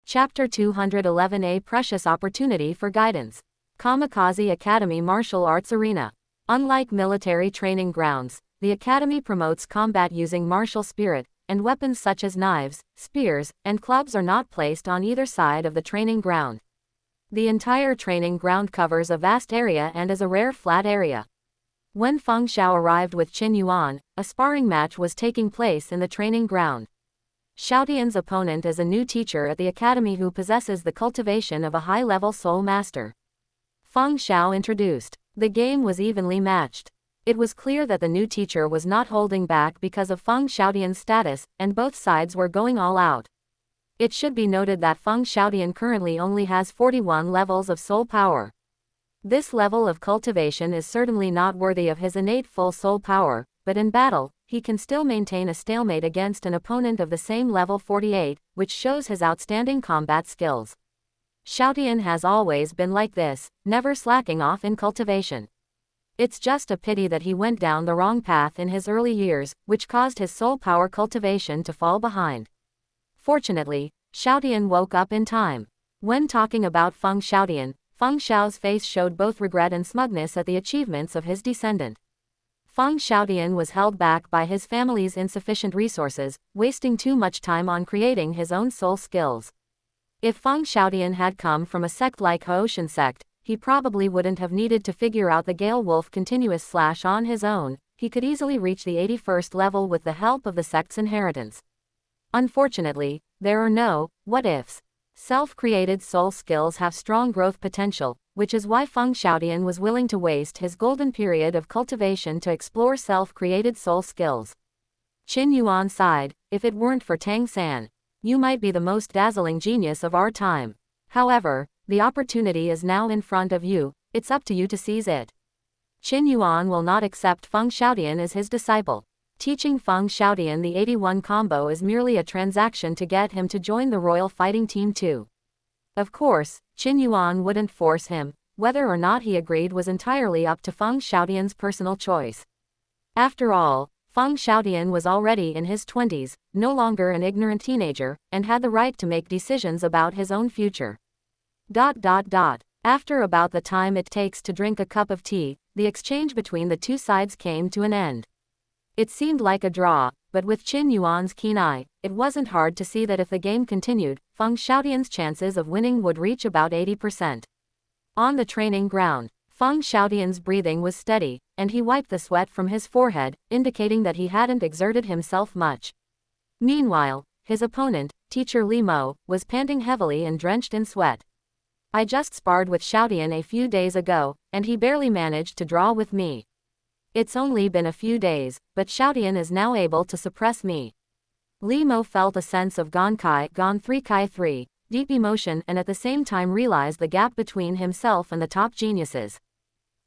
Chapter 211, A Precious Opportunity for Guidance. Kamikaze Academy Martial Arts Arena. Unlike military training grounds, the academy promotes combat using martial spirit, and weapons such as knives, spears, and clubs are not placed on either side of the training ground. The entire training ground covers a vast area and is a rare flat area. When Feng Xiao arrived with Qin Yuan, a sparring match was taking place in the training ground. Xiaotian's opponent is a new teacher at the academy who possesses the cultivation of a high-level soul master. Feng Xiao introduced. The game was evenly matched. It was clear that the new teacher was not holding back because of Feng Xiaotian's status, and both sides were going all out. It should be noted that Feng Xiaotian currently only has 41 levels of soul power. This level of cultivation is certainly not worthy of his innate full soul power, but in battle, he can still maintain a stalemate against an opponent of the same level 48, which shows his outstanding combat skills. Xiaotian has always been like this, never slacking off in cultivation. It's just a pity that he went down the wrong path in his early years, which caused his soul power cultivation to fall behind. Fortunately, Xiaotian woke up in time. When talking about Feng Xiaotian, Feng Xiao's face showed both regret and smugness at the achievements of his descendant. Feng Xiaotian was held back by his family's insufficient resources, wasting too much time on creating his own soul skills. If Feng Xiaotian had come from a sect like Hoshan sect, he probably wouldn't have needed to figure out the Gale Wolf continuous slash on his own. He could easily reach the 81st level with the help of the sect's inheritance. Unfortunately, there are no what-ifs. Self-created soul skills have strong growth potential, which is why Feng Xiaotian was willing to waste his golden period of cultivation to explore self-created soul skills. Qin Yuan sighed, if it weren't for Tang San, you might be the most dazzling genius of our time. However, the opportunity is now in front of you, it's up to you to seize it. Qin Yuan will not accept Feng Xiaotian as his disciple. Teaching Feng Xiaotian the 81 combo is merely a transaction to get him to join the royal fighting team too. Of course, Qin Yuan wouldn't force him. Whether or not he agreed was entirely up to Feng Xiaotian's personal choice. After all, Feng Xiaotian was already in his 20s, no longer an ignorant teenager, and had the right to make decisions about his own future. After about the time it takes to drink a cup of tea, the exchange between the two sides came to an end. It seemed like a draw, but with Qin Yuan's keen eye, it wasn't hard to see that if the game continued, Feng Xiaotian's chances of winning would reach about 80%. On the training ground, Feng Xiaotian's breathing was steady, and he wiped the sweat from his forehead, indicating that he hadn't exerted himself much. Meanwhile, his opponent, Teacher Li Mo, was panting heavily and drenched in sweat. I just sparred with Xiaotian a few days ago, and he barely managed to draw with me. It's only been a few days, but Xiaotian is now able to suppress me. Li Mo felt a sense of Gone 3 Kai 3, deep emotion, and at the same time realized the gap between himself and the top geniuses.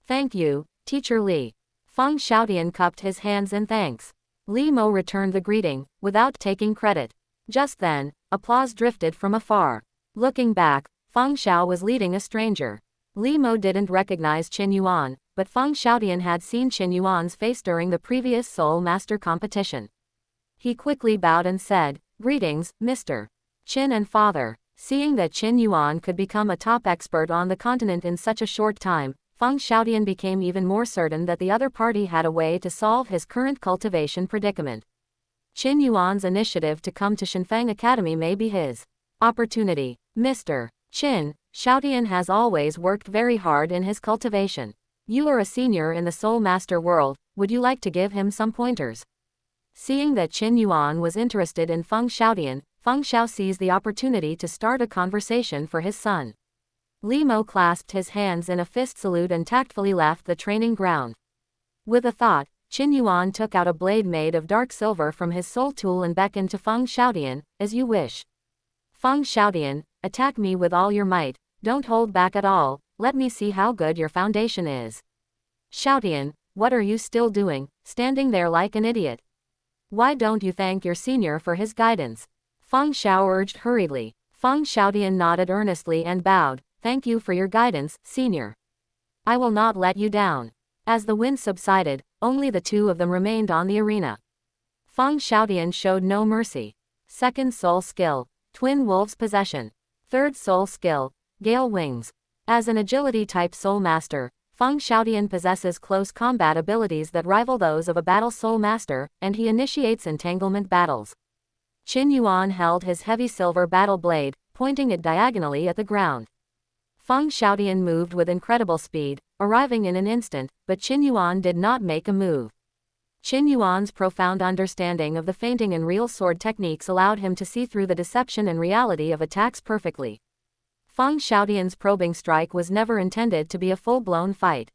Thank you, Teacher Li. Feng Xiaotian cupped his hands in thanks. Li Mo returned the greeting, without taking credit. Just then, applause drifted from afar. Looking back, Feng Xiao was leading a stranger. Li Mo didn't recognize Qin Yuan, but Feng Xiaotian had seen Qin Yuan's face during the previous Soul Master competition. He quickly bowed and said, "Greetings, Mr. Qin and Father." Seeing that Qin Yuan could become a top expert on the continent in such a short time, Feng Xiaotian became even more certain that the other party had a way to solve his current cultivation predicament. Qin Yuan's initiative to come to Shenfeng Academy may be his opportunity. Mr. Qin, Xiaotian has always worked very hard in his cultivation. You are a senior in the Soul Master world, would you like to give him some pointers? Seeing that Qin Yuan was interested in Feng Xiaotian, Feng Xiao seized the opportunity to start a conversation for his son. Li Mo clasped his hands in a fist salute and tactfully left the training ground. With a thought, Qin Yuan took out a blade made of dark silver from his soul tool and beckoned to Feng Xiaotian, as you wish. Feng Xiaotian, attack me with all your might, don't hold back at all, let me see how good your foundation is. Xiaotian, what are you still doing, standing there like an idiot? Why don't you thank your senior for his guidance? Feng Xiao urged hurriedly. Feng Xiaotian nodded earnestly and bowed, thank you for your guidance, senior. I will not let you down. As the wind subsided, only the two of them remained on the arena. Feng Xiaotian showed no mercy. Second soul skill, Twin Wolves Possession. Third soul skill, Gale Wings. As an agility-type soul master, Feng Xiaotian possesses close combat abilities that rival those of a battle soul master, and he initiates entanglement battles. Qin Yuan held his heavy silver battle blade, pointing it diagonally at the ground. Feng Xiaotian moved with incredible speed, arriving in an instant, but Qin Yuan did not make a move. Qin Yuan's profound understanding of the feinting and real sword techniques allowed him to see through the deception and reality of attacks perfectly. Feng Xiaotian's probing strike was never intended to be a full-blown fight.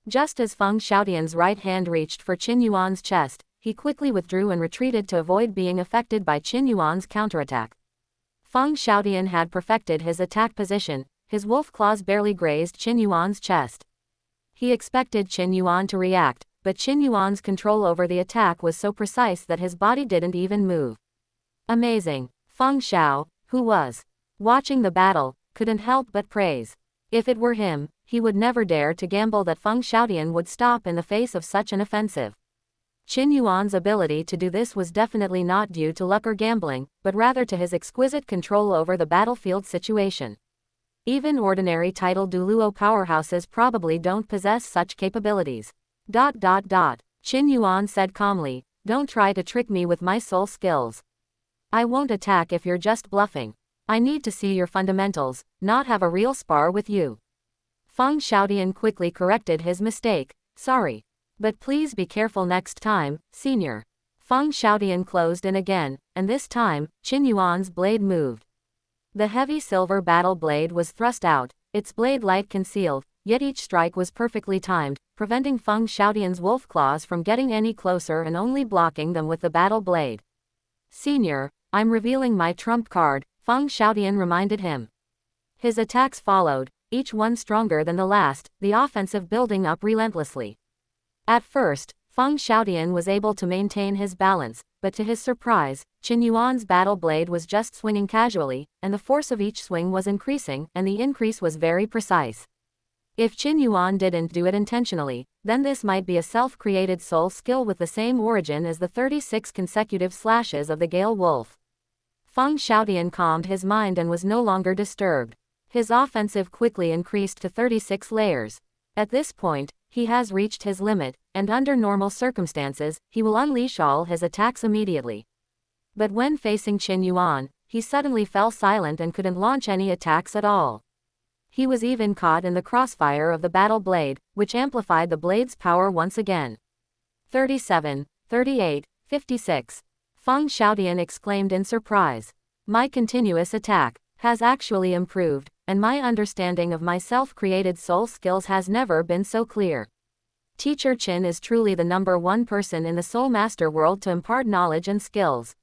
Just as Feng Xiaotian's right hand reached for Qin Yuan's chest, he quickly withdrew and retreated to avoid being affected by Qin Yuan's counterattack. Feng Xiaotian had perfected his attack position, his wolf claws barely grazed Qin Yuan's chest. He expected Qin Yuan to react, but Qin Yuan's control over the attack was so precise that his body didn't even move. Amazing. Feng Xiao, who was watching the battle, couldn't help but praise. If it were him, he would never dare to gamble that Feng Xiaotian would stop in the face of such an offensive. Qin Yuan's ability to do this was definitely not due to luck or gambling, but rather to his exquisite control over the battlefield situation. Even ordinary titled Douluo powerhouses probably don't possess such capabilities. Qin Yuan said calmly, "Don't try to trick me with my soul skills. I won't attack if you're just bluffing. I need to see your fundamentals, not have a real spar with you." Feng Xiaotian quickly corrected his mistake. "Sorry. But please be careful next time, senior." Feng Xiaotian closed in again, and this time, Qin Yuan's blade moved. The heavy silver battle blade was thrust out, its blade light concealed, yet each strike was perfectly timed, preventing Feng Xiaotian's wolf claws from getting any closer and only blocking them with the battle blade. "Senior, I'm revealing my trump card," Feng Xiaotian reminded him. His attacks followed, each one stronger than the last, the offensive building up relentlessly. At first, Feng Xiaotian was able to maintain his balance, but to his surprise, Qin Yuan's battle blade was just swinging casually, and the force of each swing was increasing, and the increase was very precise. If Qin Yuan didn't do it intentionally, then this might be a self-created soul skill with the same origin as the 36 consecutive slashes of the Gale Wolf. Feng Xiaotian calmed his mind and was no longer disturbed. His offensive quickly increased to 36 layers. At this point, he has reached his limit, and under normal circumstances, he will unleash all his attacks immediately. But when facing Qin Yuan, he suddenly fell silent and couldn't launch any attacks at all. He was even caught in the crossfire of the battle blade, which amplified the blade's power once again. 37, 38, 56. Feng Xiaotian exclaimed in surprise. "My continuous attack has actually improved, and my understanding of my self-created soul skills has never been so clear. Teacher Qin is truly the #1 person in the soul master world to impart knowledge and skills."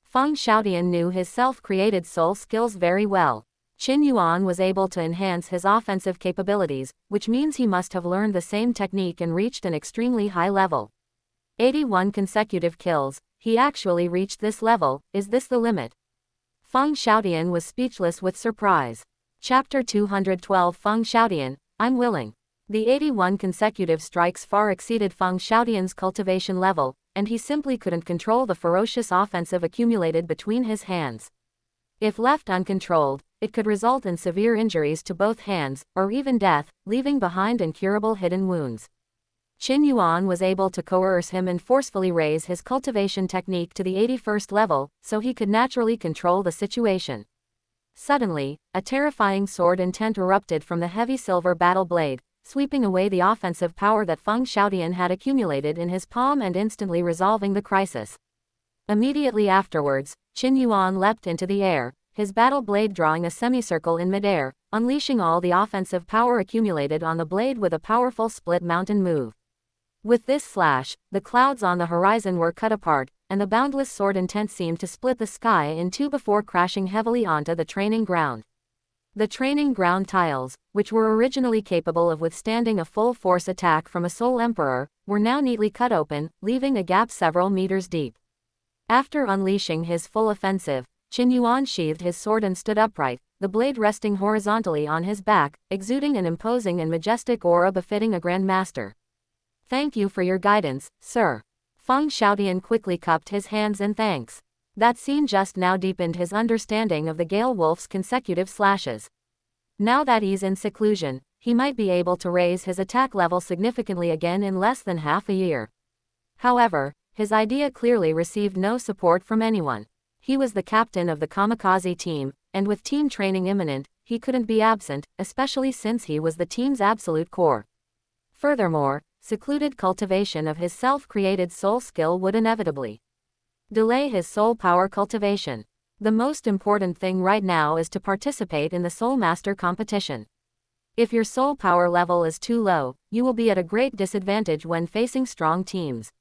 Feng Xiaotian knew his self-created soul skills very well. Qin Yuan was able to enhance his offensive capabilities, which means he must have learned the same technique and reached an extremely high level. 81 consecutive kills, he actually reached this level. Is this the limit? Feng Xiaotian was speechless with surprise. Chapter 212 Feng Xiaotian, I'm willing. The 81 consecutive strikes far exceeded Feng Xiaotian's cultivation level, and he simply couldn't control the ferocious offensive accumulated between his hands. If left uncontrolled, it could result in severe injuries to both hands, or even death, leaving behind incurable hidden wounds. Qin Yuan was able to coerce him and forcefully raise his cultivation technique to the 81st level, so he could naturally control the situation. Suddenly, a terrifying sword intent erupted from the heavy silver battle blade, sweeping away the offensive power that Feng Xiaotian had accumulated in his palm and instantly resolving the crisis. Immediately afterwards, Qin Yuan leapt into the air, his battle blade drawing a semicircle in midair, unleashing all the offensive power accumulated on the blade with a powerful split mountain move. With this slash, the clouds on the horizon were cut apart, and the boundless sword intent seemed to split the sky in two before crashing heavily onto the training ground. The training ground tiles, which were originally capable of withstanding a full-force attack from a Soul Emperor, were now neatly cut open, leaving a gap several meters deep. After unleashing his full offensive, Qin Yuan sheathed his sword and stood upright, the blade resting horizontally on his back, exuding an imposing and majestic aura befitting a Grand Master. "Thank you for your guidance, sir." Feng Xiaotian quickly cupped his hands in thanks. That scene just now deepened his understanding of the Gale Wolf's consecutive slashes. Now that he's in seclusion, he might be able to raise his attack level significantly again in less than half a year. However, his idea clearly received no support from anyone. He was the captain of the kamikaze team, and with team training imminent, he couldn't be absent, especially since he was the team's absolute core. Furthermore, secluded cultivation of his self-created soul skill would inevitably delay his soul power cultivation. The most important thing right now is to participate in the Soul Master competition. If your soul power level is too low, you will be at a great disadvantage when facing strong teams.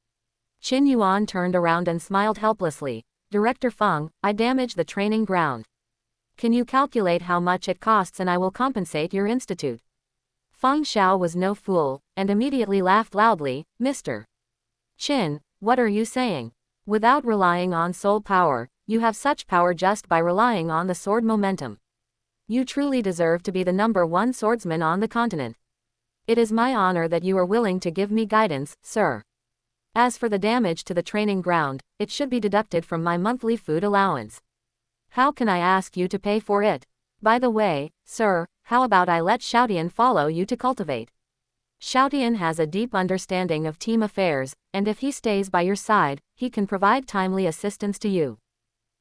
Qin Yuan turned around and smiled helplessly. Director Feng, I damaged the training ground. Can you calculate how much it costs and I will compensate your institute? Feng Xiao was no fool, and immediately laughed loudly. Mr. Qin, what are you saying? Without relying on soul power, you have such power just by relying on the sword momentum. You truly deserve to be the #1 swordsman on the continent. It is my honor that you are willing to give me guidance, sir. As for the damage to the training ground, it should be deducted from my monthly food allowance. How can I ask you to pay for it? By the way, sir, how about I let Xiaotian follow you to cultivate? Xiaotian has a deep understanding of team affairs, and if he stays by your side, he can provide timely assistance to you.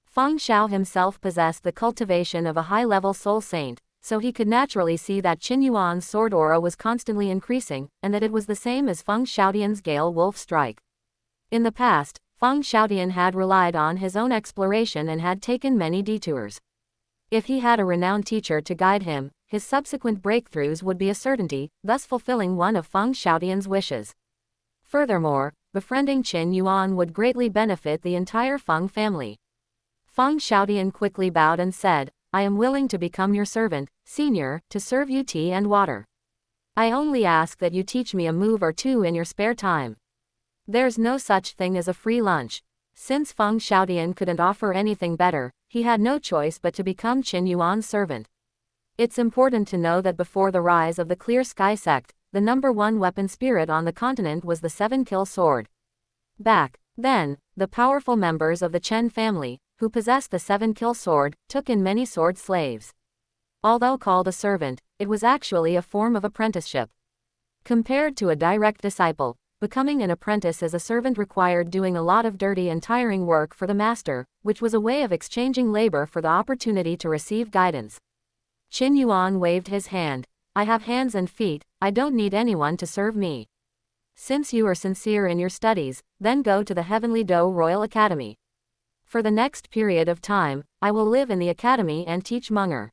Feng Xiao himself possessed the cultivation of a high-level soul saint, so he could naturally see that Qin Yuan's sword aura was constantly increasing, and that it was the same as Feng Xiaotian's Gale Wolf strike. In the past, Feng Xiaotian had relied on his own exploration and had taken many detours. If he had a renowned teacher to guide him, his subsequent breakthroughs would be a certainty, thus fulfilling one of Feng Xiaotian's wishes. Furthermore, befriending Qin Yuan would greatly benefit the entire Feng family. Feng Xiaotian quickly bowed and said, I am willing to become your servant, senior, to serve you tea and water. I only ask that you teach me a move or two in your spare time. There's no such thing as a free lunch. Since Feng Xiaotian couldn't offer anything better, he had no choice but to become Qin Yuan's servant. It's important to know that before the rise of the Clear Sky sect, the #1 weapon spirit on the continent was the 7-kill sword. Back then, the powerful members of the Chen family, who possessed the 7-kill sword, took in many sword slaves. Although called a servant, it was actually a form of apprenticeship. Compared to a direct disciple, becoming an apprentice as a servant required doing a lot of dirty and tiring work for the master, which was a way of exchanging labor for the opportunity to receive guidance. Qin Yuan waved his hand. I have hands and feet, I don't need anyone to serve me. Since you are sincere in your studies, then go to the Heavenly Dou Royal Academy. For the next period of time, I will live in the academy and teach Hmeng'er.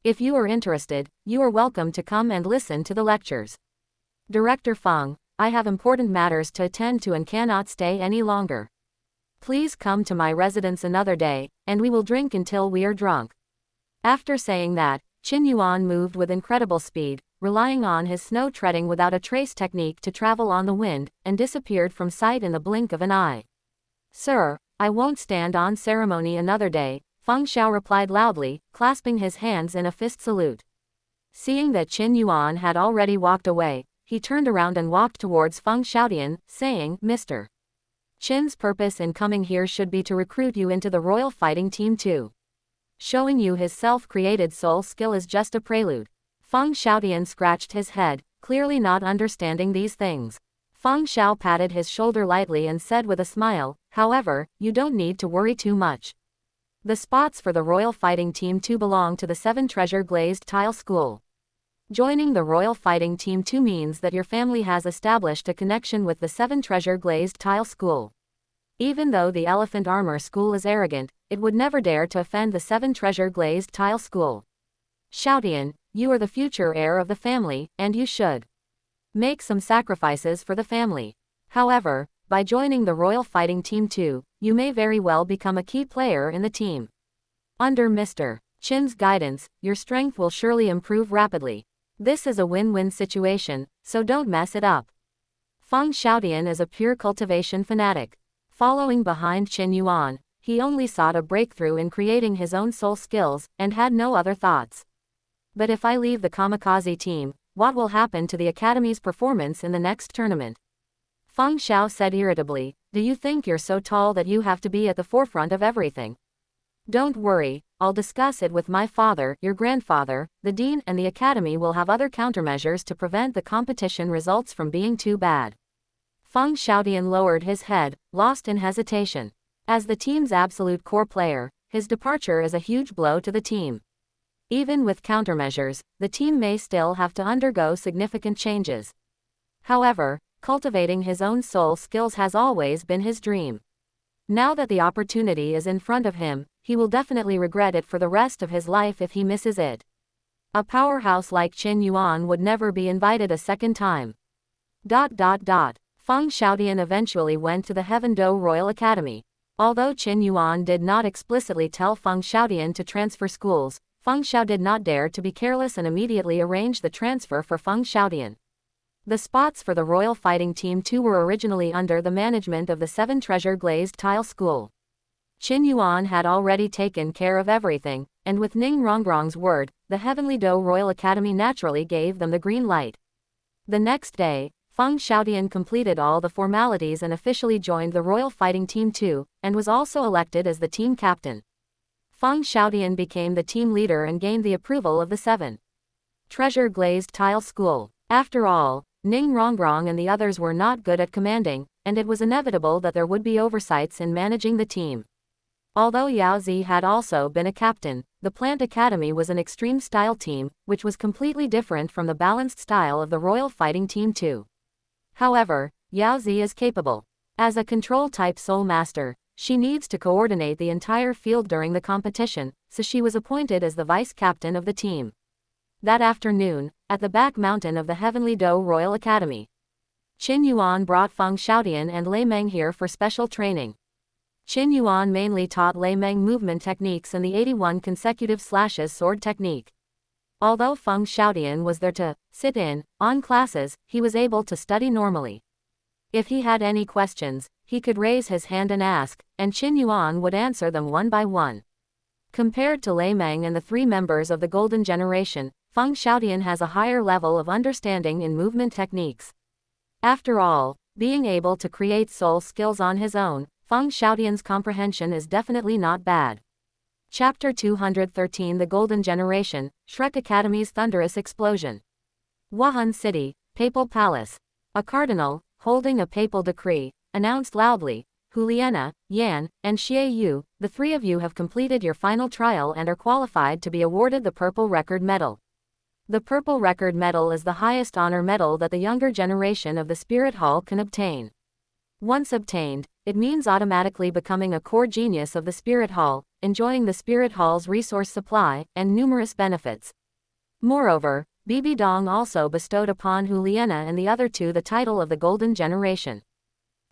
If you are interested, you are welcome to come and listen to the lectures. Director Feng, I have important matters to attend to and cannot stay any longer. Please come to my residence another day, and we will drink until we are drunk. After saying that, Qin Yuan moved with incredible speed, relying on his snow treading without a trace technique to travel on the wind, and disappeared from sight in the blink of an eye. Sir, I won't stand on ceremony another day, Feng Xiao replied loudly, clasping his hands in a fist salute. Seeing that Qin Yuan had already walked away, he turned around and walked towards Feng Xiaotian, saying, Mr. Qin's purpose in coming here should be to recruit you into the Royal Fighting Team too. Showing you his self-created soul skill is just a prelude. Feng Xiaotian scratched his head, clearly not understanding these things. Feng Xiao patted his shoulder lightly and said with a smile, however, you don't need to worry too much. The spots for the Royal Fighting Team 2 belong to the 7 Treasure Glazed Tile School. Joining the Royal Fighting Team 2 means that your family has established a connection with the 7 Treasure Glazed Tile School. Even though the Elephant Armor School is arrogant, it would never dare to offend the 7 Treasure Glazed Tile School. Xiaotian, you are the future heir of the family, and you should make some sacrifices for the family. However, by joining the Royal Fighting Team 2, you may very well become a key player in the team. Under Mr. Qin's guidance, your strength will surely improve rapidly. This is a win-win situation, so don't mess it up. Feng Xiaotian is a pure cultivation fanatic. Following behind Qin Yuan, he only sought a breakthrough in creating his own soul skills, and had no other thoughts. But if I leave the kamikaze team, what will happen to the Academy's performance in the next tournament? Feng Xiao said irritably, Do you think you're so tall that you have to be at the forefront of everything? Don't worry, I'll discuss it with my father, your grandfather, the dean, and the academy will have other countermeasures to prevent the competition results from being too bad. Feng Xiaodian lowered his head, lost in hesitation. As the team's absolute core player, his departure is a huge blow to the team. Even with countermeasures, the team may still have to undergo significant changes. However, cultivating his own soul skills has always been his dream. Now that the opportunity is in front of him, he will definitely regret it for the rest of his life if he misses it. A powerhouse like Qin Yuan would never be invited a second time. Feng Xiaodian eventually went to the Heaven Do Royal Academy. Although Qin Yuan did not explicitly tell Feng Xiaodian to transfer schools, Feng Xiao did not dare to be careless and immediately arranged the transfer for Feng Xiaodian. The spots for the Royal Fighting Team 2 were originally under the management of the 7 Treasure Glazed Tile School. Qin Yuan had already taken care of everything, and with Ning Rongrong's word, the Heavenly Do Royal Academy naturally gave them the green light. The next day, Feng Xiaodian completed all the formalities and officially joined the Royal Fighting Team 2, and was also elected as the team captain. Feng Xiaodian became the team leader and gained the approval of the 7 Treasure Glazed Tile School. After all, Ning Rongrong and the others were not good at commanding, and it was inevitable that there would be oversights in managing the team. Although Yao Zi had also been a captain, the Plant Academy was an extreme style team, which was completely different from the balanced style of the Royal Fighting Team 2. However, Yao Zi is capable. As a control-type soul master, she needs to coordinate the entire field during the competition, so she was appointed as the vice captain of the team. That afternoon, at the back mountain of the Heavenly Do Royal Academy, Qin Yuan brought Feng Xiaodian and Lei Meng here for special training. Qin Yuan mainly taught Lei Meng movement techniques and the 81 consecutive slashes sword technique. Although Feng Xiaodian was there to sit in on classes, he was able to study normally. If he had any questions, he could raise his hand and ask, and Qin Yuan would answer them one by one. Compared to Lei Meng and the 3 members of the Golden Generation, Feng Xiaodian has a higher level of understanding in movement techniques. After all, being able to create soul skills on his own, Feng Xiaodian's comprehension is definitely not bad. Chapter 213 The Golden Generation, Shrek Academy's Thunderous Explosion. Wuhan City, Papal Palace. A cardinal, holding a papal decree, announced loudly, Huliena, Yan, and Xie Yu, the 3 of you have completed your final trial and are qualified to be awarded the Purple Record Medal. The Purple Record Medal is the highest honor medal that the younger generation of the Spirit Hall can obtain. Once obtained, it means automatically becoming a core genius of the Spirit Hall, enjoying the Spirit Hall's resource supply, and numerous benefits. Moreover, Bibi Dong also bestowed upon Huliena and the other 2 the title of the Golden Generation.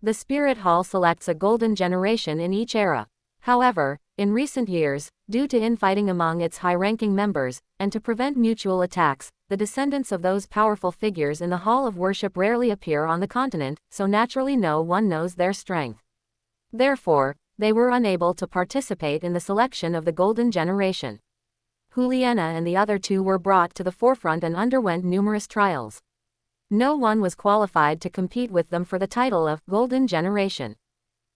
The Spirit Hall selects a Golden Generation in each era. However, in recent years, due to infighting among its high-ranking members, and to prevent mutual attacks, the descendants of those powerful figures in the Hall of Worship rarely appear on the continent, so naturally no one knows their strength. Therefore, they were unable to participate in the selection of the Golden Generation. Huliena and the other 2 were brought to the forefront and underwent numerous trials. No one was qualified to compete with them for the title of Golden Generation.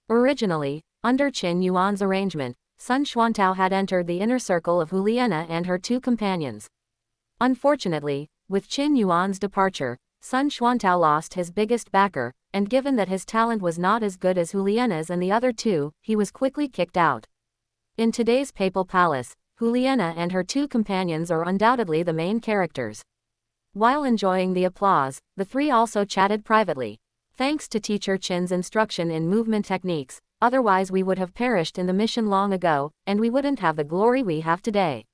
Originally, under Qin Yuan's arrangement, Sun Xuantao had entered the inner circle of Huliena and her 2 companions. Unfortunately, with Qin Yuan's departure, Sun Xuantao lost his biggest backer, and given that his talent was not as good as Huliena's and the other 2, he was quickly kicked out. In today's Papal Palace, Huliena and her 2 companions are undoubtedly the main characters. While enjoying the applause, the 3 also chatted privately. Thanks to Teacher Qin's instruction in movement techniques, otherwise we would have perished in the mission long ago, and we wouldn't have the glory we have today.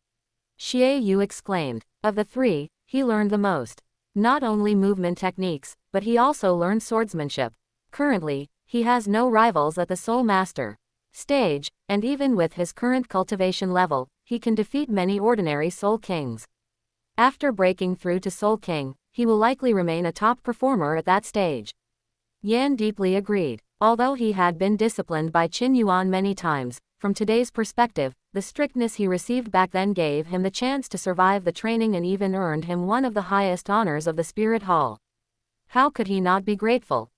Xie Yu exclaimed. Of the 3, he learned the most. Not only movement techniques, but he also learned swordsmanship. Currently, he has no rivals at the Soul Master stage, and even with his current cultivation level, he can defeat many ordinary Soul Kings. After breaking through to Soul King, he will likely remain a top performer at that stage. Yan deeply agreed. Although he had been disciplined by Qin Yuan many times, from today's perspective, the strictness he received back then gave him the chance to survive the training and even earned him one of the highest honors of the Spirit Hall. How could he not be grateful?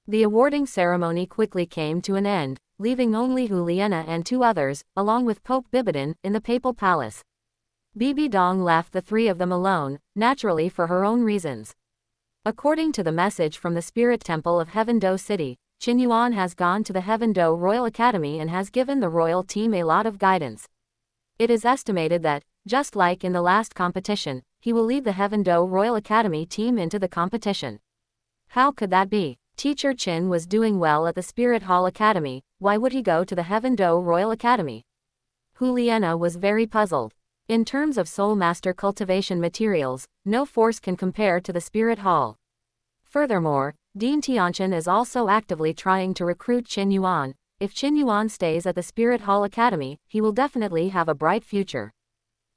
The awarding ceremony quickly came to an end, leaving only Hu Liena and 2 others, along with Pope Bibidon, in the papal palace. Bibi Dong left the 3 of them alone, naturally for her own reasons. According to the message from the Spirit Temple of Heaven Do City, Qin Yuan has gone to the Heaven Do Royal Academy and has given the royal team a lot of guidance. It is estimated that, just like in the last competition, he will lead the Heaven Do Royal Academy team into the competition. How could that be? Teacher Qin was doing well at the Spirit Hall Academy, why would he go to the Heaven Do Royal Academy? Hu Liena was very puzzled. In terms of Soul Master cultivation materials, no force can compare to the Spirit Hall. Furthermore, Dean Tianqian is also actively trying to recruit Qin Yuan. If Qin Yuan stays at the Spirit Hall Academy, he will definitely have a bright future.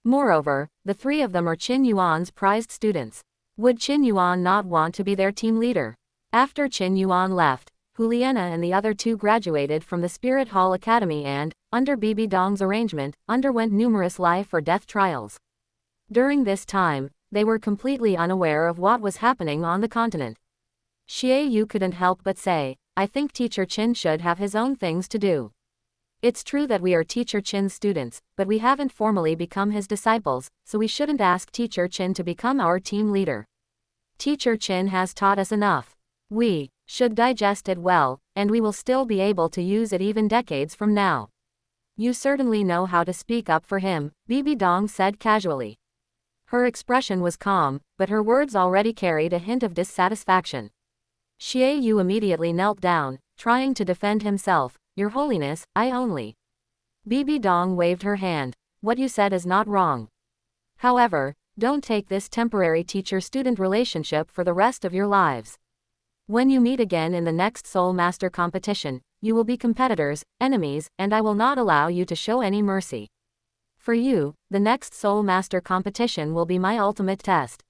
Moreover, the 3 of them are Qin Yuan's prized students. Would Qin Yuan not want to be their team leader? After Qin Yuan left, Hu Liena and the other 2 graduated from the Spirit Hall Academy and, under Bibi Dong's arrangement, underwent numerous life or death trials. During this time, they were completely unaware of what was happening on the continent. Xie Yu couldn't help but say, I think Teacher Qin should have his own things to do. It's true that we are Teacher Qin's students, but we haven't formally become his disciples, so we shouldn't ask Teacher Qin to become our team leader. Teacher Qin has taught us enough. We should digest it well, and we will still be able to use it even decades from now. You certainly know how to speak up for him, Bibi Dong said casually. Her expression was calm, but her words already carried a hint of dissatisfaction. Xie Yu immediately knelt down, trying to defend himself. Your Holiness, I only. Bibi Dong waved her hand. What you said is not wrong. However, don't take this temporary teacher-student relationship for the rest of your lives. When you meet again in the next Soul Master competition, you will be competitors, enemies, and I will not allow you to show any mercy. For you, the next Soul Master competition will be my ultimate test.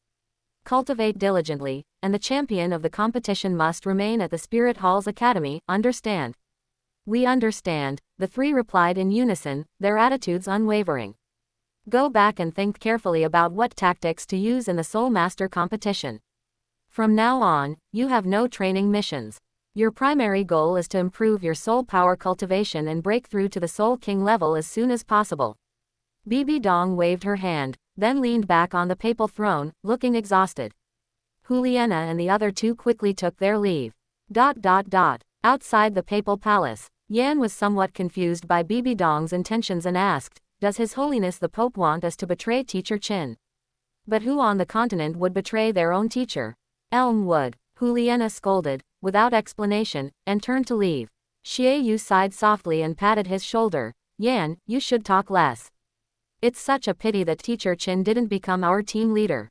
Cultivate diligently, and the champion of the competition must remain at the Spirit Hall's Academy, understand? We understand, the 3 replied in unison, their attitudes unwavering. Go back and think carefully about what tactics to use in the Soul Master competition. From now on, you have no training missions. Your primary goal is to improve your soul power cultivation and break through to the Soul King level as soon as possible. Bibi Dong waved her hand, then leaned back on the papal throne, looking exhausted. Hu Liena and the other 2 quickly took their leave. Outside the papal palace, Yan was somewhat confused by Bibi Dong's intentions and asked, Does His Holiness the Pope want us to betray Teacher Qin? But who on the continent would betray their own teacher? Elm would. Hu Liena scolded, without explanation, and turned to leave. Xie Yu sighed softly and patted his shoulder. Yan, you should talk less. It's such a pity that Teacher Qin didn't become our team leader.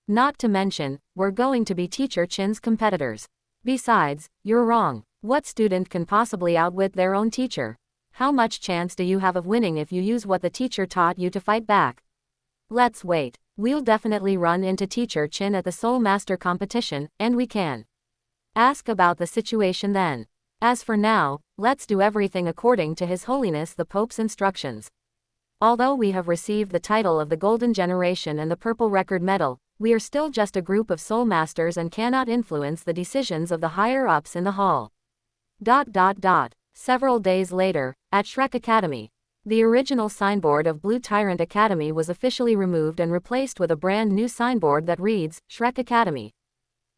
Not to mention, we're going to be Teacher Qin's competitors. Besides, you're wrong. What student can possibly outwit their own teacher? How much chance do you have of winning if you use what the teacher taught you to fight back? Let's wait. We'll definitely run into Teacher Qin at the Soul Master competition, and we can ask about the situation then. As for now, let's do everything according to His Holiness the Pope's instructions. Although we have received the title of the Golden Generation and the Purple Record Medal, we are still just a group of Soul Masters and cannot influence the decisions of the higher-ups in the hall. Several days later, at Shrek Academy, the original signboard of Blue Tyrant Academy was officially removed and replaced with a brand new signboard that reads, Shrek Academy.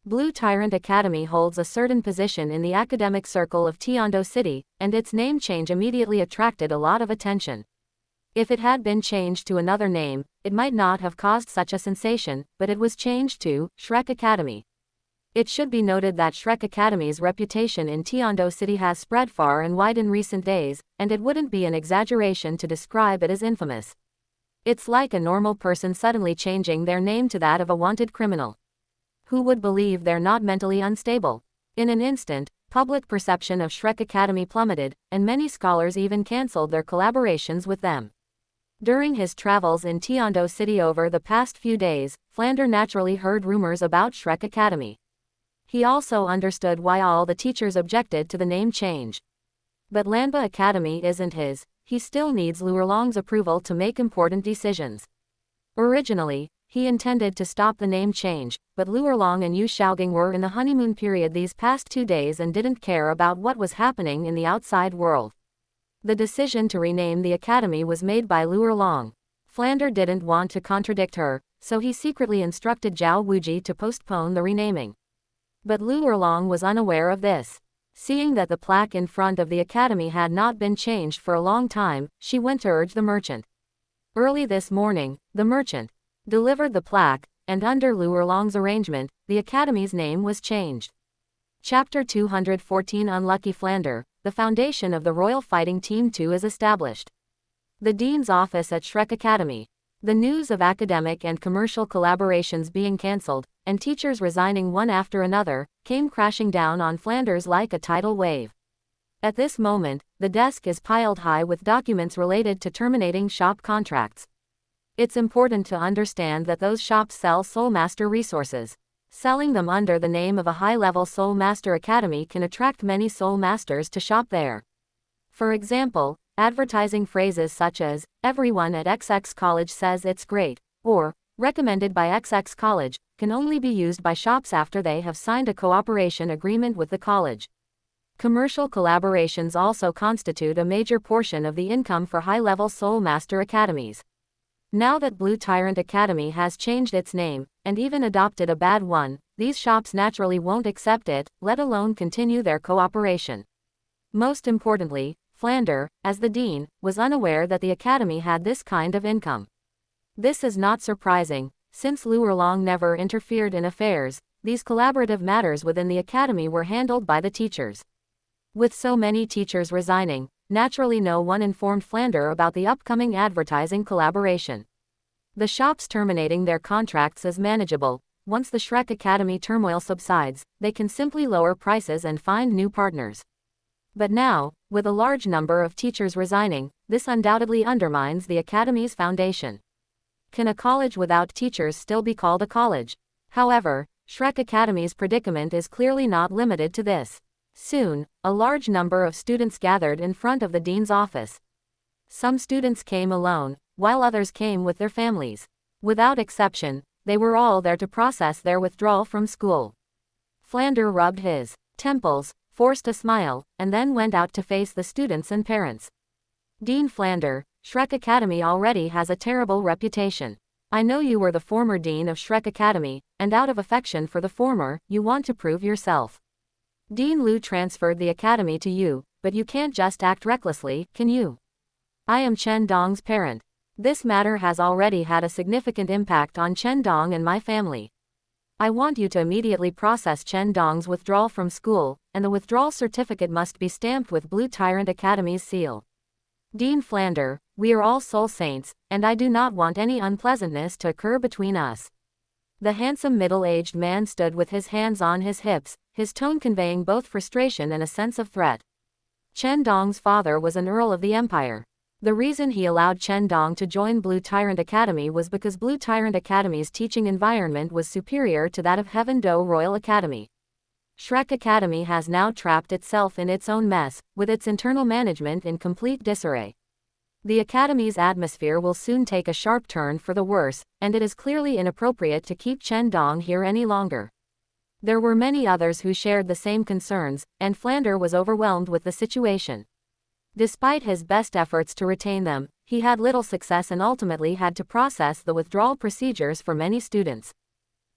Blue Tyrant Academy holds a certain position in the academic circle of Tiando City, and its name change immediately attracted a lot of attention. If it had been changed to another name, it might not have caused such a sensation, but it was changed to Shrek Academy. It should be noted that Shrek Academy's reputation in Tiando City has spread far and wide in recent days, and it wouldn't be an exaggeration to describe it as infamous. It's like a normal person suddenly changing their name to that of a wanted criminal. Who would believe they're not mentally unstable? In an instant, public perception of Shrek Academy plummeted, and many scholars even cancelled their collaborations with them. During his travels in Tiando City over the past few days, Flander naturally heard rumors about Shrek Academy. He also understood why all the teachers objected to the name change. But Lanba Academy isn't his, he still needs Luerlong's approval to make important decisions. Originally, he intended to stop the name change, but Luerlong and Yu Xiaogang were in the honeymoon period these past 2 days and didn't care about what was happening in the outside world. The decision to rename the academy was made by Luerlong. Flander didn't want to contradict her, so he secretly instructed Zhao Wuji to postpone the renaming. But Luerlong was unaware of this. Seeing that the plaque in front of the academy had not been changed for a long time, she went to urge the merchant. Early this morning, the merchant delivered the plaque, and under Luerlong's arrangement, the academy's name was changed. Chapter 214 Unlucky Flander, the foundation of the Royal Fighting Team 2 is established. The Dean's office at Shrek Academy. The news of academic and commercial collaborations being cancelled, and teachers resigning one after another, came crashing down on Flanders like a tidal wave. At this moment, the desk is piled high with documents related to terminating shop contracts. It's important to understand that those shops sell Soul Master resources. Selling them under the name of a high-level Soul Master Academy can attract many Soul Masters to shop there. For example, advertising phrases such as, "Everyone at XX College says it's great," or, "Recommended by XX College," can only be used by shops after they have signed a cooperation agreement with the college. Commercial collaborations also constitute a major portion of the income for high-level Soul Master Academies. Now that Blue Tyrant Academy has changed its name, and even adopted a bad one, these shops naturally won't accept it, let alone continue their cooperation. Most importantly, Flander, as the dean, was unaware that the academy had this kind of income. This is not surprising, since Luerlong never interfered in affairs. These collaborative matters within the academy were handled by the teachers. With so many teachers resigning, naturally no one informed Flander about the upcoming advertising collaboration. The shops terminating their contracts is manageable. Once the Shrek Academy turmoil subsides, they can simply lower prices and find new partners. But now, with a large number of teachers resigning, this undoubtedly undermines the academy's foundation. Can a college without teachers still be called a college? However, Shrek Academy's predicament is clearly not limited to this. Soon, a large number of students gathered in front of the dean's office. Some students came alone, while others came with their families. Without exception, they were all there to process their withdrawal from school. Flander rubbed his temples, forced a smile, and then went out to face the students and parents. "Dean Flander, Shrek Academy already has a terrible reputation. I know you were the former dean of Shrek Academy, and out of affection for the former, you want to prove yourself. Dean Lu transferred the academy to you, but you can't just act recklessly, can you? I am Chen Dong's parent. This matter has already had a significant impact on Chen Dong and my family. I want you to immediately process Chen Dong's withdrawal from school, and the withdrawal certificate must be stamped with Blue Tyrant Academy's seal. Dean Flander, we are all soul saints, and I do not want any unpleasantness to occur between us." The handsome middle-aged man stood with his hands on his hips, his tone conveying both frustration and a sense of threat. Chen Dong's father was an earl of the empire. The reason he allowed Chen Dong to join Blue Tyrant Academy was because Blue Tyrant Academy's teaching environment was superior to that of Heaven Do Royal Academy. Shrek Academy has now trapped itself in its own mess, with its internal management in complete disarray. The academy's atmosphere will soon take a sharp turn for the worse, and it is clearly inappropriate to keep Chen Dong here any longer. There were many others who shared the same concerns, and Flander was overwhelmed with the situation. Despite his best efforts to retain them, he had little success and ultimately had to process the withdrawal procedures for many students.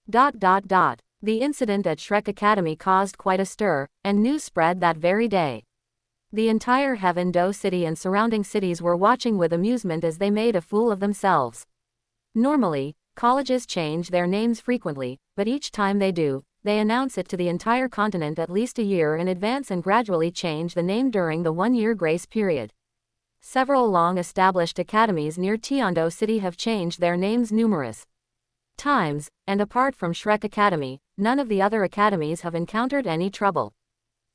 The incident at Shrek Academy caused quite a stir, and news spread that very day. The entire Heaven Do city and surrounding cities were watching with amusement as they made a fool of themselves. Normally, colleges change their names frequently, but each time they do, they announce it to the entire continent at least a year in advance and gradually change the name during the one-year grace period. Several long-established academies near Tiando City have changed their names numerous times, and apart from Shrek Academy, none of the other academies have encountered any trouble.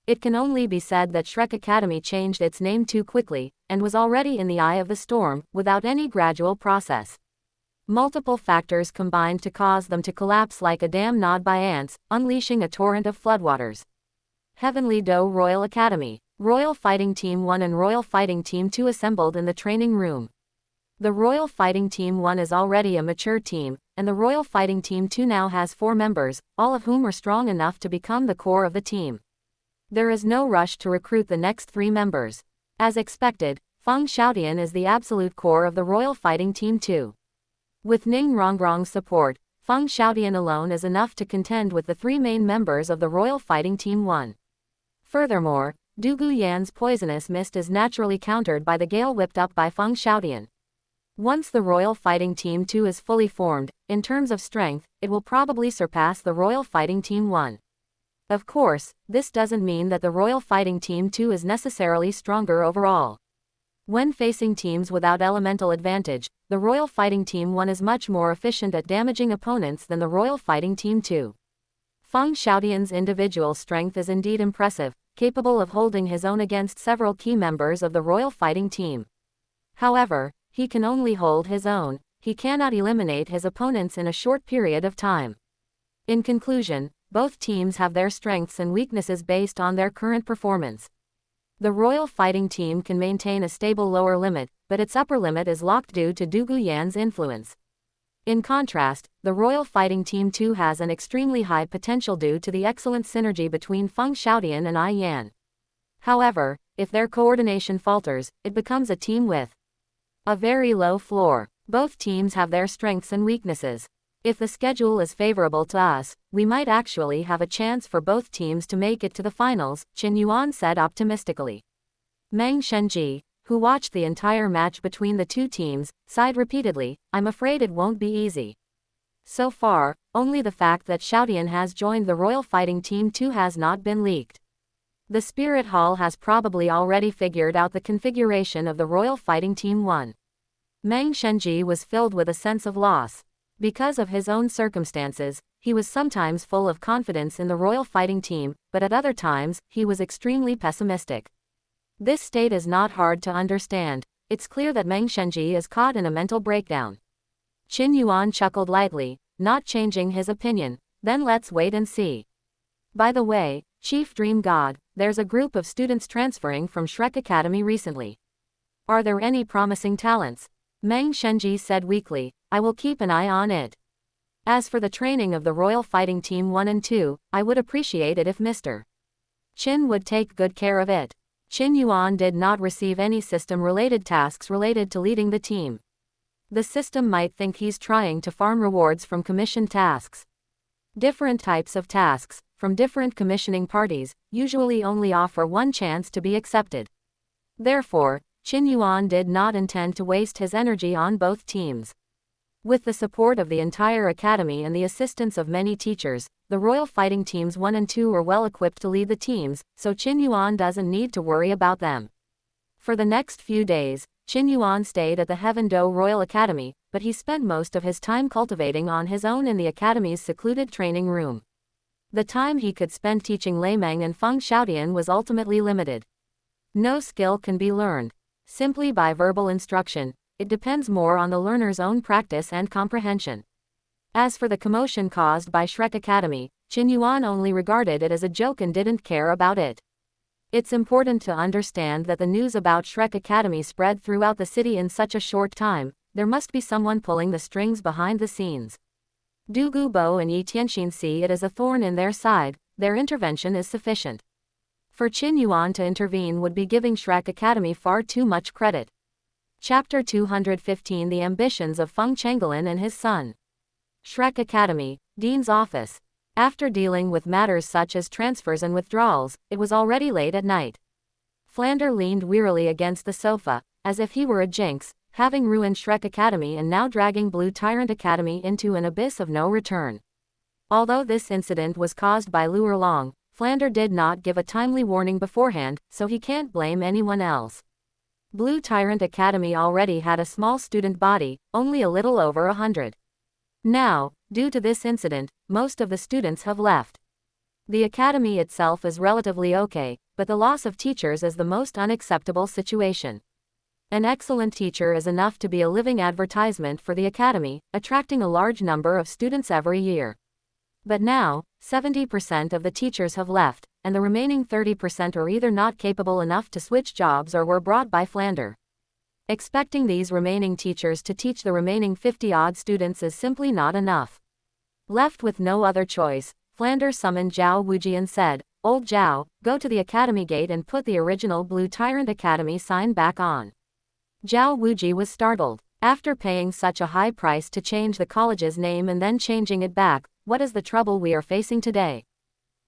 It can only be said that Shrek Academy changed its name too quickly, and was already in the eye of the storm, without any gradual process. Multiple factors combined to cause them to collapse like a dam gnawed by ants, unleashing a torrent of floodwaters. Heavenly Do Royal Academy. Royal Fighting Team 1 and Royal Fighting Team 2 assembled in the training room. The Royal Fighting Team 1 is already a mature team, and the Royal Fighting Team 2 now has 4 members, all of whom are strong enough to become the core of the team. There is no rush to recruit the next 3 members. As expected, Feng Xiaotian is the absolute core of the Royal Fighting Team 2. With Ning Rongrong's support, Feng Xiaotian alone is enough to contend with the 3 main members of the Royal Fighting Team 1. Furthermore, Du Guyan's poisonous mist is naturally countered by the gale whipped up by Feng Xiaotian. Once the Royal Fighting Team 2 is fully formed, in terms of strength, it will probably surpass the Royal Fighting Team 1. Of course, this doesn't mean that the Royal Fighting Team 2 is necessarily stronger overall. When facing teams without elemental advantage, the Royal Fighting Team 1 is much more efficient at damaging opponents than the Royal Fighting Team 2. Feng Xiaotian's individual strength is indeed impressive, capable of holding his own against several key members of the Royal Fighting Team. However, he can only hold his own, he cannot eliminate his opponents in a short period of time. In conclusion, both teams have their strengths and weaknesses based on their current performance. The Royal Fighting Team can maintain a stable lower limit, but its upper limit is locked due to Du Guyan's influence. In contrast, the Royal Fighting Team 2 has an extremely high potential due to the excellent synergy between Feng Xiaotian and Yan. However, if their coordination falters, it becomes a team with a very low floor. Both teams have their strengths and weaknesses. If the schedule is favorable to us, we might actually have a chance for both teams to make it to the finals, Qin Yuan said optimistically. Meng Xunji, who watched the entire match between the two teams, sighed repeatedly, I'm afraid it won't be easy. So far, only the fact that Xiaotian has joined the Royal Fighting Team 2 has not been leaked. The Spirit Hall has probably already figured out the configuration of the Royal Fighting Team 1. Meng Xunji was filled with a sense of loss. Because of his own circumstances, he was sometimes full of confidence in the Royal Fighting Team, but at other times, he was extremely pessimistic. This state is not hard to understand. It's clear that Meng Xunji is caught in a mental breakdown. Qin Yuan chuckled lightly, not changing his opinion. Then let's wait and see. By the way, Chief Dream God, there's a group of students transferring from Shrek Academy recently. Are there any promising talents? Meng Xunji said weakly, I will keep an eye on it. As for the training of the Royal Fighting Team 1 and 2, I would appreciate it if Mr. Qin would take good care of it. Qin Yuan did not receive any system-related tasks related to leading the team. The system might think he's trying to farm rewards from commissioned tasks. Different types of tasks, from different commissioning parties, usually only offer one chance to be accepted. Therefore, Qin Yuan did not intend to waste his energy on both teams. With the support of the entire academy and the assistance of many teachers, the Royal Fighting Teams 1 and 2 are well equipped to lead the teams, so Qin Yuan doesn't need to worry about them. For the next few days, Qin Yuan stayed at the Heaven Do Royal Academy, but he spent most of his time cultivating on his own in the academy's secluded training room. The time he could spend teaching Lei Meng and Feng Xiaotian was ultimately limited. No skill can be learned simply by verbal instruction. It depends more on the learner's own practice and comprehension. As for the commotion caused by Shrek Academy, Qin Yuan only regarded it as a joke and didn't care about it. It's important to understand that the news about Shrek Academy spread throughout the city in such a short time. There must be someone pulling the strings behind the scenes. Du Gubo and Yi Tianxin see it as a thorn in their side. Their intervention is sufficient. For Qin Yuan to intervene would be giving Shrek Academy far too much credit. Chapter 215 The Ambitions of Feng Changolin and his son. Shrek Academy, Dean's office. After dealing with matters such as transfers and withdrawals, it was already late at night. Flander leaned wearily against the sofa, as if he were a jinx, having ruined Shrek Academy and now dragging Blue Tyrant Academy into an abyss of no return. Although this incident was caused by Lu Erlong, Flander did not give a timely warning beforehand, so he can't blame anyone else. Blue Tyrant Academy already had a small student body, only a little over 100. Now, due to this incident, most of the students have left. The academy itself is relatively okay, but the loss of teachers is the most unacceptable situation. An excellent teacher is enough to be a living advertisement for the academy, attracting a large number of students every year. But now, 70% of the teachers have left, and the remaining 30% are either not capable enough to switch jobs or were brought by Flander. Expecting these remaining teachers to teach the remaining 50-odd students is simply not enough. Left with no other choice, Flander summoned Zhao Wuji and said, "Old Zhao, go to the academy gate and put the original Blue Tyrant Academy sign back on." Zhao Wuji was startled. After paying such a high price to change the college's name and then changing it back, what is the trouble we are facing today?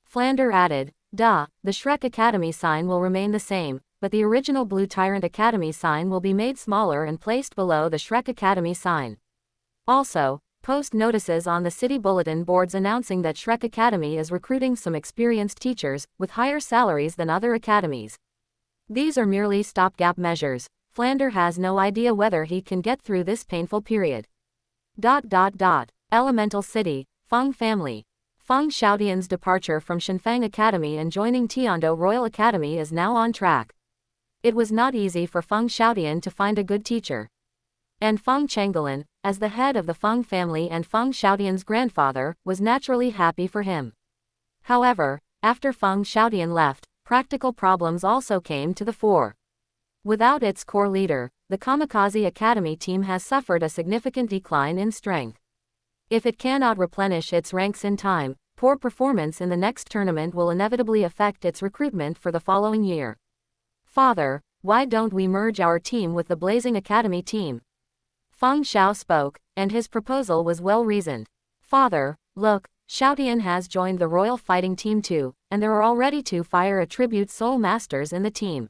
Flander added, "Duh, the Shrek Academy sign will remain the same, but the original Blue Tyrant Academy sign will be made smaller and placed below the Shrek Academy sign. Also, post notices on the city bulletin boards announcing that Shrek Academy is recruiting some experienced teachers, with higher salaries than other academies. These are merely stopgap measures. Flander has no idea whether he can get through this painful period. Elemental City, Feng family. Feng Xiaotian's departure from Shenfang Academy and joining Tiando Royal Academy is now on track. It was not easy for Feng Xiaotian to find a good teacher. And Feng Changgelin, as the head of the Feng family and Feng Xiaotian's grandfather, was naturally happy for him. However, after Feng Xiaotian left, practical problems also came to the fore. Without its core leader, the Kamikaze Academy team has suffered a significant decline in strength. If it cannot replenish its ranks in time, poor performance in the next tournament will inevitably affect its recruitment for the following year. "Father, why don't we merge our team with the Blazing Academy team?" Feng Xiao spoke, and his proposal was well reasoned. "Father, look, Xiaotian has joined the Royal Fighting Team too, and there are already 2 fire attribute soul masters in the team.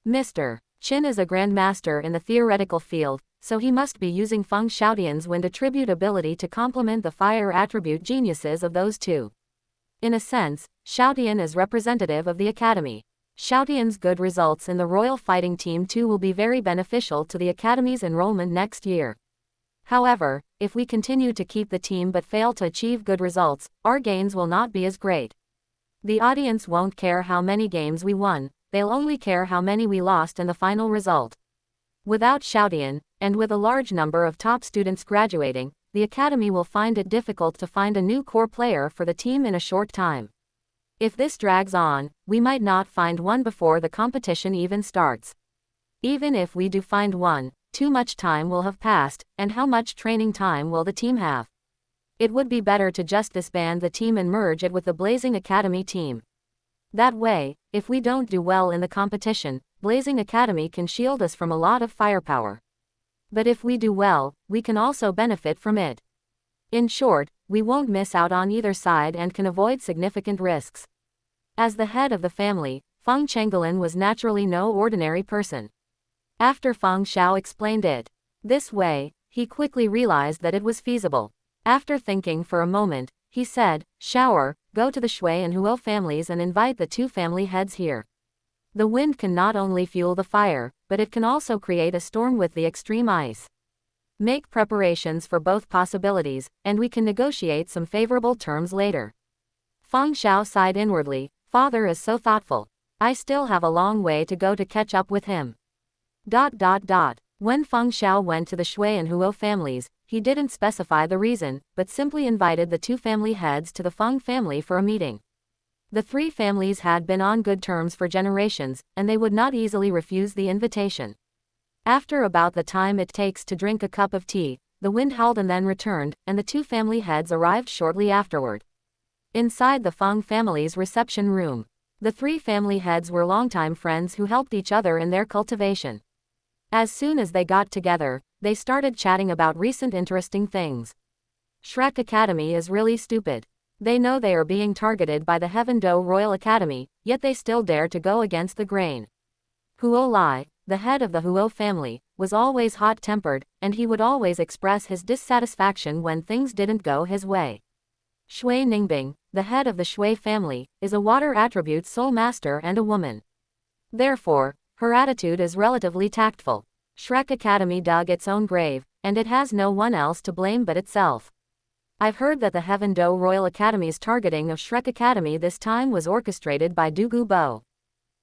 Mr. Qin is a grandmaster in the theoretical field, so he must be using Feng Xiaotian's wind attribute ability to complement the fire attribute geniuses of those 2. In a sense, Xiaotian is representative of the academy. Xiaotian's good results in the Royal Fighting Team too will be very beneficial to the academy's enrollment next year. However, if we continue to keep the team but fail to achieve good results, our gains will not be as great. The audience won't care how many games we won, they'll only care how many we lost in the final result. Without Xiaotian, and with a large number of top students graduating, the academy will find it difficult to find a new core player for the team in a short time. If this drags on, we might not find one before the competition even starts. Even if we do find one, too much time will have passed, and how much training time will the team have? It would be better to just disband the team and merge it with the Blazing Academy team. That way, if we don't do well in the competition, Blazing Academy can shield us from a lot of firepower. But if we do well, we can also benefit from it. In short, we won't miss out on either side and can avoid significant risks. As the head of the family, Feng Changgelin was naturally no ordinary person. After Feng Xiao explained it this way, he quickly realized that it was feasible. After thinking for a moment, he said, "Shower, go to the Shui and Huo families and invite the 2 family heads here. The wind can not only fuel the fire, but it can also create a storm with the extreme ice. Make preparations for both possibilities, and we can negotiate some favorable terms later." Feng Xiao sighed inwardly. "Father is so thoughtful. I still have a long way to go to catch up with him." When Feng Xiao went to the Shui and Huo families, he didn't specify the reason, but simply invited the 2 family heads to the Feng family for a meeting. The 3 families had been on good terms for generations, and they would not easily refuse the invitation. After about the time it takes to drink a cup of tea, the wind howled and then returned, and the 2 family heads arrived shortly afterward. Inside the Feng family's reception room, the 3 family heads were longtime friends who helped each other in their cultivation. As soon as they got together, they started chatting about recent interesting things. Shrek Academy is really stupid. They know they are being targeted by the Heaven Do Royal Academy, yet they still dare to go against the grain. Huo Lai, the head of the Huo family, was always hot-tempered, and he would always express his dissatisfaction when things didn't go his way. Shui Ningbing, the head of the Shui family, is a water attribute soul master and a woman. Therefore, her attitude is relatively tactful. Shrek Academy dug its own grave, and it has no one else to blame but itself. I've heard that the Heaven Do Royal Academy's targeting of Shrek Academy this time was orchestrated by Dugu Bo.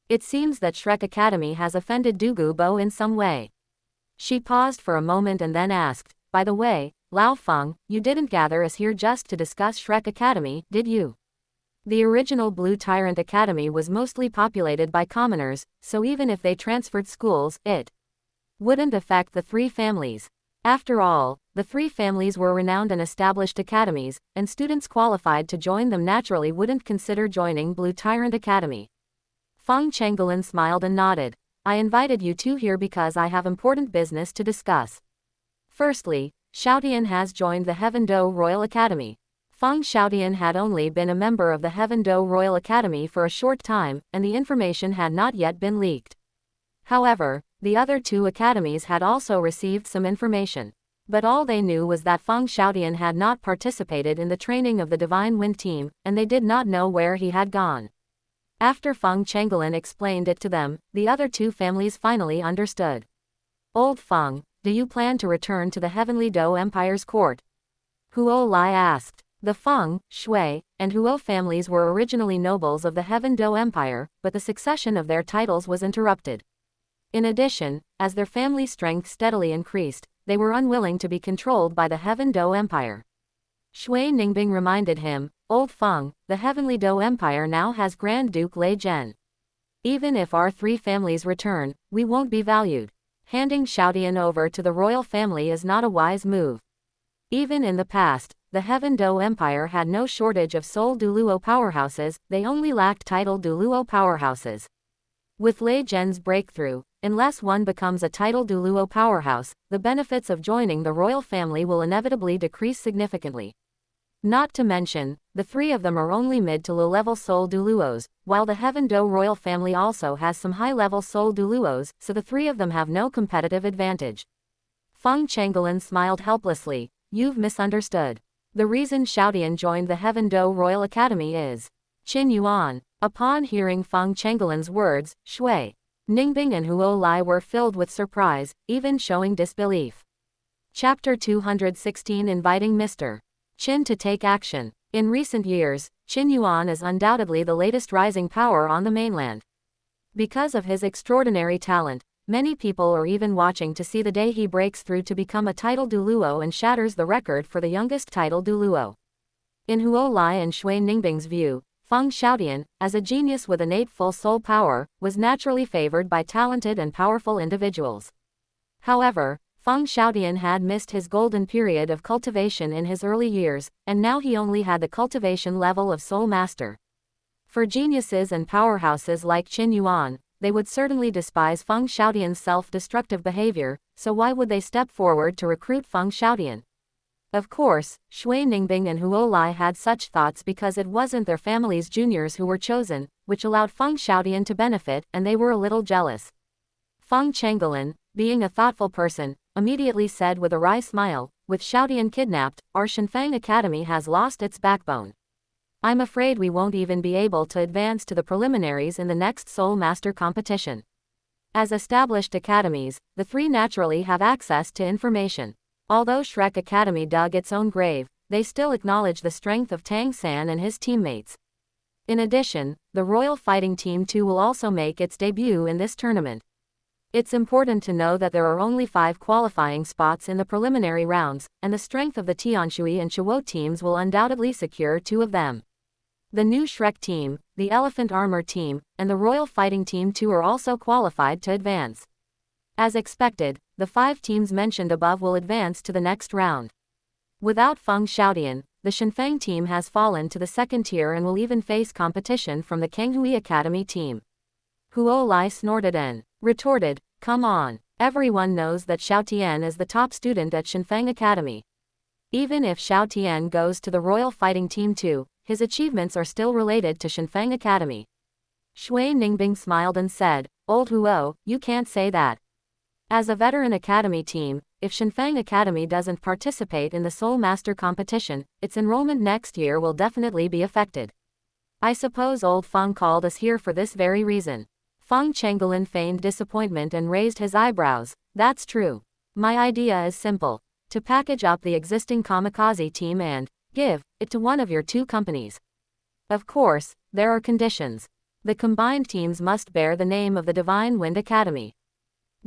It seems that Shrek Academy has offended Dugu Bo in some way. She paused for a moment and then asked, "By the way, Lao Feng, you didn't gather us here just to discuss Shrek Academy, did you?" The original Blue Tyrant Academy was mostly populated by commoners, so even if they transferred schools, it wouldn't affect the three families. After all, the three families were renowned and established academies, and students qualified to join them naturally wouldn't consider joining Blue Tyrant Academy. Feng Chenggelin smiled and nodded. I invited you two here because I have important business to discuss. Firstly, Xiaotian has joined the Heaven Dou Royal Academy. Feng Xiaotian had only been a member of the Heaven Dou Royal Academy for a short time, and the information had not yet been leaked. However, the other two academies had also received some information. But all they knew was that Feng Xiaotian had not participated in the training of the Divine Wind team, and they did not know where he had gone. After Feng Chenggelin explained it to them, the other two families finally understood. Old Feng, do you plan to return to the Heavenly Dou Empire's court? Huo Lai asked. The Feng, Shui, and Huo families were originally nobles of the Heaven Dou Empire, but the succession of their titles was interrupted. In addition, as their family strength steadily increased, they were unwilling to be controlled by the Heaven Dou Empire. Shui Ningbing reminded him, Old Feng, the Heavenly Dou Empire now has Grand Duke Lei Zhen. Even if our three families return, we won't be valued. Handing Xiaotian over to the royal family is not a wise move. Even in the past, the Heaven Dou Empire had no shortage of Seoul Douluo powerhouses, they only lacked title Douluo powerhouses. With Lei Zhen's breakthrough, unless one becomes a title Douluo powerhouse, the benefits of joining the royal family will inevitably decrease significantly. Not to mention, the three of them are only mid to low-level Seoul Douluos, while the Heaven Dou royal family also has some high-level Seoul Douluos, so the three of them have no competitive advantage. Feng Chenggelin smiled helplessly. You've misunderstood. The reason Xiaotian joined the Heaven Dou Royal Academy is Qin Yuan. Upon hearing Feng Chenggelin's words, Shui, Ningbing and Huo Lai were filled with surprise, even showing disbelief. Chapter 216 Inviting Mr. Qin to take action. In recent years, Qin Yuan is undoubtedly the latest rising power on the mainland. Because of his extraordinary talent, many people are even watching to see the day he breaks through to become a title Douluo and shatters the record for the youngest title Douluo. In Huo Lai and Shui Ningbing's view, Feng Xiaotian, as a genius with innate full soul power, was naturally favored by talented and powerful individuals. However, Feng Xiaotian had missed his golden period of cultivation in his early years, and now he only had the cultivation level of Soul Master. For geniuses and powerhouses like Qin Yuan, they would certainly despise Feng Xiaotian's self-destructive behavior, so why would they step forward to recruit Feng Xiaotian? Of course, Shui Ningbing and Huo Lai had such thoughts because it wasn't their family's juniors who were chosen, which allowed Feng Xiaotian to benefit, and they were a little jealous. Feng Chenggelin, being a thoughtful person, immediately said with a wry smile, with Xiaotian kidnapped, our Shenfeng Academy has lost its backbone. I'm afraid we won't even be able to advance to the preliminaries in the next Soul Master competition. As established academies, the three naturally have access to information. Although Shrek Academy dug its own grave, they still acknowledge the strength of Tang San and his teammates. In addition, the Royal Fighting Team 2 will also make its debut in this tournament. It's important to know that there are only 5 qualifying spots in the preliminary rounds, and the strength of the Tianshui and Chuo teams will undoubtedly secure 2 of them. The new Shrek team, the Elephant Armor team, and the Royal Fighting Team 2 are also qualified to advance. As expected, the 5 teams mentioned above will advance to the next round. Without Feng Xiaotian, the Shenfeng team has fallen to the second tier and will even face competition from the Kanghui Academy team. Huo Lai snorted and retorted, come on, everyone knows that Xiaotian is the top student at Shenfeng Academy. Even if Xiaotian goes to the Royal Fighting Team 2, his achievements are still related to Shenfeng Academy. Shui Ningbing smiled and said, Old Huo, you can't say that. As a veteran academy team, if Shenfeng Academy doesn't participate in the Soul Master competition, its enrollment next year will definitely be affected. I suppose old Feng called us here for this very reason. Feng Chenggelin feigned disappointment and raised his eyebrows. That's true. My idea is simple. To package up the existing kamikaze team and give it to one of your 2 companies. Of course, there are conditions. The combined teams must bear the name of the Divine Wind Academy.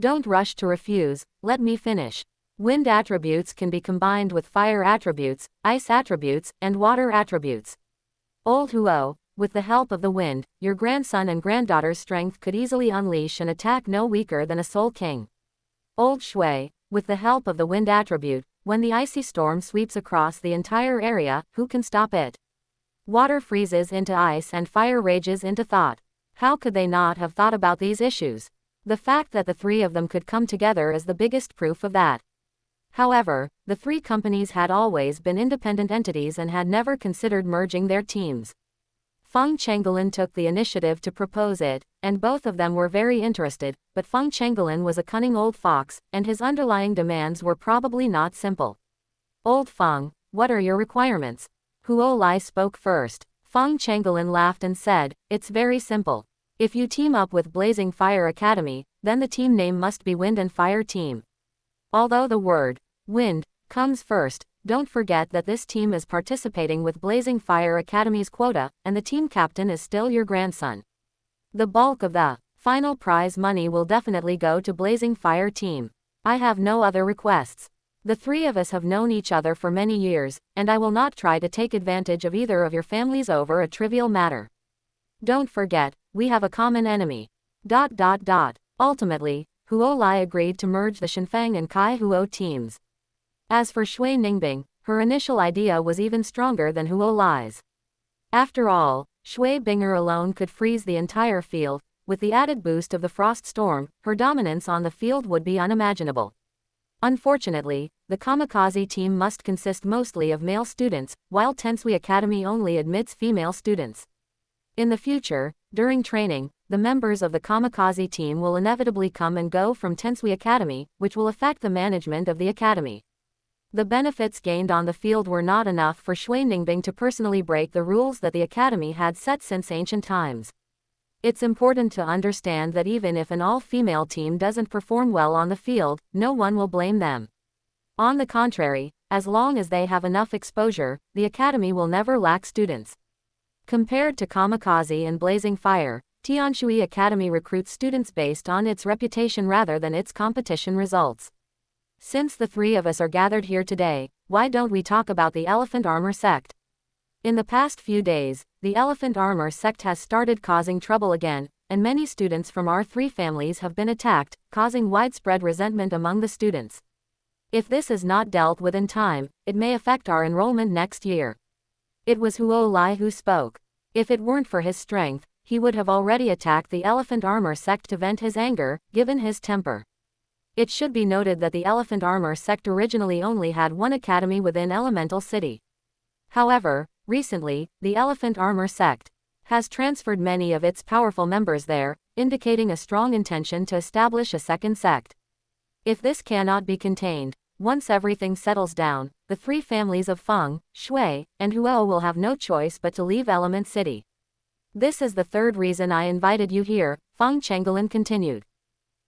Don't rush to refuse, let me finish. Wind attributes can be combined with fire attributes, ice attributes, and water attributes. Old Huo, with the help of the wind, your grandson and granddaughter's strength could easily unleash an attack no weaker than a Soul King. Old Shui, with the help of the wind attribute, when the icy storm sweeps across the entire area, who can stop it? Water freezes into ice and fire rages into thought. How could they not have thought about these issues? The fact that the three of them could come together is the biggest proof of that. However, the three companies had always been independent entities and had never considered merging their teams. Feng Chenggelin took the initiative to propose it, and both of them were very interested, but Feng Chenggelin was a cunning old fox, and his underlying demands were probably not simple. Old Feng, what are your requirements? Huo Lai spoke first. Feng Chenggelin laughed and said, it's very simple. If you team up with Blazing Fire Academy, then the team name must be Wind and Fire Team. Although the word wind comes first, don't forget that this team is participating with Blazing Fire Academy's quota, and the team captain is still your grandson. The bulk of the final prize money will definitely go to Blazing Fire Team. I have no other requests. The three of us have known each other for many years, and I will not try to take advantage of either of your families over a trivial matter. Don't forget, we have a common enemy. Ultimately, Huo Lai agreed to merge the Shinfeng and Kai Huo teams. As for Shui Ningbing, her initial idea was even stronger than Huo Lai's. After all, Shui Binger alone could freeze the entire field. With the added boost of the frost storm, her dominance on the field would be unimaginable. Unfortunately, the kamikaze team must consist mostly of male students, while Tensui Academy only admits female students. In the future, during training, the members of the kamikaze team will inevitably come and go from Tensui Academy, which will affect the management of the academy. The benefits gained on the field were not enough for Shui Ningbing to personally break the rules that the academy had set since ancient times. It's important to understand that even if an all-female team doesn't perform well on the field, no one will blame them. On the contrary, as long as they have enough exposure, the academy will never lack students. Compared to Kamikaze and Blazing Fire, Tianshui Academy recruits students based on its reputation rather than its competition results. Since the three of us are gathered here today, why don't we talk about the Elephant Armor sect? In the past few days, the Elephant Armor sect has started causing trouble again, and many students from our three families have been attacked, causing widespread resentment among the students. If this is not dealt with in time, it may affect our enrollment next year. It was Huo Lai who spoke. If it weren't for his strength, he would have already attacked the Elephant Armor sect to vent his anger, given his temper. It should be noted that the Elephant Armor sect originally only had one academy within Elemental City. However, recently, the Elephant Armor sect has transferred many of its powerful members there, indicating a strong intention to establish a second sect. If this cannot be contained, once everything settles down, the three families of Feng, Shui, and Huo will have no choice but to leave Element City. This is the third reason I invited you here, Feng Chenggelin continued.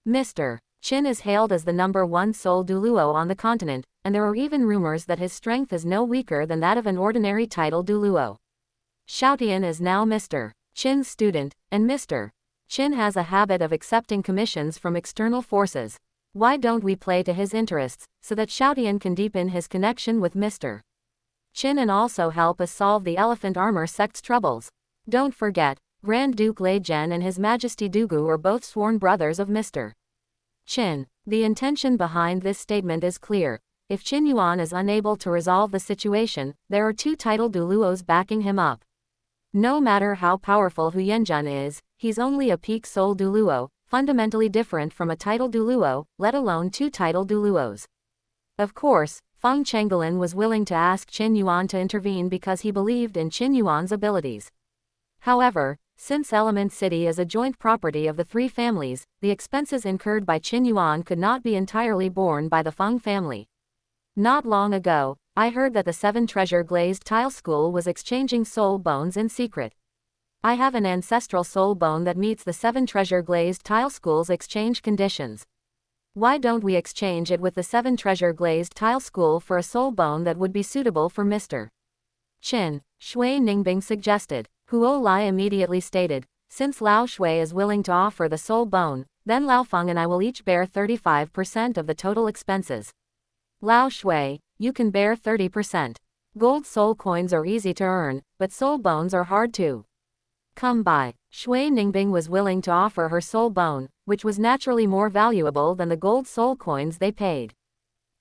Mr. Qin is hailed as the #1 soul Douluo on the continent, and there are even rumors that his strength is no weaker than that of an ordinary title Douluo. Xiaotian is now Mr. Qin's student, and Mr. Qin has a habit of accepting commissions from external forces. Why don't we play to his interests, so that Xiaotian can deepen his connection with Mr. Qin and also help us solve the Elephant Armor sect's troubles? Don't forget, Grand Duke Lei Zhen and His Majesty Dugu are both sworn brothers of Mr. Qin. The intention behind this statement is clear. If Qin Yuan is unable to resolve the situation, there are two title Douluos backing him up. No matter how powerful Hu Yanjun is, he's only a peak soul Douluo, fundamentally different from a title Douluo, let alone two title Douluos. Of course, Feng Chenggelin was willing to ask Qin Yuan to intervene because he believed in Qin Yuan's abilities. However, since Element City is a joint property of the three families, the expenses incurred by Qin Yuan could not be entirely borne by the Feng family. Not long ago, I heard that the 7 Treasure Glazed Tile School was exchanging soul bones in secret. I have an ancestral soul bone that meets the 7 Treasure Glazed Tile School's exchange conditions. Why don't we exchange it with the 7 Treasure Glazed Tile School for a soul bone that would be suitable for Mr. Qin? Shui Ningbing suggested. Huo Lai immediately stated, since Lao Shui is willing to offer the soul bone, then Lao Feng and I will each bear 35% of the total expenses. Lao Shui, you can bear 30%. Gold soul coins are easy to earn, but soul bones are hard to come by. Shui Ningbing was willing to offer her soul bone, which was naturally more valuable than the gold soul coins they paid.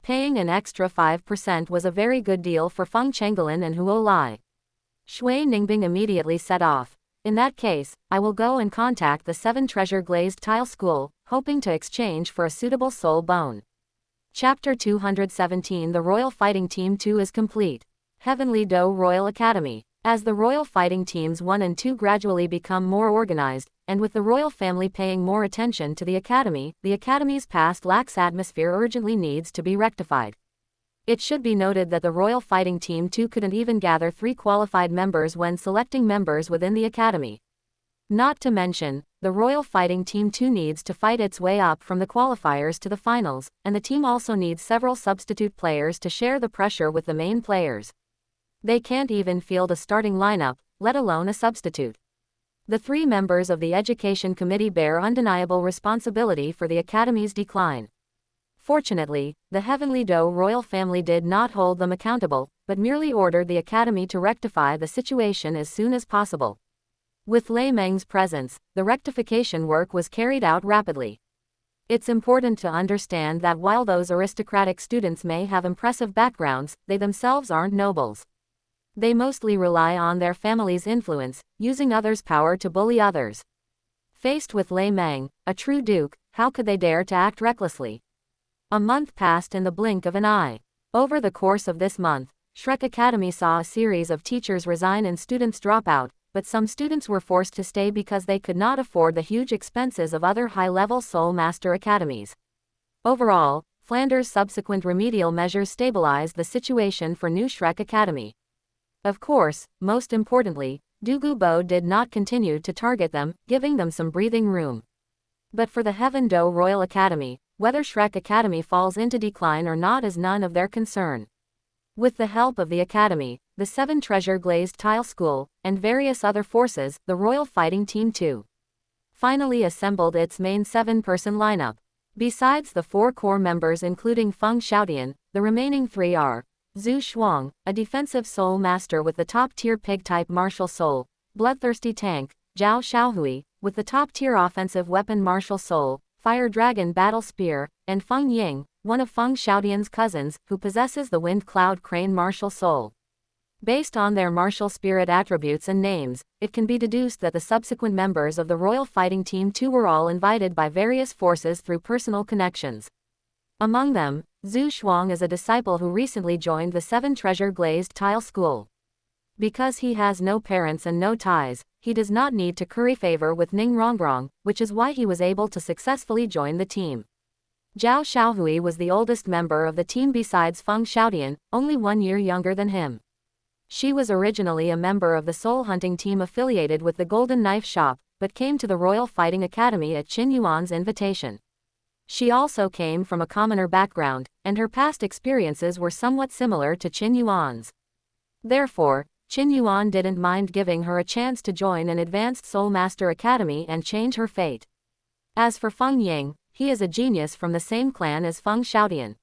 Paying an extra 5% was a very good deal for Feng Chengelin and Huo Lai. Shui Ningbing immediately set off. In that case, I will go and contact the 7 Treasure Glazed Tile School, hoping to exchange for a suitable soul bone. Chapter 217 The Royal Fighting Team 2 is complete. Heavenly Doe Royal Academy. As the Royal Fighting Teams 1 and 2 gradually become more organized, and with the royal family paying more attention to the Academy's past lax atmosphere urgently needs to be rectified. It should be noted that the Royal Fighting Team 2 couldn't even gather 3 qualified members when selecting members within the Academy. Not to mention, the Royal Fighting Team 2 needs to fight its way up from the qualifiers to the finals, and the team also needs several substitute players to share the pressure with the main players. They can't even field a starting lineup, let alone a substitute. The 3 members of the Education Committee bear undeniable responsibility for the Academy's decline. Fortunately, the Heavenly Doe royal family did not hold them accountable, but merely ordered the Academy to rectify the situation as soon as possible. With Lei Meng's presence, the rectification work was carried out rapidly. It's important to understand that while those aristocratic students may have impressive backgrounds, they themselves aren't nobles. They mostly rely on their family's influence, using others' power to bully others. Faced with Lei Meng, a true duke, how could they dare to act recklessly? A month passed in the blink of an eye. Over the course of this month, Shrek Academy saw a series of teachers resign and students drop out, but some students were forced to stay because they could not afford the huge expenses of other high-level Soul Master academies. Overall, Flanders' subsequent remedial measures stabilized the situation for New Shrek Academy. Of course, most importantly, Douluo Bo did not continue to target them, giving them some breathing room. But for the Heaven Doe Royal Academy, whether Shrek Academy falls into decline or not is none of their concern. With the help of the Academy, the 7 Treasure Glazed Tile School, and various other forces, the Royal Fighting Team 2 finally assembled its main 7-person lineup. Besides the 4 core members including Feng Xiaotian, the remaining 3 are Zhu Shuang, a defensive soul master with the top-tier pig-type martial soul, bloodthirsty tank, Zhao Xiaohui, with the top-tier offensive weapon martial soul, fire dragon battle spear, and Feng Ying, one of Feng Xiaotian's cousins, who possesses the wind cloud crane martial soul. Based on their martial spirit attributes and names, it can be deduced that the subsequent members of the Royal Fighting Team 2 were all invited by various forces through personal connections. Among them, Zhu Shuang is a disciple who recently joined the 7 Treasure Glazed Tile School. Because he has no parents and no ties, he does not need to curry favor with Ning Rongrong, which is why he was able to successfully join the team. Zhao Xiaohui was the oldest member of the team besides Feng Xiaotian, only 1 year younger than him. She was originally a member of the soul hunting team affiliated with the Golden Knife Shop, but came to the Royal Fighting Academy at Qin Yuan's invitation. She also came from a commoner background, and her past experiences were somewhat similar to Qin Yuan's. Therefore, Qin Yuan didn't mind giving her a chance to join an advanced Soul Master Academy and change her fate. As for Feng Ying, he is a genius from the same clan as Feng Xiaotian.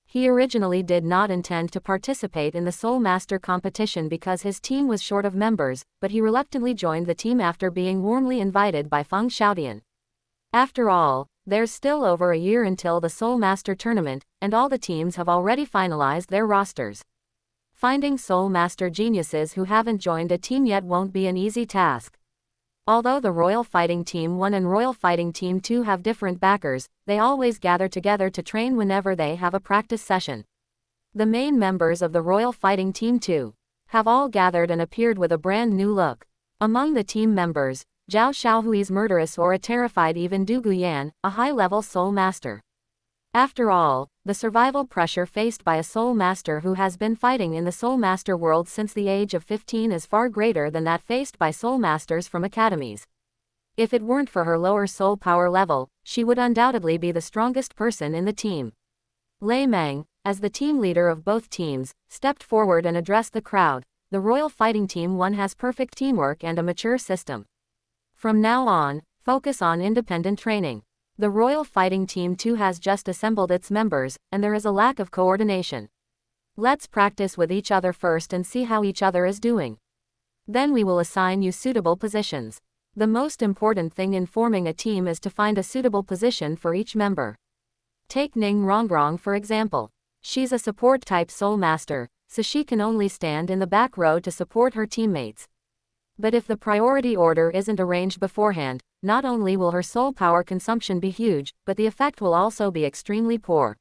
He originally did not intend to participate in the Soul Master competition because his team was short of members, but he reluctantly joined the team after being warmly invited by Feng Xiaotian. After all, there's still over a year until the Soul Master tournament, and all the teams have already finalized their rosters. Finding Soul Master geniuses who haven't joined a team yet won't be an easy task. Although the Royal Fighting Team 1 and Royal Fighting Team 2 have different backers, they always gather together to train whenever they have a practice session. The main members of the Royal Fighting Team 2 have all gathered and appeared with a brand new look. Among the team members, Zhao Xiaohui's murderous aura terrified even Du Guyan, a high-level soul master. After all, the survival pressure faced by a soul master who has been fighting in the soul master world since the age of 15 is far greater than that faced by soul masters from academies. If it weren't for her lower soul power level, she would undoubtedly be the strongest person in the team. Lei Meng, as the team leader of both teams, stepped forward and addressed the crowd. The Royal Fighting Team 1 has perfect teamwork and a mature system. From now on, focus on independent training. The Royal Fighting Team 2 has just assembled its members, and there is a lack of coordination. Let's practice with each other first and see how each other is doing. Then we will assign you suitable positions. The most important thing in forming a team is to find a suitable position for each member. Take Ning Rongrong for example. She's a support-type soul master, so she can only stand in the back row to support her teammates. But if the priority order isn't arranged beforehand, not only will her soul power consumption be huge, but the effect will also be extremely poor.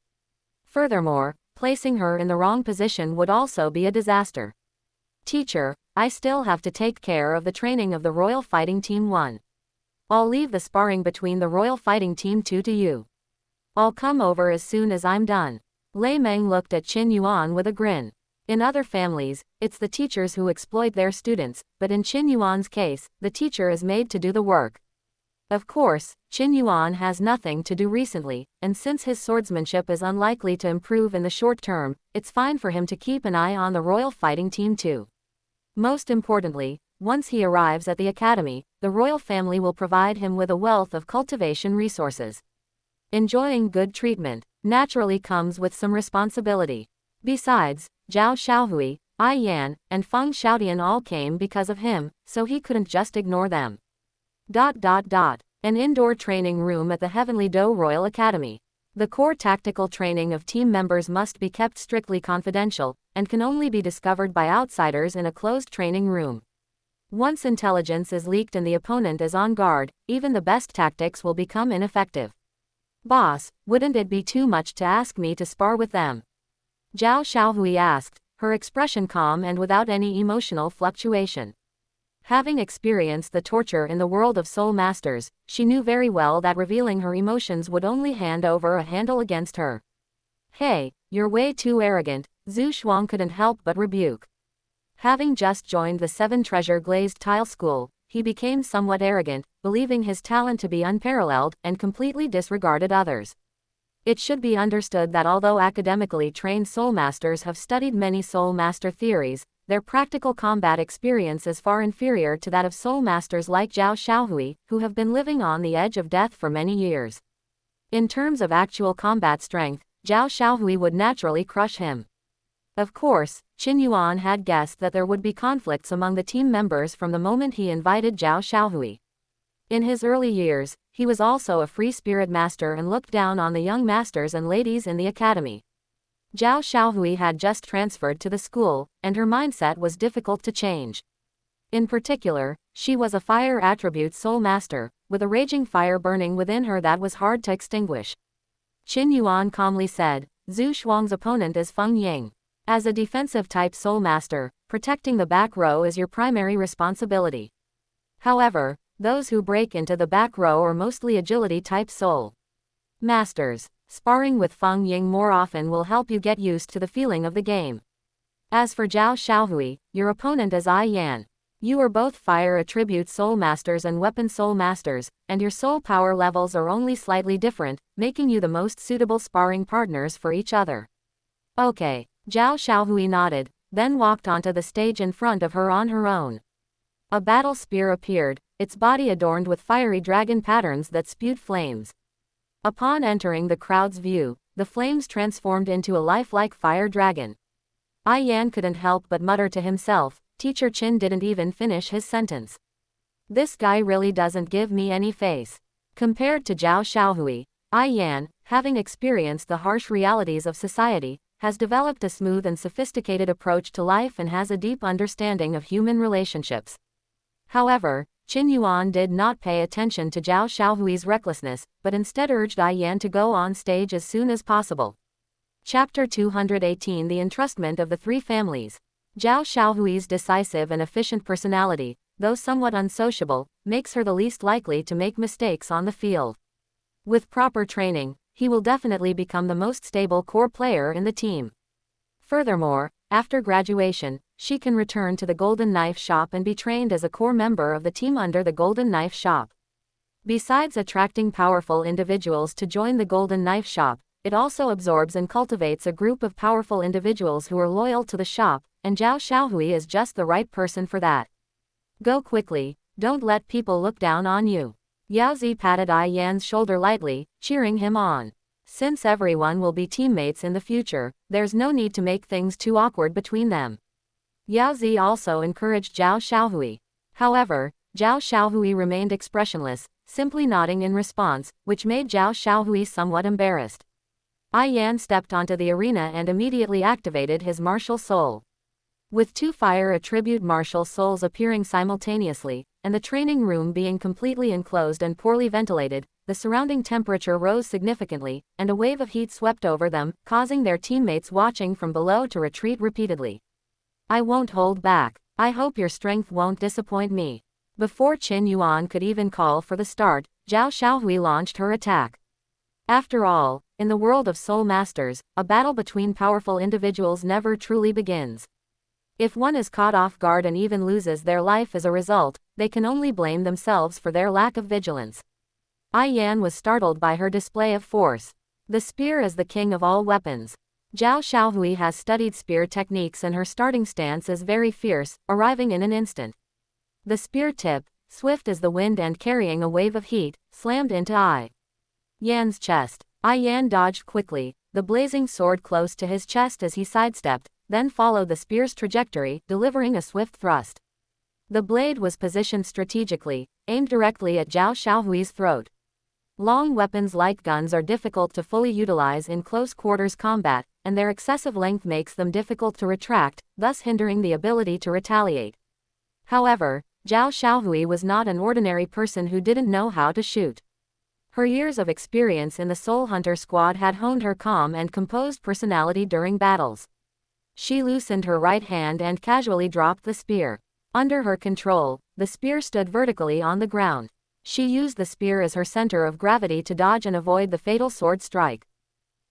Furthermore, placing her in the wrong position would also be a disaster. Teacher, I still have to take care of the training of the Royal Fighting Team 1. I'll leave the sparring between the Royal Fighting Team 2 to you. I'll come over as soon as I'm done. Lei Meng looked at Qin Yuan with a grin. In other families, it's the teachers who exploit their students, but in Qin Yuan's case, the teacher is made to do the work. Of course, Qin Yuan has nothing to do recently, and since his swordsmanship is unlikely to improve in the short term, it's fine for him to keep an eye on the Royal Fighting Team too. Most importantly, once he arrives at the academy, the royal family will provide him with a wealth of cultivation resources. Enjoying good treatment naturally comes with some responsibility. Besides, Zhao Xiaohui, Ai Yan, and Feng Xiaodian all came because of him, so he couldn't just ignore them. An indoor training room at the Heavenly Do Royal Academy. The core tactical training of team members must be kept strictly confidential, and can only be discovered by outsiders in a closed training room. Once intelligence is leaked and the opponent is on guard, even the best tactics will become ineffective. Boss, wouldn't it be too much to ask me to spar with them? Zhao Xiaohui asked, her expression calm and without any emotional fluctuation. Having experienced the torture in the world of soul masters, she knew very well that revealing her emotions would only hand over a handle against her. Hey, you're way too arrogant, Zhu Shuang couldn't help but rebuke. Having just joined the 7 Treasure Glazed Tile School, he became somewhat arrogant, believing his talent to be unparalleled, and completely disregarded others. It should be understood that although academically trained soul masters have studied many soul master theories, their practical combat experience is far inferior to that of soul masters like Zhao Xiaohui, who have been living on the edge of death for many years. In terms of actual combat strength, Zhao Xiaohui would naturally crush him. Of course, Qin Yuan had guessed that there would be conflicts among the team members from the moment he invited Zhao Xiaohui. In his early years, he was also a free spirit master and looked down on the young masters and ladies in the academy. Zhao Xiaohui had just transferred to the school, and her mindset was difficult to change. In particular, she was a fire attribute soul master, with a raging fire burning within her that was hard to extinguish. Qin Yuan calmly said, Zhu Shuang's opponent is Feng Ying. As a defensive-type soul master, protecting the back row is your primary responsibility. However, those who break into the back row are mostly agility-type soul masters. Sparring with Feng Ying more often will help you get used to the feeling of the game. As for Zhao Xiaohui, your opponent is Ai Yan. You are both fire attribute soul masters and weapon soul masters, and your soul power levels are only slightly different, making you the most suitable sparring partners for each other. Okay. Zhao Xiaohui nodded, then walked onto the stage in front of her on her own. A battle spear appeared, its body adorned with fiery dragon patterns that spewed flames. Upon entering the crowd's view, the flames transformed into a lifelike fire dragon. Ai Yan couldn't help but mutter to himself, Teacher Qin didn't even finish his sentence. This guy really doesn't give me any face. Compared to Zhao Xiaohui, Ai Yan, having experienced the harsh realities of society, has developed a smooth and sophisticated approach to life and has a deep understanding of human relationships. However, Qin Yuan did not pay attention to Zhao Xiaohui's recklessness, but instead urged Ai Yan to go on stage as soon as possible. Chapter 218 The Entrustment of the Three Families. Zhao Xiaohui's decisive and efficient personality, though somewhat unsociable, makes her the least likely to make mistakes on the field. With proper training, he will definitely become the most stable core player in the team. Furthermore, after graduation, she can return to the Golden Knife Shop and be trained as a core member of the team under the Golden Knife Shop. Besides attracting powerful individuals to join the Golden Knife Shop, it also absorbs and cultivates a group of powerful individuals who are loyal to the shop, and Zhao Xiaohui is just the right person for that. Go quickly, don't let people look down on you. Yaozi patted Ai Yan's shoulder lightly, cheering him on. Since everyone will be teammates in the future, there's no need to make things too awkward between them. Yaozi also encouraged Zhao Xiaohui. However, Zhao Xiaohui remained expressionless, simply nodding in response, which made Zhao Xiaohui somewhat embarrassed. Yan stepped onto the arena and immediately activated his martial soul. With 2 fire attribute martial souls appearing simultaneously, and the training room being completely enclosed and poorly ventilated, the surrounding temperature rose significantly, and a wave of heat swept over them, causing their teammates watching from below to retreat repeatedly. I won't hold back. I hope your strength won't disappoint me. Before Qin Yuan could even call for the start, Zhao Xiaohui launched her attack. After all, in the world of soul masters, a battle between powerful individuals never truly begins. If one is caught off guard and even loses their life as a result, they can only blame themselves for their lack of vigilance. Yan was startled by her display of force. The spear is the king of all weapons. Zhao Xiaohui has studied spear techniques and her starting stance is very fierce, arriving in an instant. The spear tip, swift as the wind and carrying a wave of heat, slammed into Yan's chest. Yan dodged quickly, the blazing sword close to his chest as he sidestepped, then followed the spear's trajectory, delivering a swift thrust. The blade was positioned strategically, aimed directly at Zhao Xiaohui's throat. Long weapons like guns are difficult to fully utilize in close quarters combat, and their excessive length makes them difficult to retract, thus hindering the ability to retaliate. However, Zhao Xiaohui was not an ordinary person who didn't know how to shoot. Her years of experience in the Soul Hunter squad had honed her calm and composed personality during battles. She loosened her right hand and casually dropped the spear. Under her control, the spear stood vertically on the ground. She used the spear as her center of gravity to dodge and avoid the fatal sword strike.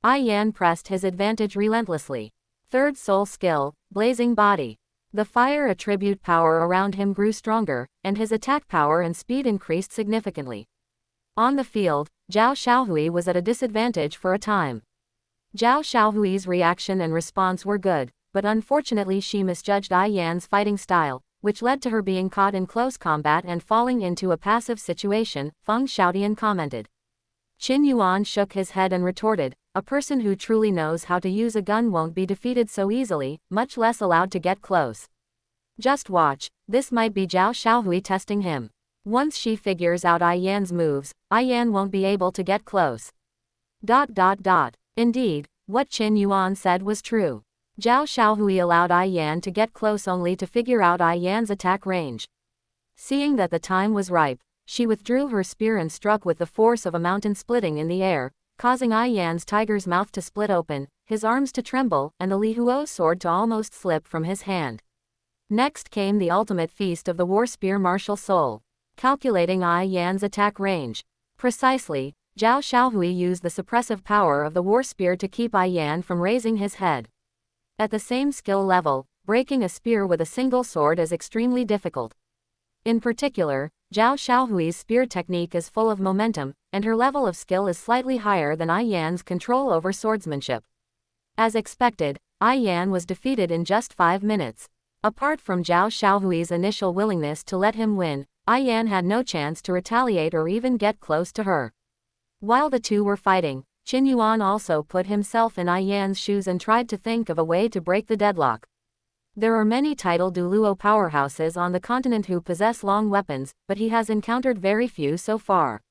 Yan pressed his advantage relentlessly. Third soul skill, blazing body. The fire attribute power around him grew stronger, and his attack power and speed increased significantly. On the field, Zhao Xiaohui was at a disadvantage for a time. Zhao Xiaohui's reaction and response were good, but unfortunately she misjudged Yan's fighting style, which led to her being caught in close combat and falling into a passive situation, Feng Xiaotian commented. Qin Yuan shook his head and retorted, a person who truly knows how to use a gun won't be defeated so easily, much less allowed to get close. Just watch, this might be Zhao Xiaohui testing him. Once she figures out Yan's moves, Yan won't be able to get close. Indeed, what Qin Yuan said was true. Zhao Xiaohui allowed Yan to get close only to figure out Yan's attack range. Seeing that the time was ripe, she withdrew her spear and struck with the force of a mountain splitting in the air, causing Yan's tiger's mouth to split open, his arms to tremble, and the Li Huo sword to almost slip from his hand. Next came the ultimate feast of the war spear martial soul. Calculating Yan's attack range. Precisely, Zhao Xiaohui used the suppressive power of the war spear to keep Yan from raising his head. At the same skill level, breaking a spear with a single sword is extremely difficult. In particular, Zhao Xiaohui's spear technique is full of momentum, and her level of skill is slightly higher than Yan's control over swordsmanship. As expected, Yan was defeated in just 5 minutes. Apart from Zhao Xiaohui's initial willingness to let him win, Yan had no chance to retaliate or even get close to her. While the two were fighting, Qin Yuan also put himself in Yan's shoes and tried to think of a way to break the deadlock. There are many titled Douluo powerhouses on the continent who possess long weapons, but he has encountered very few so far.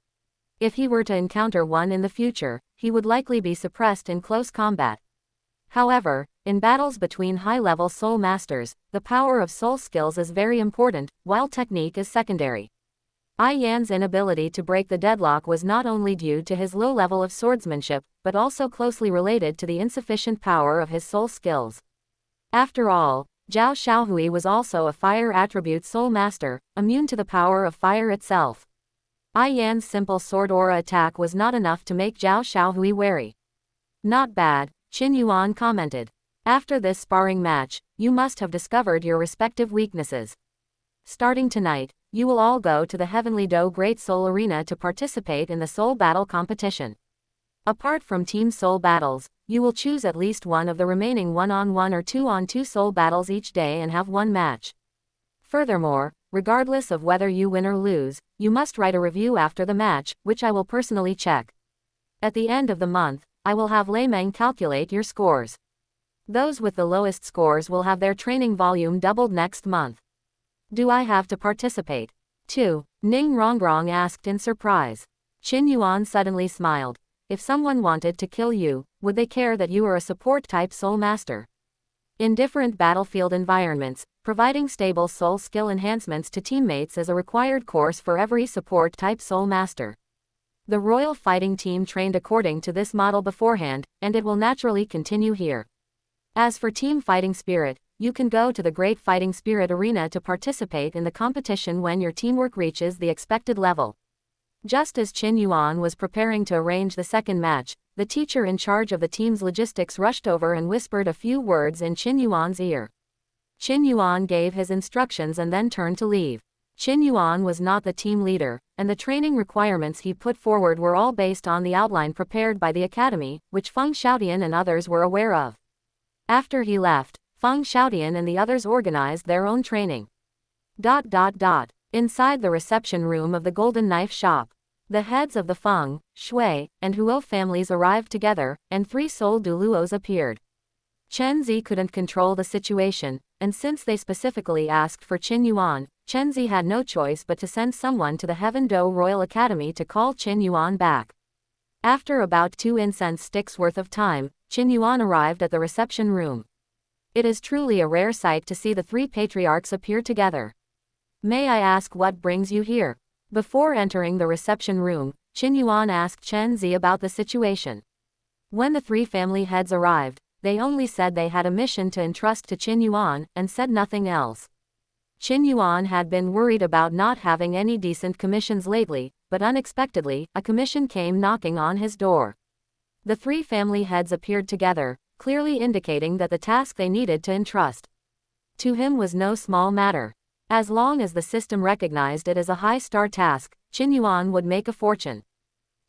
If he were to encounter one in the future, he would likely be suppressed in close combat. However, in battles between high-level soul masters, the power of soul skills is very important, while technique is secondary. Yan's inability to break the deadlock was not only due to his low level of swordsmanship, but also closely related to the insufficient power of his soul skills. After all, Zhao Xiaohui was also a fire attribute soul master, immune to the power of fire itself. Yan's simple sword aura attack was not enough to make Zhao Xiaohui wary. Not bad, Qin Yuan commented. After this sparring match, you must have discovered your respective weaknesses. Starting tonight, you will all go to the Heavenly Do Great Soul Arena to participate in the soul battle competition. Apart from team soul battles, you will choose at least one of the remaining 1-on-1 or 2-on-2 soul battles each day and have one match. Furthermore, regardless of whether you win or lose, you must write a review after the match, which I will personally check. At the end of the month, I will have Lei Meng calculate your scores. Those with the lowest scores will have their training volume doubled next month. Do I have to participate? 2. Ning Rongrong asked in surprise. Qin Yuan suddenly smiled. If someone wanted to kill you, would they care that you are a support-type soul master? In different battlefield environments, providing stable soul skill enhancements to teammates is a required course for every support-type soul master. The Royal Fighting Team trained according to this model beforehand, and it will naturally continue here. As for team fighting spirit, you can go to the Great Fighting Spirit Arena to participate in the competition when your teamwork reaches the expected level. Just as Qin Yuan was preparing to arrange the second match, the teacher in charge of the team's logistics rushed over and whispered a few words in Qin Yuan's ear. Qin Yuan gave his instructions and then turned to leave. Qin Yuan was not the team leader, and the training requirements he put forward were all based on the outline prepared by the academy, which Feng Xiaotian and others were aware of. After he left, Feng Xiaotian and the others organized their own training. Inside the reception room of the Golden Knife Shop, the heads of the Feng, Shui, and Huo families arrived together, and 3 soul Douluos appeared. Chen Zi couldn't control the situation, and since they specifically asked for Qin Yuan, Chen Zi had no choice but to send someone to the Heaven Do Royal Academy to call Qin Yuan back. After about 2 incense sticks worth of time, Qin Yuan arrived at the reception room. It is truly a rare sight to see the 3 patriarchs appear together. May I ask what brings you here? Before entering the reception room, Qin Yuan asked Chen Zi about the situation. When the 3 family heads arrived, they only said they had a mission to entrust to Qin Yuan, and said nothing else. Qin Yuan had been worried about not having any decent commissions lately, but unexpectedly, a commission came knocking on his door. The 3 family heads appeared together, clearly indicating that the task they needed to entrust to him was no small matter. As long as the system recognized it as a high-star task, Qin Yuan would make a fortune.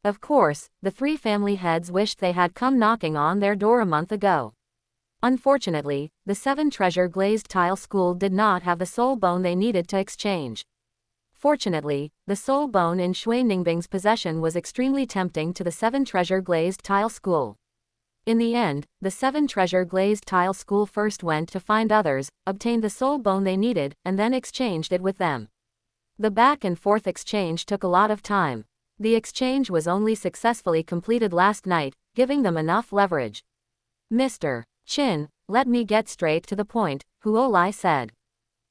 Of course, the 3 family heads wished they had come knocking on their door a month ago. Unfortunately, the 7 treasure glazed tile school did not have the soul bone they needed to exchange. Fortunately, the soul bone in Shui Ningbing's possession was extremely tempting to the 7 treasure glazed tile school. In the end, the 7 treasure glazed tile school first went to find others, obtained the soul bone they needed, and then exchanged it with them. The back and forth exchange took a lot of time. The exchange was only successfully completed last night, giving them enough leverage. Mr. Qin, let me get straight to the point, Huo Lai said.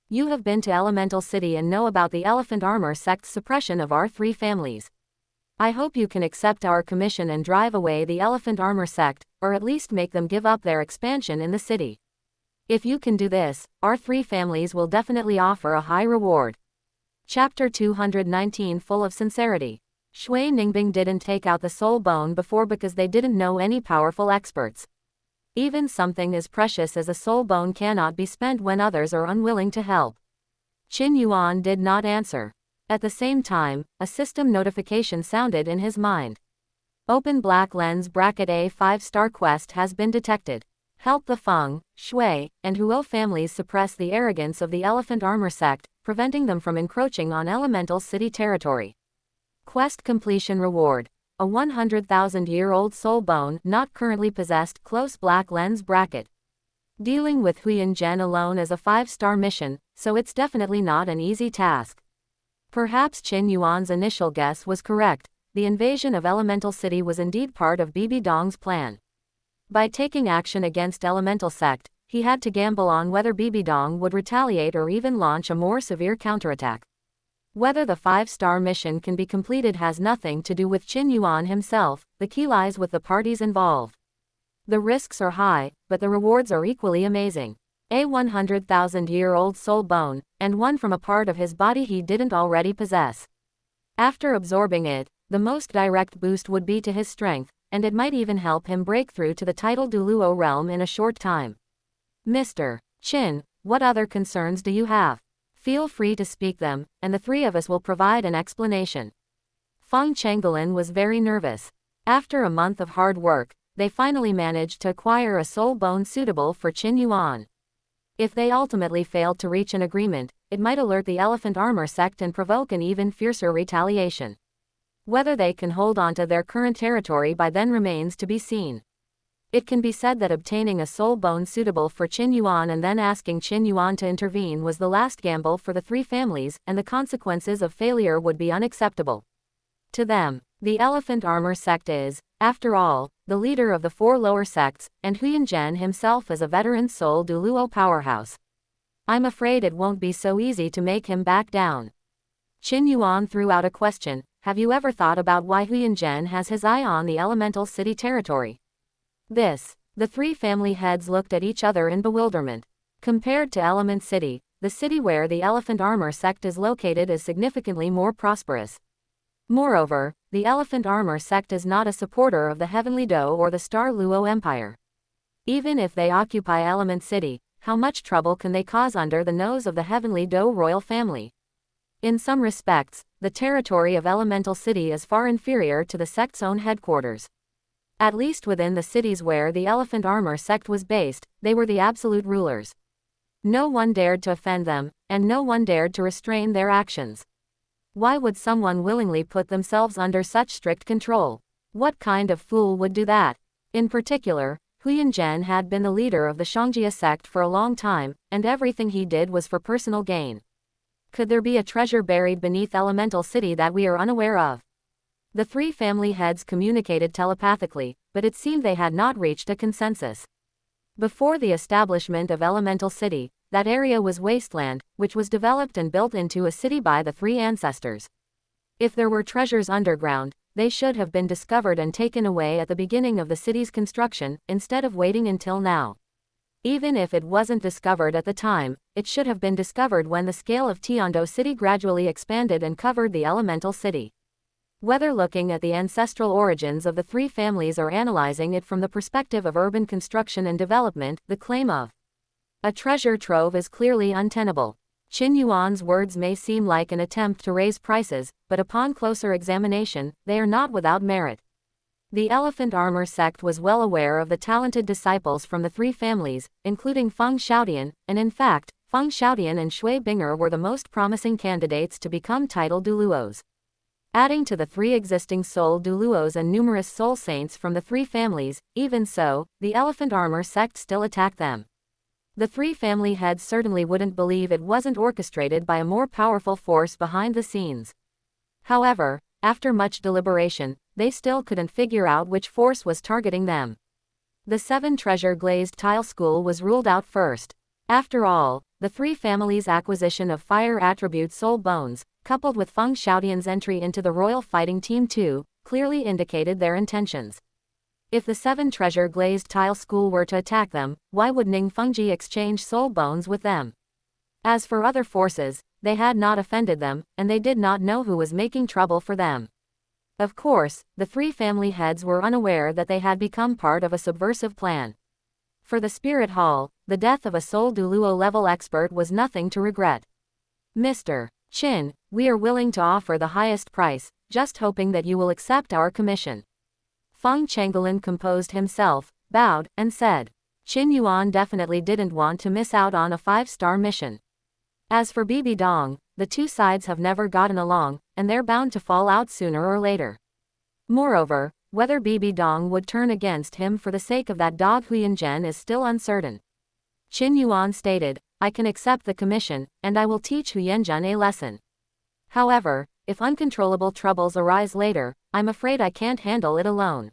You have been to Elemental City and know about the Elephant Armor sect's suppression of our 3 families. I hope you can accept our commission and drive away the Elephant Armor sect, or at least make them give up their expansion in the city. If you can do this, our 3 families will definitely offer a high reward. Chapter 219 Full of Sincerity. Shui Ningbing didn't take out the soul bone before because they didn't know any powerful experts. Even something as precious as a soul bone cannot be spent when others are unwilling to help. Qin Yuan did not answer. At the same time, a system notification sounded in his mind. Open black lens bracket A 5-star quest has been detected. Help the Feng, Shui, and Huo families suppress the arrogance of the Elephant Armor sect, preventing them from encroaching on Elemental City territory. Quest completion reward. A 100,000-year-old soul bone not currently possessed close black lens bracket. Dealing with Huiyan Zhen alone is a 5-star mission, so it's definitely not an easy task. Perhaps Qin Yuan's initial guess was correct. The invasion of Elemental City was indeed part of Bibi Dong's plan. By taking action against Elemental Sect, he had to gamble on whether Bibi Dong would retaliate or even launch a more severe counterattack. Whether the 5-star mission can be completed has nothing to do with Qin Yuan himself, the key lies with the parties involved. The risks are high, but the rewards are equally amazing. A 100,000-year-old soul bone, and one from a part of his body he didn't already possess. After absorbing it, the most direct boost would be to his strength, and it might even help him break through to the title Douluo realm in a short time. Mr. Qin, what other concerns do you have? Feel free to speak them, and the 3 of us will provide an explanation. Feng Chenggelin was very nervous. After a month of hard work, they finally managed to acquire a soul bone suitable for Qin Yuan. If they ultimately failed to reach an agreement, it might alert the Elephant Armor sect and provoke an even fiercer retaliation. Whether they can hold on to their current territory by then remains to be seen. It can be said that obtaining a soul bone suitable for Qin Yuan and then asking Qin Yuan to intervene was the last gamble for the three families, and the consequences of failure would be unacceptable. To them, the elephant armor sect is, after all, the leader of the four lower sects, and Huyanzhen himself is a veteran soul Douluo powerhouse. I'm afraid it won't be so easy to make him back down. Qin Yuan threw out a question: have you ever thought about why Huyanzhen has his eye on the elemental city territory? The three family heads looked at each other in bewilderment. Compared to Element City, the city where the elephant armor sect is located is significantly more prosperous. Moreover, the elephant armor sect is not a supporter of the Heavenly Do or the Star Luo Empire. Even if they occupy Element City, how much trouble can they cause under the nose of the Heavenly Do royal family? In some respects, the territory of Elemental City is far inferior to the sect's own headquarters. At least within the cities where the elephant armor sect was based, they were the absolute rulers. No one dared to offend them, and no one dared to restrain their actions. Why would someone willingly put themselves under such strict control? What kind of fool would do that? In particular, Huyanzhen had been the leader of the Xunji sect for a long time, and everything he did was for personal gain. Could there be a treasure buried beneath Elemental City that we are unaware of? The three family heads communicated telepathically, but it seemed they had not reached a consensus. Before the establishment of Elemental City, that area was wasteland, which was developed and built into a city by the three ancestors. If there were treasures underground, they should have been discovered and taken away at the beginning of the city's construction, instead of waiting until now. Even if it wasn't discovered at the time, it should have been discovered when the scale of Tiando City gradually expanded and covered the Elemental City. Whether looking at the ancestral origins of the three families or analyzing it from the perspective of urban construction and development, the claim of a treasure trove is clearly untenable. Qin Yuan's words may seem like an attempt to raise prices, but upon closer examination, they are not without merit. The elephant armor sect was well aware of the talented disciples from the three families, including Feng Xiaodian, and in fact, Feng Xiaodian and Shui Binger were the most promising candidates to become titled Douluos. Adding to the three existing soul Douluos and numerous soul saints from the three families, even so, the elephant armor sect still attacked them. The three family heads certainly wouldn't believe it wasn't orchestrated by a more powerful force behind the scenes. However, after much deliberation, they still couldn't figure out which force was targeting them. The 7 treasure glazed tile school was ruled out first. After all, the three families' acquisition of fire attribute soul bones, coupled with Feng Xiaodian's entry into the royal fighting team too, clearly indicated their intentions. If the 7 treasure glazed tile school were to attack them, why would Ning Fengji exchange soul bones with them? As for other forces, they had not offended them, and they did not know who was making trouble for them. Of course, the three family heads were unaware that they had become part of a subversive plan. For the Spirit Hall, the death of a soul Douluo level expert was nothing to regret. Mr. Qin, we are willing to offer the highest price, just hoping that you will accept our commission. Feng Changolin composed himself, bowed, and said. Qin Yuan definitely didn't want to miss out on a 5-star mission. As for Bibi Dong, the two sides have never gotten along, and they're bound to fall out sooner or later. Moreover, whether Bibi Dong would turn against him for the sake of that dog Huyanzhen is still uncertain. Qin Yuan stated, I can accept the commission, and I will teach Huyanzhen a lesson. However, if uncontrollable troubles arise later, I'm afraid I can't handle it alone.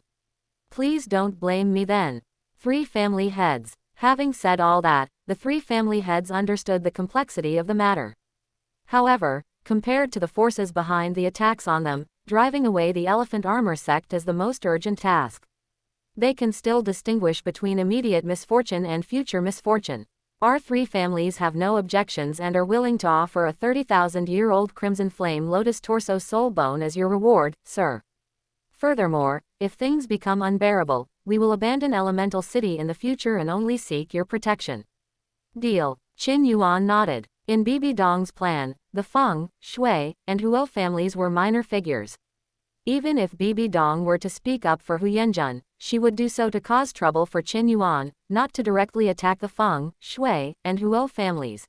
Please don't blame me then. Three family heads. Having said all that, the three family heads understood the complexity of the matter. However, compared to the forces behind the attacks on them, driving away the elephant armor sect is the most urgent task. They can still distinguish between immediate misfortune and future misfortune. Our three families have no objections and are willing to offer a 30,000-year-old Crimson Flame Lotus Torso Soul Bone as your reward, sir. Furthermore, if things become unbearable, we will abandon Elemental City in the future and only seek your protection. Deal. Qin Yuan nodded. In Bibi Dong's plan, the Feng, Shui, and Huo families were minor figures. Even if Bibi Dong were to speak up for Huyanzhen, she would do so to cause trouble for Qin Yuan, not to directly attack the Feng, Shui, and Huo families.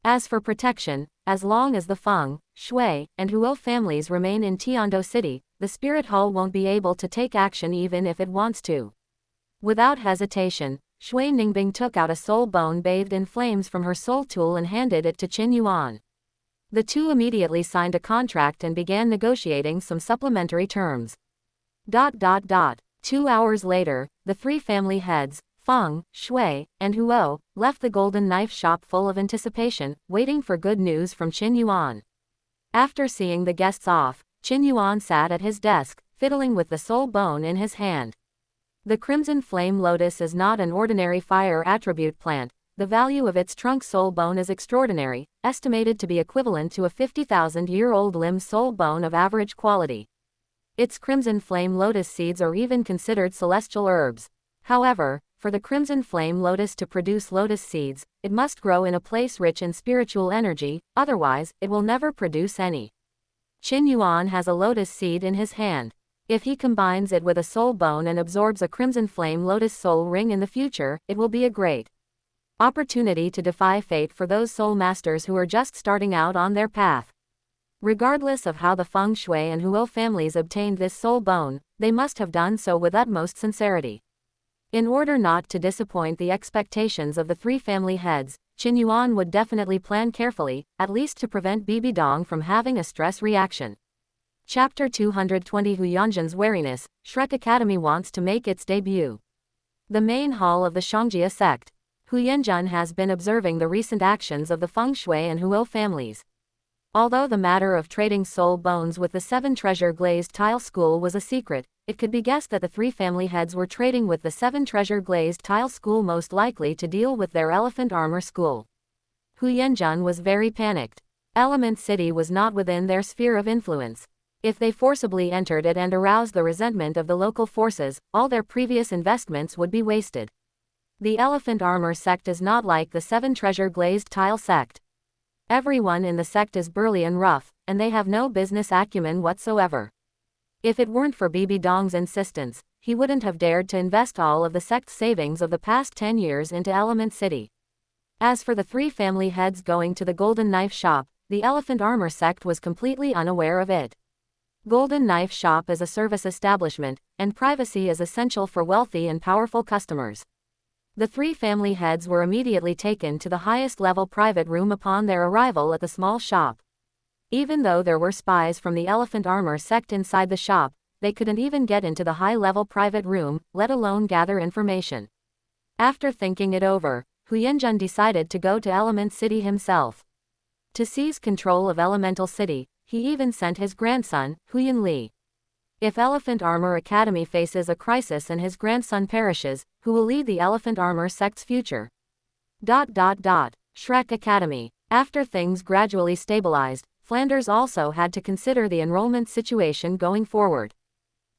As for protection, as long as the Feng, Shui, and Huo families remain in Tiando City, the Spirit Hall won't be able to take action even if it wants to. Without hesitation, Shui Ningbing took out a soul bone bathed in flames from her soul tool and handed it to Qin Yuan. The two immediately signed a contract and began negotiating some supplementary terms. 2 hours later, the three family heads, Feng, Shui, and Huo, left the golden knife shop full of anticipation, waiting for good news from Qin Yuan. After seeing the guests off, Qin Yuan sat at his desk, fiddling with the soul bone in his hand. The crimson flame lotus is not an ordinary fire attribute plant. The value of its trunk soul bone is extraordinary, estimated to be equivalent to a 50,000-year-old limb soul bone of average quality. Its crimson flame lotus seeds are even considered celestial herbs. However, for the crimson flame lotus to produce lotus seeds, it must grow in a place rich in spiritual energy, otherwise, it will never produce any. Qin Yuan has a lotus seed in his hand. If he combines it with a soul bone and absorbs a crimson flame lotus soul ring in the future, it will be a great opportunity to defy fate for those soul masters who are just starting out on their path. Regardless of how the Feng Shui and Huo families obtained this soul bone, they must have done so with utmost sincerity. In order not to disappoint the expectations of the three family heads, Qin Yuan would definitely plan carefully, at least to prevent Bibi Dong from having a stress reaction. Chapter 220 Huyanzhen's wariness, Shrek Academy wants to make its debut. The main hall of the Xiangjia sect. Huyanzhen has been observing the recent actions of the Feng Shui and Huo families. Although the matter of trading soul bones with the Seven Treasure Glazed Tile School was a secret, it could be guessed that the three family heads were trading with the Seven Treasure Glazed Tile School, most likely to deal with their elephant armor school. Huyanzhen was very panicked. Element City was not within their sphere of influence. If they forcibly entered it and aroused the resentment of the local forces, all their previous investments would be wasted. The Elephant Armor sect is not like the Seven Treasure Glazed Tile sect. Everyone in the sect is burly and rough, and they have no business acumen whatsoever. If it weren't for Bibi Dong's insistence, he wouldn't have dared to invest all of the sect's savings of the past 10 years into Element City. As for the three family heads going to the Golden Knife Shop, the Elephant Armor sect was completely unaware of it. Golden Knife Shop is a service establishment, and privacy is essential for wealthy and powerful customers. The three family heads were immediately taken to the highest level private room upon their arrival at the small shop. Even though there were spies from the Elephant Armor sect inside the shop, they couldn't even get into the high-level private room, let alone gather information. After thinking it over, Huyanzhen decided to go to Element City himself. To seize control of Elemental City, he even sent his grandson, Huyan Li. If Elephant Armor Academy faces a crisis and his grandson perishes, who will lead the Elephant Armor sect's future? Shrek Academy. After things gradually stabilized, Flanders also had to consider the enrollment situation going forward.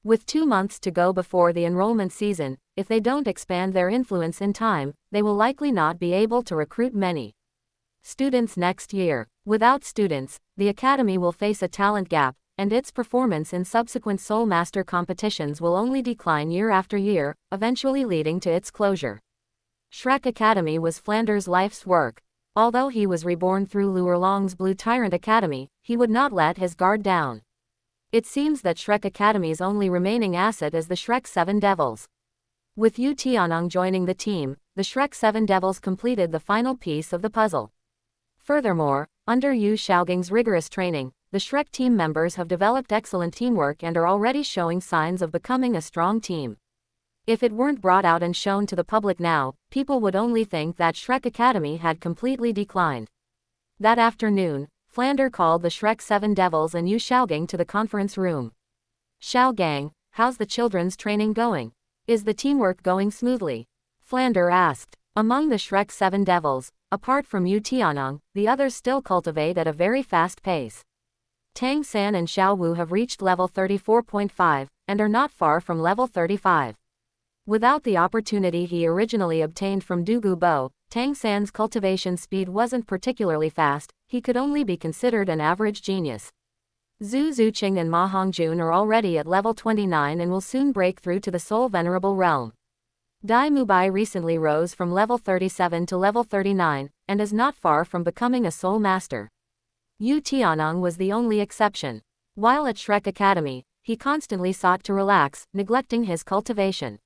With 2 months to go before the enrollment season, if they don't expand their influence in time, they will likely not be able to recruit many students next year. Without students, the academy will face a talent gap, and its performance in subsequent Soul Master competitions will only decline year after year, eventually leading to its closure. Shrek Academy was Flanders' life's work. Although he was reborn through Lu Erlong's Blue Tyrant Academy, he would not let his guard down. It seems that Shrek Academy's only remaining asset is the Shrek 7 Devils. With Yu Tianong joining the team, the Shrek 7 Devils completed the final piece of the puzzle. Furthermore, under Yu Xiaoging's rigorous training, the Shrek team members have developed excellent teamwork and are already showing signs of becoming a strong team. If it weren't brought out and shown to the public now, people would only think that Shrek Academy had completely declined. That afternoon, Flander called the Shrek 7 Devils and Yu Xiaoging to the conference room. "Xiaogang, how's the children's training going? Is the teamwork going smoothly?" Flander asked. Among the Shrek 7 Devils, apart from Yu Tianong, the others still cultivate at a very fast pace. Tang San and Xiao Wu have reached level 34.5, and are not far from level 35. Without the opportunity he originally obtained from Dugu Bo, Tang San's cultivation speed wasn't particularly fast, he could only be considered an average genius. Zhu Zuqing and Ma Hongjun are already at level 29 and will soon break through to the Soul Venerable Realm. Dai Mubai recently rose from level 37 to level 39, and is not far from becoming a Soul Master. Yu Tianong was the only exception. While at Shrek Academy, he constantly sought to relax, neglecting his cultivation.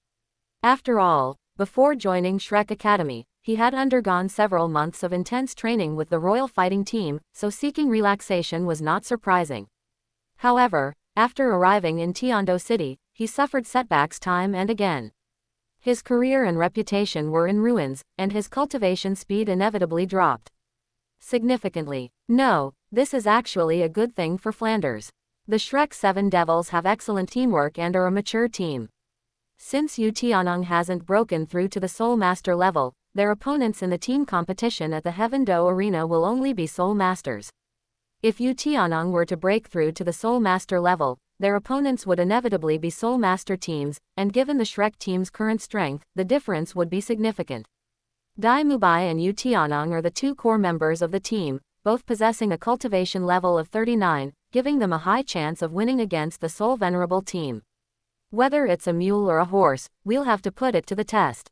After all, before joining Shrek Academy, he had undergone several months of intense training with the royal fighting team, so seeking relaxation was not surprising. However, after arriving in Tiando City, he suffered setbacks time and again. His career and reputation were in ruins, and his cultivation speed inevitably dropped significantly. No, this is actually a good thing for Flanders. The Shrek 7 Devils have excellent teamwork and are a mature team. Since Yu Tianong hasn't broken through to the Soul Master level, their opponents in the team competition at the Heaven Do Arena will only be Soul Masters. If Yu Tianong were to break through to the Soul Master level, their opponents would inevitably be Soul Master teams, and given the Shrek team's current strength, the difference would be significant. Dai Mubai and Yu Tianong are the two core members of the team, both possessing a cultivation level of 39, giving them a high chance of winning against the Soul Venerable team. Whether it's a mule or a horse, we'll have to put it to the test.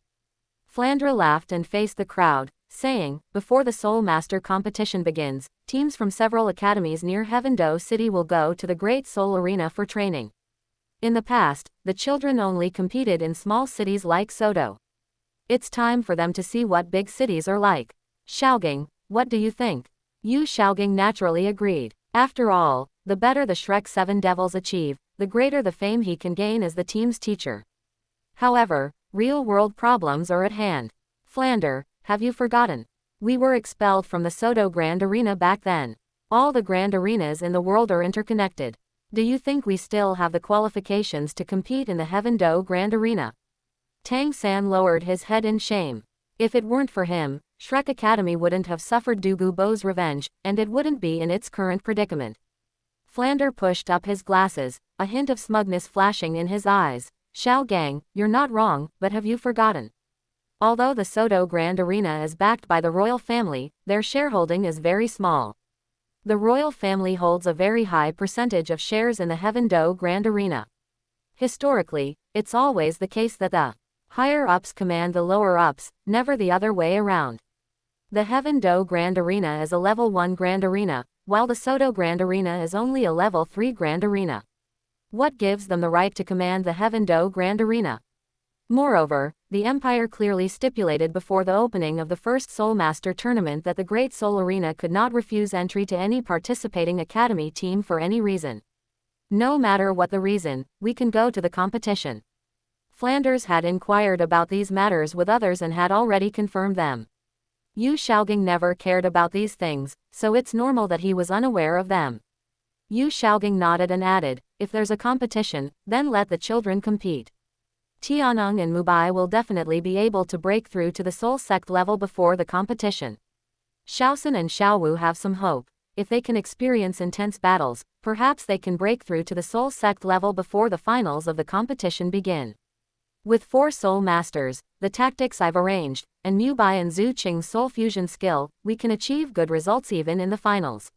Flandre laughed and faced the crowd, saying, before the Soul Master competition begins, teams from several academies near Heaven Do City will go to the Great Soul Arena for training. In the past, the children only competed in small cities like Sodo. It's time for them to see what big cities are like. Xiaogang, what do you think? Yu Xiaogang naturally agreed. After all, the better the Shrek 7 Devils achieve, the greater the fame he can gain as the team's teacher. However, real-world problems are at hand. Flandre, have you forgotten? We were expelled from the Sodo Grand Arena back then. All the grand arenas in the world are interconnected. Do you think we still have the qualifications to compete in the Heaven Do Grand Arena? Tang San lowered his head in shame. If it weren't for him, Shrek Academy wouldn't have suffered Dugu Bo's revenge, and it wouldn't be in its current predicament. Flandre pushed up his glasses, a hint of smugness flashing in his eyes. Xiaogang, you're not wrong, but have you forgotten? Although the Sodo Grand Arena is backed by the royal family, their shareholding is very small. The royal family holds a very high percentage of shares in the Heaven Do Grand Arena. Historically, it's always the case that the higher-ups command the lower-ups, never the other way around. The Heaven Do Grand Arena is a Level 1 Grand Arena, while the Sodo Grand Arena is only a Level 3 Grand Arena. What gives them the right to command the Heaven Do Grand Arena? Moreover, the Empire clearly stipulated before the opening of the first Soul Master tournament that the Great Soul Arena could not refuse entry to any participating academy team for any reason. No matter what the reason, we can go to the competition. Flanders had inquired about these matters with others and had already confirmed them. Yu Xiaogang never cared about these things, so it's normal that he was unaware of them. Yu Xiaogang nodded and added, if there's a competition, then let the children compete. Tianong and Mubai will definitely be able to break through to the Soul Sect level before the competition. Shaoxun and Xiaowu have some hope. If they can experience intense battles, perhaps they can break through to the Soul Sect level before the finals of the competition begin. With 4 Soul Masters, the tactics I've arranged, and Mubai and Zhu Qing's Soul Fusion skill, we can achieve good results even in the finals.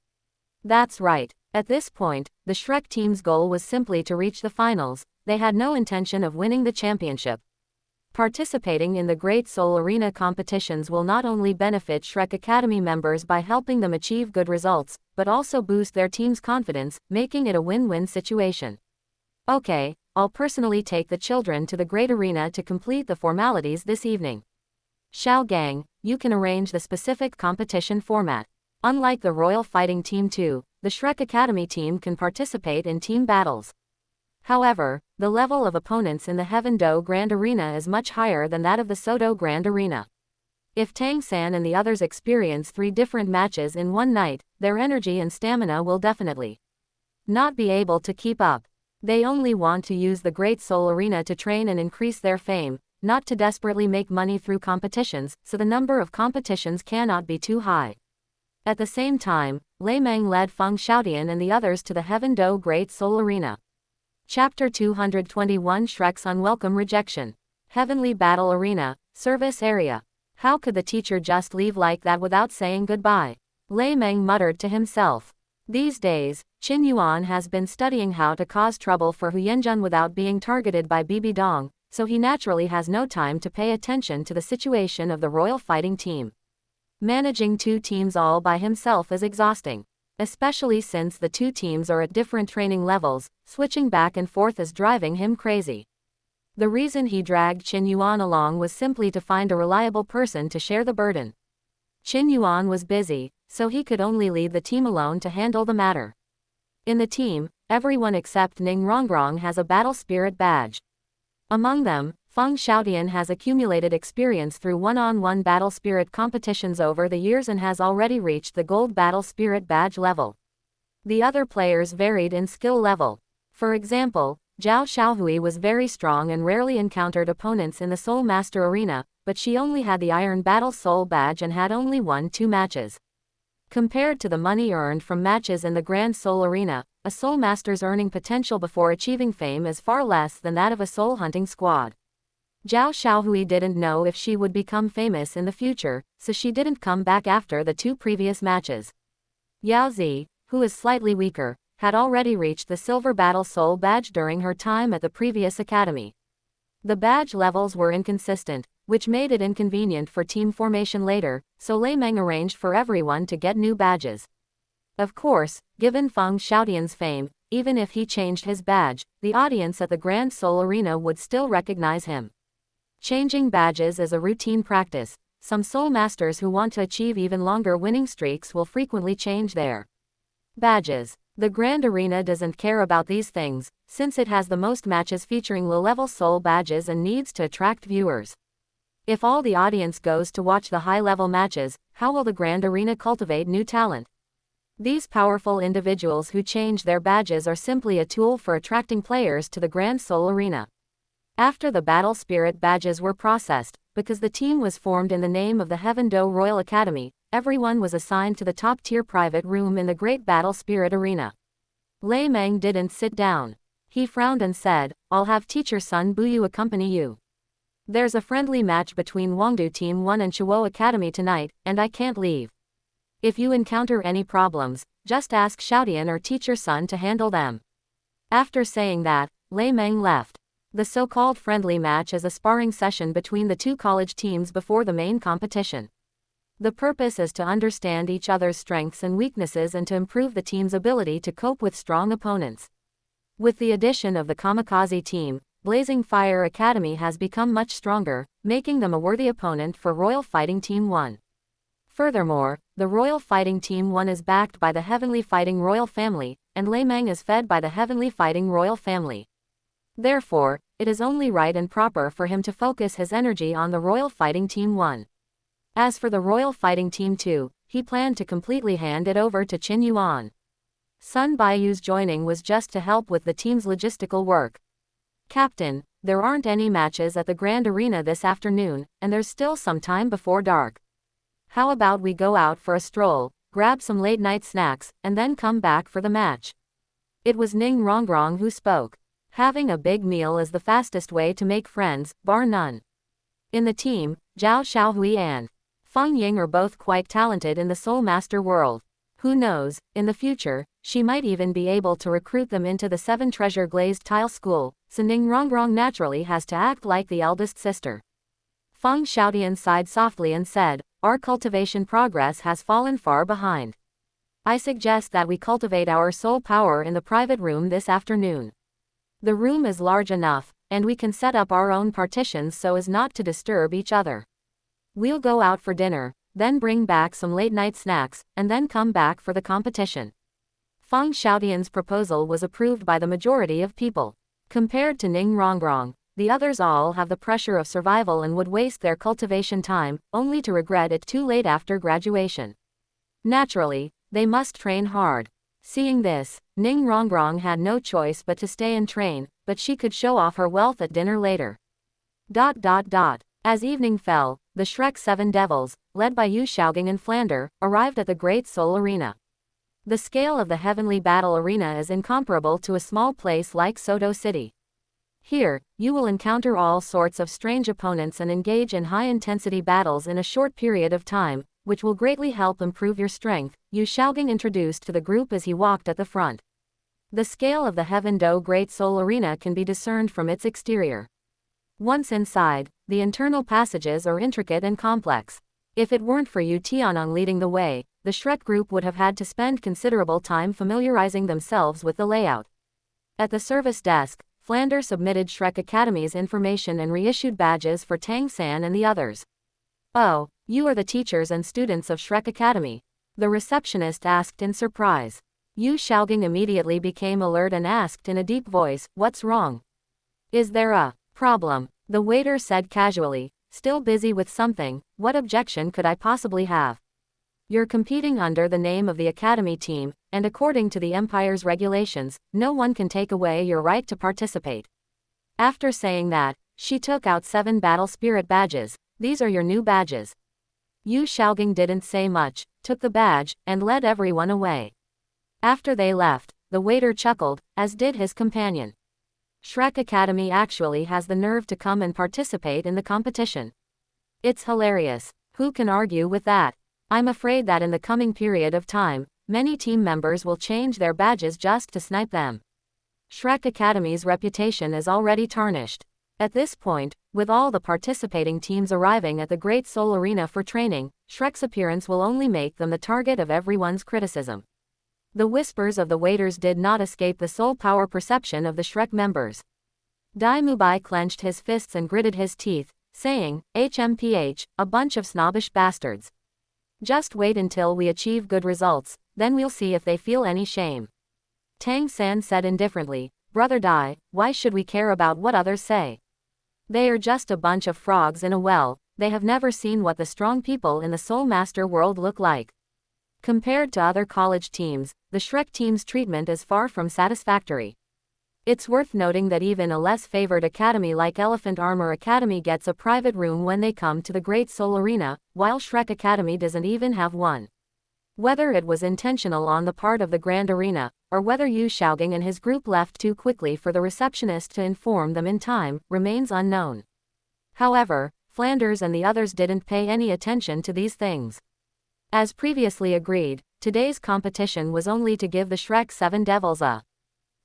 That's right. At this point, the Shrek team's goal was simply to reach the finals. They had no intention of winning the championship. Participating in the Great Soul Arena competitions will not only benefit Shrek Academy members by helping them achieve good results, but also boost their team's confidence, making it a win-win situation. Okay, I'll personally take the children to the Great Arena to complete the formalities this evening. Xiaogang, you can arrange the specific competition format. Unlike the Royal Fighting Team 2, the Shrek Academy team can participate in team battles. However, the level of opponents in the Heaven Do Grand Arena is much higher than that of the Sodo Grand Arena. If Tang San and the others experience 3 different matches in one night, their energy and stamina will definitely not be able to keep up. They only want to use the Great Soul Arena to train and increase their fame, not to desperately make money through competitions, so the number of competitions cannot be too high. At the same time, Lei Meng led Feng Xiaotian and the others to the Heaven Do Great Soul Arena. Chapter 221 Shrek's Unwelcome Rejection. Heavenly Battle Arena, Service Area. How could the teacher just leave like that without saying goodbye? Lei Meng muttered to himself. These days, Qin Yuan has been studying how to cause trouble for Huyenjun without being targeted by Bibi Dong, so he naturally has no time to pay attention to the situation of the royal fighting team. Managing 2 teams all by himself is exhausting. Especially since the 2 teams are at different training levels, switching back and forth is driving him crazy. The reason he dragged Qin Yuan along was simply to find a reliable person to share the burden. Qin Yuan was busy, so he could only leave the team alone to handle the matter. In the team, everyone except Ning Rongrong has a battle spirit badge. Among them, Feng Xiaotian has accumulated experience through one-on-one battle spirit competitions over the years and has already reached the gold battle spirit badge level. The other players varied in skill level. For example, Zhao Xiaohui was very strong and rarely encountered opponents in the Soul Master arena, but she only had the Iron Battle Soul badge and had only won 2 matches. Compared to the money earned from matches in the Grand Soul arena, a Soul Master's earning potential before achieving fame is far less than that of a soul hunting squad. Zhao Xiaohui didn't know if she would become famous in the future, so she didn't come back after the 2 previous matches. Yao Zi, who is slightly weaker, had already reached the Silver Battle Soul badge during her time at the previous academy. The badge levels were inconsistent, which made it inconvenient for team formation later, so Lei Meng arranged for everyone to get new badges. Of course, given Feng Xiaotian's fame, even if he changed his badge, the audience at the Grand Soul Arena would still recognize him. Changing badges is a routine practice. Some Soul Masters who want to achieve even longer winning streaks will frequently change their badges. The Grand Arena doesn't care about these things, since it has the most matches featuring low-level soul badges and needs to attract viewers. If all the audience goes to watch the high-level matches, how will the Grand Arena cultivate new talent? These powerful individuals who change their badges are simply a tool for attracting players to the Grand Soul Arena. After the Battle Spirit badges were processed, because the team was formed in the name of the Heaven Do Royal Academy, everyone was assigned to the top-tier private room in the Great Battle Spirit Arena. Lei Meng didn't sit down. He frowned and said, "I'll have teacher Sun Buyu accompany you. There's a friendly match between Wangdu Team 1 and Chuo Academy tonight, and I can't leave. If you encounter any problems, just ask Xiaotian or teacher Sun to handle them." After saying that, Lei Meng left. The so-called friendly match is a sparring session between the 2 college teams before the main competition. The purpose is to understand each other's strengths and weaknesses and to improve the team's ability to cope with strong opponents. With the addition of the Kamikaze team, Blazing Fire Academy has become much stronger, making them a worthy opponent for Royal Fighting Team 1. Furthermore, the Royal Fighting Team 1 is backed by the Heavenly Fighting Royal Family, and Lei Meng is fed by the Heavenly Fighting Royal Family. Therefore, it is only right and proper for him to focus his energy on the Royal Fighting Team 1. As for the Royal Fighting Team 2, he planned to completely hand it over to Qin Yuan. Sun Baiyu's joining was just to help with the team's logistical work. "Captain, there aren't any matches at the Grand Arena this afternoon, and there's still some time before dark. How about we go out for a stroll, grab some late-night snacks, and then come back for the match?" It was Ning Rongrong who spoke. Having a big meal is the fastest way to make friends, bar none. In the team, Zhao Xiaohui and Feng Ying are both quite talented in the Soul Master world. Who knows, in the future, she might even be able to recruit them into the 7 Treasure Glazed Tile School, so Ning Rongrong naturally has to act like the eldest sister. Feng Xiaotian sighed softly and said, "Our cultivation progress has fallen far behind. I suggest that we cultivate our soul power in the private room this afternoon. The room is large enough, and we can set up our own partitions so as not to disturb each other. We'll go out for dinner, then bring back some late-night snacks, and then come back for the competition." Feng Xiaotian's proposal was approved by the majority of people. Compared to Ning Rongrong, the others all have the pressure of survival and would waste their cultivation time, only to regret it too late after graduation. Naturally, they must train hard. Seeing this, Ning Rongrong had no choice but to stay and train, but she could show off her wealth at dinner later. As evening fell, the Shrek 7 Devils, led by Yu Xiaogang and Flander, arrived at the Great Soul Arena. The scale of the Heavenly Battle Arena is incomparable to a small place like Soto City. Here, you will encounter all sorts of strange opponents and engage in high-intensity battles in a short period of time, which will greatly help improve your strength, Yu Xiaogang introduced to the group as he walked at the front. The scale of the Heaven Do Great Soul Arena can be discerned from its exterior. Once inside, the internal passages are intricate and complex. If it weren't for Yu Tianong leading the way, the Shrek group would have had to spend considerable time familiarizing themselves with the layout. At the service desk, Flander submitted Shrek Academy's information and reissued badges for Tang San and the others. "Oh, you are the teachers and students of Shrek Academy?" the receptionist asked in surprise. Yu Xiaogang immediately became alert and asked in a deep voice, "What's wrong? Is there a problem?" The waiter said casually, still busy with something. "What objection could I possibly have? You're competing under the name of the Academy team, and according to the Empire's regulations, no one can take away your right to participate." After saying that, she took out 7 battle spirit badges. "These are your new badges." Yu Xiaogang didn't say much, took the badge, and led everyone away. After they left, the waiter chuckled, as did his companion. Shrek Academy actually has the nerve to come and participate in the competition. It's hilarious. Who can argue with that? I'm afraid that in the coming period of time, many team members will change their badges just to snipe them. Shrek Academy's reputation is already tarnished. At this point, with all the participating teams arriving at the Great Soul Arena for training, Shrek's appearance will only make them the target of everyone's criticism. The whispers of the waiters did not escape the soul power perception of the Shrek members. Dai Mubai clenched his fists and gritted his teeth, saying, "HMPH, a bunch of snobbish bastards. Just wait until we achieve good results, then we'll see if they feel any shame." Tang San said indifferently, "Brother Dai, why should we care about what others say? They are just a bunch of frogs in a well, they have never seen what the strong people in the Soul Master world look like." Compared to other college teams, the Shrek team's treatment is far from satisfactory. It's worth noting that even a less favored academy like Elephant Armor Academy gets a private room when they come to the Great Soul Arena, while Shrek Academy doesn't even have one. Whether it was intentional on the part of the Grand Arena, or whether Yu Xiaogang and his group left too quickly for the receptionist to inform them in time, remains unknown. However, Flanders and the others didn't pay any attention to these things. As previously agreed, today's competition was only to give the Shrek 7 Devils a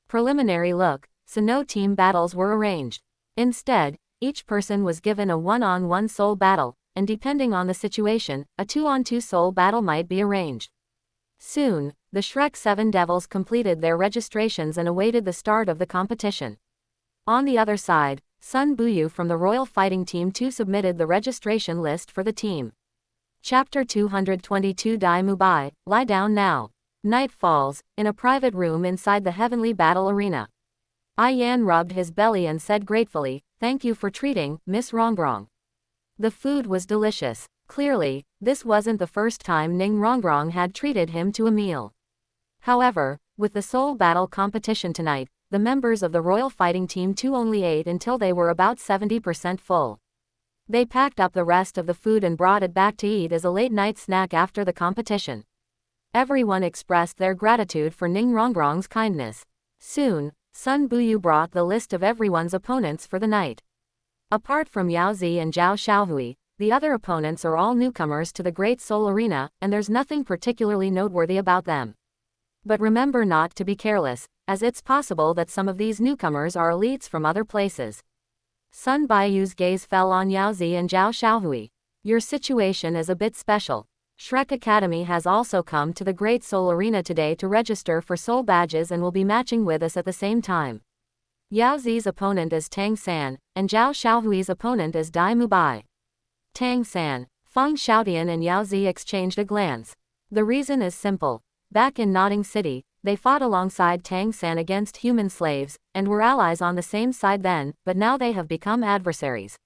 preliminary look, so no team battles were arranged. Instead, each person was given a 1-on-1 soul battle, and depending on the situation, a 2-on-2 soul battle might be arranged. Soon, the Shrek 7 Devils completed their registrations and awaited the start of the competition. On the other side, Sun Buyu from the Royal Fighting Team 2 submitted the registration list for the team. Chapter 222 Dai Mubai, lie down now. Night falls, in a private room inside the Heavenly Battle Arena. Yan rubbed his belly and said gratefully, "Thank you for treating, Miss Rongrong." The food was delicious. Clearly, this wasn't the first time Ning Rongrong had treated him to a meal. However, with the soul battle competition tonight, the members of the Royal Fighting Team 2 only ate until they were about 70% full. They packed up the rest of the food and brought it back to eat as a late-night snack after the competition. Everyone expressed their gratitude for Ning Rongrong's kindness. Soon, Sun Buyu brought the list of everyone's opponents for the night. Apart from Yao Zi and Zhao Xiaohui, the other opponents are all newcomers to the Great Soul Arena, and there's nothing particularly noteworthy about them. But remember not to be careless, as it's possible that some of these newcomers are elites from other places. Sun Buyu's gaze fell on Yao Zi and Zhao Xiaohui. "Your situation is a bit special. Shrek Academy has also come to the Great Soul Arena today to register for soul badges and will be matching with us at the same time. Yao Zi's opponent is Tang San, and Zhao Xiaohui's opponent is Dai Mubai." Tang San, Feng Xiaotian and Yao Zi exchanged a glance. The reason is simple. Back in Nodding City, they fought alongside Tang San against human slaves, and were allies on the same side then, but now they have become adversaries.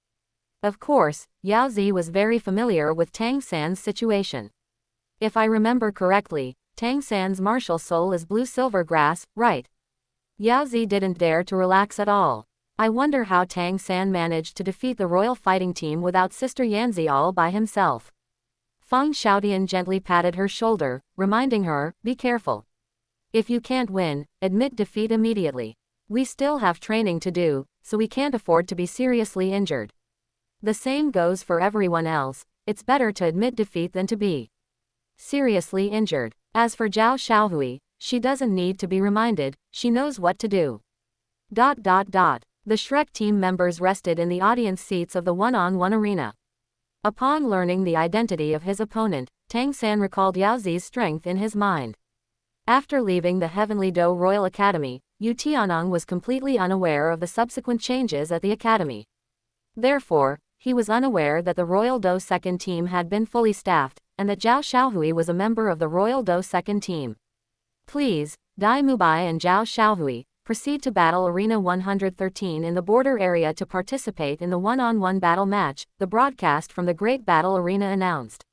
Of course, Yao Zi was very familiar with Tang San's situation. If I remember correctly, Tang San's martial soul is blue silver grass, right? Yao Zi didn't dare to relax at all. I wonder how Tang San managed to defeat the Royal Fighting Team without Sister Yanzi all by himself. Feng Xiaotian gently patted her shoulder, reminding her, "Be careful. If you can't win, admit defeat immediately. We still have training to do, so we can't afford to be seriously injured. The same goes for everyone else, it's better to admit defeat than to be seriously injured." As for Zhao Xiaohui, she doesn't need to be reminded, she knows what to do. The Shrek team members rested in the audience seats of the one-on-one arena. Upon learning the identity of his opponent, Tang San recalled Yao Zi's strength in his mind. After leaving the Heavenly Do Royal Academy, Yu Tianong was completely unaware of the subsequent changes at the academy. Therefore, he was unaware that the Royal Dou second team had been fully staffed, and that Zhao Xiaohui was a member of the Royal Dou second team. Please, Dai Mubai and Zhao Xiaohui, proceed to Battle Arena 113 in the border area to participate in the one-on-one battle match, the broadcast from the Great Battle Arena announced.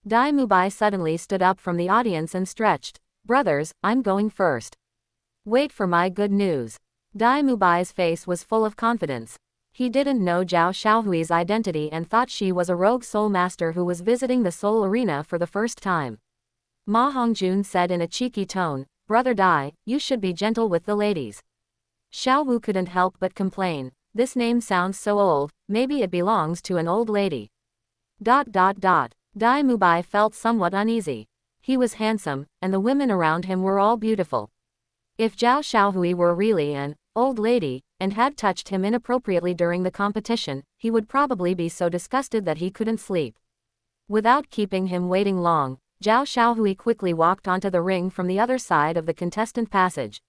Dai Mubai suddenly stood up from the audience and stretched. Brothers, I'm going first. Wait for my good news. Dai Mubai's face was full of confidence. He didn't know Zhao Xiaohui's identity and thought she was a rogue soul master who was visiting the soul arena for the first time. Ma Hongjun said in a cheeky tone, Brother Dai, you should be gentle with the ladies. Xiao Wu couldn't help but complain. This name sounds so old, maybe it belongs to an old lady. Dai Mubai felt somewhat uneasy. He was handsome, and the women around him were all beautiful. If Zhao Xiaohui were really an old lady, and had touched him inappropriately during the competition, he would probably be so disgusted that he couldn't sleep. Without keeping him waiting long, Zhao Xiaohui quickly walked onto the ring from the other side of the contestant passage.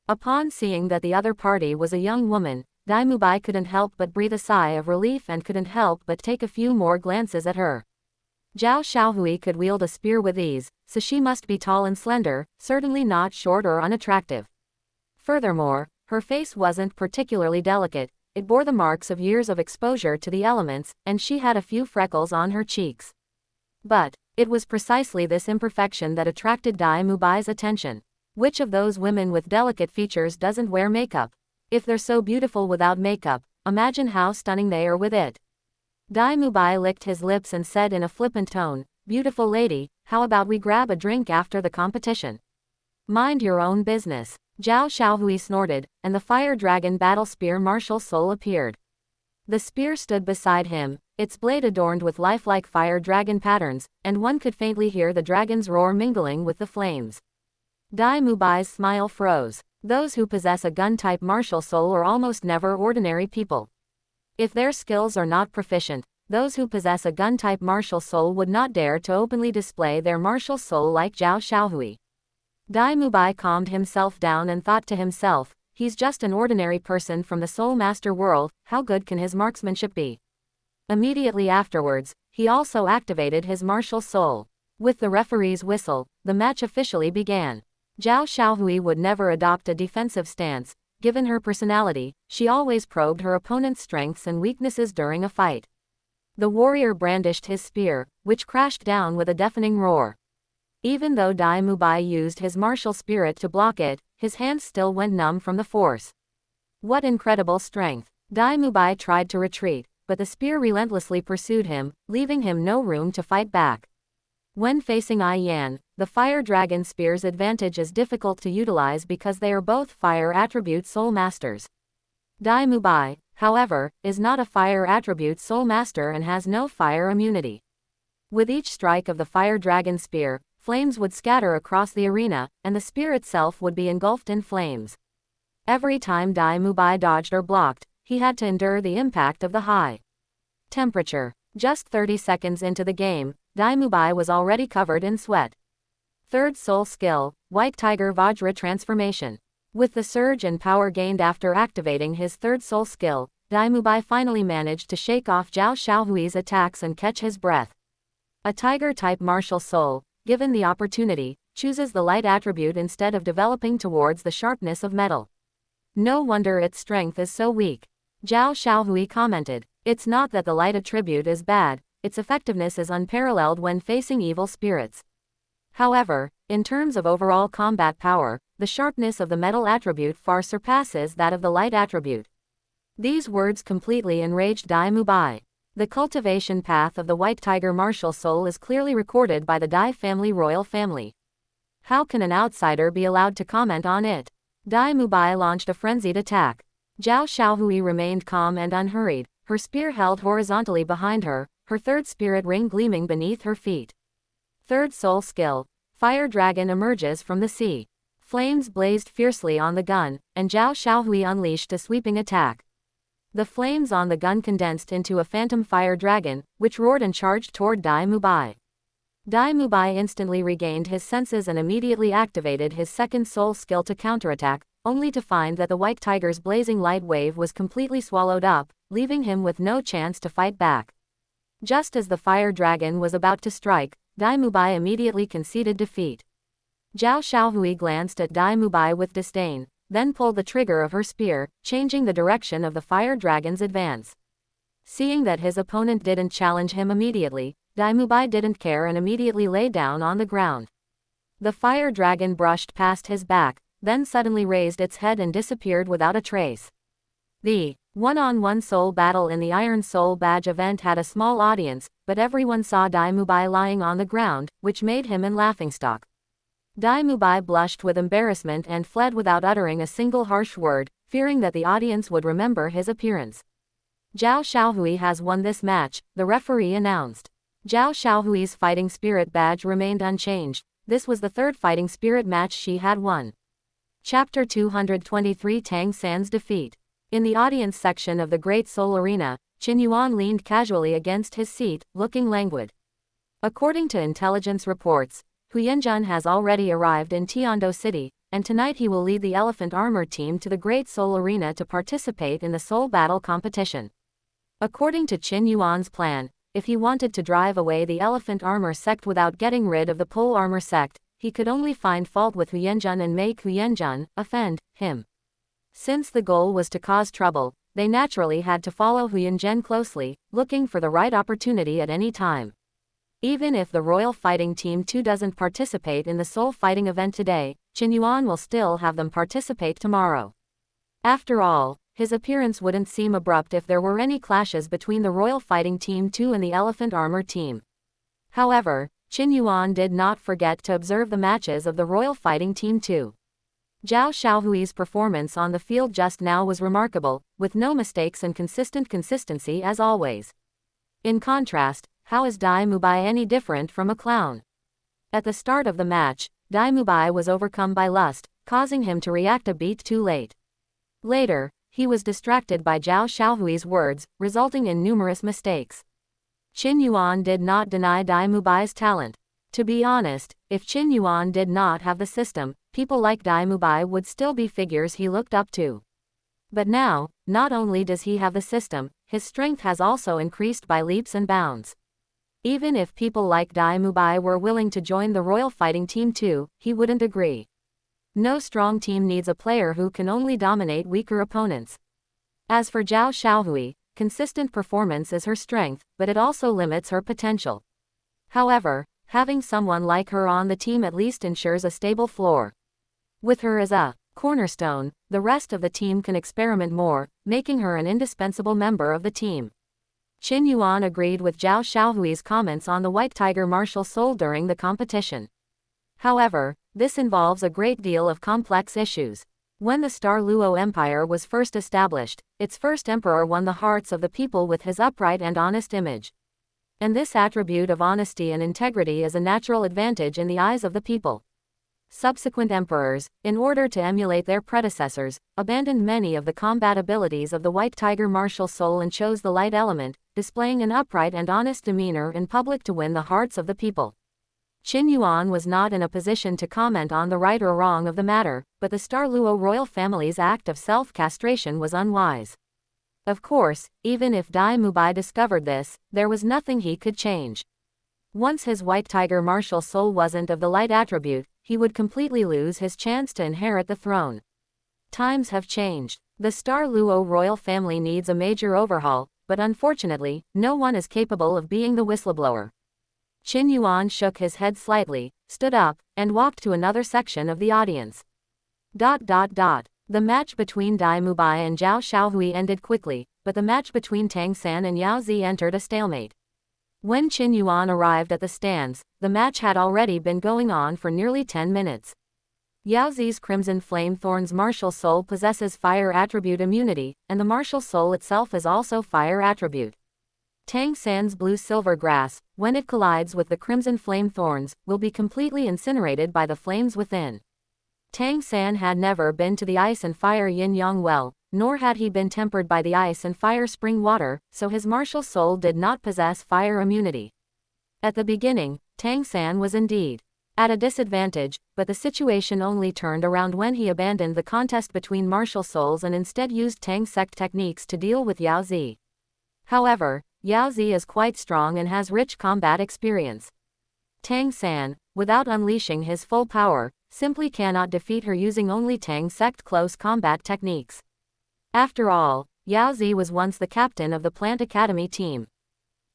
Upon seeing that the other party was a young woman, Dai Mubai couldn't help but breathe a sigh of relief and couldn't help but take a few more glances at her. Zhao Xiaohui could wield a spear with ease, so she must be tall and slender, certainly not short or unattractive. Furthermore, her face wasn't particularly delicate, it bore the marks of years of exposure to the elements, and she had a few freckles on her cheeks. But it was precisely this imperfection that attracted Dai Mubai's attention. Which of those women with delicate features doesn't wear makeup? If they're so beautiful without makeup, imagine how stunning they are with it. Dai Mubai licked his lips and said in a flippant tone, Beautiful lady, how about we grab a drink after the competition? Mind your own business. Zhao Xiaohui snorted, and the fire dragon battle spear martial soul appeared. The spear stood beside him, its blade adorned with lifelike fire dragon patterns, and one could faintly hear the dragon's roar mingling with the flames. Dai Mubai's smile froze. Those who possess a gun-type martial soul are almost never ordinary people. If their skills are not proficient, those who possess a gun-type martial soul would not dare to openly display their martial soul like Zhao Xiaohui. Dai Mubai calmed himself down and thought to himself, he's just an ordinary person from the Soul Master world, how good can his marksmanship be? Immediately afterwards, he also activated his martial soul. With the referee's whistle, the match officially began. Zhao Xiaohui would never adopt a defensive stance. Given her personality, she always probed her opponent's strengths and weaknesses during a fight. The warrior brandished his spear, which crashed down with a deafening roar. Even though Dai Mubai used his martial spirit to block it, his hands still went numb from the force. What incredible strength! Dai Mubai tried to retreat, but the spear relentlessly pursued him, leaving him no room to fight back. When facing Yan, the fire dragon spear's advantage is difficult to utilize because they are both fire attribute soul masters. Dai Mubai, however, is not a fire attribute soul master and has no fire immunity. With each strike of the fire dragon spear, flames would scatter across the arena, and the spear itself would be engulfed in flames. Every time Dai Mubai dodged or blocked, he had to endure the impact of the high temperature. Just 30 seconds into the game, Dai Mubai was already covered in sweat. Third soul skill, White Tiger Vajra transformation. With the surge and power gained after activating his third soul skill, Dai Mubai finally managed to shake off Zhao Xiaohui's attacks and catch his breath. A tiger-type martial soul, given the opportunity, chooses the light attribute instead of developing towards the sharpness of metal. No wonder its strength is so weak. Zhao Xiaohui commented, It's not that the light attribute is bad, its effectiveness is unparalleled when facing evil spirits. However, in terms of overall combat power, the sharpness of the metal attribute far surpasses that of the light attribute. These words completely enraged Dai Mubai. The cultivation path of the White Tiger martial soul is clearly recorded by the Dai family royal family. How can an outsider be allowed to comment on it? Dai Mubai launched a frenzied attack. Zhao Xiaohui remained calm and unhurried, her spear held horizontally behind her, her third spirit ring gleaming beneath her feet. Third soul skill, Fire Dragon emerges from the sea. Flames blazed fiercely on the gun, and Zhao Xiaohui unleashed a sweeping attack. The flames on the gun condensed into a phantom fire dragon, which roared and charged toward Dai Mubai. Dai Mubai instantly regained his senses and immediately activated his second soul skill to counterattack, only to find that the white tiger's blazing light wave was completely swallowed up, leaving him with no chance to fight back. Just as the fire dragon was about to strike, Dai Mubai immediately conceded defeat. Zhao Xiaohui glanced at Dai Mubai with disdain, then pulled the trigger of her spear, changing the direction of the fire dragon's advance. Seeing that his opponent didn't challenge him immediately, Dai Mubai didn't care and immediately lay down on the ground. The fire dragon brushed past his back, then suddenly raised its head and disappeared without a trace. The one-on-one soul battle in the Iron Soul Badge event had a small audience, but everyone saw Dai Mubai lying on the ground, which made him in laughingstock. Dai Mubai blushed with embarrassment and fled without uttering a single harsh word, fearing that the audience would remember his appearance. Zhao Xiaohui has won this match, the referee announced. Zhao Xiaohui's fighting spirit badge remained unchanged. This was the third fighting spirit match she had won. Chapter 223 Tang San's defeat. In the audience section of the Great Soul Arena, Qin Yuan leaned casually against his seat, looking languid. According to intelligence reports, Hu Yanjun has already arrived in Tiando City, and tonight he will lead the Elephant Armor team to the Great Soul Arena to participate in the Soul Battle competition. According to Qin Yuan's plan, if he wanted to drive away the Elephant Armor sect without getting rid of the Pole Armor sect, he could only find fault with Hu Yanjun and make Hu Yanjun offend him. Since the goal was to cause trouble, they naturally had to follow Hu Yanjun closely, looking for the right opportunity at any time. Even if the Royal Fighting Team 2 doesn't participate in the Soul Fighting event today, Qin Yuan will still have them participate tomorrow. After all, his appearance wouldn't seem abrupt if there were any clashes between the Royal Fighting Team 2 and the Elephant Armor team. However, Qin Yuan did not forget to observe the matches of the Royal Fighting Team 2. Zhao Xiaohui's performance on the field just now was remarkable, with no mistakes and consistent consistency as always. In contrast, how is Dai Mubai any different from a clown? At the start of the match, Dai Mubai was overcome by lust, causing him to react a beat too late. Later, he was distracted by Zhao Xiaohui's words, resulting in numerous mistakes. Qin Yuan did not deny Dai Mubai's talent. To be honest, if Qin Yuan did not have the system, people like Dai Mubai would still be figures he looked up to. But now, not only does he have the system, his strength has also increased by leaps and bounds. Even if people like Dai Mubai were willing to join the Royal Fighting Team 2, he wouldn't agree. No strong team needs a player who can only dominate weaker opponents. As for Zhao Xiaohui, consistent performance is her strength, but it also limits her potential. However, having someone like her on the team at least ensures a stable floor. With her as a cornerstone, the rest of the team can experiment more, making her an indispensable member of the team. Qin Yuan agreed with Zhao Xiaohui's comments on the White Tiger martial soul during the competition. However, this involves a great deal of complex issues. When the Star Luo Empire was first established, its first emperor won the hearts of the people with his upright and honest image. And this attribute of honesty and integrity is a natural advantage in the eyes of the people. Subsequent emperors, in order to emulate their predecessors, abandoned many of the combat abilities of the White Tiger martial soul and chose the light element, displaying an upright and honest demeanor in public to win the hearts of the people. Qin Yuan was not in a position to comment on the right or wrong of the matter, but the Star Luo royal family's act of self-castration was unwise. Of course, even if Dai Mubai discovered this, there was nothing he could change. Once his White Tiger martial soul wasn't of the light attribute, he would completely lose his chance to inherit the throne. Times have changed. The Star Luo royal family needs a major overhaul, but unfortunately, no one is capable of being the whistleblower. Qin Yuan shook his head slightly, stood up, and walked to another section of the audience. The match between Dai Mubai and Zhao Xiaohui ended quickly, but the match between Tang San and Yao Zi entered a stalemate. When Qin Yuan arrived at the stands, the match had already been going on for nearly 10 minutes. Yao Zi's Crimson Flame Thorn's martial soul possesses fire attribute immunity, and the martial soul itself is also fire attribute. Tang San's Blue Silver Grass, when it collides with the Crimson Flame Thorns, will be completely incinerated by the flames within. Tang San had never been to the Ice and Fire Yin-Yang well, nor had he been tempered by the Ice and Fire Spring Water, so his martial soul did not possess fire immunity. At the beginning, Tang San was indeed at a disadvantage, but the situation only turned around when he abandoned the contest between martial souls and instead used Tang sect techniques to deal with Yao Zi. However, Yao Zi is quite strong and has rich combat experience. Tang San, without unleashing his full power, simply cannot defeat her using only Tang sect close combat techniques. After all, Yao Zi was once the captain of the Plant Academy team.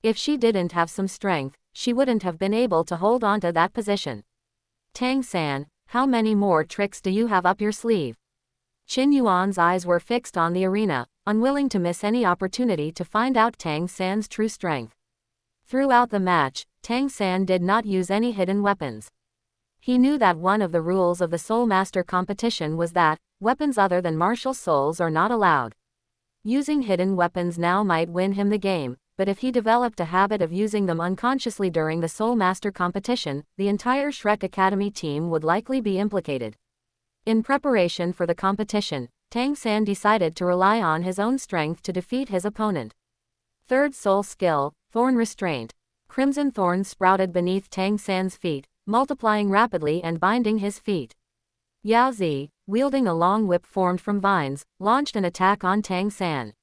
If she didn't have some strength, she wouldn't have been able to hold on to that position. Tang San, how many more tricks do you have up your sleeve? Qin Yuan's eyes were fixed on the arena, unwilling to miss any opportunity to find out Tang San's true strength. Throughout the match, Tang San did not use any hidden weapons. He knew that one of the rules of the Soul Master competition was that weapons other than martial souls are not allowed. Using hidden weapons now might win him the game, but if he developed a habit of using them unconsciously during the Soul Master competition, the entire Shrek Academy team would likely be implicated. In preparation for the competition, Tang San decided to rely on his own strength to defeat his opponent. Third soul skill, Thorn Restraint. Crimson thorns sprouted beneath Tang San's feet, multiplying rapidly and binding his feet. Yao Zi, wielding a long whip formed from vines, launched an attack on Tang San.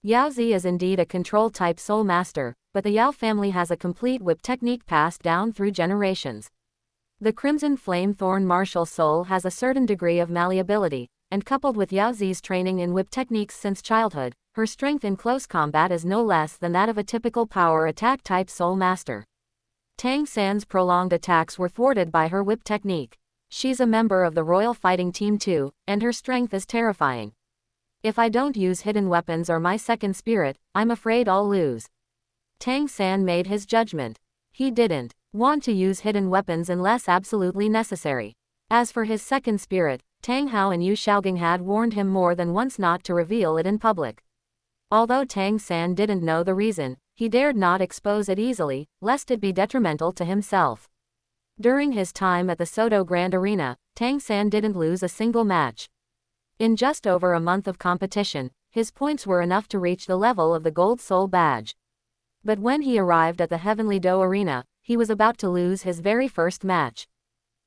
Yao Zi is indeed a control-type soul master, but the Yao family has a complete whip technique passed down through generations. The Crimson Flame Thorn martial soul has a certain degree of malleability, and coupled with Yao Zi's training in whip techniques since childhood, her strength in close combat is no less than that of a typical power attack-type soul master. Tang San's prolonged attacks were thwarted by her whip technique. She's a member of the Royal Fighting Team too, and her strength is terrifying. If I don't use hidden weapons or my second spirit, I'm afraid I'll lose. Tang San made his judgment. He didn't want to use hidden weapons unless absolutely necessary. As for his second spirit, Tang Hao and Yu Xiaogang had warned him more than once not to reveal it in public. Although Tang San didn't know the reason, he dared not expose it easily, lest it be detrimental to himself. During his time at the Soto Grand Arena, Tang San didn't lose a single match. In just over a month of competition, his points were enough to reach the level of the Gold Soul badge. But when he arrived at the Heavenly Do Arena, he was about to lose his very first match.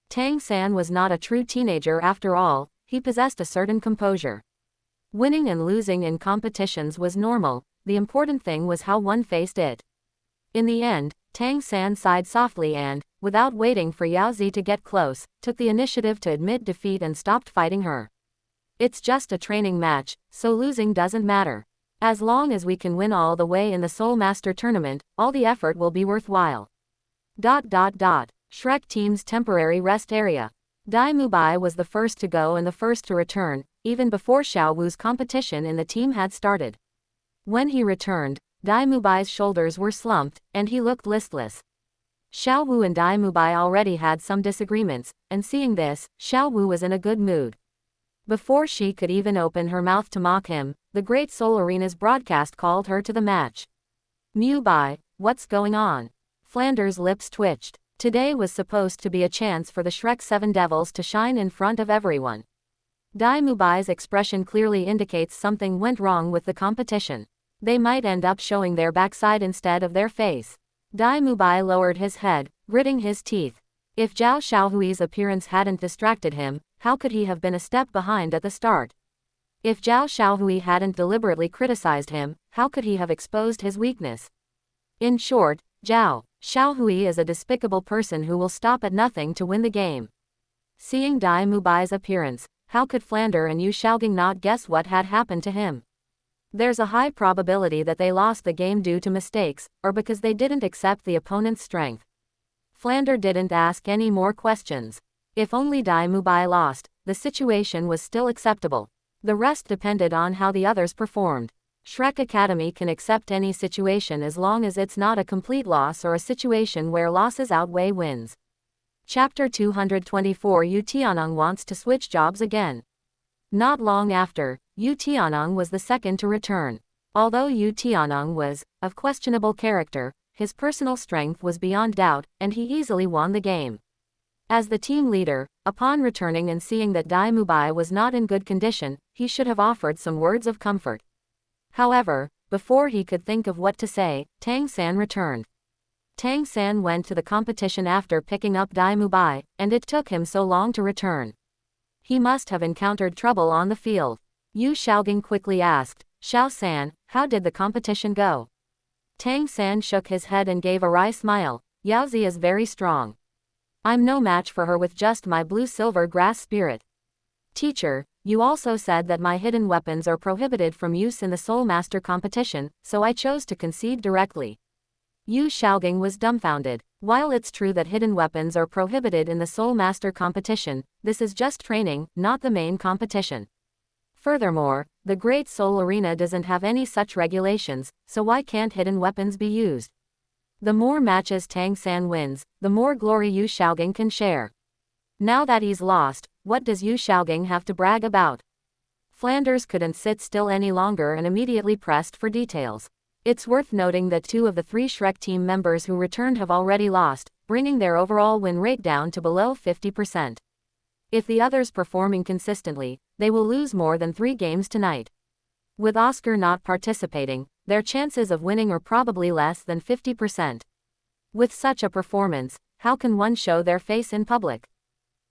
Tang San was not a true teenager after all, he possessed a certain composure. Winning and losing in competitions was normal, the important thing was how one faced it. In the end, Tang San sighed softly and, without waiting for Yao Zi to get close, took the initiative to admit defeat and stopped fighting her. It's just a training match, so losing doesn't matter. As long as we can win all the way in the Soul Master tournament, all the effort will be worthwhile. Shrek team's temporary rest area. Dai Mubai was the first to go and the first to return, even before Xiao Wu's competition in the team had started. When he returned, Dai Mubai's shoulders were slumped, and he looked listless. Xiao Wu and Dai Mubai already had some disagreements, and seeing this, Xiao Wu was in a good mood. Before she could even open her mouth to mock him, the Great Soul Arena's broadcast called her to the match. Mubai, what's going on? Flanders' lips twitched. Today was supposed to be a chance for the Shrek 7 Devils to shine in front of everyone. Dai Mubai's expression clearly indicates something went wrong with the competition. They might end up showing their backside instead of their face. Dai Mubai lowered his head, gritting his teeth. If Zhao Xiaohui's appearance hadn't distracted him, how could he have been a step behind at the start? If Zhao Xiaohui hadn't deliberately criticized him, how could he have exposed his weakness? In short, Zhao Xiaohui is a despicable person who will stop at nothing to win the game. Seeing Dai Mubai's appearance, how could Flander and Yu Xiaogang not guess what had happened to him? There's a high probability that they lost the game due to mistakes, or because they didn't accept the opponent's strength. Flander didn't ask any more questions. If only Dai Mubai lost, the situation was still acceptable. The rest depended on how the others performed. Shrek Academy can accept any situation as long as it's not a complete loss or a situation where losses outweigh wins. Chapter 224 Yu Tianong wants to switch jobs again. Not long after, Yu Tianong was the second to return. Although Yu Tianong was of questionable character, his personal strength was beyond doubt, and he easily won the game. As the team leader, upon returning and seeing that Dai Mubai was not in good condition, he should have offered some words of comfort. However, before he could think of what to say, Tang San returned. Tang San went to the competition after picking up Dai Mubai, and it took him so long to return. He must have encountered trouble on the field. Yu Xiaogang quickly asked, Xiao San, how did the competition go? Tang San shook his head and gave a wry smile. Yaozi is very strong. I'm no match for her with just my blue-silver grass spirit. Teacher, you also said that my hidden weapons are prohibited from use in the Soul Master competition, so I chose to concede directly. Yu Xiaogang was dumbfounded. While it's true that hidden weapons are prohibited in the Soul Master competition, this is just training, not the main competition. Furthermore, the Great Soul Arena doesn't have any such regulations, so why can't hidden weapons be used? The more matches Tang San wins, the more glory Yu Xiaogang can share. Now that he's lost, what does Yu Xiaogang have to brag about? Flanders couldn't sit still any longer and immediately pressed for details. It's worth noting that 2 of the 3 Shrek team members who returned have already lost, bringing their overall win rate down to below 50%. If the others perform inconsistently, they will lose more than 3 games tonight. With Oscar not participating, their chances of winning are probably less than 50%. With such a performance, how can one show their face in public?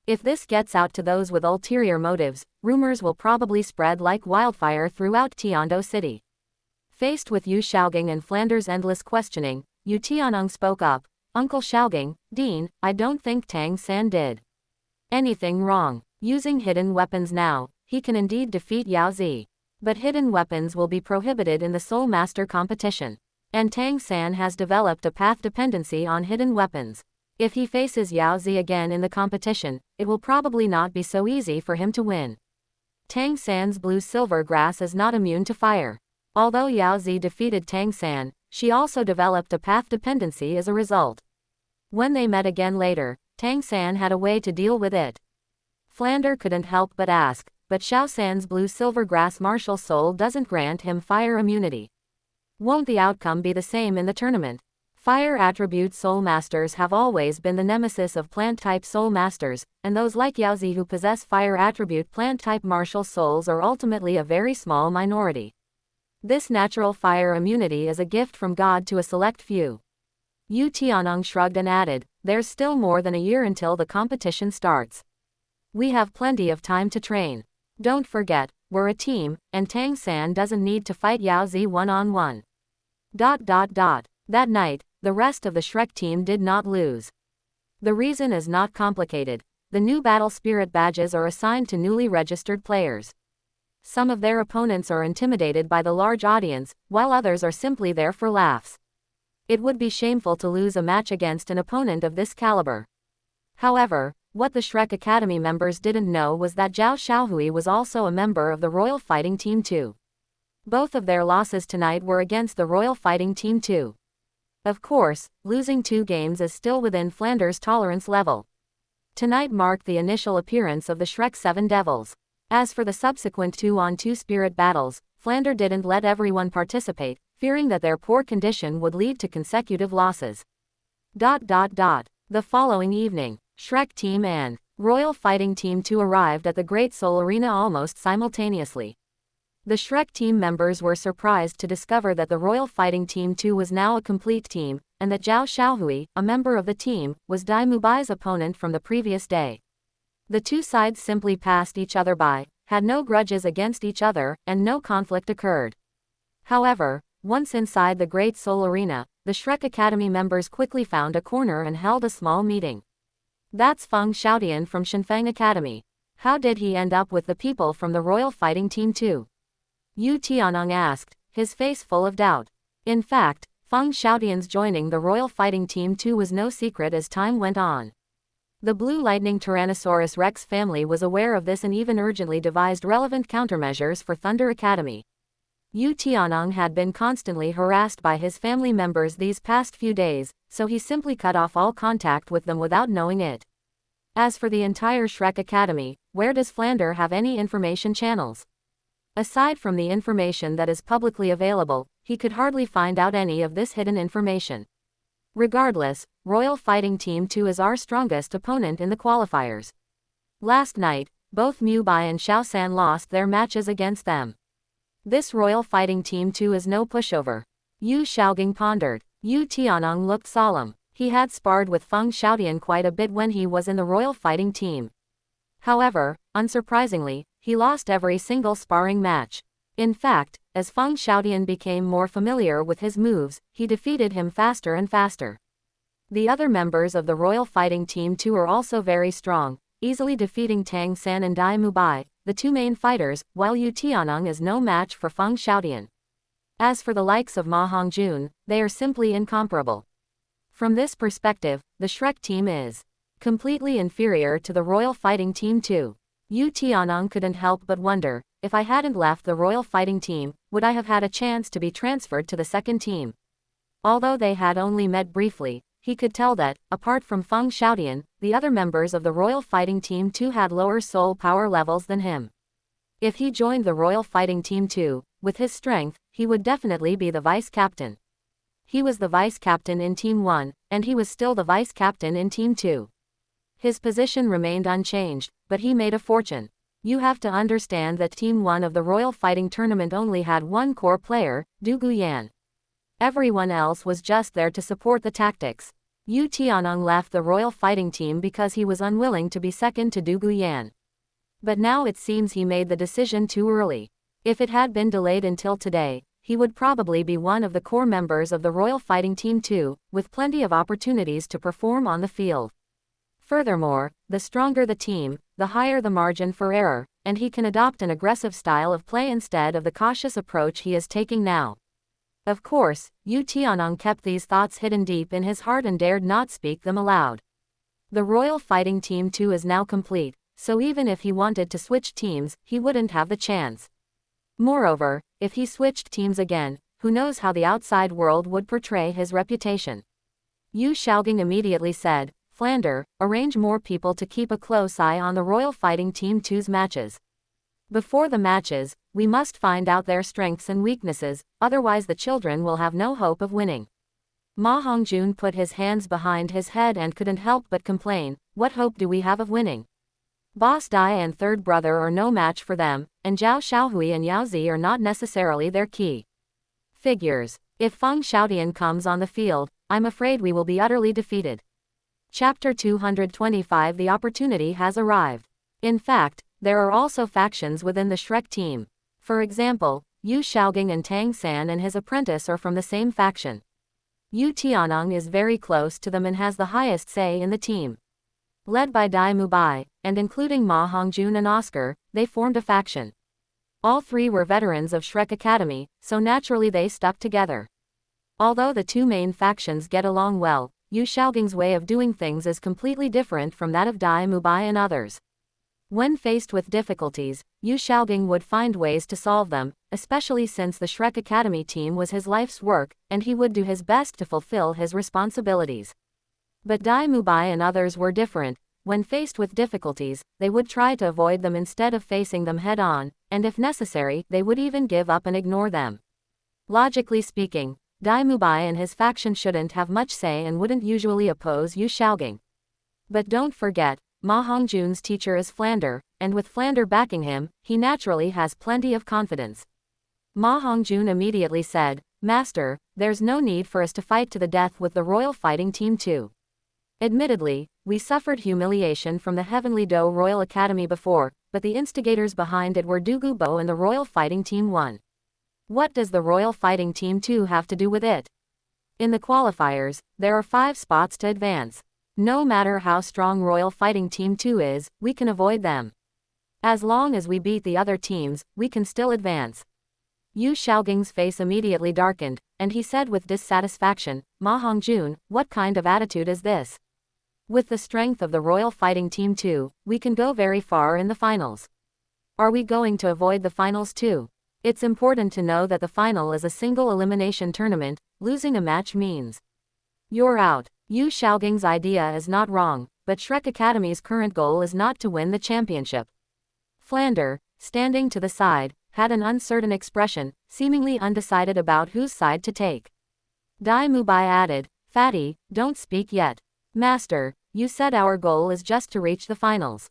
If this gets out to those with ulterior motives, rumors will probably spread like wildfire throughout Tiando City. Faced with Yu Xiaogang and Flanders' endless questioning, Yu Tianong spoke up, Uncle Xiaogang, Dean, I don't think Tang San did anything wrong. Using hidden weapons now, he can indeed defeat Yao Zi. But hidden weapons will be prohibited in the Soul Master competition. And Tang San has developed a path dependency on hidden weapons. If he faces Yao Zi again in the competition, it will probably not be so easy for him to win. Tang San's blue-silver grass is not immune to fire. Although Yao Zi defeated Tang San, she also developed a path dependency as a result. When they met again later, Tang San had a way to deal with it. Flander couldn't help but ask, but Xiao San's blue-silver grass martial soul doesn't grant him fire immunity. Won't the outcome be the same in the tournament? Fire attribute soul masters have always been the nemesis of plant-type soul masters, and those like Yaozi who possess fire attribute plant-type martial souls are ultimately a very small minority. This natural fire immunity is a gift from God to a select few. Yu Tianong shrugged and added, there's still more than a year until the competition starts. We have plenty of time to train. Don't forget, we're a team, and Tang San doesn't need to fight Yao Zi one-on-one. That night, the rest of the Shrek team did not lose. The reason is not complicated. The new Battle Spirit badges are assigned to newly registered players. Some of their opponents are intimidated by the large audience, while others are simply there for laughs. It would be shameful to lose a match against an opponent of this caliber. However, what the Shrek Academy members didn't know was that Zhao Xiaohui was also a member of the Royal Fighting Team 2. Both of their losses tonight were against the Royal Fighting Team 2. Of course, losing 2 games is still within Flanders' tolerance level. Tonight marked the initial appearance of the Shrek 7 Devils. As for the subsequent 2-on-2 spirit battles, Flander didn't let everyone participate, fearing that their poor condition would lead to consecutive losses. The following evening, Shrek Team and Royal Fighting Team 2 arrived at the Great Soul Arena almost simultaneously. The Shrek team members were surprised to discover that the Royal Fighting Team 2 was now a complete team, and that Zhao Xiaohui, a member of the team, was Dai Mubai's opponent from the previous day. The 2 sides simply passed each other by, had no grudges against each other, and no conflict occurred. However, once inside the Great Soul Arena, the Shrek Academy members quickly found a corner and held a small meeting. That's Feng Xiaotian from Shenfeng Academy. How did he end up with the people from the Royal Fighting Team 2? Yu Tianong asked, his face full of doubt. In fact, Feng Xiaotian's joining the Royal Fighting Team 2 was no secret as time went on. The Blue Lightning Tyrannosaurus Rex family was aware of this and even urgently devised relevant countermeasures for Thunder Academy. Yu Tianong had been constantly harassed by his family members these past few days, so he simply cut off all contact with them without knowing it. As for the entire Shrek Academy, where does Flander have any information channels? Aside from the information that is publicly available, he could hardly find out any of this hidden information. Regardless, Royal Fighting Team 2 is our strongest opponent in the qualifiers. Last night, both Mu Bai and Xiao San lost their matches against them. This Royal Fighting Team 2 is no pushover. Yu Xiaogang pondered. Yu Tianong looked solemn. He had sparred with Feng Xiaotian quite a bit when he was in the royal fighting team. However, unsurprisingly, he lost every single sparring match. In fact, as Feng Xiaotian became more familiar with his moves, he defeated him faster and faster. The other members of the royal fighting team too are also very strong, easily defeating Tang San and Dai Mubai, the two main fighters, while Yu Tianong is no match for Feng Xiaotian. As for the likes of Ma Hongjun, they are simply incomparable. From this perspective, the Shrek team is completely inferior to the royal fighting team too. Yu Tianong couldn't help but wonder, if I hadn't left the royal fighting team, would I have had a chance to be transferred to the second team? Although they had only met briefly, he could tell that, apart from Feng Xiaotian, the other members of the royal fighting team too had lower soul power levels than him. If he joined the royal fighting team too, with his strength, he would definitely be the vice captain. He was the vice captain in Team 1, and he was still the vice captain in Team 2. His position remained unchanged, but he made a fortune. You have to understand that Team 1 of the royal fighting tournament only had one core player, Du Guyan. Everyone else was just there to support the tactics. Yu Tianong left the royal fighting team because he was unwilling to be second to Du Guyan. But now it seems he made the decision too early. If it had been delayed until today, he would probably be one of the core members of the royal fighting team too, with plenty of opportunities to perform on the field. Furthermore, the stronger the team, the higher the margin for error, and he can adopt an aggressive style of play instead of the cautious approach he is taking now. Of course, Yu Tianong kept these thoughts hidden deep in his heart and dared not speak them aloud. The royal fighting team too is now complete, so even if he wanted to switch teams, he wouldn't have the chance. Moreover, if he switched teams again, who knows how the outside world would portray his reputation. Yu Xiaogang immediately said, Flander, arrange more people to keep a close eye on the royal fighting team two's matches. Before the matches, we must find out their strengths and weaknesses, otherwise the children will have no hope of winning. Ma Hongjun put his hands behind his head and couldn't help but complain, what hope do we have of winning? Boss Dai and third brother are no match for them, and Zhao Xiaohui and Yao Zi are not necessarily their key figures. If Feng Xiaotian comes on the field, I'm afraid we will be utterly defeated. Chapter 225 The opportunity has arrived. In fact, there are also factions within the Shrek team. For example, Yu Xiaogang and Tang San and his apprentice are from the same faction. Yu Tianong is very close to them and has the highest say in the team. Led by Dai Mubai, and including Ma Hongjun and Oscar, they formed a faction. All three were veterans of Shrek Academy, so naturally they stuck together. Although the two main factions get along well, Yu Xiaogang's way of doing things is completely different from that of Dai Mubai and others. When faced with difficulties, Yu Xiaogang would find ways to solve them, especially since the Shrek Academy team was his life's work, and he would do his best to fulfill his responsibilities. But Dai Mubai and others were different. When faced with difficulties, they would try to avoid them instead of facing them head-on, and if necessary, they would even give up and ignore them. Logically speaking, Dai Mubai and his faction shouldn't have much say and wouldn't usually oppose Yu Xiaogang. But don't forget, Ma Hongjun's teacher is Flander, and with Flander backing him, he naturally has plenty of confidence. Ma Hongjun immediately said, Master, there's no need for us to fight to the death with the royal fighting team too. Admittedly, we suffered humiliation from the Heavenly Do Royal Academy before, but the instigators behind it were Dugu Bo and the Royal Fighting Team 1. What does the Royal Fighting Team 2 have to do with it? In the qualifiers, there are 5 spots to advance. No matter how strong Royal Fighting Team 2 is, we can avoid them. As long as we beat the other teams, we can still advance. Yu Xiaogang's face immediately darkened, and he said with dissatisfaction, Ma Hongjun, what kind of attitude is this? With the strength of the Royal Fighting Team 2, we can go very far in the finals. Are we going to avoid the finals too? It's important to know that the final is a single elimination tournament. Losing a match means you're out. Yu Xiaogang's idea is not wrong, but Shrek Academy's current goal is not to win the championship. Flander, standing to the side, had an uncertain expression, seemingly undecided about whose side to take. Dai Mubai added, Fatty, don't speak yet. Master, you said our goal is just to reach the finals.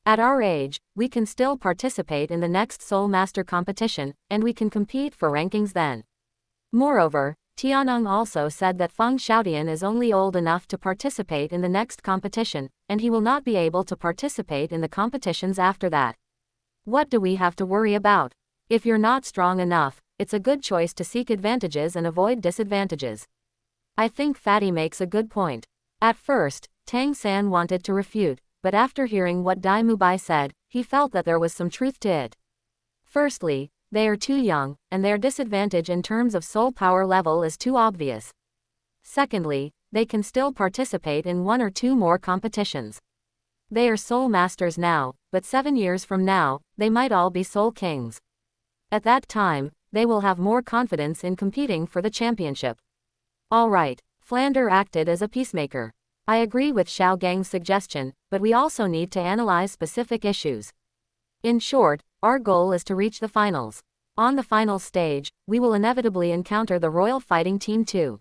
At our age, we can still participate in the next Soul Master competition, and we can compete for rankings then. Moreover, Tianeng also said that Feng Xiaotian is only old enough to participate in the next competition, and he will not be able to participate in the competitions after that. What do we have to worry about? If you're not strong enough, it's a good choice to seek advantages and avoid disadvantages. I think Fatty makes a good point. At first, Tang San wanted to refute, but after hearing what Dai Mubai said, he felt that there was some truth to it. Firstly, they are too young, and their disadvantage in terms of soul power level is too obvious. Secondly, they can still participate in 1 or 2 more competitions. They are soul masters now, but 7 years from now, they might all be soul kings. At that time, they will have more confidence in competing for the championship. Alright, Flander acted as a peacemaker. I agree with Xiao Gang's suggestion, but we also need to analyze specific issues. In short, our goal is to reach the finals. On the final stage, we will inevitably encounter the Royal Fighting Team 2.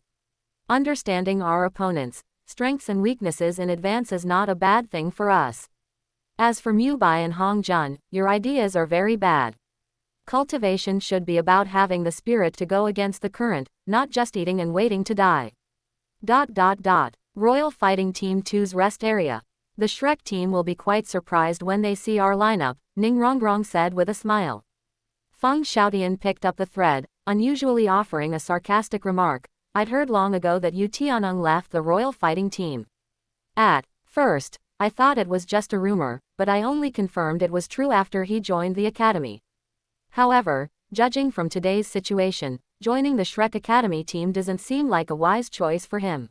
Understanding our opponents' strengths and weaknesses in advance is not a bad thing for us. As for Mubai and Hong Jun, your ideas are very bad. Cultivation should be about having the spirit to go against the current, not just eating and waiting to die. Royal Fighting Team 2's rest area. The Shrek team will be quite surprised when they see our lineup, Ning Rongrong said with a smile. Feng Xiaotian picked up the thread, unusually offering a sarcastic remark. I'd heard long ago that Yu Tianeng left the Royal Fighting Team. At first, I thought it was just a rumor, but I only confirmed it was true after he joined the academy. However, judging from today's situation, joining the Shrek Academy team doesn't seem like a wise choice for him.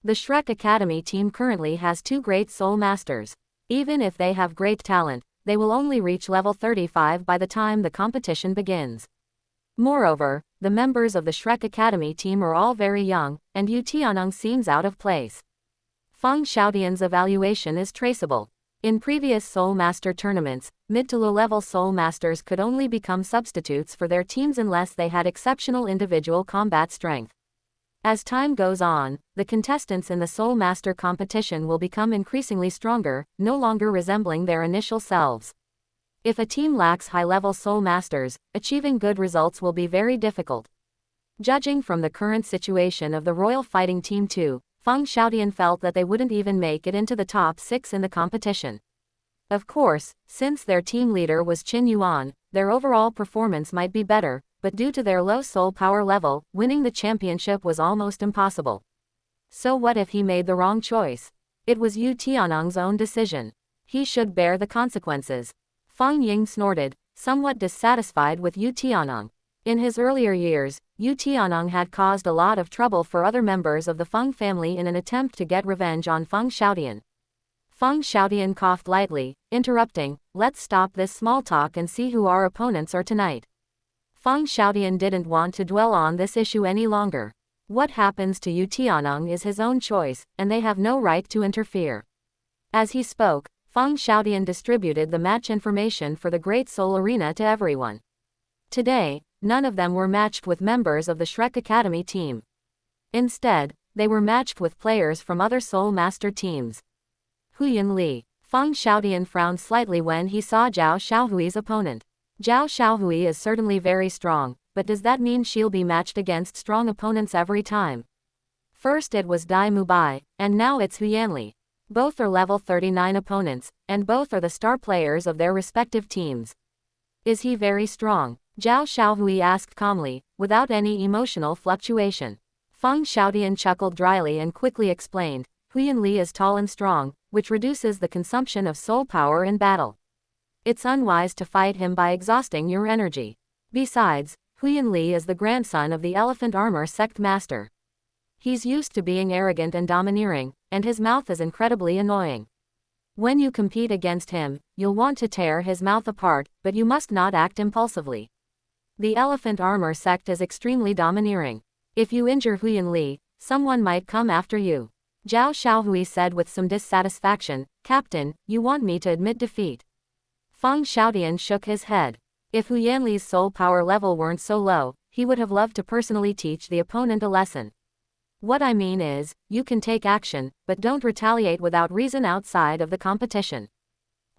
The Shrek Academy team currently has 2 great soul masters. Even if they have great talent, they will only reach level 35 by the time the competition begins. Moreover, the members of the Shrek Academy team are all very young, and Yu Tianeng seems out of place. Feng Xiaotian's evaluation is traceable. In previous Soul Master tournaments, mid to low-level Soul Masters could only become substitutes for their teams unless they had exceptional individual combat strength. As time goes on, the contestants in the Soul Master competition will become increasingly stronger, no longer resembling their initial selves. If a team lacks high-level Soul Masters, achieving good results will be very difficult. Judging from the current situation of the Royal Fighting Team 2, Feng Xiaotian felt that they wouldn't even make it into the top 6 in the competition. Of course, since their team leader was Qin Yuan, their overall performance might be better, but due to their low soul power level, winning the championship was almost impossible. So what if he made the wrong choice? It was Yu Tianeng's own decision. He should bear the consequences. Feng Ying snorted, somewhat dissatisfied with Yu Tianeng. In his earlier years, Yu Tianeng had caused a lot of trouble for other members of the Feng family in an attempt to get revenge on Feng Xiaotian. Feng Xiaotian coughed lightly, interrupting, let's stop this small talk and see who our opponents are tonight. Feng Xiaotian didn't want to dwell on this issue any longer. What happens to Yu Tianeng is his own choice, and they have no right to interfere. As he spoke, Feng Xiaotian distributed the match information for the Great Soul Arena to everyone. Today, none of them were matched with members of the Shrek Academy team. Instead, they were matched with players from other Soul Master teams. Huyan Li. Feng Xiaotian frowned slightly when he saw Zhao Xiaohui's opponent. Zhao Xiaohui is certainly very strong, but does that mean she'll be matched against strong opponents every time? First it was Dai Mubai, and now it's Huyan Li. Both are level 39 opponents, and both are the star players of their respective teams. Is he very strong? Zhao Xiaohui asked calmly, without any emotional fluctuation. Feng Xiaotian chuckled dryly and quickly explained, Huyan Li is tall and strong, which reduces the consumption of soul power in battle. It's unwise to fight him by exhausting your energy. Besides, Huyan Li is the grandson of the Elephant Armor Sect Master. He's used to being arrogant and domineering, and his mouth is incredibly annoying. When you compete against him, you'll want to tear his mouth apart, but you must not act impulsively. The Elephant Armor Sect is extremely domineering. If you injure Huyan Li, someone might come after you. Zhao Xiaohui said with some dissatisfaction, Captain, you want me to admit defeat? Feng Xiaotian shook his head. If Huyan Li's soul power level weren't so low, he would have loved to personally teach the opponent a lesson. What I mean is, you can take action, but don't retaliate without reason outside of the competition.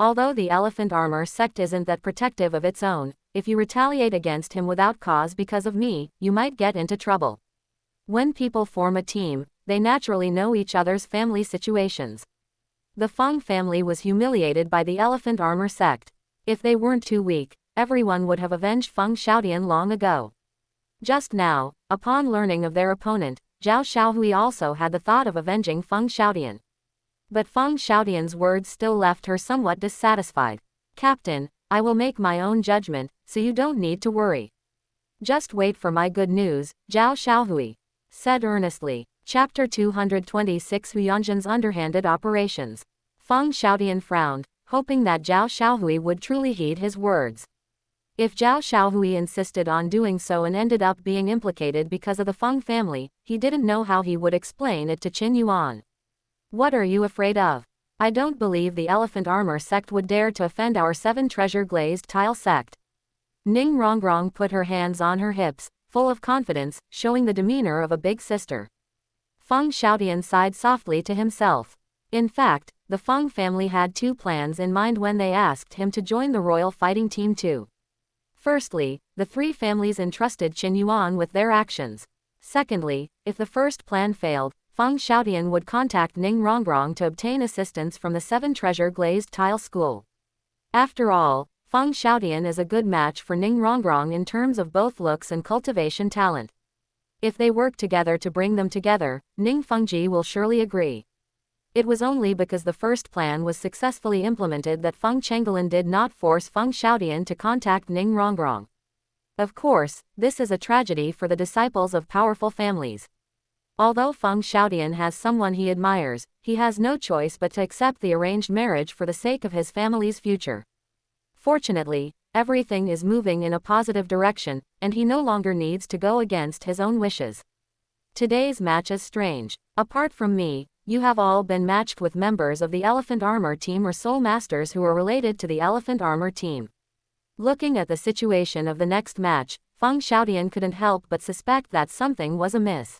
Although the Elephant Armor Sect isn't that protective of its own, if you retaliate against him without cause because of me, you might get into trouble. When people form a team, they naturally know each other's family situations. The Feng family was humiliated by the elephant armor sect. If they weren't too weak, everyone would have avenged Feng Xiaotian long ago. Just now, upon learning of their opponent, Zhao Xiaohui also had the thought of avenging Feng Xiaotian. But Feng Xiaotian's words still left her somewhat dissatisfied. Captain, I will make my own judgment, so you don't need to worry. Just wait for my good news, Zhao Xiaohui said earnestly. Chapter 226 Huyanzhen's underhanded operations. Feng Xiaotian frowned, hoping that Zhao Xiaohui would truly heed his words. If Zhao Xiaohui insisted on doing so and ended up being implicated because of the Feng family, he didn't know how he would explain it to Qin Yuan. What are you afraid of? I don't believe the elephant armor sect would dare to offend our 7 treasure glazed tile sect. Ning Rongrong put her hands on her hips, full of confidence, showing the demeanor of a big sister. Feng Xiaotian sighed softly to himself. In fact, the Feng family had 2 plans in mind when they asked him to join the royal fighting team too. Firstly, the 3 families entrusted Qin Yuan with their actions. Secondly, if the first plan failed, Feng Xiaotian would contact Ning Rongrong to obtain assistance from the 7 treasure glazed tile school. After all, Feng Xiaotian is a good match for Ning Rongrong in terms of both looks and cultivation talent. If they work together to bring them together, Ning Fengji will surely agree. It was only because the first plan was successfully implemented that Feng Chengelin did not force Feng Xiaotian to contact Ning Rongrong. Of course, this is a tragedy for the disciples of powerful families. Although Feng Xiaotian has someone he admires, he has no choice but to accept the arranged marriage for the sake of his family's future. Fortunately, everything is moving in a positive direction, and he no longer needs to go against his own wishes. Today's match is strange. Apart from me, you have all been matched with members of the Elephant Armor team or Soul Masters who are related to the Elephant Armor team. Looking at the situation of the next match, Feng Xiaotian couldn't help but suspect that something was amiss.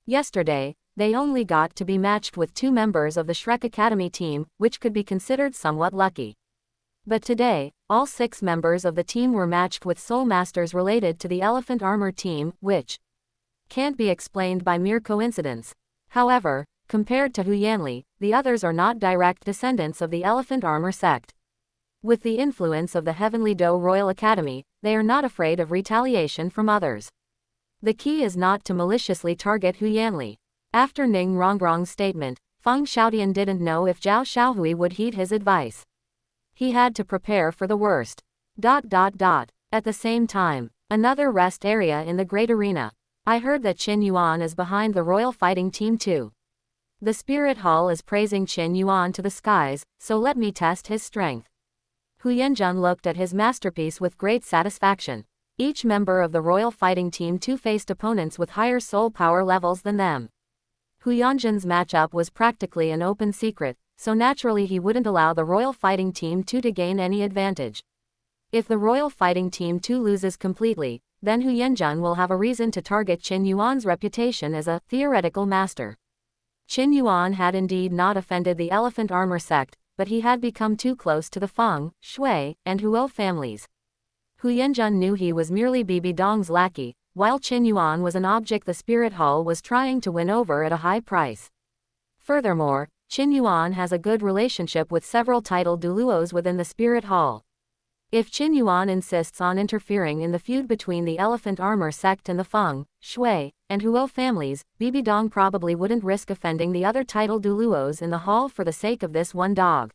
Yesterday, they only got to be matched with 2 members of the Shrek Academy team, which could be considered somewhat lucky. But today, all 6 members of the team were matched with Soul Masters related to the Elephant Armor team, which can't be explained by mere coincidence. However, compared to Hu Yanli, the others are not direct descendants of the Elephant Armor sect. With the influence of the Heavenly Dou Royal Academy, they are not afraid of retaliation from others. The key is not to maliciously target Hu Yanli. After Ning Rongrong's statement, Feng Xiaotian didn't know if Zhao Xiaohui would heed his advice. He had to prepare for the worst. At the same time, another rest area in the Great Arena. I heard that Qin Yuan is behind the royal fighting team too. The Spirit Hall is praising Qin Yuan to the skies, so let me test his strength. Hu Yanzhen looked at his masterpiece with great satisfaction. Each member of the royal fighting team too faced opponents with higher soul power levels than them. Hu Yanzhen's matchup was practically an open secret, so naturally he wouldn't allow the royal fighting team to gain any advantage. If the royal fighting team 2 loses completely, then Hu Yanzhen will have a reason to target Qin Yuan's reputation as a theoretical master. Qin Yuan had indeed not offended the Elephant Armor sect, but he had become too close to the Feng, Shui, and Huo families. Hu Yanzhen knew he was merely Bibi Dong's lackey, while Qin Yuan was an object the Spirit Hall was trying to win over at a high price. Furthermore, Qin Yuan has a good relationship with several titled Douluos within the Spirit Hall. If Qin Yuan insists on interfering in the feud between the Elephant Armor sect and the Feng, Shui, and Huo families, Bibi Dong probably wouldn't risk offending the other titled Douluos in the hall for the sake of this one dog.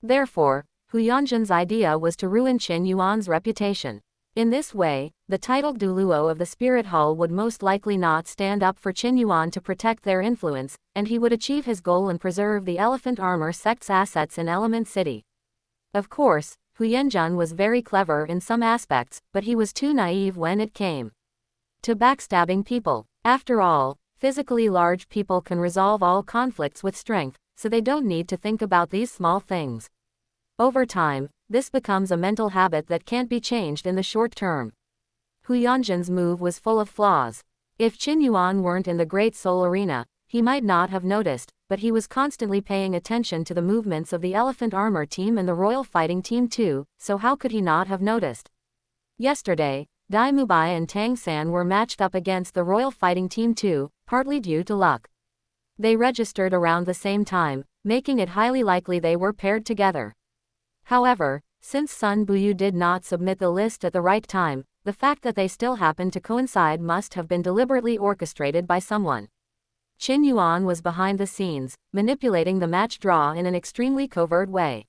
Therefore, Hu Yanzhen's idea was to ruin Qin Yuan's reputation. In this way, the titled Douluo of the Spirit Hall would most likely not stand up for Qin Yuan to protect their influence, and he would achieve his goal and preserve the Elephant Armor sect's assets in Element City. Of course, Hu Yanzhen was very clever in some aspects, but he was too naive when it came to backstabbing people. After all, physically large people can resolve all conflicts with strength, so they don't need to think about these small things. Over time, this becomes a mental habit that can't be changed in the short term. Hu Yanzhen's move was full of flaws. If Qin Yuan weren't in the Great Soul Arena, he might not have noticed, but he was constantly paying attention to the movements of the Elephant Armor team and the Royal Fighting Team too, so how could he not have noticed? Yesterday, Dai Mubai and Tang San were matched up against the Royal Fighting Team too, partly due to luck. They registered around the same time, making it highly likely they were paired together. However, since Sun Buyu did not submit the list at the right time, the fact that they still happened to coincide must have been deliberately orchestrated by someone. Qin Yuan was behind the scenes, manipulating the match draw in an extremely covert way.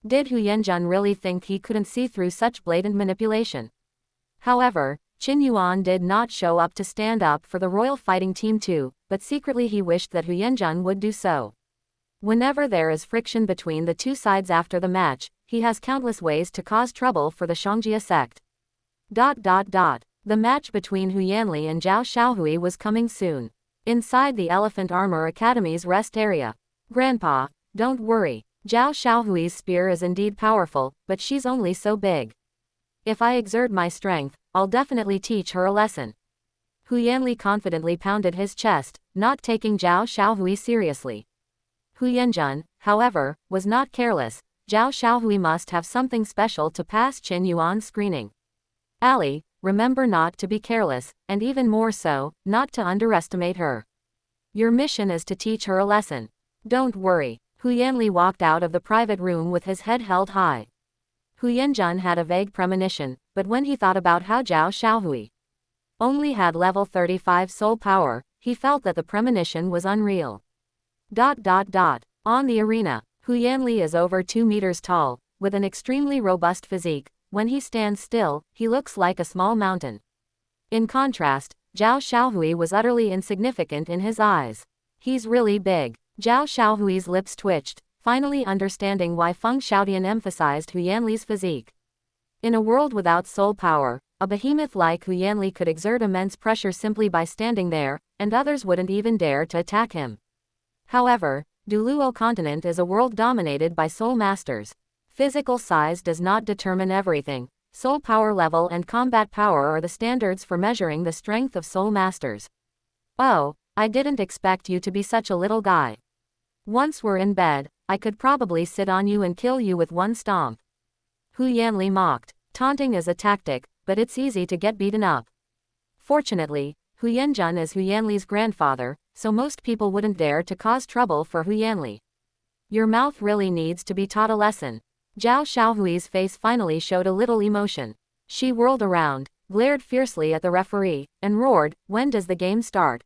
Did Hu Yanjun really think he couldn't see through such blatant manipulation? However, Qin Yuan did not show up to stand up for the Royal Fighting Team too, but secretly he wished that Hu Yanjun would do so. Whenever there is friction between the two sides after the match, he has countless ways to cause trouble for the Xunji sect. The match between Hu Yanli and Zhao Xiaohui was coming soon. Inside the Elephant Armor Academy's rest area. Grandpa, don't worry. Zhao Xiaohui's spear is indeed powerful, but she's only so big. If I exert my strength, I'll definitely teach her a lesson. Hu Yanli confidently pounded his chest, not taking Zhao Xiaohui seriously. Hu Yanjun, however, was not careless. Zhao Xiaohui must have something special to pass Qin Yuan's screening. Ali, remember not to be careless, and even more so, not to underestimate her. Your mission is to teach her a lesson. Don't worry. Hu Yanli walked out of the private room with his head held high. Hu Yanjun had a vague premonition, but when he thought about how Zhao Xiaohui only had level 35 soul power, he felt that the premonition was unreal. On the arena, Hu Yanli is over 2 meters tall, with an extremely robust physique. When he stands still, he looks like a small mountain. In contrast, Zhao Xiaohui was utterly insignificant in his eyes. He's really big. Zhao Xiaohui's lips twitched, finally understanding why Feng Xiaotian emphasized Hu Yanli's physique. In a world without soul power, a behemoth like Hu Yanli could exert immense pressure simply by standing there, and others wouldn't even dare to attack him. However, Douluo continent is a world dominated by soul masters. Physical size does not determine everything. Soul power level and combat power are the standards for measuring the strength of soul masters. Oh, I didn't expect you to be such a little guy. Once we're in bed, I could probably sit on you and kill you with one stomp. Hu Yanli mocked. Taunting is a tactic, but it's easy to get beaten up. Fortunately, Hu Yanjun is Hu Yanli's grandfather, so most people wouldn't dare to cause trouble for Hu Yanli. Your mouth really needs to be taught a lesson. Zhao Xiaohui's face finally showed a little emotion. She whirled around, glared fiercely at the referee, and roared, "When does the game start?"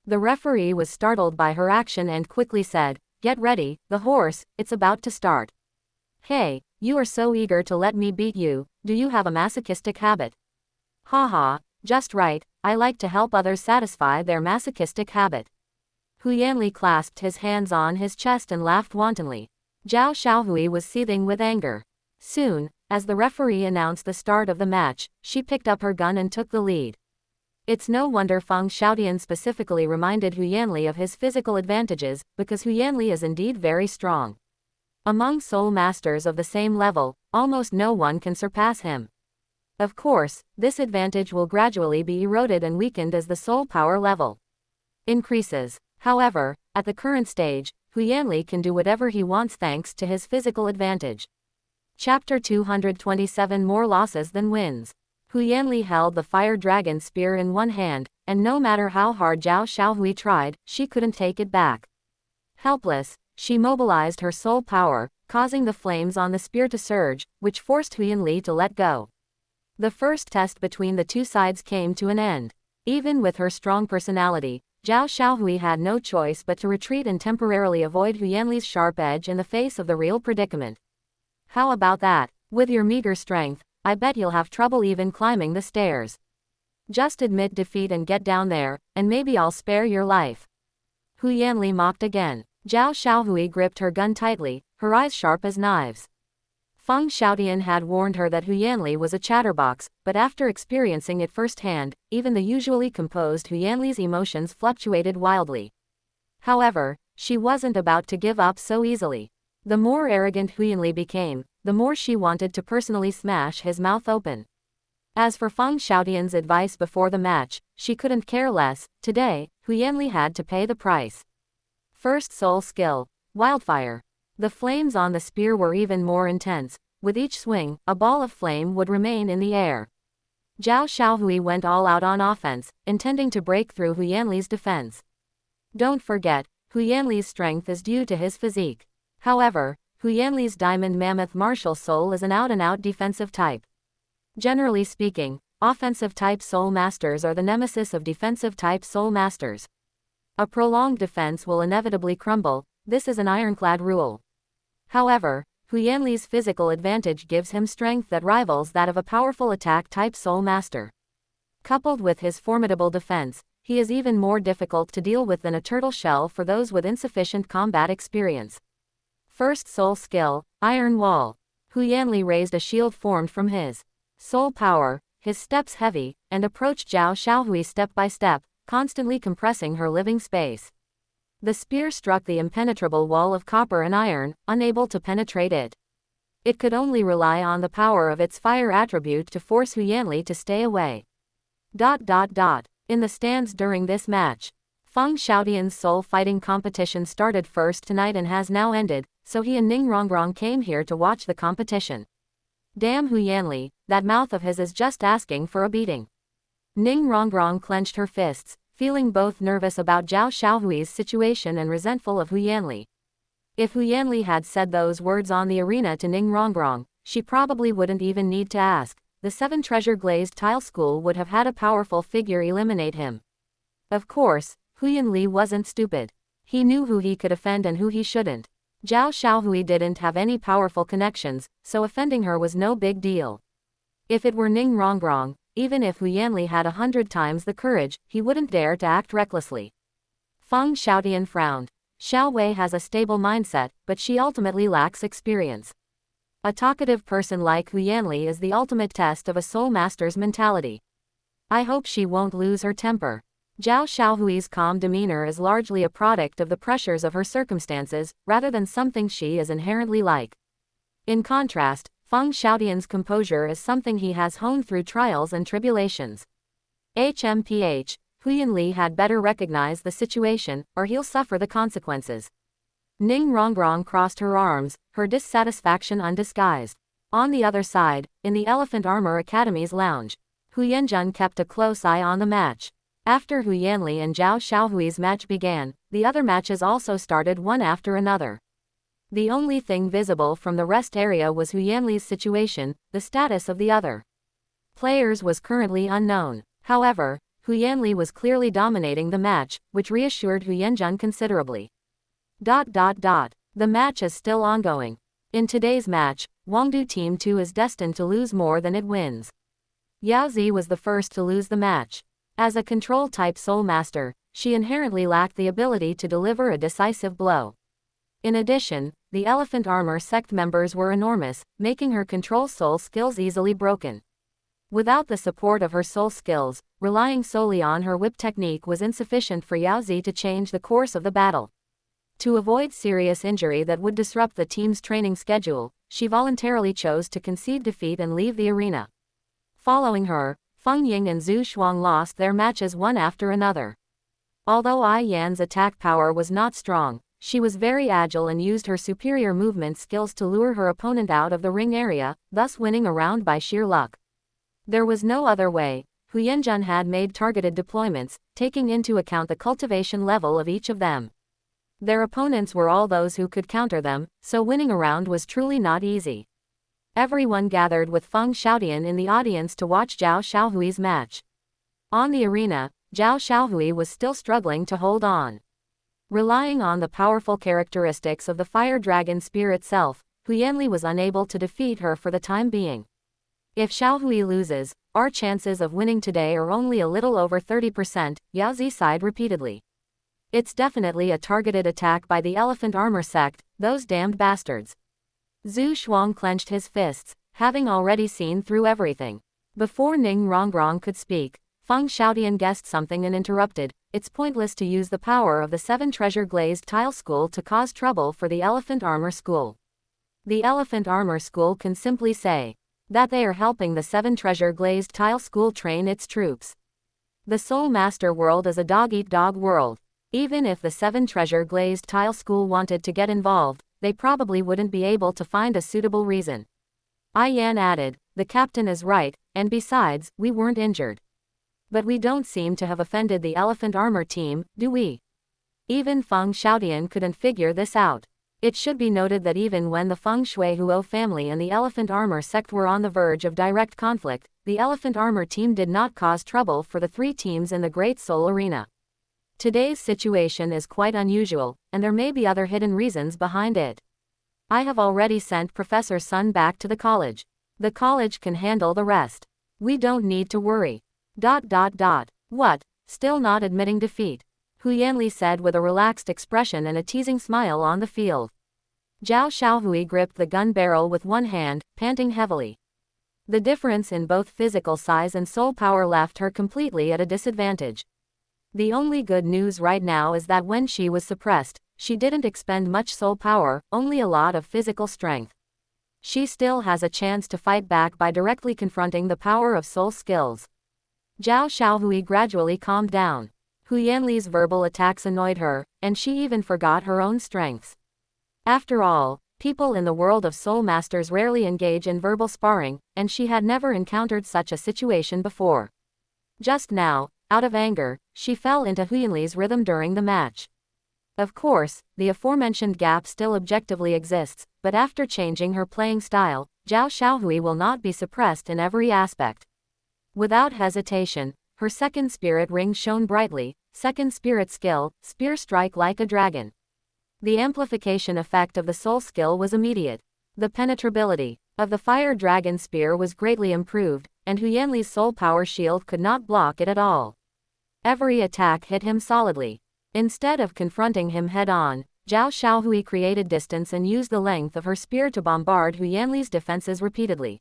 The referee was startled by her action and quickly said, "Get ready, the horse, it's about to start." "Hey, you are so eager to let me beat you, do you have a masochistic habit?" "Haha, just right, I like to help others satisfy their masochistic habit." Hu Yanli clasped his hands on his chest and laughed wantonly. Zhao Xiaohui was seething with anger. Soon, as the referee announced the start of the match, she picked up her gun and took the lead. It's no wonder Feng Xiaotian specifically reminded Hu Yanli of his physical advantages, because Hu Yanli is indeed very strong. Among soul masters of the same level, almost no one can surpass him. Of course, this advantage will gradually be eroded and weakened as the soul power level increases. However, at the current stage, Hu Yanli can do whatever he wants thanks to his physical advantage. Chapter 227 More losses than wins. Hu Yanli held the fire dragon spear in one hand, and no matter how hard Zhao Xiaohui tried, she couldn't take it back. Helpless, she mobilized her soul power, causing the flames on the spear to surge, which forced Hu Yanli to let go. The first test between the two sides came to an end. Even with her strong personality, Zhao Xiaohui had no choice but to retreat and temporarily avoid Hu Yanli's sharp edge in the face of the real predicament. How about that? With your meager strength, I bet you'll have trouble even climbing the stairs. Just admit defeat and get down there, and maybe I'll spare your life. Hu Yanli mocked again. Zhao Xiaohui gripped her gun tightly, her eyes sharp as knives. Feng Xiaotian had warned her that Hu Yanli was a chatterbox, but after experiencing it firsthand, even the usually composed Hu Yanli's emotions fluctuated wildly. However, she wasn't about to give up so easily. The more arrogant Hu Yanli became, the more she wanted to personally smash his mouth open. As for Feng Xiaotian's advice before the match, she couldn't care less. Today, Hu Yanli had to pay the price. First soul skill, Wildfire. The flames on the spear were even more intense. With each swing, a ball of flame would remain in the air. Zhao Xiaohui went all out on offense, intending to break through Hu Yanli's defense. Don't forget, Hu Yanli's strength is due to his physique. However, Hu Yanli's diamond mammoth martial soul is an out-and-out defensive type. Generally speaking, offensive-type soul masters are the nemesis of defensive-type soul masters. A prolonged defense will inevitably crumble, this is an ironclad rule. However, Hu Yanli's physical advantage gives him strength that rivals that of a powerful attack-type soul master. Coupled with his formidable defense, he is even more difficult to deal with than a turtle shell for those with insufficient combat experience. First soul skill, Iron Wall. Hu Yanli raised a shield formed from his soul power, his steps heavy, and approached Zhao Xiaohui step by step, constantly compressing her living space. The spear struck the impenetrable wall of copper and iron, unable to penetrate it. It could only rely on the power of its fire attribute to force Hu Yanli to stay away. In the stands during this match, Feng Xiaotian's soul fighting competition started first tonight and has now ended, so he and Ning Rongrong came here to watch the competition. Damn Hu Yanli, that mouth of his is just asking for a beating. Ning Rongrong clenched her fists, feeling both nervous about Zhao Xiaohui's situation and resentful of Hu Yanli. If Hu Yanli had said those words on the arena to Ning Rongrong, she probably wouldn't even need to ask. The 7 treasure glazed tile school would have had a powerful figure eliminate him. Of course, Hu Yanli wasn't stupid. He knew who he could offend and who he shouldn't. Zhao Xiaohui didn't have any powerful connections, so offending her was no big deal. If it were Ning Rongrong, even if Hu Yanli had 100 times the courage, he wouldn't dare to act recklessly. Feng Xiaotian frowned. Xiao Wei has a stable mindset, but she ultimately lacks experience. A talkative person like Hu Yanli is the ultimate test of a soul master's mentality. I hope she won't lose her temper. Zhao Xiaohui's calm demeanor is largely a product of the pressures of her circumstances, rather than something she is inherently like. In contrast, Feng Xiaotian's composure is something he has honed through trials and tribulations. HMPH, Hu Yanli had better recognize the situation, or he'll suffer the consequences. Ning Rongrong crossed her arms, her dissatisfaction undisguised. On the other side, in the Elephant Armor Academy's lounge, Hu Yanjun kept a close eye on the match. After Hu Yanli and Zhao Xiaohui's match began, the other matches also started one after another. The only thing visible from the rest area was Hu Yanli's situation, the status of the other players was currently unknown. However, Hu Yanli was clearly dominating the match, which reassured Hu Yanjun considerably. The match is still ongoing. In today's match, Wangdu Team 2 is destined to lose more than it wins. Yao Zi was the first to lose the match. As a control-type soul master, she inherently lacked the ability to deliver a decisive blow. In addition, the Elephant Armor sect members were enormous, making her control soul skills easily broken. Without the support of her soul skills, relying solely on her whip technique was insufficient for Yao Zi to change the course of the battle. To avoid serious injury that would disrupt the team's training schedule, she voluntarily chose to concede defeat and leave the arena. Following her, Feng Ying and Zhu Shuang lost their matches one after another. Although Ai Yan's attack power was not strong, she was very agile and used her superior movement skills to lure her opponent out of the ring area, thus winning a round by sheer luck. There was no other way. Hu Yanjun had made targeted deployments, taking into account the cultivation level of each of them. Their opponents were all those who could counter them, so winning a round was truly not easy. Everyone gathered with Feng Xiaotian in the audience to watch Zhao Xiaohui's match. On the arena, Zhao Xiaohui was still struggling to hold on. Relying on the powerful characteristics of the fire dragon spear itself, Hu Yanli was unable to defeat her for the time being. If Xiaohui loses, our chances of winning today are only a little over 30%, Yao Zi sighed repeatedly. It's definitely a targeted attack by the Elephant Armor sect, those damned bastards. Zhu Shuang clenched his fists, having already seen through everything. Before Ning Rongrong could speak, Feng Xiaotian guessed something and interrupted. It's pointless to use the power of the 7 treasure glazed tile school to cause trouble for the Elephant Armor School. The Elephant Armor School can simply say that they are helping the 7 treasure glazed tile school train its troops. The Soul Master world is a dog-eat-dog world. Even if the 7 treasure glazed tile school wanted to get involved, they probably wouldn't be able to find a suitable reason. Ai Yan added, the captain is right, and besides, we weren't injured. But we don't seem to have offended the elephant armor team, do we? Even Feng Xiaotian couldn't figure this out. It should be noted that even when the Feng Shuihuo family and the elephant armor sect were on the verge of direct conflict, the elephant armor team did not cause trouble for the three teams in the Great Soul Arena. Today's situation is quite unusual, and there may be other hidden reasons behind it. I have already sent Professor Sun back to the college. The college can handle the rest. We don't need to worry. What? Still not admitting defeat? Hu Yanli said with a relaxed expression and a teasing smile on the field. Zhao Xiaohui gripped the gun barrel with one hand, panting heavily. The difference in both physical size and soul power left her completely at a disadvantage. The only good news right now is that when she was suppressed, she didn't expend much soul power, only a lot of physical strength. She still has a chance to fight back by directly confronting the power of soul skills. Zhao Xiaohui gradually calmed down. Hu Yanli's verbal attacks annoyed her, and she even forgot her own strengths. After all, people in the world of soul masters rarely engage in verbal sparring, and she had never encountered such a situation before. Just now, out of anger, she fell into Hu Yanli's rhythm during the match. Of course, the aforementioned gap still objectively exists, but after changing her playing style, Zhao Xiaohui will not be suppressed in every aspect. Without hesitation, her second spirit ring shone brightly, second spirit skill, spear strike like a dragon. The amplification effect of the soul skill was immediate. The penetrability of the fire dragon spear was greatly improved, and Hu Yanli's soul power shield could not block it at all. Every attack hit him solidly. Instead of confronting him head-on, Zhao Xiaohui created distance and used the length of her spear to bombard Hu Yanli's defenses repeatedly.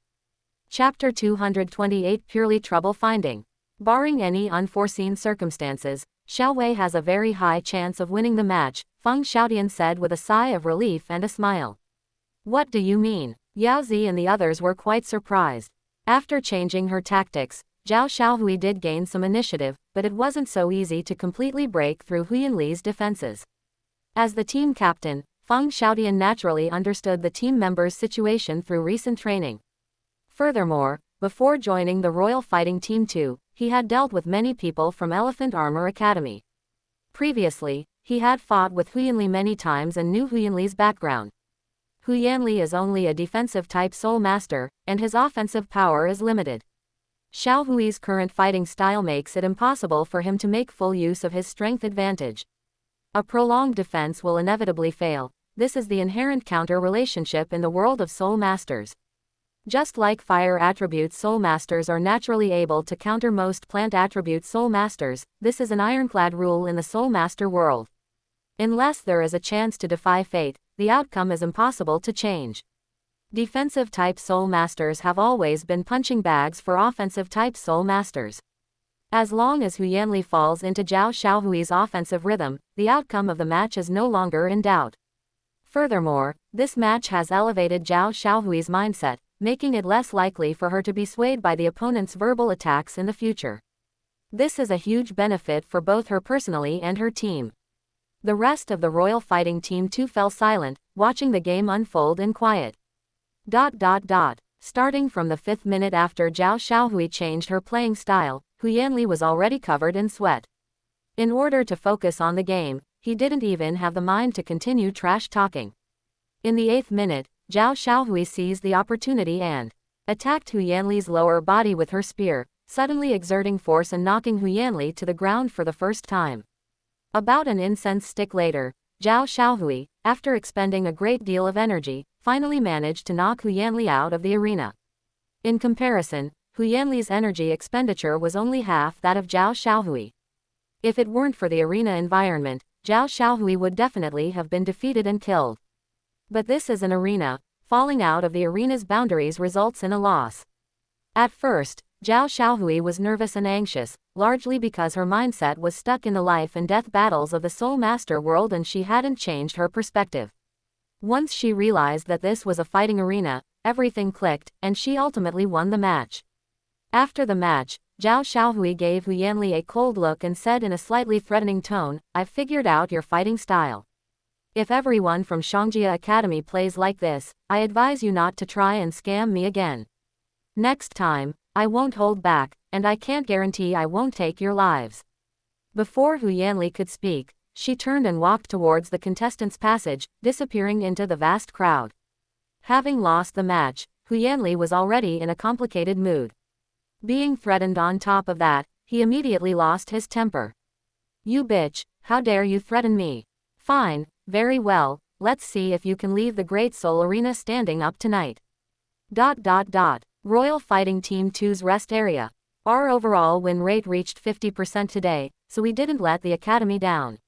Chapter 228 Purely Trouble Finding. Barring any unforeseen circumstances, Xiao Wei has a very high chance of winning the match, Feng Xiaotian said with a sigh of relief and a smile. What do you mean? Yao Zi and the others were quite surprised. After changing her tactics, Zhao Xiaohui did gain some initiative, but it wasn't so easy to completely break through Hu Yanli's defenses. As the team captain, Feng Xiaotian naturally understood the team members' situation through recent training. Furthermore, before joining the Royal Fighting Team 2, he had dealt with many people from Elephant Armor Academy. Previously, he had fought with Hu Yanli many times and knew Hu Yanli's background. Hu Yanli is only a defensive type soul master, and his offensive power is limited. Xiao Hui's current fighting style makes it impossible for him to make full use of his strength advantage. A prolonged defense will inevitably fail. This is the inherent counter relationship in the world of soul masters. Just like fire attribute soul masters are naturally able to counter most plant attribute soul masters, this is an ironclad rule in the soul master world. Unless there is a chance to defy fate, the outcome is impossible to change. Defensive type soul masters have always been punching bags for offensive type soul masters. As long as Hu Yanli falls into Zhao Xiaohui's offensive rhythm, the outcome of the match is no longer in doubt. Furthermore, this match has elevated Zhao Xiaohui's mindset, making it less likely for her to be swayed by the opponent's verbal attacks in the future. This is a huge benefit for both her personally and her team. The rest of the Royal Fighting Team 2 fell silent, watching the game unfold in quiet. Starting from the 5th minute after Zhao Xiaohui changed her playing style, Hu Yanli was already covered in sweat. In order to focus on the game, he didn't even have the mind to continue trash talking. In the 8th minute, Zhao Xiaohui seized the opportunity and attacked Hu Yanli's lower body with her spear, suddenly exerting force and knocking Hu Yanli to the ground for the first time. About an incense stick later, Zhao Xiaohui, after expending a great deal of energy, finally managed to knock Hu Yanli out of the arena. In comparison, Hu Yanli's energy expenditure was only half that of Zhao Xiaohui. If it weren't for the arena environment, Zhao Xiaohui would definitely have been defeated and killed. But this is an arena. Falling out of the arena's boundaries results in a loss. At first, Zhao Xiaohui was nervous and anxious, largely because her mindset was stuck in the life and death battles of the Soul Master world and she hadn't changed her perspective. Once she realized that this was a fighting arena, everything clicked, and she ultimately won the match. After the match, Zhao Xiaohui gave Hu Yanli a cold look and said in a slightly threatening tone, "I've figured out your fighting style. If everyone from Xunji Academy plays like this, I advise you not to try and scam me again." Next time, I won't hold back, and I can't guarantee I won't take your lives. Before Hu Yanli could speak, she turned and walked towards the contestants' passage, disappearing into the vast crowd. Having lost the match, Hu Yanli was already in a complicated mood. Being threatened on top of that, he immediately lost his temper. You bitch, how dare you threaten me? Fine, very well, let's see if you can leave the Great Soul Arena standing up tonight. Royal Fighting Team 2's rest area. Our overall win rate reached 50% today, so we didn't let the academy down.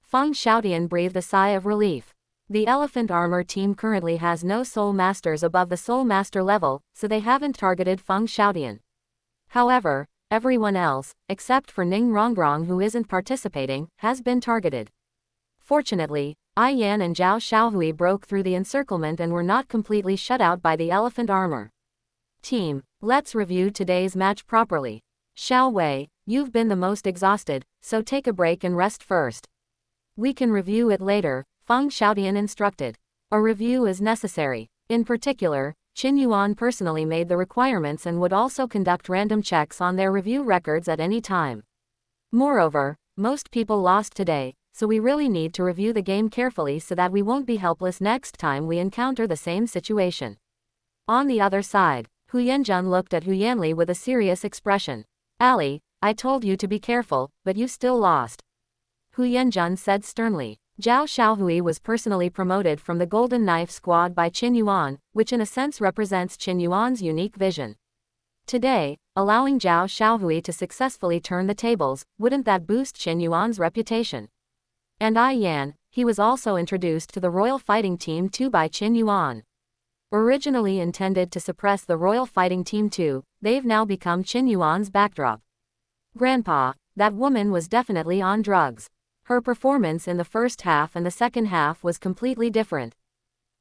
Feng Xiaotian breathed a sigh of relief. The Elephant Armor team currently has no Soul Masters above the Soul Master level, so they haven't targeted Feng Xiaotian. However, everyone else, except for Ning Rongrong who isn't participating, has been targeted. Fortunately, Ai Yan and Zhao Xiaohui broke through the encirclement and were not completely shut out by the Elephant Armor. Team, let's review today's match properly. Xiao Wei, you've been the most exhausted, so take a break and rest first. We can review it later, Feng Xiaotian instructed. A review is necessary. In particular, Qin Yuan personally made the requirements and would also conduct random checks on their review records at any time. Moreover, most people lost today, so we really need to review the game carefully so that we won't be helpless next time we encounter the same situation. On the other side, Hu Yanjun looked at Hu Yanli with a serious expression. Ali, I told you to be careful, but you still lost. Hu Yanjun said sternly. Zhao Xiaohui was personally promoted from the Golden Knife Squad by Qin Yuan, which in a sense represents Qin Yuan's unique vision. Today, allowing Zhao Xiaohui to successfully turn the tables, wouldn't that boost Qin Yuan's reputation? And Ai Yan, he was also introduced to the Royal Fighting Team 2 by Qin Yuan. Originally intended to suppress the Royal Fighting Team 2, they've now become Qin Yuan's backdrop. Grandpa, that woman was definitely on drugs. Her performance in the first half and the second half was completely different.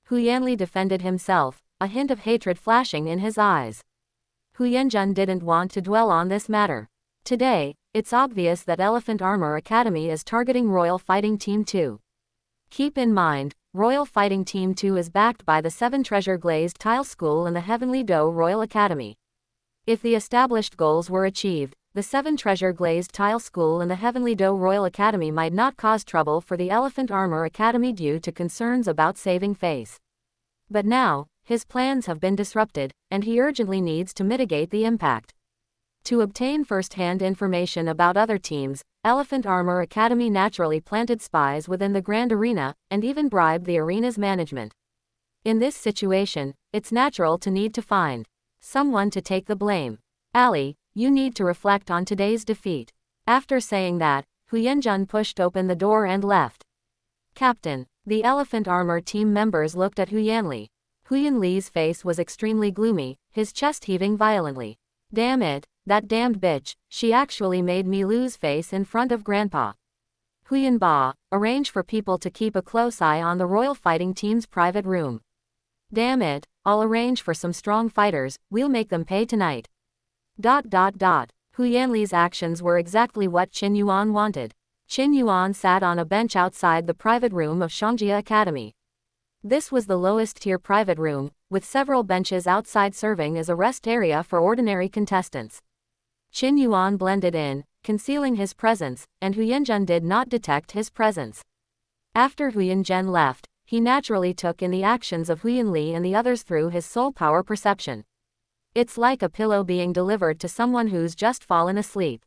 Hu Yanli defended himself, a hint of hatred flashing in his eyes. Hu Yanjun didn't want to dwell on this matter. Today, it's obvious that Elephant Armor Academy is targeting Royal Fighting Team 2. Keep in mind, Royal Fighting Team 2 is backed by the 7 Treasure Glazed Tile School and the Heavenly Dough Royal Academy. If the established goals were achieved, the 7 Treasure Glazed Tile School and the Heavenly Dough Royal Academy might not cause trouble for the Elephant Armor Academy due to concerns about saving face. But now, his plans have been disrupted, and he urgently needs to mitigate the impact. To obtain first-hand information about other teams, Elephant Armor Academy naturally planted spies within the Grand Arena, and even bribed the arena's management. In this situation, it's natural to need to find someone to take the blame. Ali, you need to reflect on today's defeat. After saying that, Hu Yanjun pushed open the door and left. Captain, the Elephant Armor team members looked at Hu Yanli. Hu Yanli's face was extremely gloomy, his chest heaving violently. Damn it, that damned bitch, she actually made me lose face in front of Grandpa. Hu Yanba, arrange for people to keep a close eye on the Royal Fighting Team's private room. Damn it, I'll arrange for some strong fighters, we'll make them pay tonight. Hu Yanli's actions were exactly what Qin Yuan wanted. Qin Yuan sat on a bench outside the private room of xunji Academy. This was the lowest tier private room, with several benches outside serving as a rest area for ordinary contestants. Qin Yuan blended in, concealing his presence, and Hu Yanjun did not detect his presence. After Hu Yanjun left, he naturally took in the actions of Hu Yanli and the others through his soul power perception. It's like a pillow being delivered to someone who's just fallen asleep.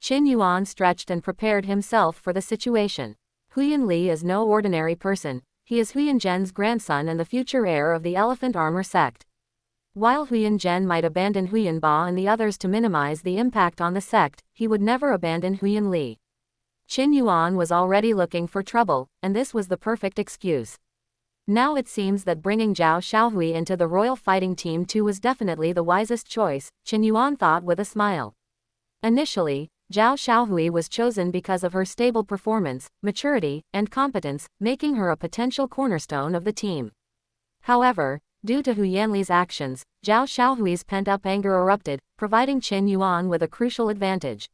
Qin Yuan stretched and prepared himself for the situation. Hu Yanli is no ordinary person, he is Hu Yanzhen's grandson and the future heir of the Elephant Armor sect. While Hu Yanzhen might abandon Hu Yanba and the others to minimize the impact on the sect, he would never abandon Hu Yanli. Qin Yuan was already looking for trouble, and this was the perfect excuse. Now it seems that bringing Zhao Xiaohui into the Royal Fighting Team 2 was definitely the wisest choice, Qin Yuan thought with a smile. Initially, Zhao Xiaohui was chosen because of her stable performance, maturity, and competence, making her a potential cornerstone of the team. However, due to Hu Yanli's actions, Zhao Xiaohui's pent-up anger erupted, providing Qin Yuan with a crucial advantage.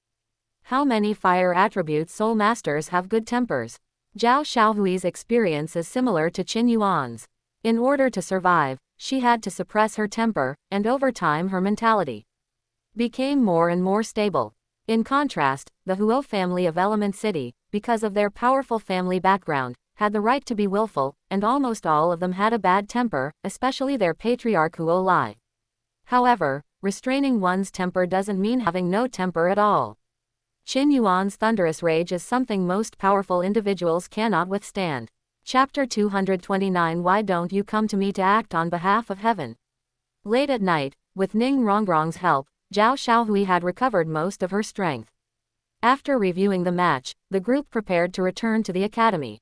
How many fire attribute soul masters have good tempers? Zhao Xiaohui's experience is similar to Qin Yuan's. In order to survive, she had to suppress her temper, and over time her mentality became more and more stable. In contrast, the Huo family of Element City, because of their powerful family background, had the right to be willful, and almost all of them had a bad temper, especially their patriarch Huo Lai. However, restraining one's temper doesn't mean having no temper at all. Qin Yuan's thunderous rage is something most powerful individuals cannot withstand. Chapter 229 Why don't you come to me to act on behalf of heaven? Late at night, with Ning Rongrong's help, Zhao Xiaohui had recovered most of her strength. After reviewing the match, the group prepared to return to the academy.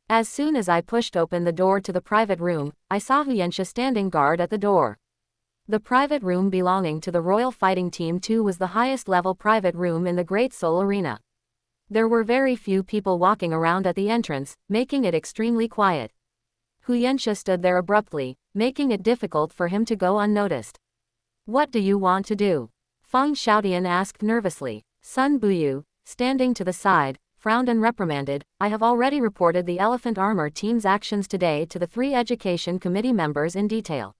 As soon as I pushed open the door to the private room, I saw Hu Yanxia standing guard at the door. The private room belonging to the Royal Fighting Team 2 was the highest level private room in the Great Soul Arena. There were very few people walking around at the entrance, making it extremely quiet. Hu Yanxia stood there abruptly, making it difficult for him to go unnoticed. What do you want to do? Feng Xiaotian asked nervously. Sun Buyu, standing to the side, frowned and reprimanded, I have already reported the Elephant Armor Team's actions today to the 3 Education Committee members in detail.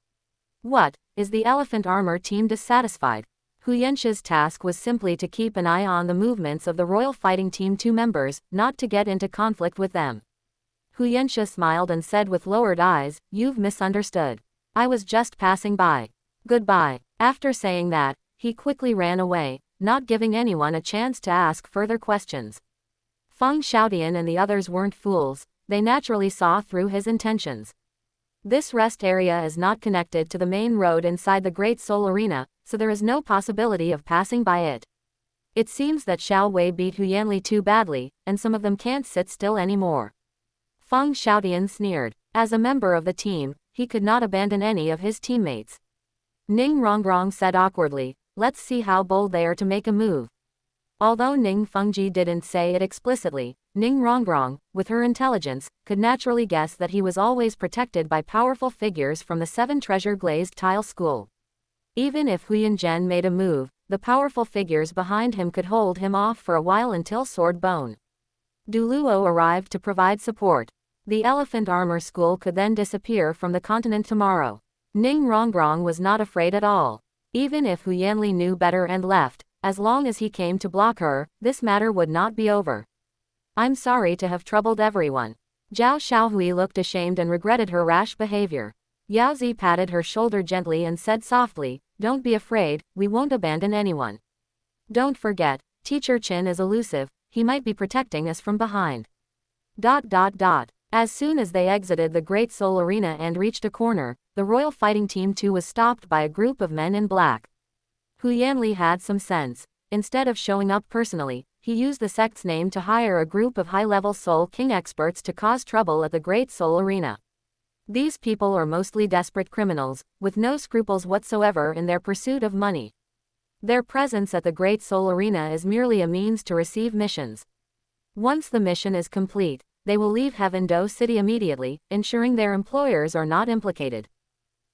What, is the Elephant Armor Team dissatisfied? Hu Yanxia's task was simply to keep an eye on the movements of the Royal Fighting Team 2 members, not to get into conflict with them. Hu Yanxia smiled and said with lowered eyes, You've misunderstood. I was just passing by. Goodbye. After saying that, he quickly ran away, not giving anyone a chance to ask further questions. Feng Xiaotian and the others weren't fools, they naturally saw through his intentions. This rest area is not connected to the main road inside the Great Soul Arena, so there is no possibility of passing by it. It seems that Xiao Wei beat Hu Yanli too badly, and some of them can't sit still anymore. Feng Xiaotian sneered. As a member of the team, he could not abandon any of his teammates. Ning Rongrong said awkwardly, let's see how bold they are to make a move. Although Ning Fengji didn't say it explicitly, Ning Rongrong, with her intelligence, could naturally guess that he was always protected by powerful figures from the 7 Treasure Glazed Tile School. Even if Huyan Zhen made a move, the powerful figures behind him could hold him off for a while until Sword Bone Douluo arrived to provide support. The Elephant Armor School could then disappear from the continent tomorrow. Ning Rongrong was not afraid at all. Even if Hu Yanli knew better and left, as long as he came to block her, this matter would not be over. I'm sorry to have troubled everyone. Zhao Xiaohui looked ashamed and regretted her rash behavior. Yaozi patted her shoulder gently and said softly, Don't be afraid, we won't abandon anyone. Don't forget, Teacher Qin is elusive, he might be protecting us from behind. As soon as they exited the Great Soul Arena and reached a corner, the Royal Fighting Team 2 was stopped by a group of men in black. Hu Yanli had some sense. Instead of showing up personally, he used the sect's name to hire a group of high-level Soul King experts to cause trouble at the Great Soul Arena. These people are mostly desperate criminals, with no scruples whatsoever in their pursuit of money. Their presence at the Great Soul Arena is merely a means to receive missions. Once the mission is complete, they will leave Heaven Do City immediately, ensuring their employers are not implicated.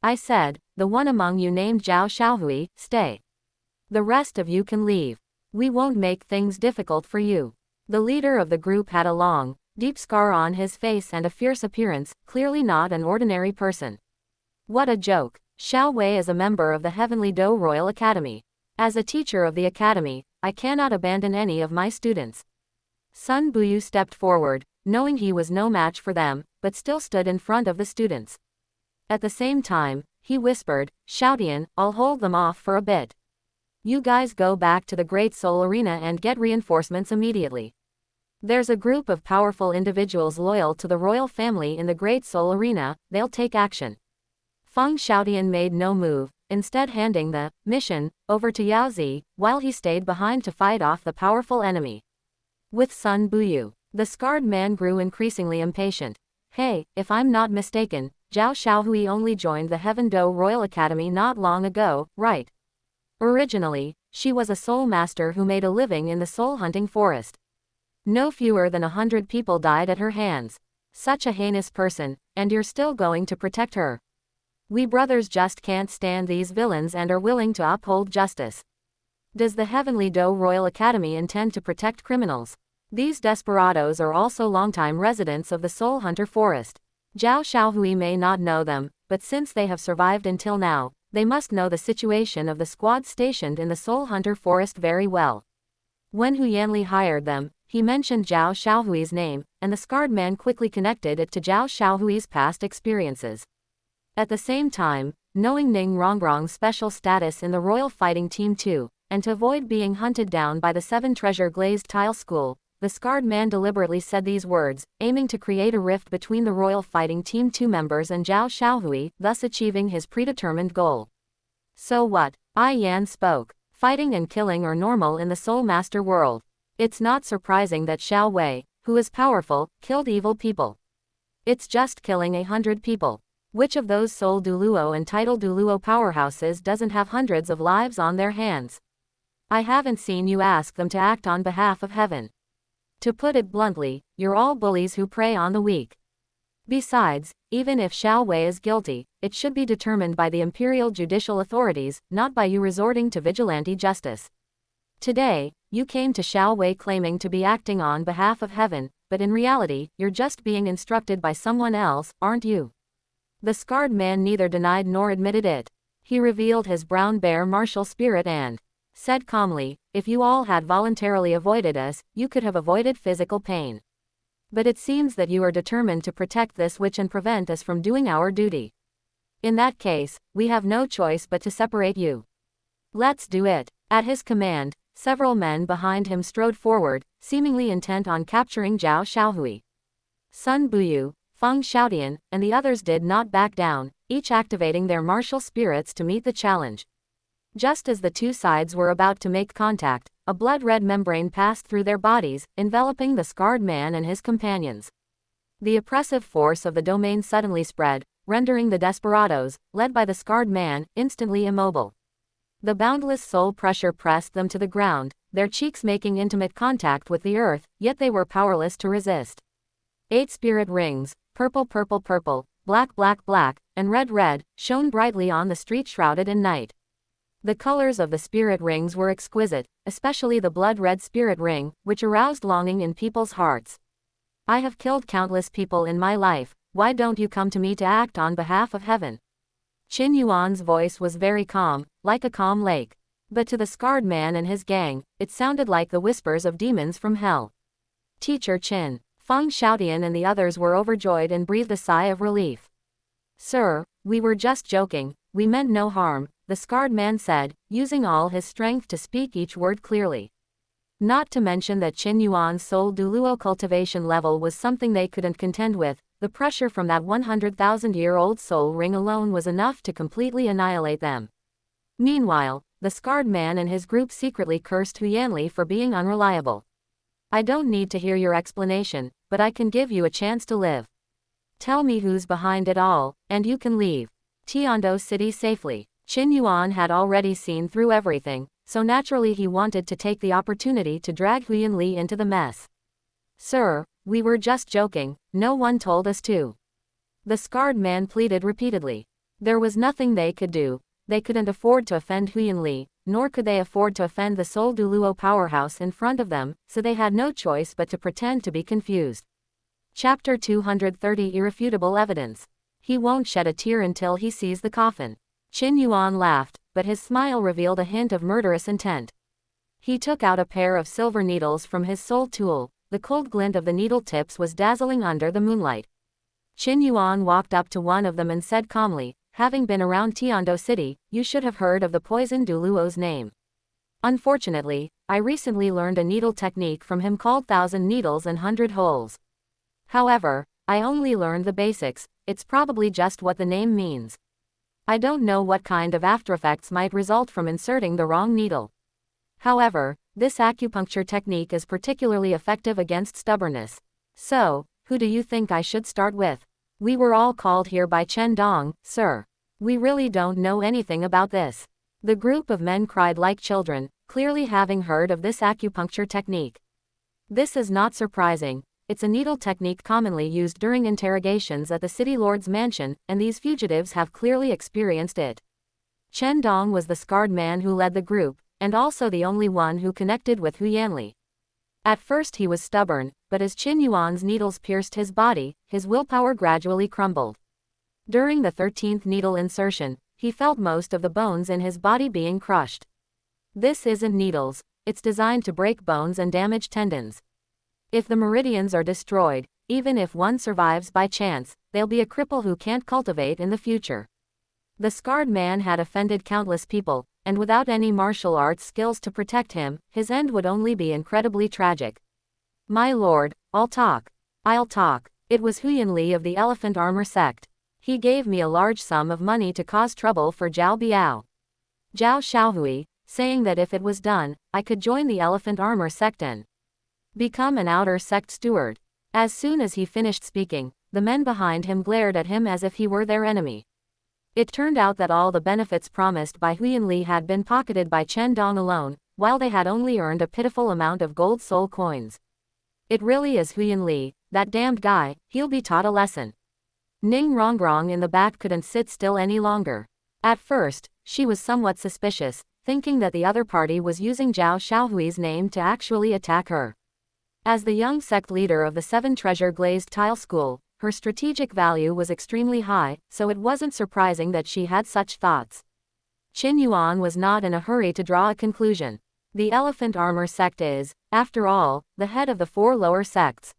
I said, the one among you named Zhao Xiaohui, stay. The rest of you can leave. We won't make things difficult for you. The leader of the group had a long, deep scar on his face and a fierce appearance, clearly not an ordinary person. What a joke. Xiao Wei is a member of the Heavenly Do Royal Academy. As a teacher of the academy, I cannot abandon any of my students. Sun Buyu stepped forward, knowing he was no match for them, but still stood in front of the students. At the same time, he whispered, Xiaotian, I'll hold them off for a bit. You guys go back to the Great Soul Arena and get reinforcements immediately. There's a group of powerful individuals loyal to the royal family in the Great Soul Arena, they'll take action. Feng Xiaotian made no move, instead handing the mission over to Yaozi, while he stayed behind to fight off the powerful enemy. With Sun Buyu, the scarred man grew increasingly impatient. Hey, if I'm not mistaken, Zhao Xiaohui only joined the Heaven Do Royal Academy not long ago, right? Originally, she was a soul master who made a living in the soul hunting forest. No fewer than 100 people died at her hands. Such a heinous person, and you're still going to protect her. We brothers just can't stand these villains and are willing to uphold justice. Does the Heavenly Do Royal Academy intend to protect criminals? These desperados are also longtime residents of the Soul Hunter Forest. Zhao Xiaohui may not know them, but since they have survived until now, they must know the situation of the squad stationed in the Soul Hunter Forest very well. When Hu Yanli hired them, he mentioned Zhao Xiaohui's name, and the scarred man quickly connected it to Zhao Xiaohui's past experiences. At the same time, knowing Ning Rongrong's special status in the Royal Fighting Team 2, and to avoid being hunted down by the 7 Treasure Glazed Tile School, the scarred man deliberately said these words, aiming to create a rift between the Royal Fighting Team 2 members and Zhao Xiaohui, thus achieving his predetermined goal. So what? Yan spoke. Fighting and killing are normal in the Soul Master world. It's not surprising that Xiao Wei, who is powerful, killed evil people. It's just killing 100 people. Which of those Soul Douluo and Title Douluo powerhouses doesn't have hundreds of lives on their hands? I haven't seen you ask them to act on behalf of heaven. To put it bluntly, you're all bullies who prey on the weak. Besides, even if Xiao Wei is guilty, it should be determined by the imperial judicial authorities, not by you resorting to vigilante justice. Today, you came to Xiao Wei claiming to be acting on behalf of heaven, but in reality, you're just being instructed by someone else, aren't you? The scarred man neither denied nor admitted it. He revealed his brown bear martial spirit and said calmly, if you all had voluntarily avoided us, you could have avoided physical pain. But it seems that you are determined to protect this witch and prevent us from doing our duty. In that case, we have no choice but to separate you. Let's do it. At his command, several men behind him strode forward, seemingly intent on capturing Zhao Xiaohui. Sun Buyu, Feng Xiaotian, and the others did not back down, each activating their martial spirits to meet the challenge. Just as the two sides were about to make contact, a blood-red membrane passed through their bodies, enveloping the scarred man and his companions. The oppressive force of the domain suddenly spread, rendering the desperados, led by the scarred man, instantly immobile. The boundless soul pressure pressed them to the ground, their cheeks making intimate contact with the earth, yet they were powerless to resist. 8 spirit rings, purple purple purple, black black black, and red red, shone brightly on the street shrouded in night. The colors of the spirit rings were exquisite, especially the blood-red spirit ring, which aroused longing in people's hearts. I have killed countless people in my life, why don't you come to me to act on behalf of heaven? Qin Yuan's voice was very calm, like a calm lake. But to the scarred man and his gang, it sounded like the whispers of demons from hell. Teacher Qin, Feng Xiaotian and the others were overjoyed and breathed a sigh of relief. Sir, we were just joking, we meant no harm, the scarred man said, using all his strength to speak each word clearly. Not to mention that Qin Yuan's Soul Douluo cultivation level was something they couldn't contend with, the pressure from that 100,000-year-old soul ring alone was enough to completely annihilate them. Meanwhile, the scarred man and his group secretly cursed Hu Yanli for being unreliable. I don't need to hear your explanation, but I can give you a chance to live. Tell me who's behind it all, and you can leave Tiando City safely. Qin Yuan had already seen through everything, so naturally he wanted to take the opportunity to drag Hu Yanli into the mess. Sir, we were just joking, no one told us to. The scarred man pleaded repeatedly. There was nothing they could do, they couldn't afford to offend Hu Yanli, nor could they afford to offend the Soul Douluo powerhouse in front of them, so they had no choice but to pretend to be confused. Chapter 230 Irrefutable Evidence. He won't shed a tear until he sees the coffin. Qin Yuan laughed, but his smile revealed a hint of murderous intent. He took out a pair of silver needles from his soul tool, the cold glint of the needle tips was dazzling under the moonlight. Qin Yuan walked up to one of them and said calmly, having been around Tiando City, you should have heard of the poison Douluo's name. Unfortunately, I recently learned a needle technique from him called 1,000 Needles and 100 Holes. However, I only learned the basics, it's probably just what the name means. I don't know what kind of aftereffects might result from inserting the wrong needle. However, this acupuncture technique is particularly effective against stubbornness. So, who do you think I should start with? We were all called here by Chen Dong, sir. We really don't know anything about this. The group of men cried like children, clearly having heard of this acupuncture technique. This is not surprising. It's a needle technique commonly used during interrogations at the city lord's mansion, and these fugitives have clearly experienced it. Chen Dong was the scarred man who led the group, and also the only one who connected with Hu Yanli. At first he was stubborn, but as Qin Yuan's needles pierced his body, his willpower gradually crumbled. During the 13th needle insertion, he felt most of the bones in his body being crushed. This isn't needles, it's designed to break bones and damage tendons. If the meridians are destroyed, even if one survives by chance, they'll be a cripple who can't cultivate in the future. The scarred man had offended countless people, and without any martial arts skills to protect him, his end would only be incredibly tragic. My lord, I'll talk. It was Huyan Li of the Elephant Armor sect. He gave me a large sum of money to cause trouble for Zhao Biao. Zhao Xiaohui, saying that if it was done, I could join the Elephant Armor sect and become an outer sect steward. As soon as he finished speaking, the men behind him glared at him as if he were their enemy. It turned out that all the benefits promised by Huyan Li had been pocketed by Chen Dong alone, while they had only earned a pitiful amount of gold soul coins. It really is Huyan Li, that damned guy, he'll be taught a lesson. Ning Rongrong in the back couldn't sit still any longer. At first, she was somewhat suspicious, thinking that the other party was using Zhao Xiaohui's name to actually attack her. As the young sect leader of the 7 Treasure Glazed Tile School, her strategic value was extremely high, so it wasn't surprising that she had such thoughts. Qin Yuan was not in a hurry to draw a conclusion. The Elephant Armor sect is, after all, the head of the 4 lower sects.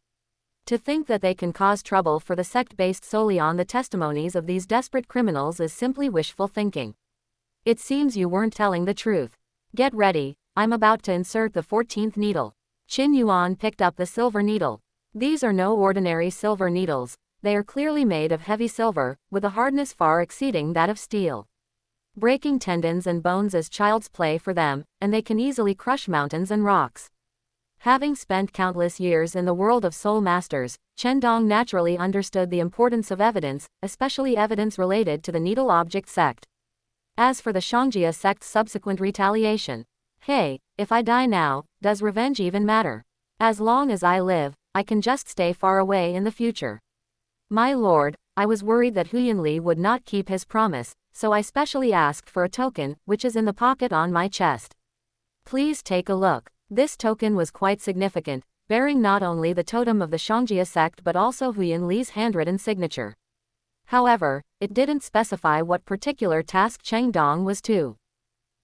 To think that they can cause trouble for the sect based solely on the testimonies of these desperate criminals is simply wishful thinking. It seems you weren't telling the truth. Get ready, I'm about to insert the 14th needle. Qin Yuan picked up the silver needle. These are no ordinary silver needles, they are clearly made of heavy silver, with a hardness far exceeding that of steel. Breaking tendons and bones is child's play for them, and they can easily crush mountains and rocks. Having spent countless years in the world of soul masters, Chen Dong naturally understood the importance of evidence, especially evidence related to the needle object sect. As for the Xiongji sect's subsequent retaliation, hey, if I die now, does revenge even matter? As long as I live, I can just stay far away in the future. My lord, I was worried that Huyan Li would not keep his promise, so I specially asked for a token, which is in the pocket on my chest. Please take a look. This token was quite significant, bearing not only the totem of the Xiongji sect but also Huyan Li's handwritten signature. However, it didn't specify what particular task Chen Dong was to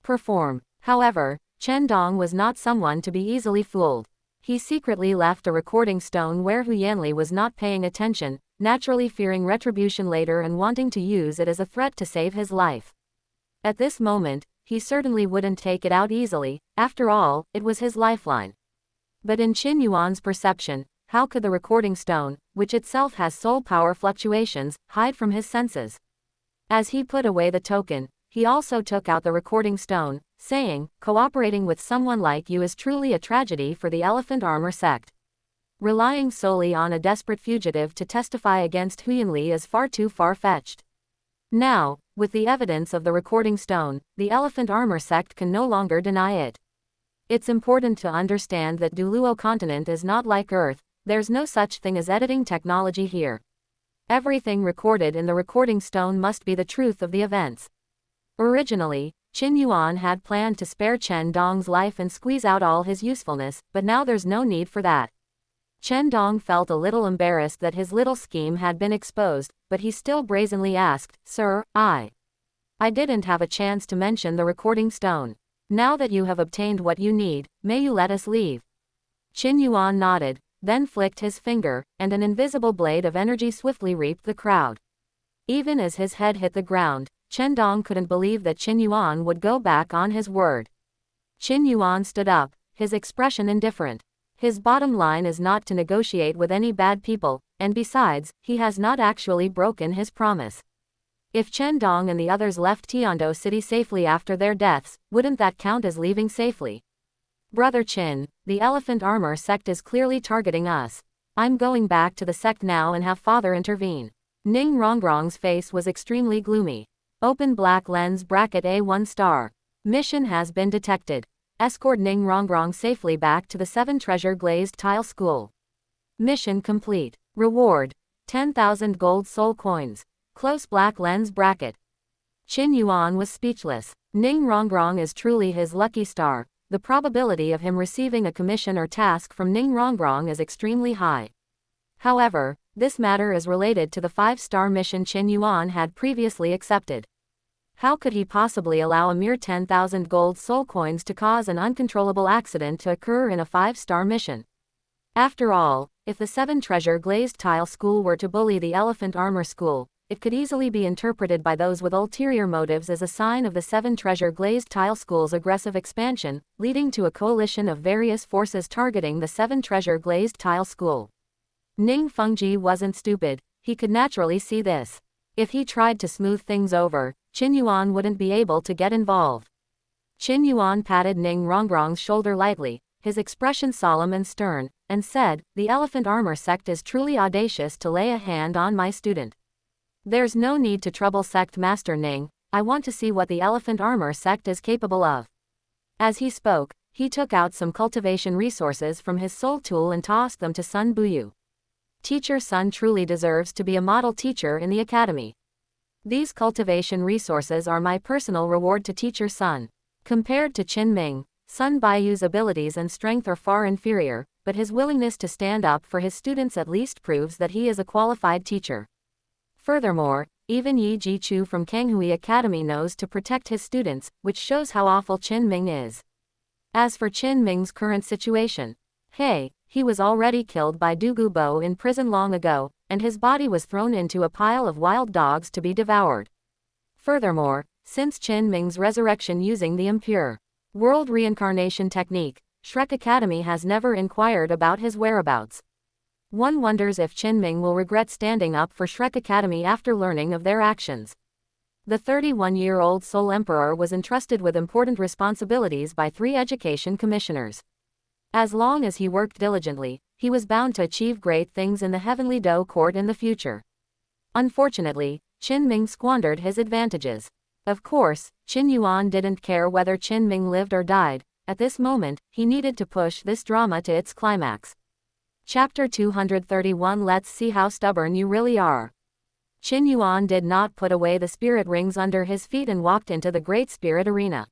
perform. However, Chen Dong was not someone to be easily fooled. He secretly left a recording stone where Huyan Li was not paying attention, naturally fearing retribution later and wanting to use it as a threat to save his life. At this moment, he certainly wouldn't take it out easily, after all, it was his lifeline. But in Qin Yuan's perception, how could the recording stone, which itself has soul power fluctuations, hide from his senses? As he put away the token, he also took out the recording stone, saying, cooperating with someone like you is truly a tragedy for the Elephant Armor sect. Relying solely on a desperate fugitive to testify against Huyan Li is far too far-fetched. Now, with the evidence of the recording stone, the Elephant Armor sect can no longer deny it. It's important to understand that Douluo continent is not like Earth, there's no such thing as editing technology here. Everything recorded in the recording stone must be the truth of the events. Originally, Qin Yuan had planned to spare Chen Dong's life and squeeze out all his usefulness, but now there's no need for that. Chen Dong felt a little embarrassed that his little scheme had been exposed, but he still brazenly asked, Sir, I didn't have a chance to mention the recording stone. Now that you have obtained what you need, may you let us leave? Qin Yuan nodded, then flicked his finger, and an invisible blade of energy swiftly reaped the crowd. Even as his head hit the ground, Chen Dong couldn't believe that Qin Yuan would go back on his word. Qin Yuan stood up, his expression indifferent. His bottom line is not to negotiate with any bad people, and besides, he has not actually broken his promise. If Chen Dong and the others left Tiando City safely after their deaths, wouldn't that count as leaving safely? Brother Qin, the Elephant Armor sect is clearly targeting us. I'm going back to the sect now and have father intervene. Ning Rongrong's face was extremely gloomy. Open black lens bracket A1 star. Mission has been detected. Escort Ning Rongrong safely back to the 7 Treasure Glazed Tile School. Mission complete. Reward: 10,000 gold soul coins. Close black lens bracket. Qin Yuan was speechless. Ning Rongrong is truly his lucky star. The probability of him receiving a commission or task from Ning Rongrong is extremely high. However, This matter is related to the 5-star mission Qin Yuan had previously accepted. How could he possibly allow a mere 10,000 gold soul coins to cause an uncontrollable accident to occur in a 5-star mission? After all, if the 7 treasure glazed tile school were to bully the elephant armor school, it could easily be interpreted by those with ulterior motives as a sign of the 7 treasure glazed tile school's aggressive expansion, leading to a coalition of various forces targeting the 7 treasure glazed tile school. Ning Fengji wasn't stupid, he could naturally see this. If he tried to smooth things over, Qin Yuan wouldn't be able to get involved. Qin Yuan patted Ning Rongrong's shoulder lightly, his expression solemn and stern, and said, "The elephant armor sect is truly audacious to lay a hand on my student. There's no need to trouble sect Master Ning, I want to see what the elephant armor sect is capable of." As he spoke, he took out some cultivation resources from his soul tool and tossed them to Sun Buyu. Teacher Sun truly deserves to be a model teacher in the academy. These cultivation resources are my personal reward to Teacher Sun. Compared to Qin Ming, Sun Buyu's abilities and strength are far inferior, but his willingness to stand up for his students at least proves that he is a qualified teacher. Furthermore, even Yi Jichu from Kanghui Academy knows to protect his students, which shows how awful Qin Ming is. As for Qin Ming's current situation, hey, he was already killed by Dugu Bo in prison long ago, and his body was thrown into a pile of wild dogs to be devoured. Furthermore, since Qin Ming's resurrection using the impure world reincarnation technique, Shrek Academy has never inquired about his whereabouts. One wonders if Qin Ming will regret standing up for Shrek Academy after learning of their actions. The 31-year-old Soul Emperor was entrusted with important responsibilities by 3 education commissioners. As long as he worked diligently, he was bound to achieve great things in the Heavenly Do Court in the future. Unfortunately, Qin Ming squandered his advantages. Of course, Qin Yuan didn't care whether Qin Ming lived or died. At this moment, he needed to push this drama to its climax. Chapter 231. Let's see how stubborn you really are. Qin Yuan did not put away the spirit rings under his feet and walked into the Great Spirit Arena.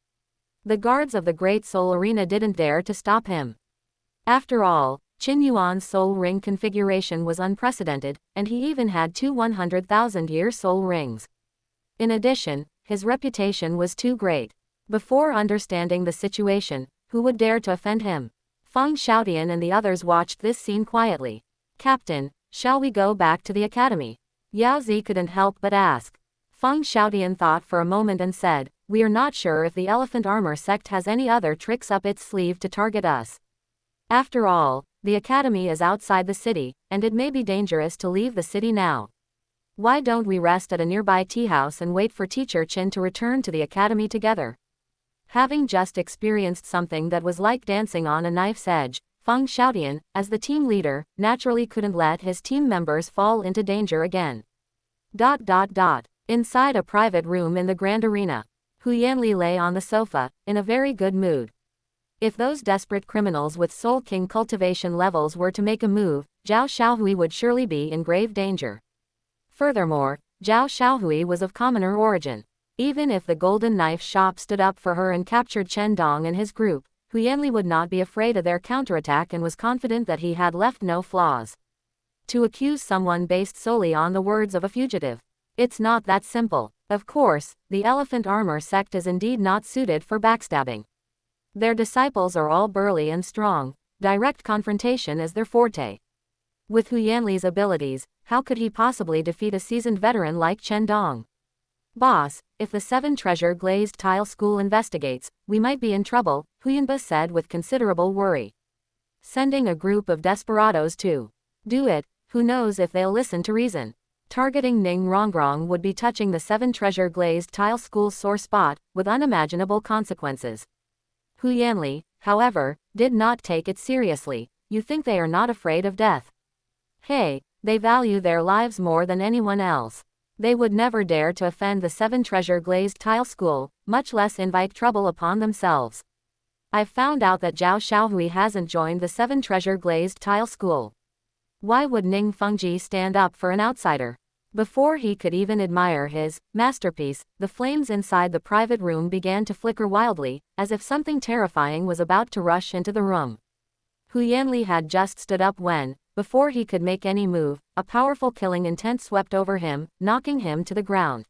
The guards of the Great Soul Arena didn't dare to stop him. After all, Qin Yuan's soul ring configuration was unprecedented, and he even had 2 100,000-year soul rings. In addition, his reputation was too great. Before understanding the situation, who would dare to offend him? Feng Xiaotian and the others watched this scene quietly. "Captain, shall we go back to the academy?" Yao Zi couldn't help but ask. Feng Xiaotian thought for a moment and said, "We are not sure if the elephant armor sect has any other tricks up its sleeve to target us. After all, the academy is outside the city, and it may be dangerous to leave the city now. Why don't we rest at a nearby tea house and wait for Teacher Qin to return to the academy together?" Having just experienced something that was like dancing on a knife's edge, Feng Xiaotian, as the team leader, naturally couldn't let his team members fall into danger again. Inside a private room in the Grand Arena, Hu Yanli lay on the sofa, in a very good mood. If those desperate criminals with Soul King cultivation levels were to make a move, Zhao Xiaohui would surely be in grave danger. Furthermore, Zhao Xiaohui was of commoner origin. Even if the Golden Knife Shop stood up for her and captured Chen Dong and his group, Hu Yanli would not be afraid of their counterattack and was confident that he had left no flaws. To accuse someone based solely on the words of a fugitive, it's not that simple. Of course, the Elephant Armor sect is indeed not suited for backstabbing. Their disciples are all burly and strong. Direct confrontation is their forte. With Hu Yanli's abilities, how could he possibly defeat a seasoned veteran like Chen Dong? "Boss, if the 7 Treasure Glazed Tile School investigates, we might be in trouble," Huyanba said with considerable worry. "Sending a group of desperados to do it, who knows if they'll listen to reason. Targeting Ning Rongrong would be touching the 7 Treasure Glazed Tile School's sore spot, with unimaginable consequences." Hu Yanli, however, did not take it seriously. "You think they are not afraid of death? Hey, they value their lives more than anyone else. They would never dare to offend the 7 Treasure Glazed Tile School, much less invite trouble upon themselves. I've found out that Zhao Xiaohui hasn't joined the 7 Treasure Glazed Tile School. Why would Ning Fengji stand up for an outsider?" Before he could even admire his masterpiece, the flames inside the private room began to flicker wildly, as if something terrifying was about to rush into the room. Hu Yanli had just stood up when, Before he could make any move, a powerful killing intent swept over him, knocking him to the ground.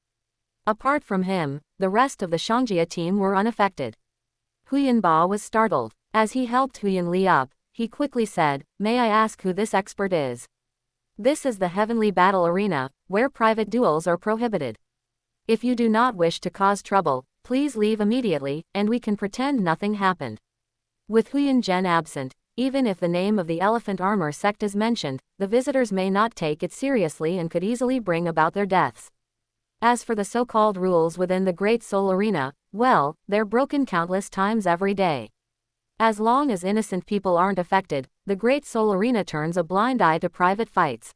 Apart from him, the rest of the xunji team were unaffected. Huyan Ba was startled. As he helped Huyan Li up, he quickly said, "May I ask who this expert is?" "This is the heavenly battle arena, where private duels are prohibited. If you do not wish to cause trouble, please leave immediately, and we can pretend nothing happened." With Huyan Zhen absent, even if the name of the elephant armor sect is mentioned, the visitors may not take it seriously and could easily bring about their deaths. As for the so-called rules within the Great Soul Arena, well, they're broken countless times every day. As long as innocent people aren't affected, the Great Soul Arena turns a blind eye to private fights.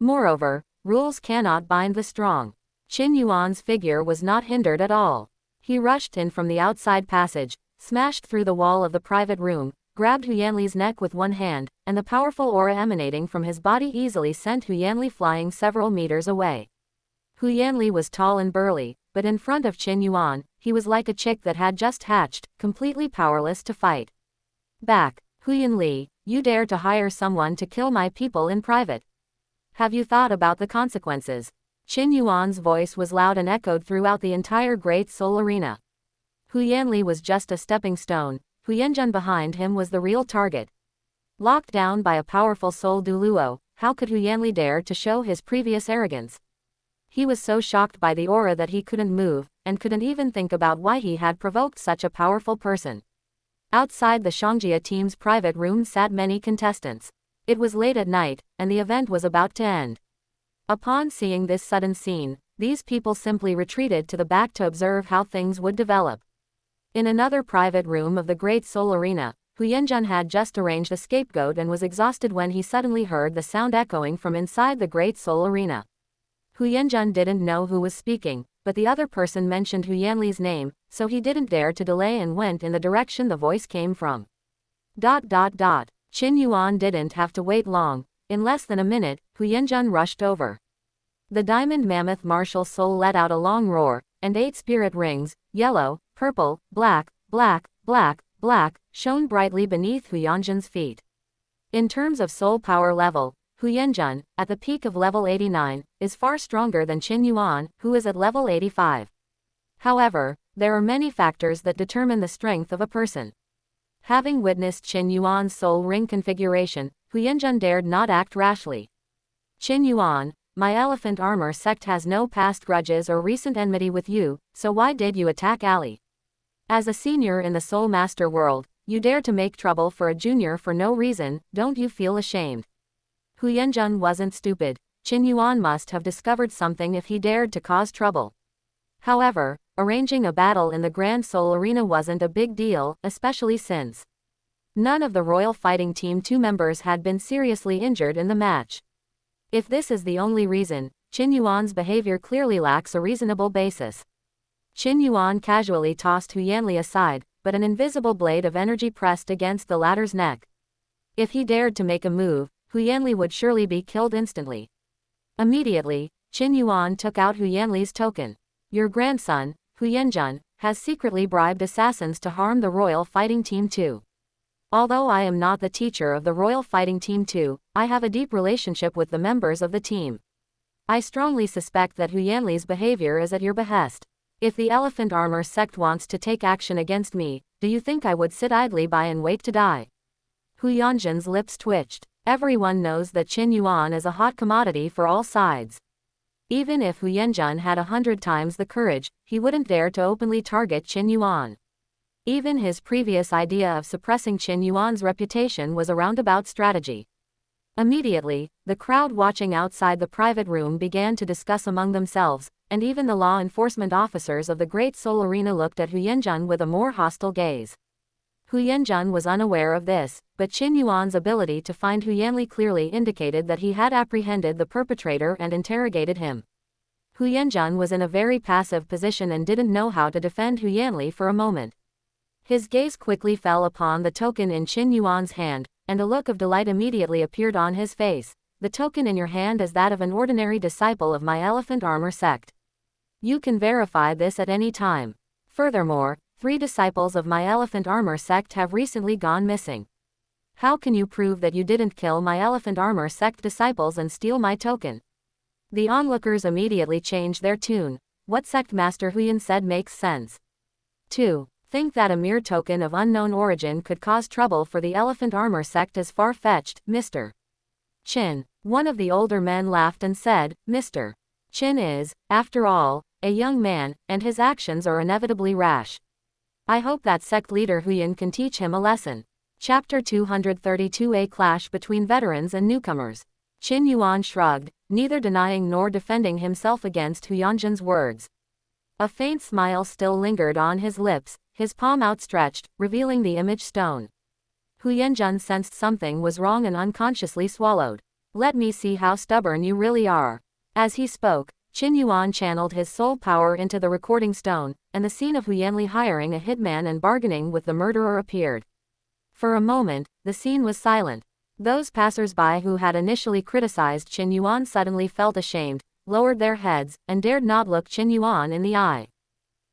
Moreover, rules cannot bind the strong. Qin Yuan's figure was not hindered at all. He rushed in from the outside passage, smashed through the wall of the private room, grabbed Huyanli's neck with one hand, and the powerful aura emanating from his body easily sent Huyanli flying several meters away. Huyanli was tall and burly, but in front of Qin Yuan, he was like a chick that had just hatched, completely powerless to fight. "Back, Huyanli, you dare to hire someone to kill my people in private. Have you thought about the consequences?" Qin Yuan's voice was loud and echoed throughout the entire Great Soul Arena. Huyanli was just a stepping stone. Huyanjun behind him was the real target. Locked down by a powerful soul Douluo, how could Huyanli dare to show his previous arrogance? He was so shocked by the aura that he couldn't move, and couldn't even think about why he had provoked such a powerful person. Outside the xunji team's private room sat many contestants. It was late at night, and the event was about to end. Upon seeing this sudden scene, these people simply retreated to the back to observe how things would develop. In another private room of the Great Soul Arena, Huyanjun had just arranged a scapegoat and was exhausted when he suddenly heard the sound echoing from inside the Great Soul Arena. Huyanjun didn't know who was speaking, but the other person mentioned Huyanli's name, so he didn't dare to delay and went in the direction the voice came from. Qin Yuan didn't have to wait long. In less than a minute, Huyanjun rushed over. The diamond mammoth martial soul let out a long roar, and 8 spirit rings, yellow, purple, black, shone brightly beneath Huyanjun's feet. In terms of soul power level, Huyanjun, at the peak of level 89, is far stronger than Qin Yuan, who is at level 85. However, there are many factors that determine the strength of a person. Having witnessed Qin Yuan's soul ring configuration, Huyanjun dared not act rashly. "Qin Yuan, my elephant armor sect has no past grudges or recent enmity with you, so why did you attack Ali? As a senior in the Soul Master world, you dare to make trouble for a junior for no reason, don't you feel ashamed?" Huyanjun wasn't stupid. Qin Yuan must have discovered something if he dared to cause trouble. However, arranging a battle in the Grand Soul Arena wasn't a big deal, especially since none of the Royal Fighting Team 2 members had been seriously injured in the match. If this is the only reason, Qin Yuan's behavior clearly lacks a reasonable basis. Qin Yuan casually tossed Huyanli aside, but an invisible blade of energy pressed against the latter's neck. If he dared to make a move, Huyanli would surely be killed instantly. Immediately, Qin Yuan took out Huyanli's token. "Your grandson, Huyanjun, has secretly bribed assassins to harm the Royal Fighting Team 2. Although I am not the teacher of the Royal Fighting Team 2, I have a deep relationship with the members of the team. I strongly suspect that Huyanli's behavior is at your behest. If the Elephant Armor sect wants to take action against me, do you think I would sit idly by and wait to die?" Huyanjun's lips twitched. Everyone knows that Qin Yuan is a hot commodity for all sides. Even if Huyanjun had 100 times the courage, he wouldn't dare to openly target Qin Yuan. Even his previous idea of suppressing Qin Yuan's reputation was a roundabout strategy. Immediately, the crowd watching outside the private room began to discuss among themselves, and even the law enforcement officers of the Great Soul Arena looked at Huyanjun with a more hostile gaze. Huyanjun was unaware of this, but Qin Yuan's ability to find Huyanli clearly indicated that he had apprehended the perpetrator and interrogated him. Huyanjun was in a very passive position and didn't know how to defend Huyanli for a moment. His gaze quickly fell upon the token in Qin Yuan's hand, and a look of delight immediately appeared on his face. "The token in your hand is that of an ordinary disciple of my Elephant Armor sect. You can verify this at any time. Furthermore, 3 disciples of my Elephant Armor sect have recently gone missing. How can you prove that you didn't kill my elephant armor sect disciples and steal my token? The onlookers immediately changed their tune. What sect Master Huyan said makes sense. 2. Think that a mere token of unknown origin could cause trouble for the elephant armor sect is far-fetched, Mr. Qin. One of the older men laughed and said, Mr. Qin is, after all, a young man, and his actions are inevitably rash. I hope that sect leader Huyan can teach him a lesson. Chapter 232. A clash between veterans and newcomers. Qin Yuan shrugged, neither denying nor defending himself against Huyanjin's words. A faint smile still lingered on his lips, his palm outstretched, revealing the image stone. Huyanjin sensed something was wrong and unconsciously swallowed. Let me see how stubborn you really are. As he spoke, Qin Yuan channeled his soul power into the recording stone, and the scene of Huyanli hiring a hitman and bargaining with the murderer appeared. For a moment, the scene was silent. Those passers-by who had initially criticized Qin Yuan suddenly felt ashamed, lowered their heads, and dared not look Qin Yuan in the eye.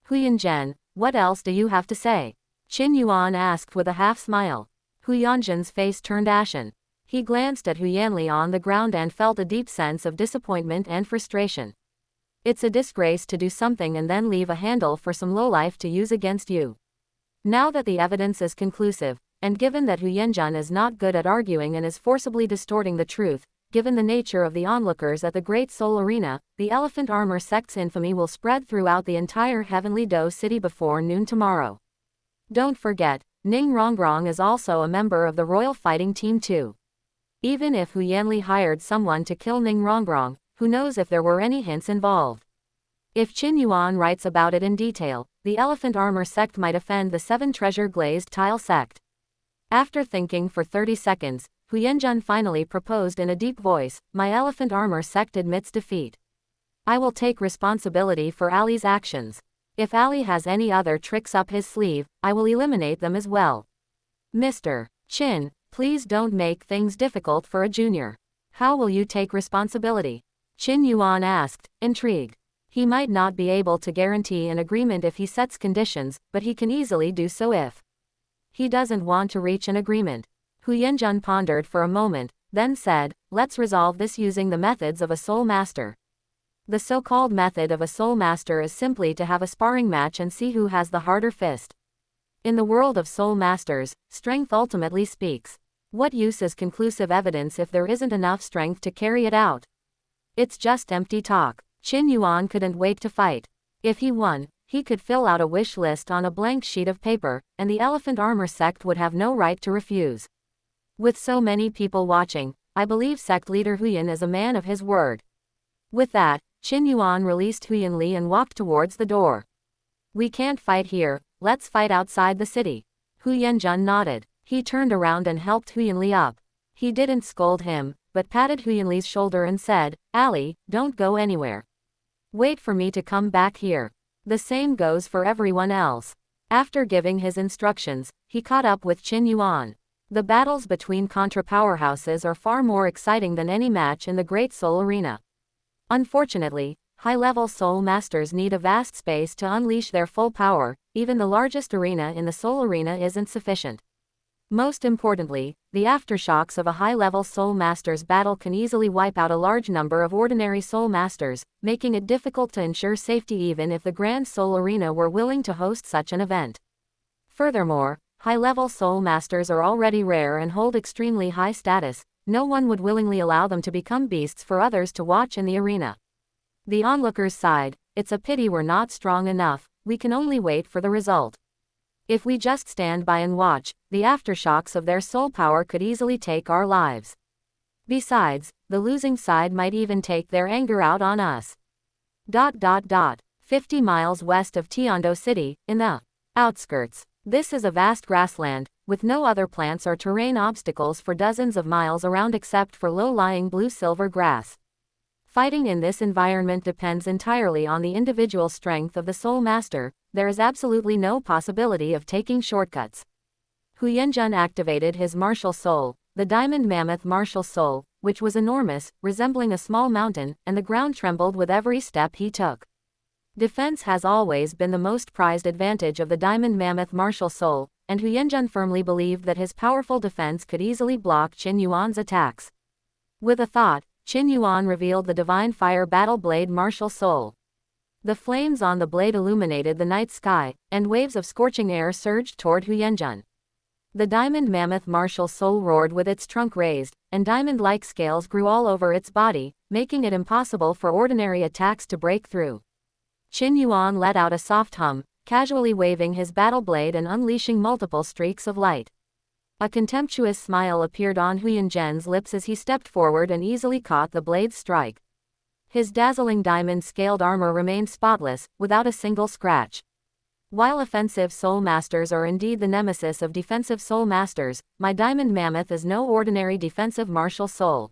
Huyanjin, what else do you have to say? Qin Yuan asked with a half-smile. Huyanjin's face turned ashen. He glanced at Huyanli on the ground and felt a deep sense of disappointment and frustration. It's a disgrace to do something and then leave a handle for some lowlife to use against you. Now that the evidence is conclusive, and given that Huyanjin is not good at arguing and is forcibly distorting the truth, given the nature of the onlookers at the Great Soul Arena, the Elephant Armor sect's infamy will spread throughout the entire Heavenly Do city before noon tomorrow. Don't forget, Ning Rongrong is also a member of the Royal Fighting Team too. Even if Huyanli hired someone to kill Ning Rongrong, who knows if there were any hints involved. If Qin Yuan writes about it in detail, the Elephant Armor sect might offend the 7 Treasure Glazed Tile sect. After thinking for 30 seconds, Huyanjin finally proposed in a deep voice, my Elephant Armor sect admits defeat. I will take responsibility for Ali's actions. If Ali has any other tricks up his sleeve, I will eliminate them as well. Mr. Qin, please don't make things difficult for a junior. How will you take responsibility? Qin Yuan asked, intrigued. He might not be able to guarantee an agreement if he sets conditions, but he can easily do so if he doesn't want to reach an agreement. Huyanjin pondered for a moment, then said, let's resolve this using the methods of a soul master. The so-called method of a soul master is simply to have a sparring match and see who has the harder fist. In the world of soul masters, strength ultimately speaks. What use is conclusive evidence if there isn't enough strength to carry it out? It's just empty talk. Qin Yuan couldn't wait to fight. If he won, he could fill out a wish list on a blank sheet of paper, and the Elephant Armor sect would have no right to refuse. With so many people watching, I believe sect leader Huyan is a man of his word. With that, Qin Yuan released Huyanli and walked towards the door. We can't fight here, let's fight outside the city. Huyanjin nodded. He turned around and helped Huyanli up. He didn't scold him, but patted Huyanli's shoulder and said, Ali, don't go anywhere. Wait for me to come back here. The same goes for everyone else. After giving his instructions, he caught up with Qin Yuan. The battles between Contra powerhouses are far more exciting than any match in the Great Soul Arena. Unfortunately, high-level soul masters need a vast space to unleash their full power, even the largest arena in the soul arena isn't sufficient. Most importantly, the aftershocks of a high-level soul master's battle can easily wipe out a large number of ordinary soul masters, making it difficult to ensure safety even if the Grand Soul Arena were willing to host such an event. Furthermore, high-level soul masters are already rare and hold extremely high status. No one would willingly allow them to become beasts for others to watch in the arena. The onlookers sighed, it's a pity we're not strong enough, we can only wait for the result. If we just stand by and watch, the aftershocks of their soul power could easily take our lives. Besides, the losing side might even take their anger out on us. 50 miles west of Tiando City, in the outskirts. This is a vast grassland, with no other plants or terrain obstacles for dozens of miles around except for low-lying blue-silver grass. Fighting in this environment depends entirely on the individual strength of the soul master. There is absolutely no possibility of taking shortcuts. Huyanjin activated his martial soul, the diamond mammoth martial soul, which was enormous, resembling a small mountain, and the ground trembled with every step he took. Defense has always been the most prized advantage of the diamond mammoth martial soul, and Hu Yanjun firmly believed that his powerful defense could easily block Qin Yuan's attacks. With a thought, Qin Yuan revealed the divine fire battle blade martial soul. The flames on the blade illuminated the night sky, and waves of scorching air surged toward Hu Yanjun. The diamond mammoth martial soul roared with its trunk raised, and diamond-like scales grew all over its body, making it impossible for ordinary attacks to break through. Qin Yuan let out a soft hum, casually waving his battle blade and unleashing multiple streaks of light. A contemptuous smile appeared on Hu Yanjun's lips as he stepped forward and easily caught the blade's strike. His dazzling diamond-scaled armor remained spotless, without a single scratch. While offensive soul masters are indeed the nemesis of defensive soul masters, my diamond mammoth is no ordinary defensive martial soul.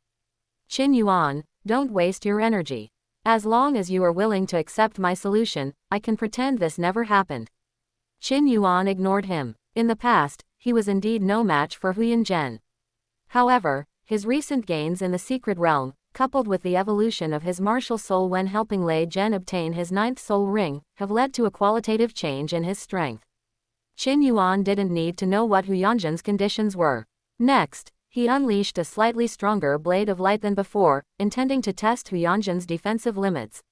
Qin Yuan, don't waste your energy. As long as you are willing to accept my solution, I can pretend this never happened. Qin Yuan ignored him. In the past, he was indeed no match for Hu Yanjun. However, his recent gains in the secret realm, coupled with the evolution of his martial soul when helping Lei Zhen obtain his 9th soul ring, have led to a qualitative change in his strength. Qin Yuan didn't need to know what Hu Yanjun's conditions were. Next, he unleashed a slightly stronger blade of light than before, intending to test Hu Yanjun's defensive limits.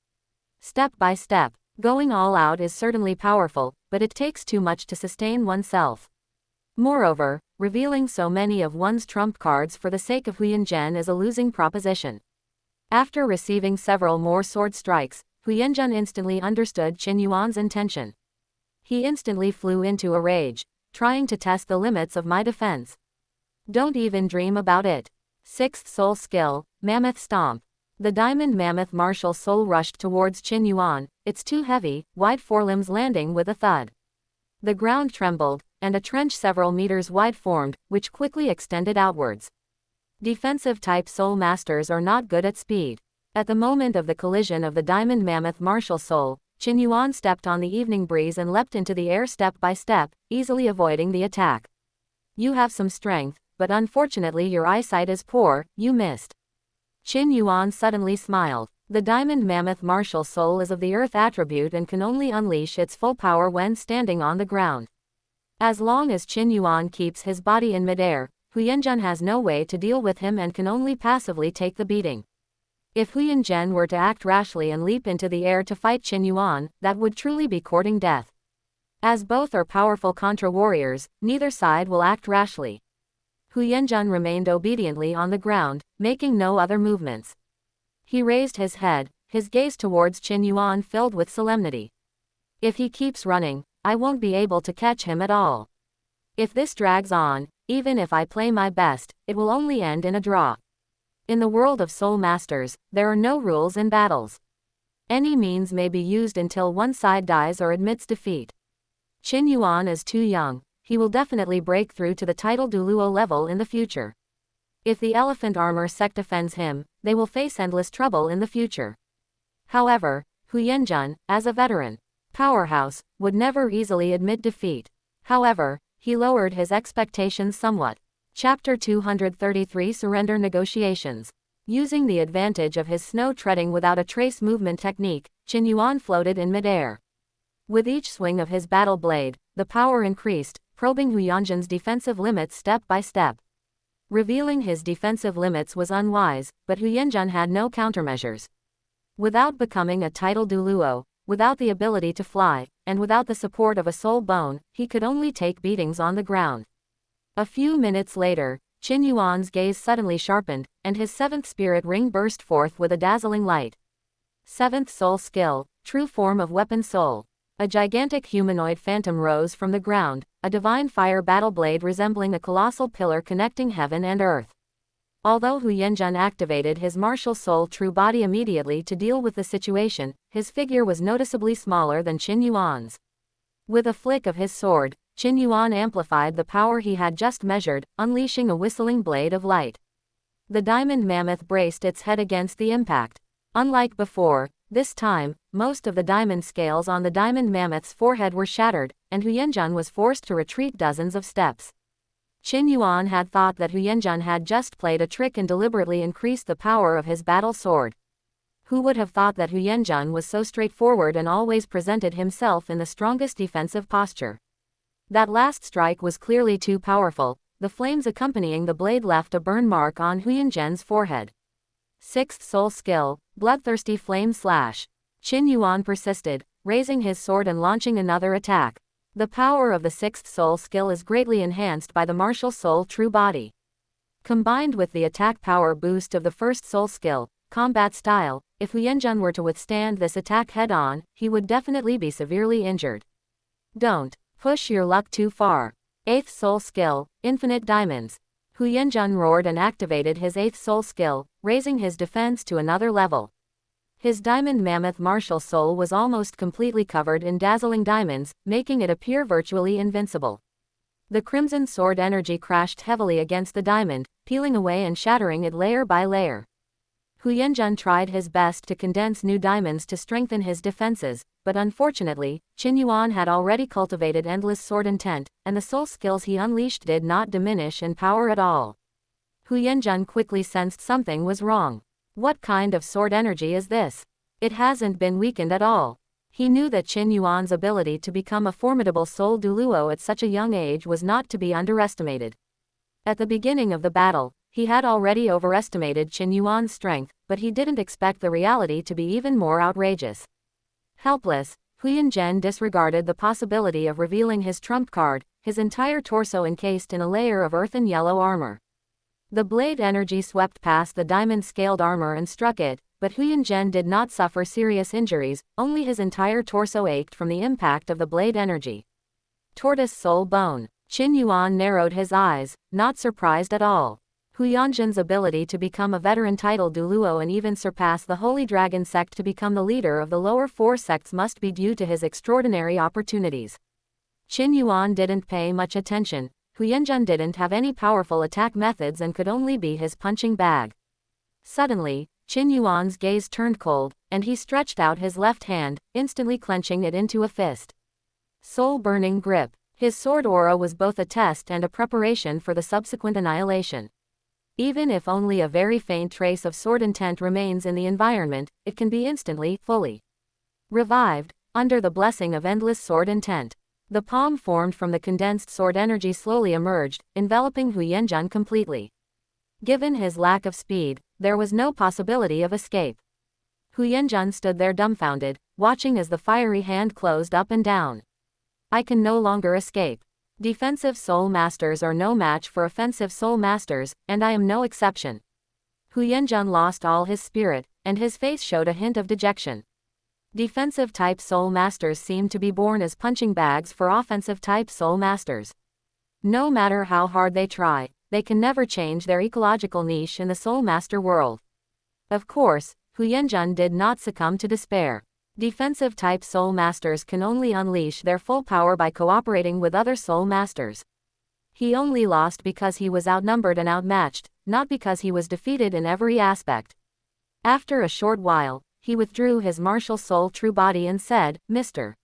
Step by step, going all out is certainly powerful, but it takes too much to sustain oneself. Moreover, revealing so many of one's trump cards for the sake of Hu Yanjun is a losing proposition. After receiving several more sword strikes, Hu Yanjun instantly understood Qin Yuan's intention. He instantly flew into a rage, trying to test the limits of my defense. Don't even dream about it. 6th soul skill, Mammoth Stomp. The diamond mammoth martial soul rushed towards Qin Yuan, its two heavy, wide forelimbs landing with a thud. The ground trembled, and a trench several meters wide formed, which quickly extended outwards. Defensive-type soul masters are not good at speed. At the moment of the collision of the diamond mammoth martial soul, Qin Yuan stepped on the evening breeze and leapt into the air step by step, easily avoiding the attack. You have some strength, but unfortunately your eyesight is poor, you missed. Qin Yuan suddenly smiled. The diamond mammoth martial soul is of the earth attribute and can only unleash its full power when standing on the ground. As long as Qin Yuan keeps his body in midair, Hu Yanjun has no way to deal with him and can only passively take the beating. If Hu Yanjun were to act rashly and leap into the air to fight Qin Yuan, that would truly be courting death. As both are powerful contra-warriors, neither side will act rashly. Hu Yanjun remained obediently on the ground, making no other movements. He raised his head, his gaze towards Qin Yuan filled with solemnity. If he keeps running, I won't be able to catch him at all. If this drags on, even if I play my best, it will only end in a draw. In the world of soul masters, there are no rules in battles. Any means may be used until one side dies or admits defeat. Qin Yuan is too young. He will definitely break through to the title Douluo level in the future. If the elephant armor sect offends him, they will face endless trouble in the future. However, Hu Yanjun, as a veteran powerhouse, would never easily admit defeat. However, he lowered his expectations somewhat. Chapter 233 Surrender Negotiations. Using the advantage of his snow treading without a trace movement technique, Qin Yuan floated in midair. With each swing of his battle blade, the power increased, probing Hu Yanjun's defensive limits step by step. Revealing his defensive limits was unwise, but Hu Yanjun had no countermeasures. Without becoming a title Douluo, without the ability to fly, and without the support of a soul bone, he could only take beatings on the ground. A few minutes later, Qin Yuan's gaze suddenly sharpened, and his 7th spirit ring burst forth with a dazzling light. 7th soul skill, true form of weapon soul. A gigantic humanoid phantom rose from the ground, a divine fire battle blade resembling a colossal pillar connecting heaven and earth. Although Hu Yanjun activated his martial soul true body immediately to deal with the situation, his figure was noticeably smaller than Qin Yuan's. With a flick of his sword, Qin Yuan amplified the power he had just measured, unleashing a whistling blade of light. The diamond mammoth braced its head against the impact. Unlike before, this time, most of the diamond scales on the diamond mammoth's forehead were shattered, and Hu Yanjun was forced to retreat dozens of steps. Qin Yuan had thought that Hu Yanjun had just played a trick and deliberately increased the power of his battle sword. Who would have thought that Hu Yanjun was so straightforward and always presented himself in the strongest defensive posture? That last strike was clearly too powerful. The flames accompanying the blade left a burn mark on Huiyanzhen's forehead. Sixth soul skill, bloodthirsty flame slash. Qin Yuan persisted, raising his sword and launching another attack. The power of the sixth soul skill is greatly enhanced by the martial soul true body. Combined with the attack power boost of the first soul skill, combat style, if Huiyanzhen were to withstand this attack head-on, he would definitely be severely injured. Don't push your luck too far. Eighth soul skill, infinite diamonds. Huiyanzhen roared and activated his eighth soul skill, raising his defense to another level. His diamond mammoth martial soul was almost completely covered in dazzling diamonds, making it appear virtually invincible. The crimson sword energy crashed heavily against the diamond, peeling away and shattering it layer by layer. Huiyanzhen tried his best to condense new diamonds to strengthen his defenses, but unfortunately, Qin Yuan had already cultivated endless sword intent, and the soul skills he unleashed did not diminish in power at all. Huiyanzhen quickly sensed something was wrong. What kind of sword energy is this? It hasn't been weakened at all. He knew that Qin Yuan's ability to become a formidable soul Douluo at such a young age was not to be underestimated. At the beginning of the battle, he had already overestimated Qin Yuan's strength, but he didn't expect the reality to be even more outrageous. Helpless, Huiyanzhen disregarded the possibility of revealing his trump card, his entire torso encased in a layer of earthen yellow armor. The blade energy swept past the diamond-scaled armor and struck it, but Huiyanzhen did not suffer serious injuries, only his entire torso ached from the impact of the blade energy. Tortoise soul bone. Qin Yuan narrowed his eyes, not surprised at all. Huiyanzhen's ability to become a veteran title Douluo and even surpass the Holy Dragon sect to become the leader of the lower four sects must be due to his extraordinary opportunities. Qin Yuan didn't pay much attention. Huiyanzhen didn't have any powerful attack methods and could only be his punching bag. Suddenly, Qin Yuan's gaze turned cold, and he stretched out his left hand, instantly clenching it into a fist. Soul-burning grip. His sword aura was both a test and a preparation for the subsequent annihilation. Even if only a very faint trace of sword intent remains in the environment, it can be instantly, fully revived, under the blessing of endless sword intent. The palm formed from the condensed sword energy slowly emerged, enveloping Huiyanzhen completely. Given his lack of speed, there was no possibility of escape. Huiyanzhen stood there dumbfounded, watching as the fiery hand closed up and down. I can no longer escape. Defensive soul masters are no match for offensive soul masters, and I am no exception. Huiyanzhen lost all his spirit, and his face showed a hint of dejection. Defensive-type soul masters seem to be born as punching bags for offensive-type soul masters. No matter how hard they try, they can never change their ecological niche in the soul master world. Of course, Huiyanzhen did not succumb to despair. Defensive-type soul masters can only unleash their full power by cooperating with other soul masters. He only lost because he was outnumbered and outmatched, not because he was defeated in every aspect. After a short while, he withdrew his martial soul true body and said, Mr.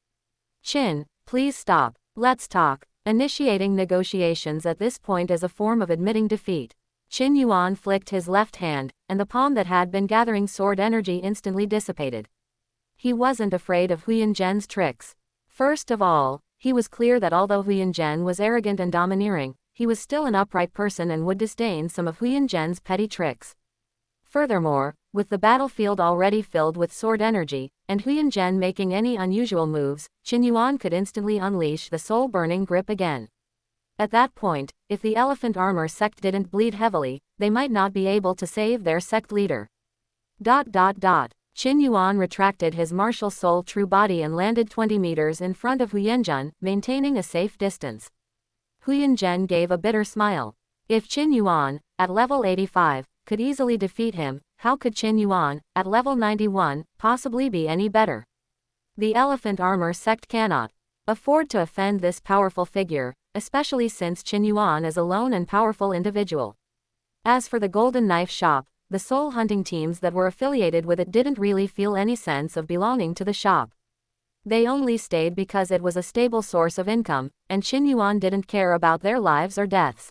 Qin, please stop. Let's talk. Initiating negotiations at this point is a form of admitting defeat. Qin Yuan flicked his left hand, and the palm that had been gathering sword energy instantly dissipated. He wasn't afraid of Huiyanzhen's tricks. First of all, he was clear that although Huiyanzhen was arrogant and domineering, he was still an upright person and would disdain some of Huiyanzhen's petty tricks. Furthermore, with the battlefield already filled with sword energy, and Huiyanzhen making any unusual moves, Qin Yuan could instantly unleash the soul-burning grip again. At that point, if the elephant armor sect didn't bleed heavily, they might not be able to save their sect leader. Qin Yuan retracted his martial soul true body and landed 20 meters in front of Huiyanzhen, maintaining a safe distance. Huiyanzhen gave a bitter smile. If Qin Yuan, at level 85, could easily defeat him, how could Qin Yuan, at level 91, possibly be any better? The elephant armor sect cannot afford to offend this powerful figure, especially since Qin Yuan is a lone and powerful individual. As for the Golden Knife Shop, the soul hunting teams that were affiliated with it didn't really feel any sense of belonging to the shop. They only stayed because it was a stable source of income, and Qin Yuan didn't care about their lives or deaths.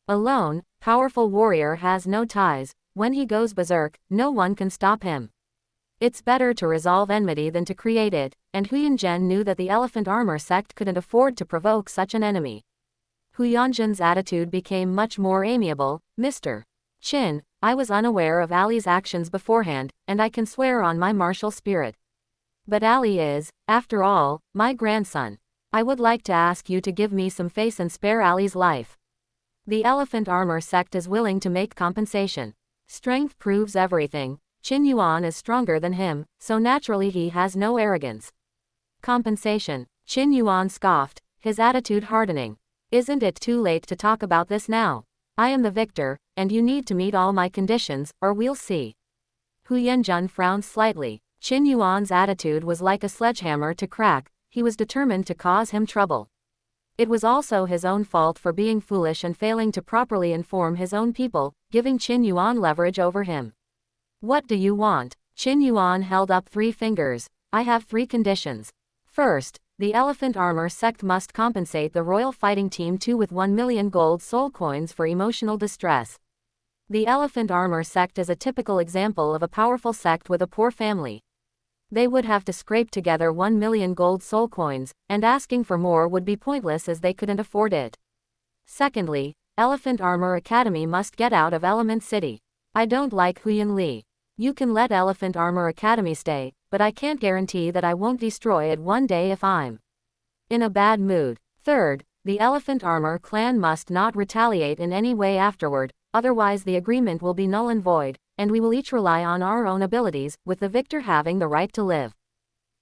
A lone, powerful warrior has no ties. When he goes berserk, no one can stop him. It's better to resolve enmity than to create it, and Huyanzhen knew that the elephant armor sect couldn't afford to provoke such an enemy. Huyanzhen's attitude became much more amiable. Mr. Qin, I was unaware of Ali's actions beforehand, and I can swear on my martial spirit. But Ali is, after all, my grandson. I would like to ask you to give me some face and spare Ali's life. The elephant armor sect is willing to make compensation. Strength proves everything. Qin Yuan is stronger than him, so naturally he has no arrogance. Compensation. Qin Yuan scoffed, his attitude hardening. Isn't it too late to talk about this now? I am the victor, and you need to meet all my conditions, or we'll see. Huyanzhen frowned slightly. Qin Yuan's attitude was like a sledgehammer to crack. He was determined to cause him trouble. It was also his own fault for being foolish and failing to properly inform his own people, giving Qin Yuan leverage over him. What do you want? Qin Yuan held up 3 fingers. I have 3 conditions. First, the elephant armor sect must compensate the royal fighting team 2 with 1 million gold soul coins for emotional distress. The elephant armor sect is a typical example of a powerful sect with a poor family. They would have to scrape together 1 million gold soul coins, and asking for more would be pointless as they couldn't afford it. Secondly, Elephant Armor Academy must get out of Element City. I don't like Huyan Li. You can let Elephant Armor Academy stay, but I can't guarantee that I won't destroy it one day if I'm in a bad mood. Third, the Elephant Armor clan must not retaliate in any way afterward, otherwise the agreement will be null and void, and we will each rely on our own abilities, with the victor having the right to live.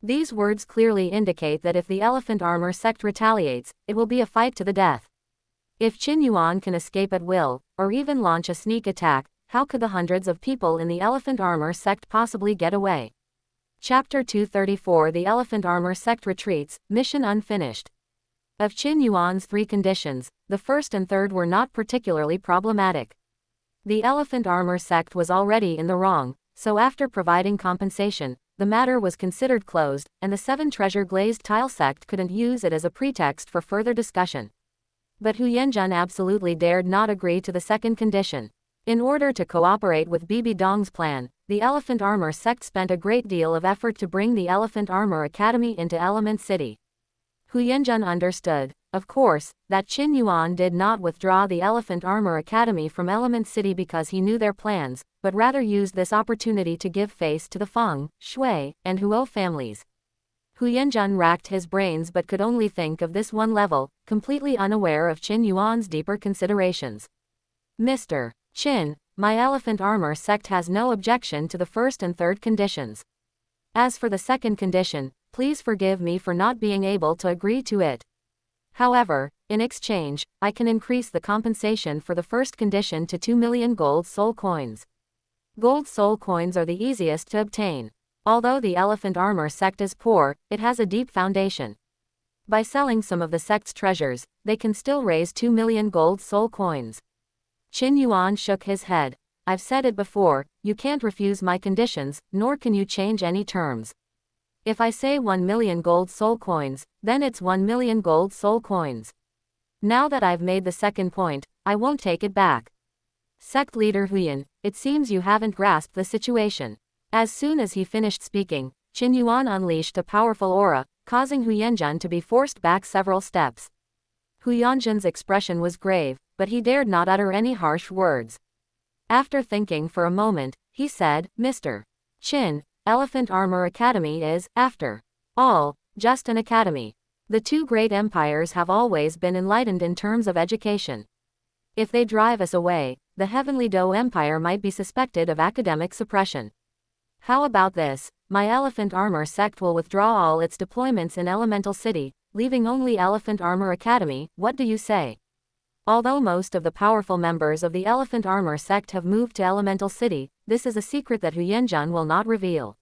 These words clearly indicate that if the elephant armor sect retaliates, it will be a fight to the death. If Qin Yuan can escape at will, or even launch a sneak attack, how could the hundreds of people in the elephant armor sect possibly get away? Chapter 234 The Elephant Armor Sect Retreats, Mission Unfinished. Of Qin Yuan's 3 conditions, the first and third were not particularly problematic. The elephant armor sect was already in the wrong, so after providing compensation, the matter was considered closed, and the 7 treasure glazed tile sect couldn't use it as a pretext for further discussion. But Huyanzhen absolutely dared not agree to the second condition. In order to cooperate with Bibi Dong's plan, the elephant armor sect spent a great deal of effort to bring the Elephant Armor Academy into Element City. Huyanzhen understood, of course, that Qin Yuan did not withdraw the Elephant Armor Academy from Element City because he knew their plans, but rather used this opportunity to give face to the Feng, Shui, and Huo families. Huyanzhen racked his brains but could only think of this one level, completely unaware of Qin Yuan's deeper considerations. Mr. Qin, my elephant armor sect has no objection to the first and third conditions. As for the second condition, please forgive me for not being able to agree to it. However, in exchange, I can increase the compensation for the first condition to 2 million gold soul coins. Gold soul coins are the easiest to obtain. Although the elephant armor sect is poor, it has a deep foundation. By selling some of the sect's treasures, they can still raise 2 million gold soul coins. Qin Yuan shook his head. I've said it before, you can't refuse my conditions, nor can you change any terms. If I say 1 million gold soul coins, then it's 1 million gold soul coins. Now that I've made the second point, I won't take it back. Sect leader Huyan, it seems you haven't grasped the situation. As soon as he finished speaking, Qin Yuan unleashed a powerful aura, causing Huyanzhen to be forced back several steps. Huyanzhen's expression was grave, but he dared not utter any harsh words. After thinking for a moment, he said, Mr. Qin, Elephant Armor Academy is, after all, just an academy. The 2 great empires have always been enlightened in terms of education. If they drive us away, the Heavenly Dou Empire might be suspected of academic suppression. How about this? My Elephant Armor sect will withdraw all its deployments in Elemental City, leaving only Elephant Armor Academy. What do you say? Although most of the powerful members of the Elephant Armor sect have moved to Elemental City, this is a secret that Huyanzhen will not reveal.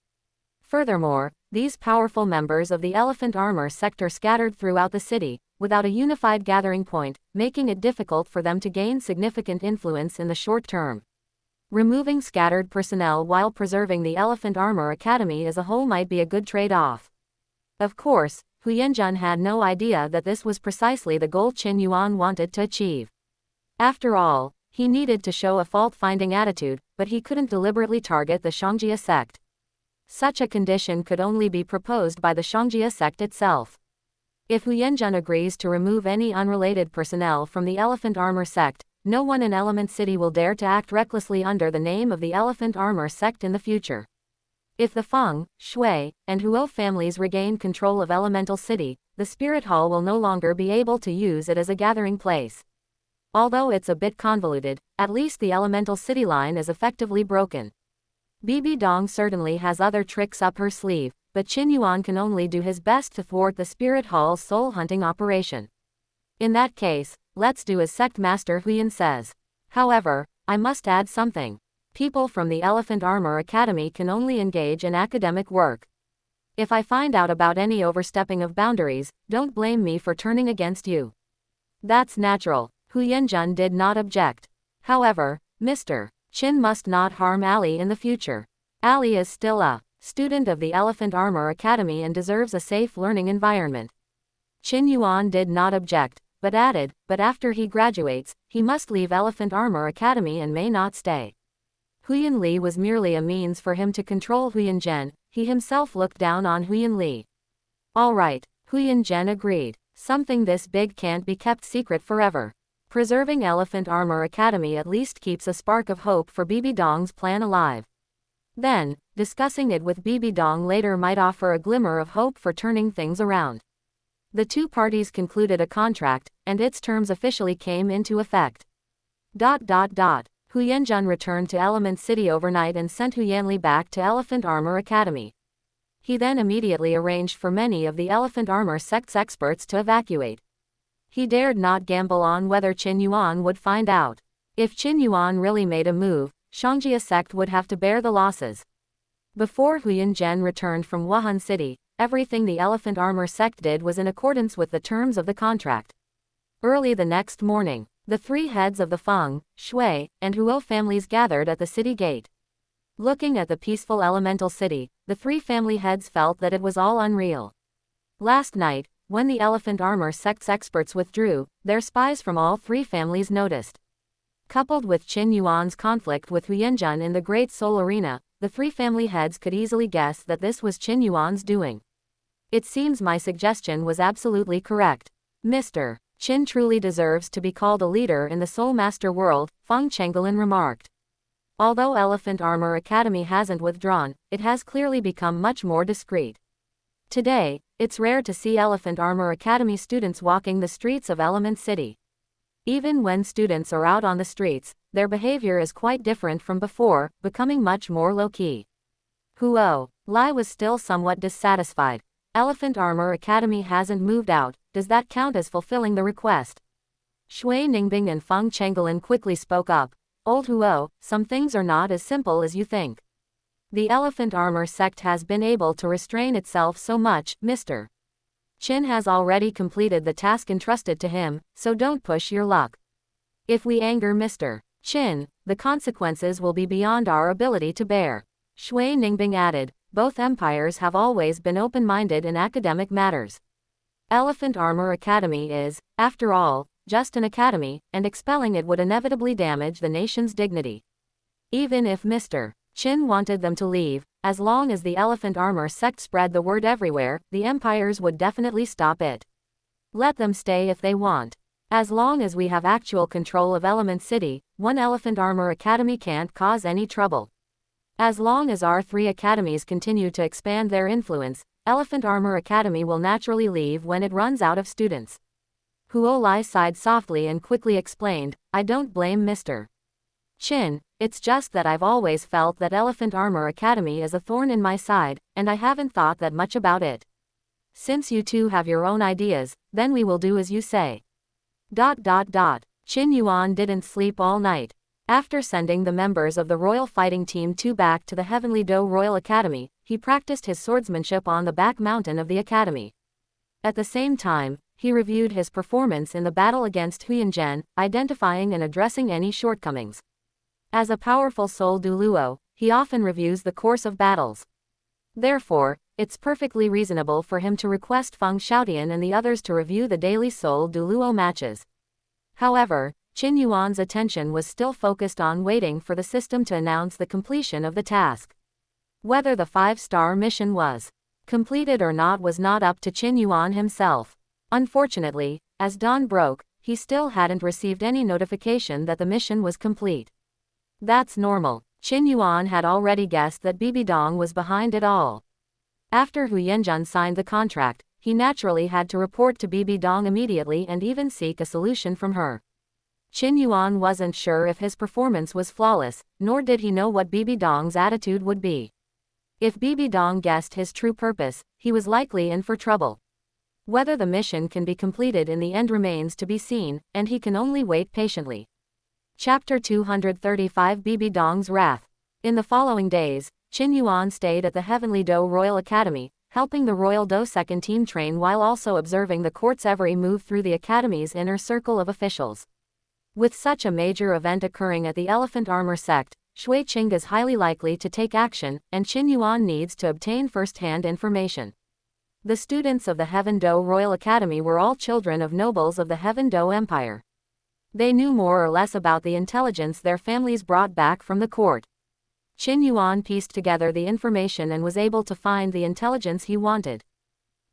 Furthermore, these powerful members of the Elephant Armor sect are scattered throughout the city, without a unified gathering point, making it difficult for them to gain significant influence in the short term. Removing scattered personnel while preserving the Elephant Armor Academy as a whole might be a good trade-off. Of course, Huyanzhen had no idea that this was precisely the goal Qin Yuan wanted to achieve. After all, he needed to show a fault-finding attitude, but he couldn't deliberately target the Xunji sect. Such a condition could only be proposed by the xunji sect itself. If Huyenjun agrees to remove any unrelated personnel from the Elephant Armor sect, no one in Element City will dare to act recklessly under the name of the Elephant Armor sect in the future. If the Feng, Shui, and Huo families regain control of Elemental City, the Spirit Hall will no longer be able to use it as a gathering place. Although it's a bit convoluted, at least the Elemental City line is effectively broken. Bibi Dong certainly has other tricks up her sleeve, but Qin Yuan can only do his best to thwart the Spirit Hall's soul-hunting operation. In that case, let's do as Sect Master Huyan says. However, I must add something. People from the Elephant Armor Academy can only engage in academic work. If I find out about any overstepping of boundaries, don't blame me for turning against you. That's natural. Huyenjun did not object. However, Mr. Qin must not harm Ali in the future. Ali is still a student of the Elephant Armor Academy and deserves a safe learning environment. Qin Yuan did not object, but added, but after he graduates, he must leave Elephant Armor Academy and may not stay. Huyan Li was merely a means for him to control Huyan Zhen. He himself looked down on Huyan Li. All right, Huyan Zhen agreed. Something this big can't be kept secret forever. Preserving Elephant Armor Academy at least keeps a spark of hope for Bibi Dong's plan alive. Then, discussing it with Bibi Dong later might offer a glimmer of hope for turning things around. The two parties concluded a contract, and its terms officially came into effect. Huyenjun returned to Element City overnight and sent Huyanli back to Elephant Armor Academy. He then immediately arranged for many of the Elephant Armor sect's experts to evacuate. He dared not gamble on whether Qin Yuan would find out. If Qin Yuan really made a move, Xiangjia sect would have to bear the losses. Before Huyan Zhen returned from Wuhan City, everything the Elephant Armor sect did was in accordance with the terms of the contract. Early the next morning, the three heads of the Feng, Shui, and Huo families gathered at the city gate. Looking at the peaceful elemental city, the three family heads felt that it was all unreal. Last night, when the Elephant Armor sect's experts withdrew, their spies from all three families noticed. Coupled with Qin Yuan's conflict with Huyenjun in the Great Soul Arena, the three family heads could easily guess that this was Qin Yuan's doing. It seems my suggestion was absolutely correct. Mr. Qin truly deserves to be called a leader in the Soul Master world, Feng Chenggelin remarked. Although Elephant Armor Academy hasn't withdrawn, it has clearly become much more discreet. Today, it's rare to see Elephant Armor Academy students walking the streets of Element City. Even when students are out on the streets, their behavior is quite different from before, becoming much more low-key. Huo Lai was still somewhat dissatisfied. Elephant Armor Academy hasn't moved out, does that count as fulfilling the request? Shui Ningbing and Feng Chenggelin quickly spoke up. Old Huo, some things are not as simple as you think. The Elephant Armor sect has been able to restrain itself so much, Mr. Qin has already completed the task entrusted to him, so don't push your luck. If we anger Mr. Qin, the consequences will be beyond our ability to bear. Shui Ningbing added, both empires have always been open-minded in academic matters. Elephant Armor Academy is, after all, just an academy, and expelling it would inevitably damage the nation's dignity. Even if Mr. Qin wanted them to leave, as long as the Elephant Armor sect spread the word everywhere, the empires would definitely stop it. Let them stay if they want. As long as we have actual control of Element City, one Elephant Armor Academy can't cause any trouble. As long as our three academies continue to expand their influence, Elephant Armor Academy will naturally leave when it runs out of students. Huo Lai sighed softly and quickly explained, I don't blame Mr. Qin, it's just that I've always felt that Elephant Armor Academy is a thorn in my side, and I haven't thought that much about it. Since you two have your own ideas, then we will do as you say. Qin Yuan didn't sleep all night. After sending the members of the Royal Fighting Team 2 back to the Heavenly Do Royal Academy, he practiced his swordsmanship on the back mountain of the academy. At the same time, he reviewed his performance in the battle against Huyenjun, identifying and addressing any shortcomings. As a powerful soul Douluo, he often reviews the course of battles. Therefore, it's perfectly reasonable for him to request Feng Xiaotian and the others to review the daily soul Douluo matches. However, Qin Yuan's attention was still focused on waiting for the system to announce the completion of the task. Whether the 5-star mission was completed or not was not up to Qin Yuan himself. Unfortunately, as dawn broke, he still hadn't received any notification that the mission was complete. That's normal. Qin Yuan had already guessed that Bibi Dong was behind it all. After Hu Yanjun signed the contract, he naturally had to report to Bibi Dong immediately and even seek a solution from her. Qin Yuan wasn't sure if his performance was flawless, nor did he know what Bibi Dong's attitude would be. If Bibi Dong guessed his true purpose, he was likely in for trouble. Whether the mission can be completed in the end remains to be seen, and he can only wait patiently. Chapter 235 Bibi Dong's Wrath. In the following days, Qin Yuan stayed at the Heavenly Do Royal Academy, helping the Royal Do second team train while also observing the court's every move through the academy's inner circle of officials. With such a major event occurring at the Elephant Armor sect, Shui Qing is highly likely to take action, and Qin Yuan needs to obtain first-hand information. The students of the Heaven Do Royal Academy were all children of nobles of the Heaven Do Empire. They knew more or less about the intelligence their families brought back from the court. Qin Yuan pieced together the information and was able to find the intelligence he wanted.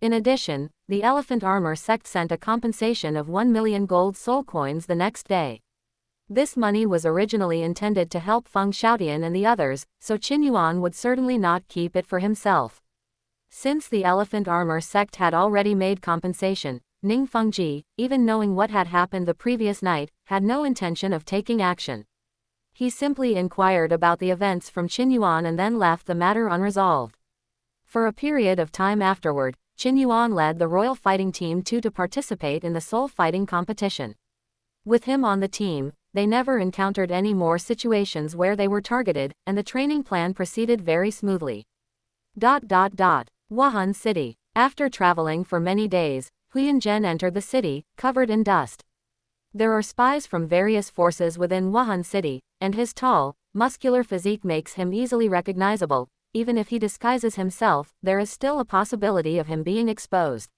In addition, the Elephant Armor sect sent a compensation of 1 million gold soul coins the next day. This money was originally intended to help Feng Xiaotian and the others, so Qin Yuan would certainly not keep it for himself. Since the Elephant Armor sect had already made compensation, Ning Fengji, even knowing what had happened the previous night, had no intention of taking action. He simply inquired about the events from Qin Yuan and then left the matter unresolved. For a period of time afterward, Qin Yuan led the Royal Fighting Team 2 to participate in the soul fighting competition. With him on the team, they never encountered any more situations where they were targeted, and the training plan proceeded very smoothly. Wuhan City. After traveling for many days, Huyanzhen entered the city, covered in dust. There are spies from various forces within Wuhan City, and his tall, muscular physique makes him easily recognizable. Even if he disguises himself, there is still a possibility of him being exposed.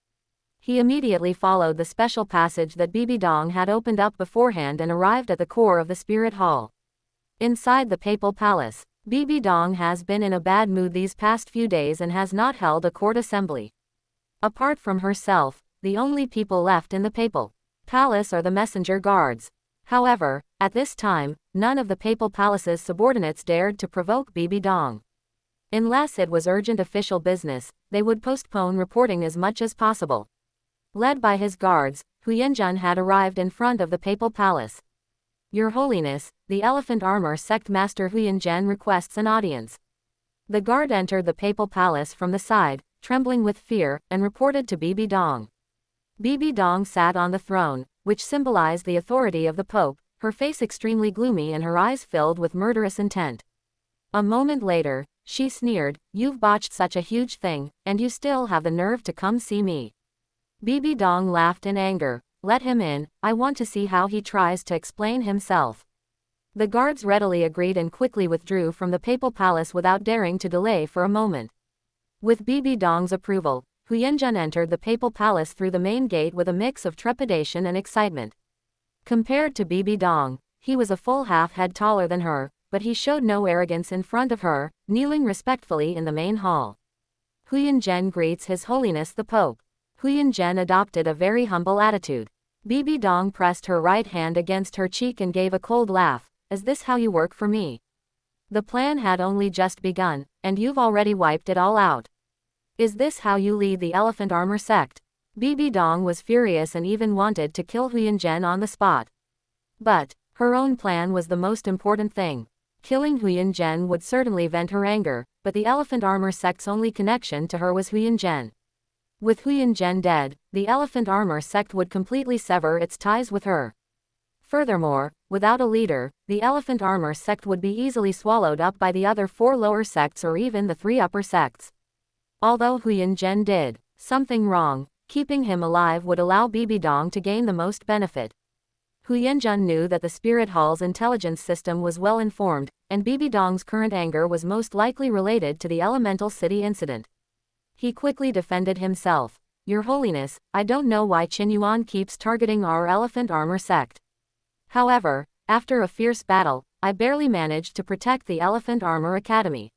He immediately followed the special passage that Bibi Dong had opened up beforehand and arrived at the core of the Spirit Hall. Inside the Papal Palace, Bibi Dong has been in a bad mood these past few days and has not held a court assembly. Apart from herself, the only people left in the Papal Palace are the messenger guards. However, at this time, none of the Papal Palace's subordinates dared to provoke Bibi Dong. Unless it was urgent official business, they would postpone reporting as much as possible. Led by his guards, Huyanzhen had arrived in front of the Papal Palace. Your Holiness, the Elephant Armor sect master Huyanzhen requests an audience. The guard entered the Papal Palace from the side, trembling with fear, and reported to Bibi Dong. Bibi Dong sat on the throne, which symbolized the authority of the Pope, her face extremely gloomy and her eyes filled with murderous intent. A moment later, she sneered, "You've botched such a huge thing, and you still have the nerve to come see me." Bibi Dong laughed in anger. "Let him in, I want to see how he tries to explain himself." The guards readily agreed and quickly withdrew from the Papal Palace without daring to delay for a moment. With Bibi Dong's approval, Huyanzhen entered the Papal Palace through the main gate with a mix of trepidation and excitement. Compared to Bibi Dong, he was a full half-head taller than her, but he showed no arrogance in front of her, kneeling respectfully in the main hall. Huyanzhen greets His Holiness the Pope. Huyanzhen adopted a very humble attitude. Bibi Dong pressed her right hand against her cheek and gave a cold laugh. "Is this how you work for me? The plan had only just begun, and you've already wiped it all out. Is this how you lead the Elephant Armor sect?" Bibi Dong was furious and even wanted to kill Huyanzhen on the spot. But her own plan was the most important thing. Killing Huyanzhen would certainly vent her anger, but the Elephant Armor sect's only connection to her was Huyanzhen. With Huyanzhen dead, the Elephant Armor sect would completely sever its ties with her. Furthermore, without a leader, the Elephant Armor sect would be easily swallowed up by the other 4 lower sects or even the 3 upper sects. Although Huyanzhen did something wrong, keeping him alive would allow Bibi Dong to gain the most benefit. Huyanzhen knew that the Spirit Hall's intelligence system was well informed, and Bibi Dong's current anger was most likely related to the Elemental City incident. He quickly defended himself. "Your Holiness, I don't know why Qin Yuan keeps targeting our Elephant Armor sect. However, after a fierce battle, I barely managed to protect the Elephant Armor Academy.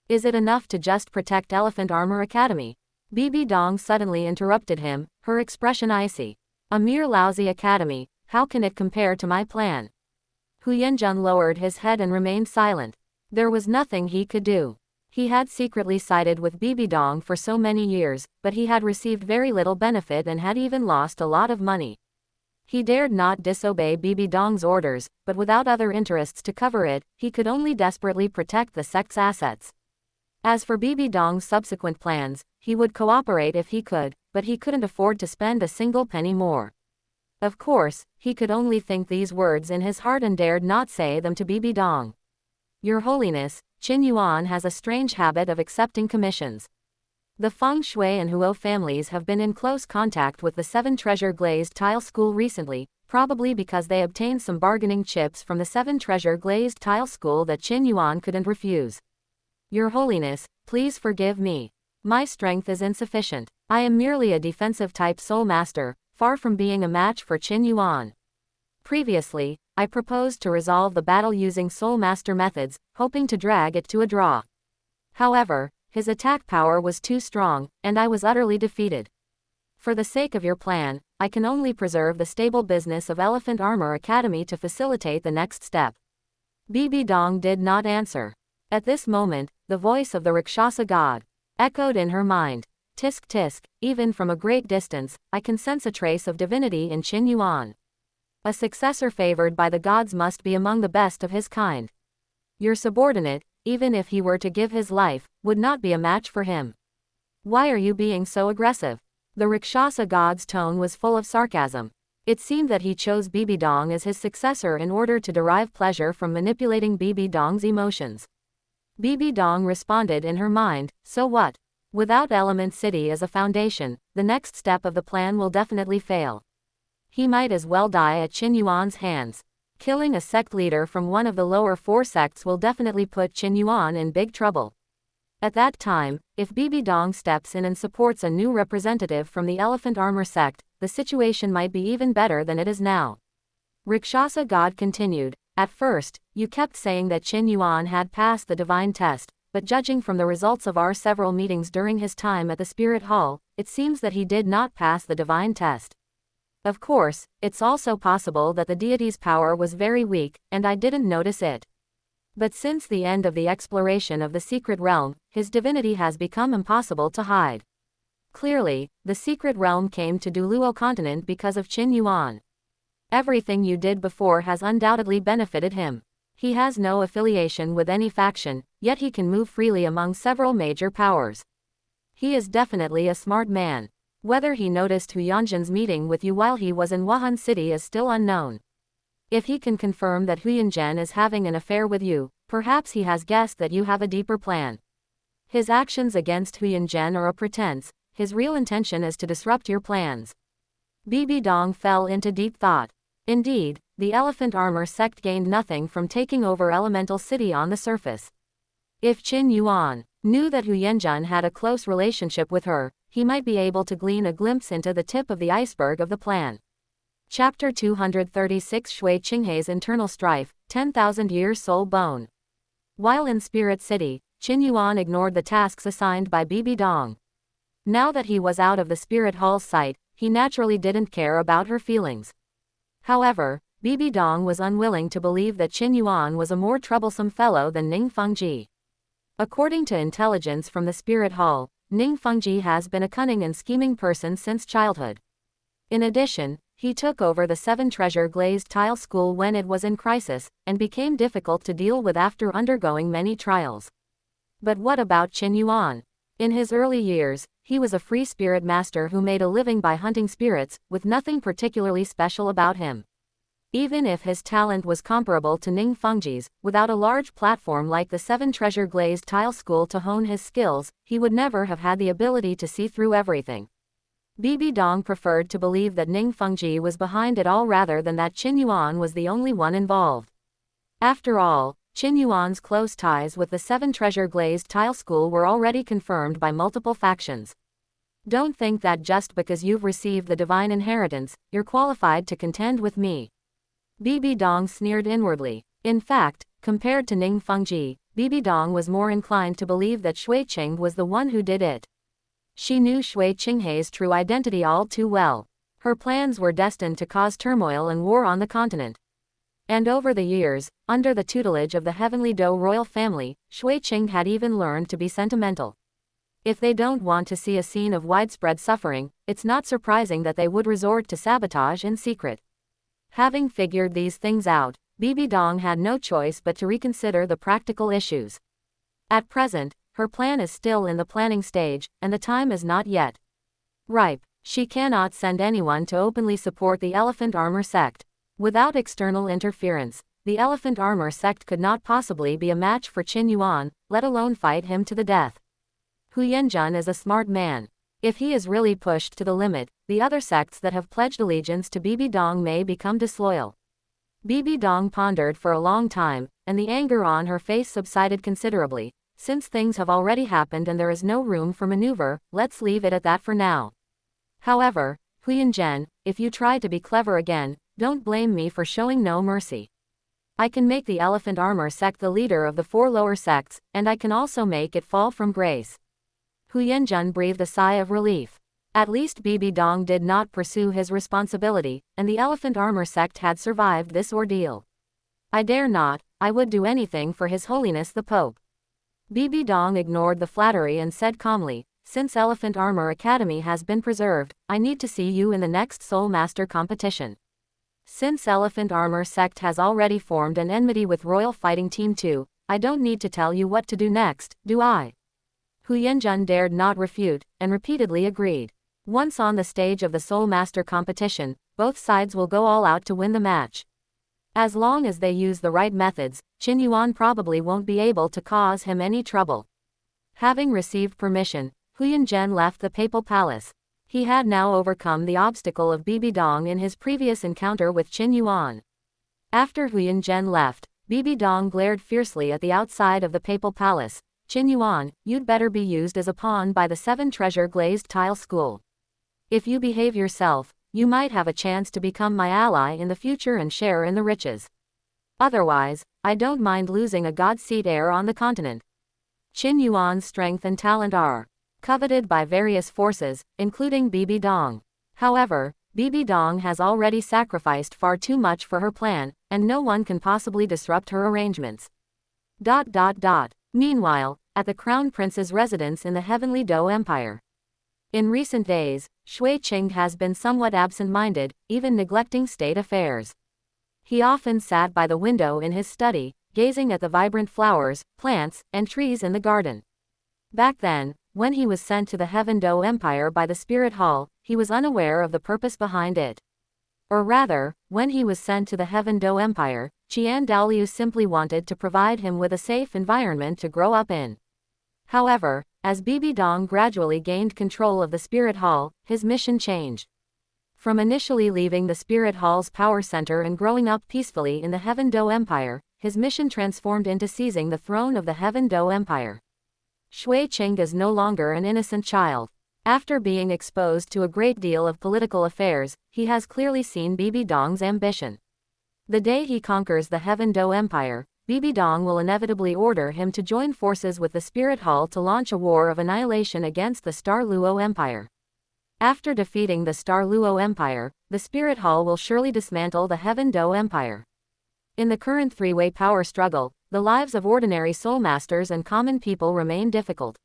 Is it enough to just protect Elephant Armor Academy? Bibi Dong suddenly interrupted him, her expression icy. A mere lousy academy, how can it compare to my plan? Hu Yanjun lowered his head and remained silent. There was nothing he could do. He had secretly sided with Bibi Dong for so many years, but he had received very little benefit and had even lost a lot of money. He dared not disobey Bibi Dong's orders, but without other interests to cover it, he could only desperately protect the sect's assets. As for Bibi Dong's subsequent plans, he would cooperate if he could, but he couldn't afford to spend a single penny more. Of course, he could only think these words in his heart and dared not say them to Bibi Dong. Your Holiness, Qin Yuan has a strange habit of accepting commissions. The Feng Shui and Huo families have been in close contact with the Seven Treasure Glazed Tile School recently, probably because they obtained some bargaining chips from the Seven Treasure Glazed Tile School that Qin Yuan couldn't refuse. Your Holiness, please forgive me. My strength is insufficient. I am merely a defensive type soul master, far from being a match for Qin Yuan. Previously, I proposed to resolve the battle using soul master methods, hoping to drag it to a draw. However, his attack power was too strong, and I was utterly defeated. For the sake of your plan, I can only preserve the stable business of Elephant Armor Academy to facilitate the next step. Bibi Dong did not answer. At this moment, the voice of the Rakshasa god echoed in her mind. Tisk tisk, even from a great distance, I can sense a trace of divinity in Qin Yuan. A successor favored by the gods must be among the best of his kind. Your subordinate, even if he were to give his life, would not be a match for him. Why are you being so aggressive? The Rakshasa god's tone was full of sarcasm. It seemed that he chose Bibi Dong as his successor in order to derive pleasure from manipulating Bibi Dong's emotions. Bibi Dong responded in her mind, so what? Without Element City as a foundation, the next step of the plan will definitely fail. He might as well die at Qin Yuan's hands. Killing a sect leader from one of the lower four sects will definitely put Qin Yuan in big trouble. At that time, if Bibi Dong steps in and supports a new representative from the Elephant Armor sect, the situation might be even better than it is now. Rakshasa god continued, at first, you kept saying that Qin Yuan had passed the divine test, but judging from the results of our several meetings during his time at the Spirit Hall, it seems that he did not pass the divine test. Of course, it's also possible that the deity's power was very weak, and I didn't notice it. But since the end of the exploration of the secret realm, his divinity has become impossible to hide. Clearly, the secret realm came to Douluo continent because of Qin Yuan. Everything you did before has undoubtedly benefited him. He has no affiliation with any faction, yet he can move freely among several major powers. He is definitely a smart man. Whether he noticed Hu Yanjun's meeting with you while he was in Wuhan City is still unknown. If he can confirm that Hu Yanjun is having an affair with you, perhaps he has guessed that you have a deeper plan. His actions against Hu Yanjun are a pretense, his real intention is to disrupt your plans. Bibi Dong fell into deep thought. Indeed, the Elephant Armor sect gained nothing from taking over Elemental City on the surface. If Qin Yuan knew that Hu Yanjun had a close relationship with her, he might be able to glean a glimpse into the tip of the iceberg of the plan. Chapter 236 Shui Qinghei's Internal Strife, 10,000 Years Soul Bone. While in Spirit City, Qin Yuan ignored the tasks assigned by Bibi Dong. Now that he was out of the Spirit Hall's sight, he naturally didn't care about her feelings. However, Bibi Dong was unwilling to believe that Qin Yuan was a more troublesome fellow than Ning Fengji. According to intelligence from the Spirit Hall, Ning Fengji has been a cunning and scheming person since childhood. In addition, he took over the Seven Treasure Glazed Tile School when it was in crisis, and became difficult to deal with after undergoing many trials. But what about Qin Yuan? In his early years, he was a free spirit master who made a living by hunting spirits, with nothing particularly special about him. Even if his talent was comparable to Ning Fengji's, without a large platform like the Seven Treasure Glazed Tile School to hone his skills, he would never have had the ability to see through everything. Bibi Dong preferred to believe that Ning Fengji was behind it all rather than that Qin Yuan was the only one involved. After all, Qin Yuan's close ties with the Seven Treasure Glazed Tile School were already confirmed by multiple factions. Don't think that just because you've received the divine inheritance, you're qualified to contend with me. Bibi Dong sneered inwardly. In fact, compared to Ning Fengji, Bibi Dong was more inclined to believe that Shui Qing was the one who did it. She knew Shui Qinghei's true identity all too well. Her plans were destined to cause turmoil and war on the continent. And over the years, under the tutelage of the Heavenly Dou royal family, Shui Qing had even learned to be sentimental. If they don't want to see a scene of widespread suffering, it's not surprising that they would resort to sabotage in secret. Having figured these things out, Bibi Dong had no choice but to reconsider the practical issues. At present, her plan is still in the planning stage, and the time is not yet ripe. She cannot send anyone to openly support the Elephant Armor sect. Without external interference, the Elephant Armor sect could not possibly be a match for Qin Yuan, let alone fight him to the death. Hu Yanjun is a smart man. If he is really pushed to the limit, the other sects that have pledged allegiance to Bibi Dong may become disloyal. Bibi Dong pondered for a long time, and the anger on her face subsided considerably. Since things have already happened and there is no room for maneuver, let's leave it at that for now. However, Hu Yanjun, if you try to be clever again, don't blame me for showing no mercy. I can make the Elephant Armor sect the leader of the 4 lower sects, and I can also make it fall from grace. Hu Yanjun breathed a sigh of relief. At least Bibi Dong did not pursue his responsibility, and the Elephant Armor sect had survived this ordeal. I dare not, I would do anything for His Holiness the Pope. Bibi Dong ignored the flattery and said calmly, since Elephant Armor Academy has been preserved, I need to see you in the next Soul Master competition. Since Elephant Armor sect has already formed an enmity with Royal Fighting Team 2, I don't need to tell you what to do next, do I? Hu Yanjun dared not refute, and repeatedly agreed. Once on the stage of the Soul Master competition, both sides will go all out to win the match. As long as they use the right methods, Qin Yuan probably won't be able to cause him any trouble. Having received permission, Hu Yanjun left the Papal Palace. He had now overcome the obstacle of Bibi Dong in his previous encounter with Qin Yuan. After Hu Yanjun left, Bibi Dong glared fiercely at the outside of the Papal Palace. Qin Yuan, you'd better be used as a pawn by the 7 treasure glazed tile school. If you behave yourself, you might have a chance to become my ally in the future and share in the riches. Otherwise, I don't mind losing a god seat heir on the continent. Qin Yuan's strength and talent are coveted by various forces, including Bibi Dong. However, Bibi Dong has already sacrificed far too much for her plan, and no one can possibly disrupt her arrangements. Meanwhile, at the Crown Prince's residence in the Heavenly Dou Empire. In recent days, Shui Qing has been somewhat absent-minded, even neglecting state affairs. He often sat by the window in his study, gazing at the vibrant flowers, plants, and trees in the garden. Back then, when he was sent to the Heaven Dou Empire by the Spirit Hall, he was unaware of the purpose behind it. Or rather, when he was sent to the Heaven Dou Empire, Qian Douluo simply wanted to provide him with a safe environment to grow up in. However, as Bibi Dong gradually gained control of the Spirit Hall, his mission changed. From initially leaving the Spirit Hall's power center and growing up peacefully in the Heaven Dou Empire, his mission transformed into seizing the throne of the Heaven Dou Empire. Shui Qing is no longer an innocent child. After being exposed to a great deal of political affairs, he has clearly seen Bibi Dong's ambition. The day he conquers the Heaven Dou Empire, Bibi Dong will inevitably order him to join forces with the Spirit Hall to launch a war of annihilation against the Star Luo Empire. After defeating the Star Luo Empire, the Spirit Hall will surely dismantle the Heaven Dou Empire. In the current 3-way power struggle, the lives of ordinary soul masters and common people remain difficult.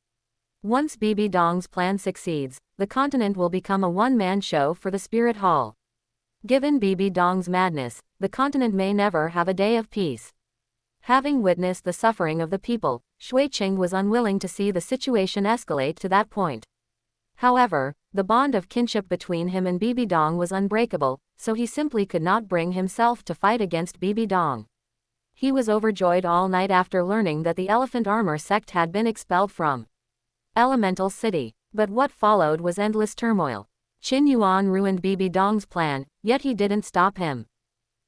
Once Bibi Dong's plan succeeds, the continent will become a one-man show for the Spirit Hall. Given Bibi Dong's madness, the continent may never have a day of peace. Having witnessed the suffering of the people, Shui Qing was unwilling to see the situation escalate to that point. However, the bond of kinship between him and Bibi Dong was unbreakable, so he simply could not bring himself to fight against Bibi Dong. He was overjoyed all night after learning that the Elephant Armor sect had been expelled from Elemental City. But what followed was endless turmoil. Qin Yuan ruined Bibi Dong's plan, yet he didn't stop him.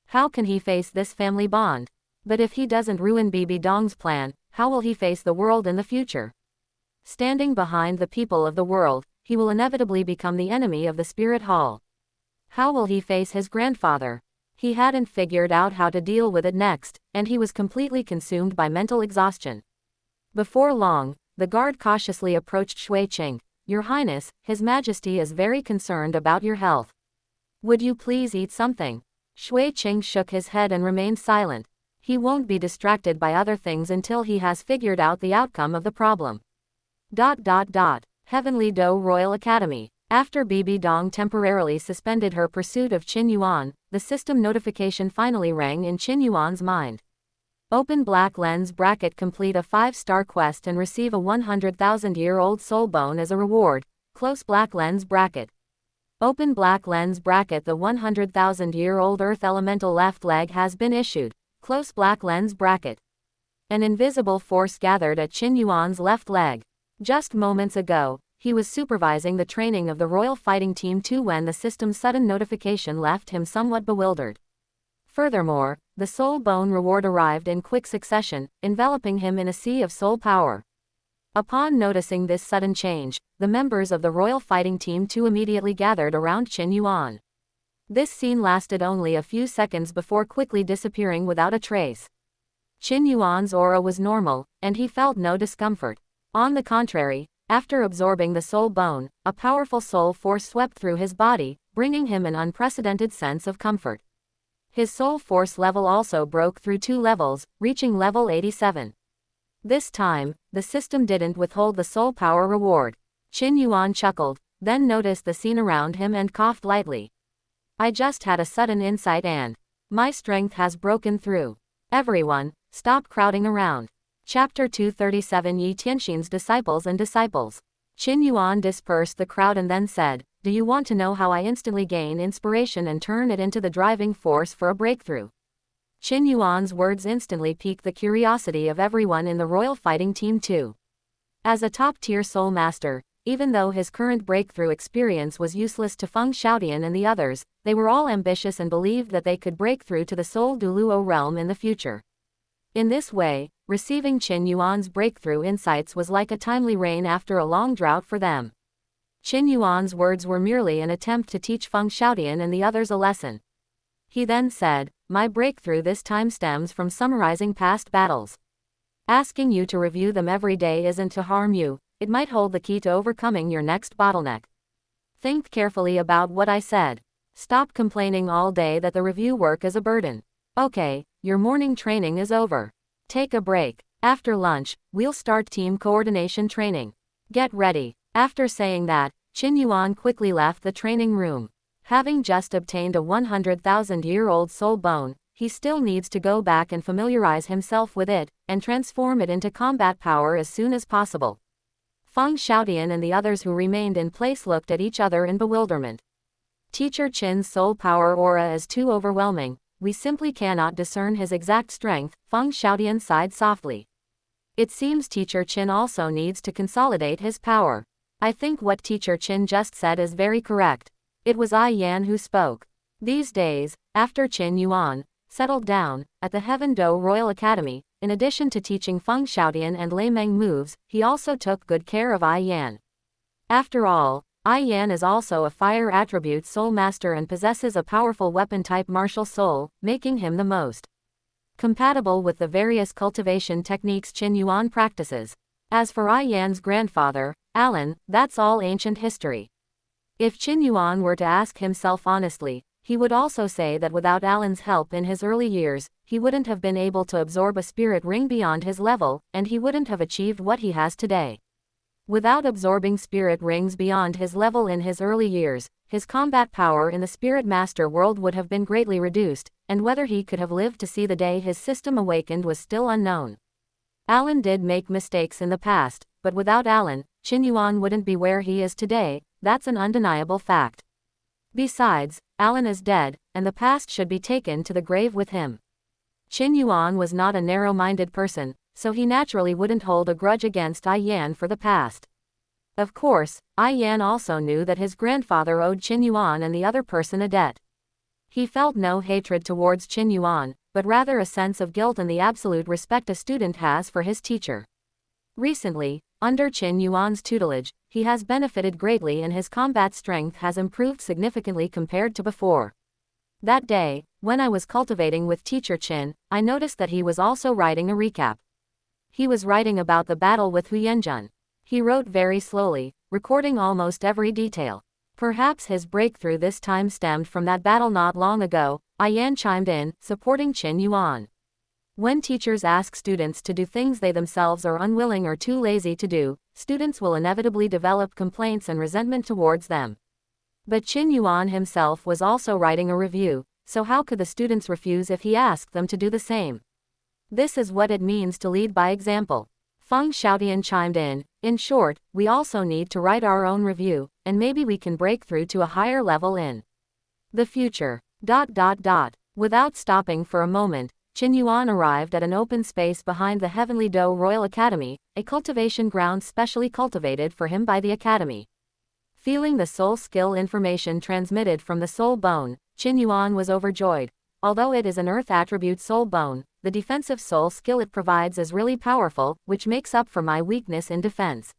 How can he face this family bond? But if he doesn't ruin Bibi Dong's plan, how will he face the world in the future? Standing behind the people of the world, he will inevitably become the enemy of the Spirit Hall. How will he face his grandfather? He hadn't figured out how to deal with it next, and he was completely consumed by mental exhaustion. Before long, the guard cautiously approached Shui Qing. Your Highness, His Majesty is very concerned about your health. Would you please eat something? Shui Qing shook his head and remained silent. He won't be distracted by other things until he has figured out the outcome of the problem. Heavenly Do Royal Academy. After Bibi Dong temporarily suspended her pursuit of Qin Yuan, the system notification finally rang in Qin Yuan's mind. Open black lens bracket, complete a 5-star quest and receive a 100,000-year-old soul bone as a reward. Close black lens bracket. Open black lens bracket, the 100,000-year-old earth elemental left leg has been issued. Close black lens bracket. An invisible force gathered at Qin Yuan's left leg. Just moments ago, he was supervising the training of the Royal Fighting Team 2 when the system's sudden notification left him somewhat bewildered. Furthermore, the soul bone reward arrived in quick succession, enveloping him in a sea of soul power. Upon noticing this sudden change, the members of the Royal Fighting Team 2 immediately gathered around Qin Yuan. This scene lasted only a few seconds before quickly disappearing without a trace. Qin Yuan's aura was normal, and he felt no discomfort. On the contrary, after absorbing the soul bone, a powerful soul force swept through his body, bringing him an unprecedented sense of comfort. His soul force level also broke through 2 levels, reaching level 87. This time, the system didn't withhold the soul power reward. Qin Yuan chuckled, then noticed the scene around him and coughed lightly. I just had a sudden insight and my strength has broken through. Everyone, stop crowding around. Chapter 237 Yi Tianxin's Disciples and Disciples. Qin Yuan dispersed the crowd and then said, do you want to know how I instantly gain inspiration and turn it into the driving force for a breakthrough? Qin Yuan's words instantly piqued the curiosity of everyone in the Royal Fighting Team 2. As a top-tier soul master, even though his current breakthrough experience was useless to Feng Xiaotian and the others, they were all ambitious and believed that they could break through to the soul Douluo realm in the future. In this way, receiving Qin Yuan's breakthrough insights was like a timely rain after a long drought for them. Qin Yuan's words were merely an attempt to teach Feng Xiaotian and the others a lesson. He then said, my breakthrough this time stems from summarizing past battles. Asking you to review them every day isn't to harm you, it might hold the key to overcoming your next bottleneck. Think carefully about what I said. Stop complaining all day that the review work is a burden. Okay, your morning training is over. Take a break. After lunch, we'll start team coordination training. Get ready. After saying that, Qin Yuan quickly left the training room. Having just obtained a 100,000-year-old soul bone, he still needs to go back and familiarize himself with it, and transform it into combat power as soon as possible. Feng Xiaotian and the others who remained in place looked at each other in bewilderment. Teacher Qin's soul power aura is too overwhelming, we simply cannot discern his exact strength, Feng Xiaotian sighed softly. It seems Teacher Qin also needs to consolidate his power. I think what Teacher Qin just said is very correct. It was I Yan who spoke. These days, after Qin Yuan settled down at the Heaven Do Royal Academy, in addition to teaching Feng Xiaotian and Lei Meng moves, he also took good care of I Yan. After all, I Yan is also a fire attribute soul master and possesses a powerful weapon-type martial soul, making him the most compatible with the various cultivation techniques Qin Yuan practices. As for I Yan's grandfather, Alan, that's all ancient history. If Qin Yuan were to ask himself honestly, he would also say that without Alan's help in his early years, he wouldn't have been able to absorb a spirit ring beyond his level, and he wouldn't have achieved what he has today. Without absorbing spirit rings beyond his level in his early years, his combat power in the Spirit Master world would have been greatly reduced, and whether he could have lived to see the day his system awakened was still unknown. Alan did make mistakes in the past, but without Alan, Qin Yuan wouldn't be where he is today, that's an undeniable fact. Besides, Alan is dead, and the past should be taken to the grave with him. Qin Yuan was not a narrow-minded person, so he naturally wouldn't hold a grudge against I Yan for the past. Of course, I Yan also knew that his grandfather owed Qin Yuan and the other person a debt. He felt no hatred towards Qin Yuan, but rather a sense of guilt and the absolute respect a student has for his teacher. Recently, under Qin Yuan's tutelage, he has benefited greatly and his combat strength has improved significantly compared to before. That day, when I was cultivating with Teacher Qin, I noticed that he was also writing a recap. He was writing about the battle with Huyenjun. He wrote very slowly, recording almost every detail. Perhaps his breakthrough this time stemmed from that battle not long ago. Yan chimed in, supporting Qin Yuan. When teachers ask students to do things they themselves are unwilling or too lazy to do, students will inevitably develop complaints and resentment towards them. But Qin Yuan himself was also writing a review, so how could the students refuse if he asked them to do the same? This is what it means to lead by example. Feng Xiaotian chimed in short, we also need to write our own review, and maybe we can break through to a higher level in the future. Without stopping for a moment, Qin Yuan arrived at an open space behind the Heavenly Dou Royal Academy, a cultivation ground specially cultivated for him by the Academy. Feeling the soul skill information transmitted from the soul bone, Qin Yuan was overjoyed. Although it is an earth attribute soul bone, the defensive soul skill it provides is really powerful, which makes up for my weakness in defense.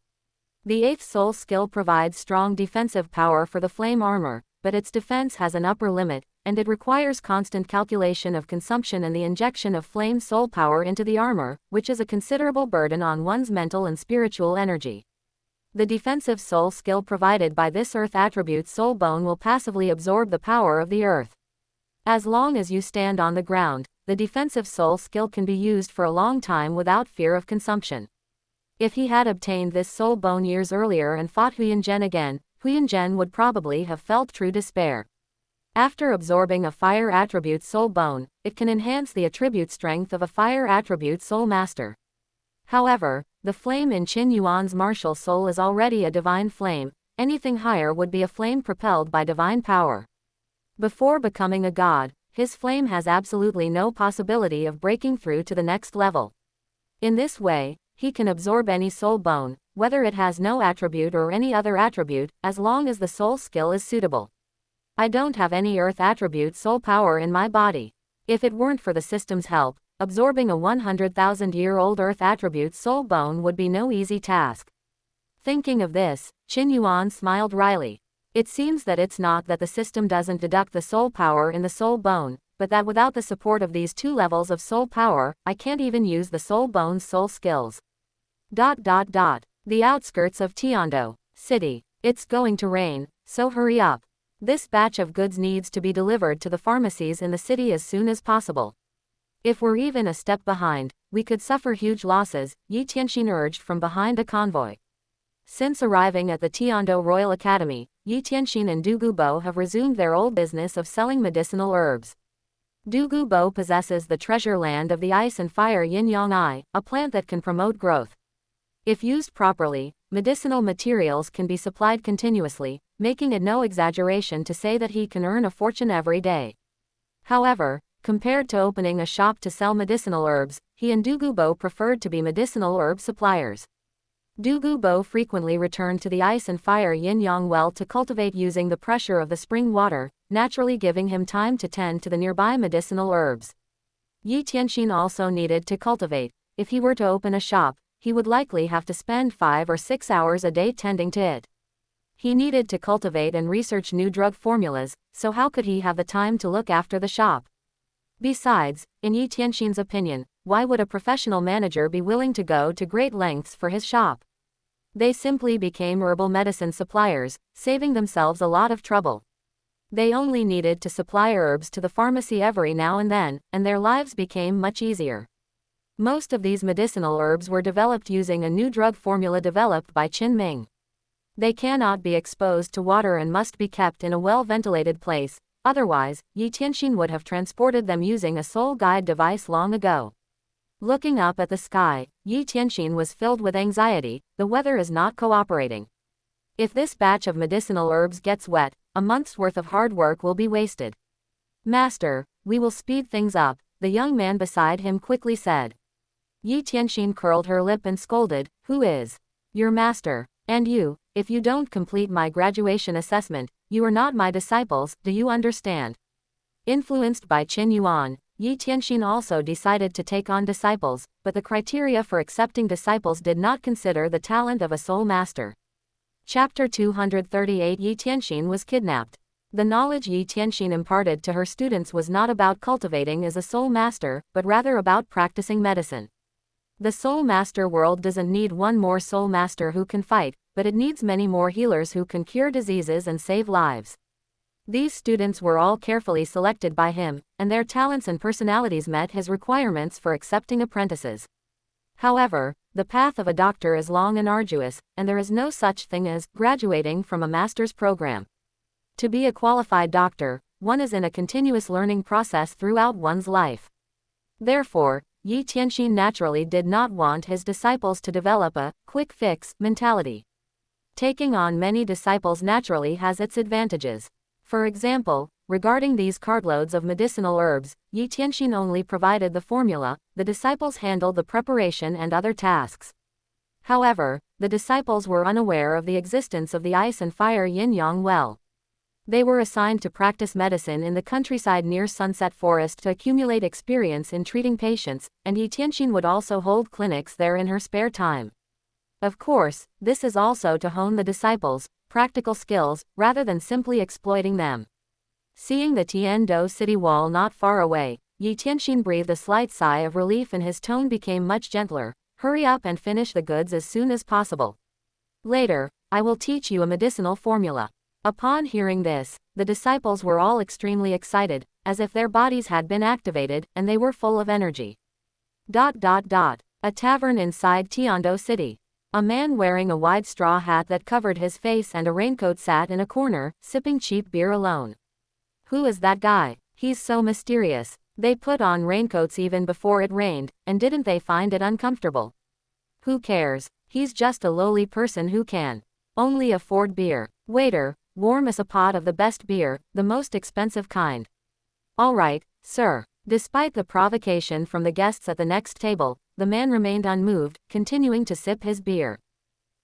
The 8th soul skill provides strong defensive power for the flame armor, but its defense has an upper limit, and it requires constant calculation of consumption and the injection of flame soul power into the armor, which is a considerable burden on one's mental and spiritual energy. The defensive soul skill provided by this earth attribute soul bone will passively absorb the power of the earth. As long as you stand on the ground, the defensive soul skill can be used for a long time without fear of consumption. If he had obtained this soul bone years earlier and fought Huyenjun again, Huyenjun would probably have felt true despair. After absorbing a fire attribute soul bone, it can enhance the attribute strength of a fire attribute soul master. However, the flame in Qin Yuan's martial soul is already a divine flame. Anything higher would be a flame propelled by divine power. Before becoming a god, his flame has absolutely no possibility of breaking through to the next level. In this way, he can absorb any soul bone, whether it has no attribute or any other attribute, as long as the soul skill is suitable. I don't have any earth attribute soul power in my body. If it weren't for the system's help, absorbing a 100,000-year-old earth attribute soul bone would be no easy task. Thinking of this, Qin Yuan smiled wryly. It seems that it's not that the system doesn't deduct the soul power in the soul bone, but that without the support of these 2 levels of soul power, I can't even use the soul bone's soul skills. The outskirts of Tiando City. It's going to rain, so hurry up. This batch of goods needs to be delivered to the pharmacies in the city as soon as possible. If we're even a step behind, we could suffer huge losses, Yi Tianxin urged from behind a convoy. Since arriving at the Tiando Royal Academy, Yi Tianxin and Du Gubo have resumed their old business of selling medicinal herbs. Du Gubo possesses the treasure land of the ice and fire Yin Yang Ai, a plant that can promote growth. If used properly, medicinal materials can be supplied continuously, making it no exaggeration to say that he can earn a fortune every day. However, compared to opening a shop to sell medicinal herbs, he and Du Gubo preferred to be medicinal herb suppliers. Du Gubo frequently returned to the ice and fire Yin Yang well to cultivate using the pressure of the spring water, naturally giving him time to tend to the nearby medicinal herbs. Yi Tianxin also needed to cultivate. If he were to open a shop, he would likely have to spend 5 or 6 hours a day tending to it. He needed to cultivate and research new drug formulas, so how could he have the time to look after the shop? Besides, in Yi Tianxin's opinion, why would a professional manager be willing to go to great lengths for his shop? They simply became herbal medicine suppliers, saving themselves a lot of trouble. They only needed to supply herbs to the pharmacy every now and then, and their lives became much easier. Most of these medicinal herbs were developed using a new drug formula developed by Qin Ming. They cannot be exposed to water and must be kept in a well-ventilated place, otherwise, Yi Tianxin would have transported them using a soul guide device long ago. Looking up at the sky, Yi Tianxin was filled with anxiety. The weather is not cooperating. If this batch of medicinal herbs gets wet, a month's worth of hard work will be wasted. Master, we will speed things up, the young man beside him quickly said. Yi Tianxin curled her lip and scolded, who is your master? And you, if you don't complete my graduation assessment, you are not my disciples, do you understand? Influenced by Qin Yuan, Yi Tianxin also decided to take on disciples, but the criteria for accepting disciples did not consider the talent of a soul master. Chapter 238 Yi Tianxin was kidnapped. The knowledge Yi Tianxin imparted to her students was not about cultivating as a soul master, but rather about practicing medicine. The Soul Master world doesn't need one more Soul Master who can fight, but it needs many more healers who can cure diseases and save lives. These students were all carefully selected by him, and their talents and personalities met his requirements for accepting apprentices. However, the path of a doctor is long and arduous, and there is no such thing as graduating from a master's program. To be a qualified doctor, one is in a continuous learning process throughout one's life. Therefore, Yi Tianxin naturally did not want his disciples to develop a quick fix mentality. Taking on many disciples naturally has its advantages. For example, regarding these cartloads of medicinal herbs, Yi Tianxin only provided the formula, the disciples handled the preparation and other tasks. However, the disciples were unaware of the existence of the ice and fire yin-yang well. They were assigned to practice medicine in the countryside near Sunset Forest to accumulate experience in treating patients, and Yi Tianxin would also hold clinics there in her spare time. Of course, this is also to hone the disciples' practical skills, rather than simply exploiting them. Seeing the Tiando city wall not far away, Yi Tianxin breathed a slight sigh of relief and his tone became much gentler. Hurry up and finish the goods as soon as possible. Later, I will teach you a medicinal formula. Upon hearing this, the disciples were all extremely excited, as if their bodies had been activated, and they were full of energy. A tavern inside Tiando city. A man wearing a wide straw hat that covered his face and a raincoat sat in a corner, sipping cheap beer alone. Who is that guy? He's so mysterious. They put on raincoats even before it rained, and didn't they find it uncomfortable? Who cares? He's just a lowly person who can only afford beer. Waiter, warm us a pot of the best beer, the most expensive kind. All right, sir. Despite the provocation from the guests at the next table, the man remained unmoved, continuing to sip his beer.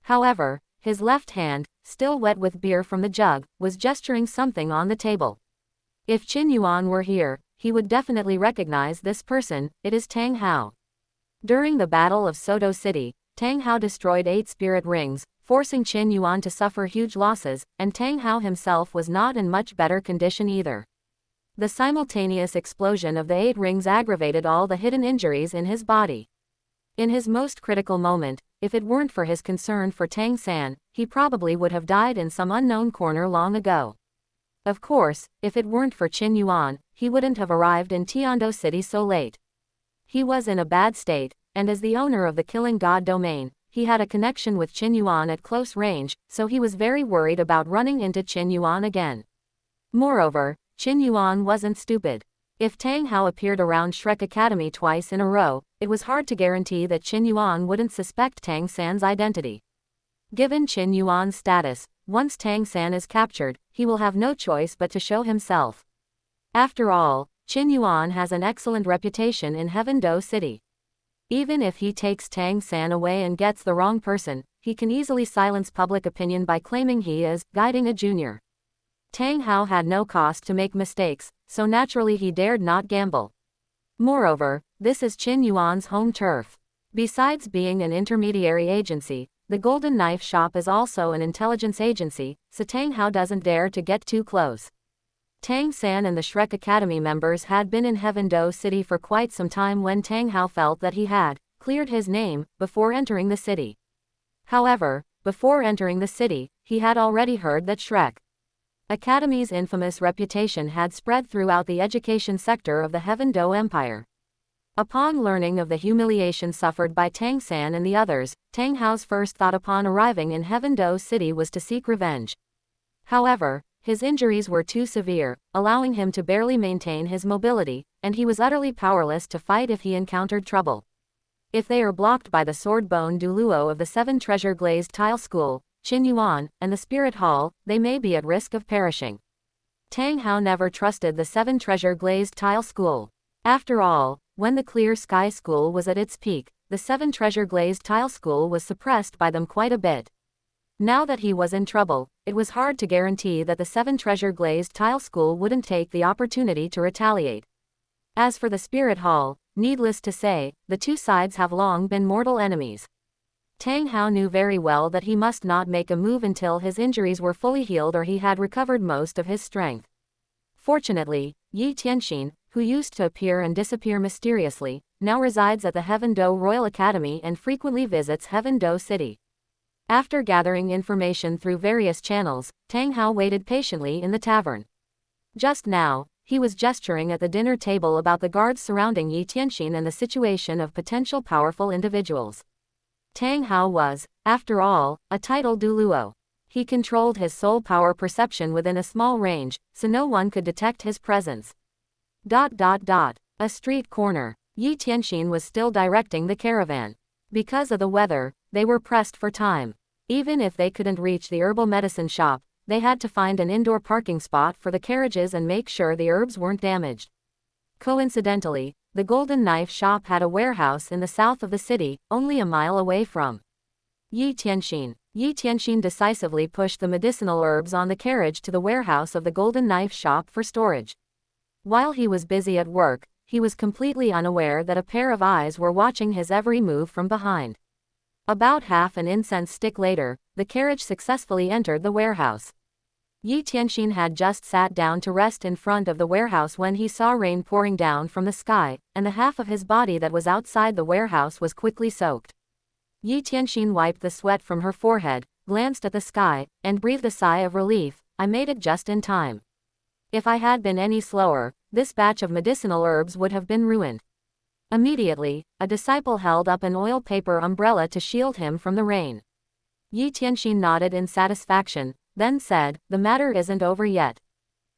However, his left hand, still wet with beer from the jug, was gesturing something on the table. If Qin Yuan were here, he would definitely recognize this person. It is Tang Hao. During the Battle of Soto City, Tang Hao destroyed 8 spirit rings, forcing Qin Yuan to suffer huge losses, and Tang Hao himself was not in much better condition either. The simultaneous explosion of the 8 rings aggravated all the hidden injuries in his body. In his most critical moment, if it weren't for his concern for Tang San, he probably would have died in some unknown corner long ago. Of course, if it weren't for Qin Yuan, he wouldn't have arrived in Tiando City so late. He was in a bad state, and as the owner of the Killing God domain, he had a connection with Qin Yuan at close range, so he was very worried about running into Qin Yuan again. Moreover, Qin Yuan wasn't stupid. If Tang Hao appeared around Shrek Academy twice in a row, it was hard to guarantee that Qin Yuan wouldn't suspect Tang San's identity. Given Qin Yuan's status, once Tang San is captured, he will have no choice but to show himself. After all, Qin Yuan has an excellent reputation in Heaven Do City. Even if he takes Tang San away and gets the wrong person, he can easily silence public opinion by claiming he is guiding a junior. Tang Hao had no cost to make mistakes, so naturally he dared not gamble. Moreover, this is Qin Yuan's home turf. Besides being an intermediary agency, the Golden Knife Shop is also an intelligence agency, so Tang Hao doesn't dare to get too close. Tang San and the Shrek Academy members had been in Heaven Do City for quite some time when Tang Hao felt that he had cleared his name before entering the city. However, before entering the city, he had already heard that Shrek Academy's infamous reputation had spread throughout the education sector of the Heaven Do Empire. Upon learning of the humiliation suffered by Tang San and the others, Tang Hao's first thought upon arriving in Heaven Do City was to seek revenge. However, his injuries were too severe, allowing him to barely maintain his mobility, and he was utterly powerless to fight if he encountered trouble. If they are blocked by the sword-bone Douluo of the 7 treasure glazed tile school, Qin Yuan, and the Spirit Hall, they may be at risk of perishing. Tang Hao never trusted the 7 treasure glazed tile school. After all, when the Clear Sky School was at its peak, the 7 treasure glazed tile school was suppressed by them quite a bit. Now that he was in trouble, it was hard to guarantee that the 7 treasure glazed tile school wouldn't take the opportunity to retaliate. As for the Spirit Hall, needless to say, the two sides have long been mortal enemies. Tang Hao knew very well that he must not make a move until his injuries were fully healed or he had recovered most of his strength. Fortunately, Yi Tianxin, who used to appear and disappear mysteriously, now resides at the Heaven Do Royal Academy and frequently visits Heaven Do City. After gathering information through various channels, Tang Hao waited patiently in the tavern. Just now, he was gesturing at the dinner table about the guards surrounding Yi Tianxin and the situation of potential powerful individuals. Tang Hao was, after all, a titled Douluo. He controlled his soul power perception within a small range, so no one could detect his presence. A street corner. Yi Tianxin was still directing the caravan. Because of the weather, they were pressed for time. Even if they couldn't reach the herbal medicine shop, they had to find an indoor parking spot for the carriages and make sure the herbs weren't damaged. Coincidentally, the Golden Knife shop had a warehouse in the south of the city, only a mile away from Yi Tianxin. Yi Tianxin decisively pushed the medicinal herbs on the carriage to the warehouse of the Golden Knife shop for storage. While he was busy at work, he was completely unaware that a pair of eyes were watching his every move from behind. About half an incense stick later, the carriage successfully entered the warehouse. Yi Tianxin had just sat down to rest in front of the warehouse when he saw rain pouring down from the sky, and the half of his body that was outside the warehouse was quickly soaked. Yi Tianxin wiped the sweat from her forehead, glanced at the sky, and breathed a sigh of relief. I made it just in time. If I had been any slower, this batch of medicinal herbs would have been ruined. Immediately, a disciple held up an oil paper umbrella to shield him from the rain. Yi Tianxin nodded in satisfaction, then said, "The matter isn't over yet.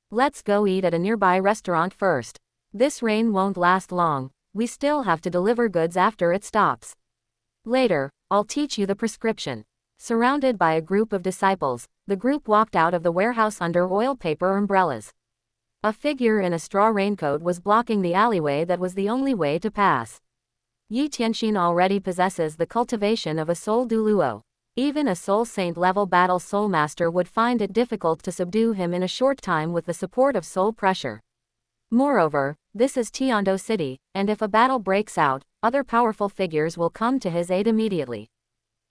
Let's go eat at a nearby restaurant first. This rain won't last long, we still have to deliver goods after it stops. Later, I'll teach you the prescription." Surrounded by a group of disciples, the group walked out of the warehouse under oil paper umbrellas. A figure in a straw raincoat was blocking the alleyway that was the only way to pass. Yi Tianxin already possesses the cultivation of a soul Douluo. Even a soul saint level battle soul master would find it difficult to subdue him in a short time with the support of soul pressure. Moreover, this is Tiando City, and if a battle breaks out, other powerful figures will come to his aid immediately.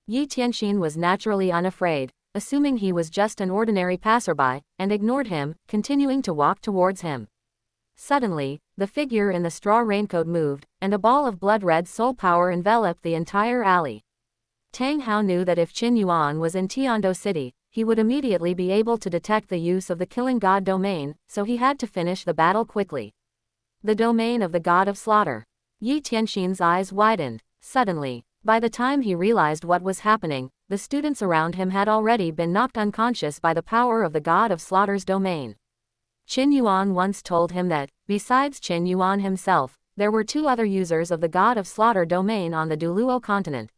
Yi Tianxin was naturally unafraid, assuming he was just an ordinary passerby, and ignored him, continuing to walk towards him. Suddenly, the figure in the straw raincoat moved, and a ball of blood-red soul power enveloped the entire alley. Tang Hao knew that if Qin Yuan was in Tiando City, he would immediately be able to detect the use of the killing god domain, so he had to finish the battle quickly. The domain of the god of slaughter. Yi Tianxin's eyes widened. Suddenly, by the time he realized what was happening, the students around him had already been knocked unconscious by the power of the god of slaughter's domain. Qin Yuan once told him that, besides Qin Yuan himself, there were two other users of the god of slaughter domain on the Douluo continent.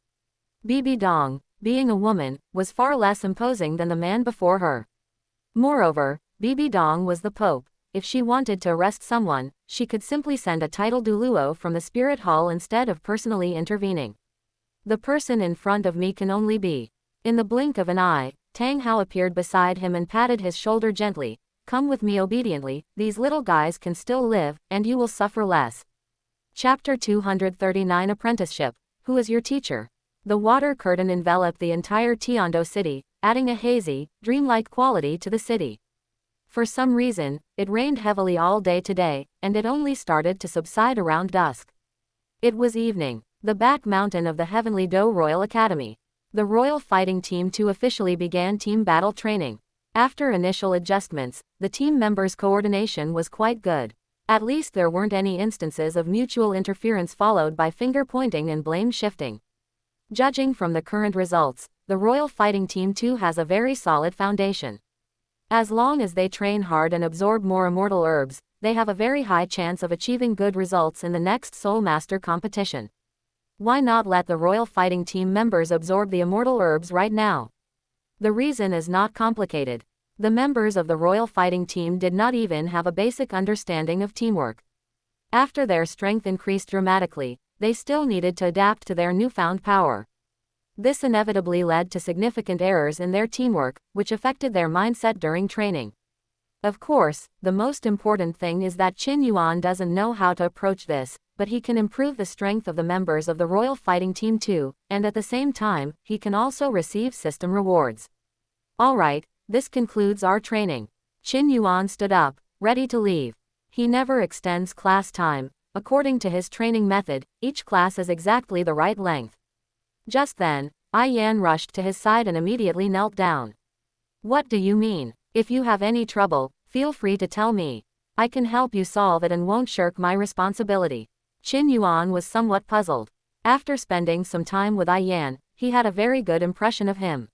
Bibi Dong, being a woman, was far less imposing than the man before her. Moreover, Bibi Dong was the Pope. If she wanted to arrest someone, she could simply send a title Douluo from the spirit hall instead of personally intervening. The person in front of me can only be. In the blink of an eye, Tang Hao appeared beside him and patted his shoulder gently. "Come with me obediently, these little guys can still live, and you will suffer less." Chapter 239 Apprenticeship. Who is your teacher? The water curtain enveloped the entire Tiando city, adding a hazy, dreamlike quality to the city. For some reason, it rained heavily all day today, and it only started to subside around dusk. It was evening. The back mountain of the Heavenly Do Royal Academy. The Royal Fighting Team 2 officially began team battle training. After initial adjustments, the team members' coordination was quite good. At least there weren't any instances of mutual interference followed by finger pointing and blame shifting. Judging from the current results, the Royal Fighting Team 2 has a very solid foundation. As long as they train hard and absorb more immortal herbs, they have a very high chance of achieving good results in the next Soul Master competition. Why not let the Royal Fighting Team members absorb the immortal herbs right now? The reason is not complicated. The members of the Royal Fighting Team did not even have a basic understanding of teamwork. After their strength increased dramatically, they still needed to adapt to their newfound power. This inevitably led to significant errors in their teamwork, which affected their mindset during training. Of course, the most important thing is that Qin Yuan doesn't know how to approach this, but he can improve the strength of the members of the Royal Fighting Team 2, and at the same time, he can also receive system rewards. Alright, this concludes our training. Qin Yuan stood up, ready to leave. He never extends class time. According to his training method, each class is exactly the right length. Just then, Yan rushed to his side and immediately knelt down. What do you mean? If you have any trouble, feel free to tell me. I can help you solve it and won't shirk my responsibility. Qin Yuan was somewhat puzzled. After spending some time with Yan, he had a very good impression of him.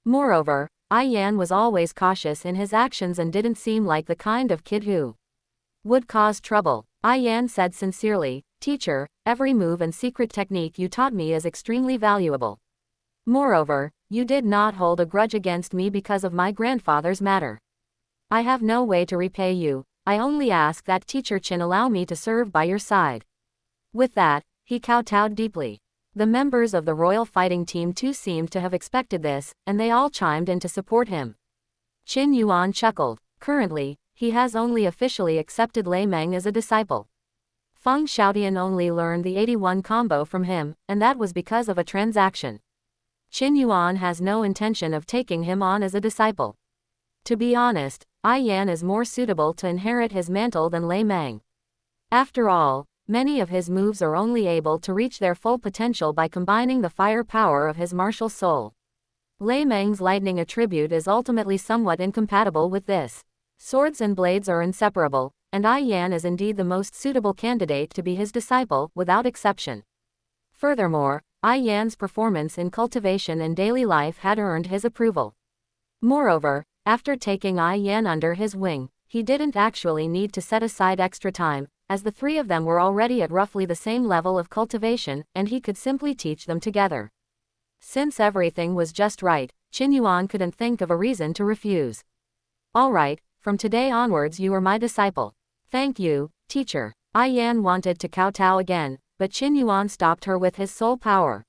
Moreover, Yan was always cautious in his actions and didn't seem like the kind of kid who would cause trouble. Yan said sincerely, "Teacher, every move and secret technique you taught me is extremely valuable. Moreover, you did not hold a grudge against me because of my grandfather's matter. I have no way to repay you. I only ask that Teacher Qin allow me to serve by your side." With that, he kowtowed deeply. The members of the royal fighting team too seemed to have expected this, and they all chimed in to support him. Qin Yuan chuckled. Currently, he has only officially accepted Lei Meng as a disciple. Feng Xiaotian only learned the 81 combo from him, and that was because of a transaction. Qin Yuan has no intention of taking him on as a disciple. To be honest, Yan is more suitable to inherit his mantle than Lei Meng. After all, many of his moves are only able to reach their full potential by combining the fire power of his martial soul. Lei Meng's lightning attribute is ultimately somewhat incompatible with this. Swords and blades are inseparable, and Yan is indeed the most suitable candidate to be his disciple, without exception. Furthermore, Yan's performance in cultivation and daily life had earned his approval. Moreover, after taking Yan under his wing, he didn't actually need to set aside extra time, as the three of them were already at roughly the same level of cultivation, and he could simply teach them together. Since everything was just right, Qin Yuan couldn't think of a reason to refuse. "All right, from today onwards you are my disciple." "Thank you, teacher." Yan wanted to kowtow again, but Qin Yuan stopped her with his soul power.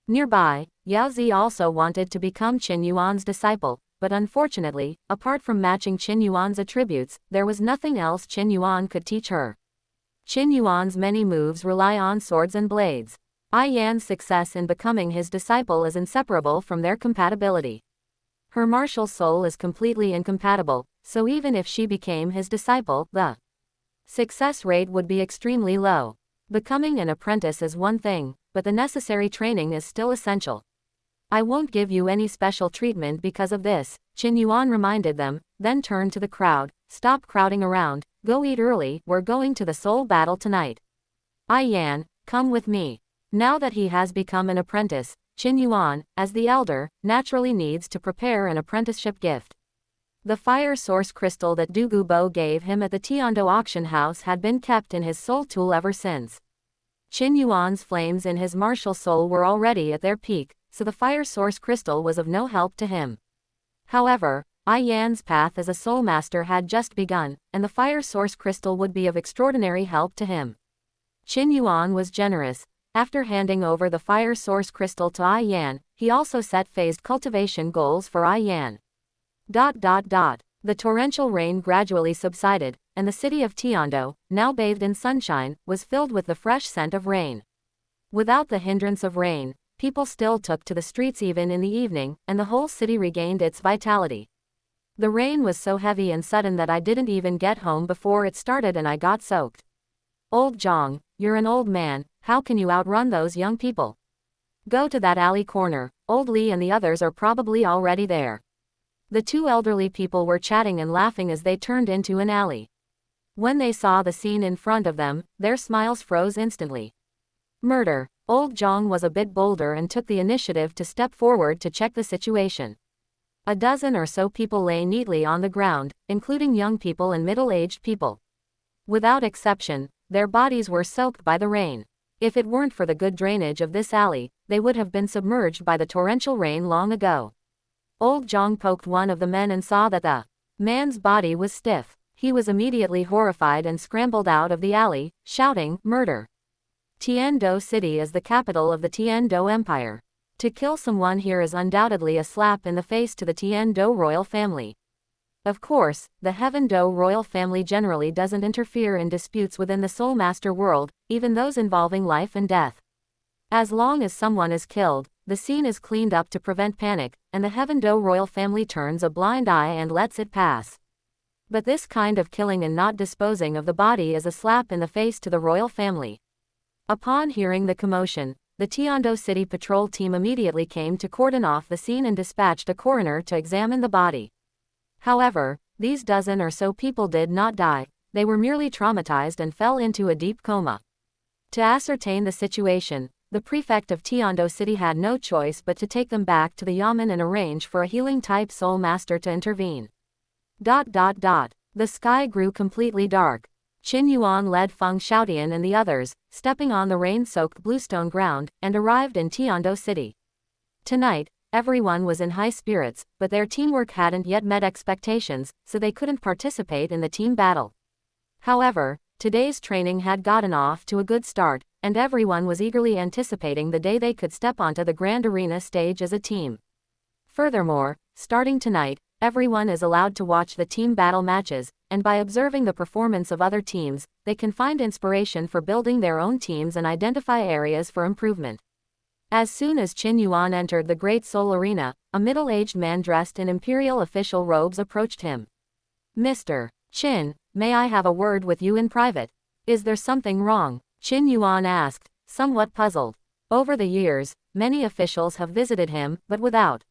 Nearby, Yaozi also wanted to become Qin Yuan's disciple, but unfortunately, apart from matching Qin Yuan's attributes, there was nothing else Qin Yuan could teach her. Qin Yuan's many moves rely on swords and blades. Yan's success in becoming his disciple is inseparable from their compatibility. Her martial soul is completely incompatible, so even if she became his disciple, the success rate would be extremely low. Becoming an apprentice is one thing, but the necessary training is still essential. "I won't give you any special treatment because of this," Qin Yuan reminded them, then turned to the crowd. "Stop crowding around, go eat early, we're going to the soul battle tonight. Yan, come with me." Now that he has become an apprentice, Qin Yuan, as the elder, naturally needs to prepare an apprenticeship gift. The fire source crystal that Douluo gave him at the Tiando auction house had been kept in his soul tool ever since. Qin Yuan's flames in his martial soul were already at their peak, so the fire source crystal was of no help to him. However, Yan's path as a soul master had just begun, and the fire source crystal would be of extraordinary help to him. Qin Yuan was generous. After handing over the fire source crystal to Yan, he also set phased cultivation goals for Yan. The torrential rain gradually subsided, and the city of Tiando, now bathed in sunshine, was filled with the fresh scent of rain. Without the hindrance of rain, people still took to the streets even in the evening, and the whole city regained its vitality. "The rain was so heavy and sudden that I didn't even get home before it started and I got soaked. Old Zhang, you're an old man, how can you outrun those young people? Go to that alley corner, old Li and the others are probably already there." The two elderly people were chatting and laughing as they turned into an alley. When they saw the scene in front of them, their smiles froze instantly. Murder. Old Zhang was a bit bolder and took the initiative to step forward to check the situation. A dozen or so people lay neatly on the ground, including young people and middle-aged people. Without exception, their bodies were soaked by the rain. If it weren't for the good drainage of this alley, they would have been submerged by the torrential rain long ago. Old Zhang poked one of the men and saw that the man's body was stiff. He was immediately horrified and scrambled out of the alley, shouting, "Murder!" Tiando City is the capital of the Tiando Empire. To kill someone here is undoubtedly a slap in the face to the Tiando royal family. Of course, the Heaven Do royal family generally doesn't interfere in disputes within the Soul Master world, even those involving life and death. As long as someone is killed, the scene is cleaned up to prevent panic, and the Heaven Do royal family turns a blind eye and lets it pass. But this kind of killing and not disposing of the body is a slap in the face to the royal family. Upon hearing the commotion, the Tiando City patrol team immediately came to cordon off the scene and dispatched a coroner to examine the body. However, these dozen or so people did not die, they were merely traumatized and fell into a deep coma. To ascertain the situation, the prefect of Tiando City had no choice but to take them back to the yamen and arrange for a healing-type soul master to intervene. The sky grew completely dark. Qin Yuan led Feng Xiaotian and the others, stepping on the rain-soaked bluestone ground, and arrived in Tiando City. Tonight, everyone was in high spirits, but their teamwork hadn't yet met expectations, so they couldn't participate in the team battle. However, today's training had gotten off to a good start, and everyone was eagerly anticipating the day they could step onto the grand arena stage as a team. Furthermore, starting tonight, everyone is allowed to watch the team battle matches, and by observing the performance of other teams, they can find inspiration for building their own teams and identify areas for improvement. As soon as Qin Yuan entered the Great Soul Arena, a middle-aged man dressed in imperial official robes approached him. "Mr. Qin, may I have a word with you in private? Is there something wrong?" Qin Yuan asked, somewhat puzzled. Over the years, many officials have visited him, but without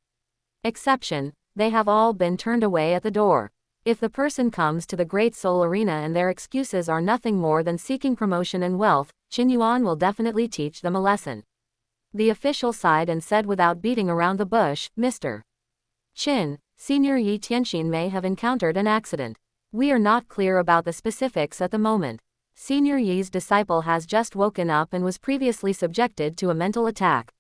exception, they have all been turned away at the door. If the person comes to the Great Soul Arena and their excuses are nothing more than seeking promotion and wealth, Qin Yuan will definitely teach them a lesson. The official sighed and said without beating around the bush, "Mr. Qin, Senior Yi Tianxin may have encountered an accident. We are not clear about the specifics at the moment. Senior Yi's disciple has just woken up and was previously subjected to a mental attack.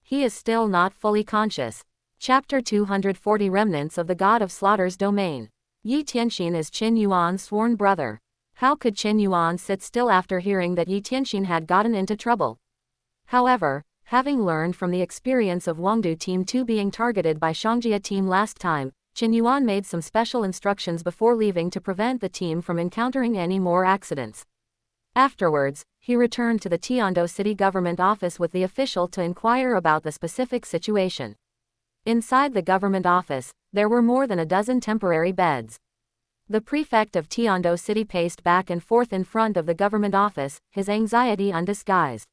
He is still not fully conscious." Chapter 240 Remnants of the God of Slaughter's Domain. Yi Tianxin is Qin Yuan's sworn brother. How could Qin Yuan sit still after hearing that Yi Tianxin had gotten into trouble? However, having learned from the experience of Wangdu Team 2 being targeted by Xiangjia Team last time, Qin Yuan made some special instructions before leaving to prevent the team from encountering any more accidents. Afterwards, he returned to the Tiando City government office with the official to inquire about the specific situation. Inside the government office, there were more than a dozen temporary beds. The prefect of Tiando City paced back and forth in front of the government office, his anxiety undisguised.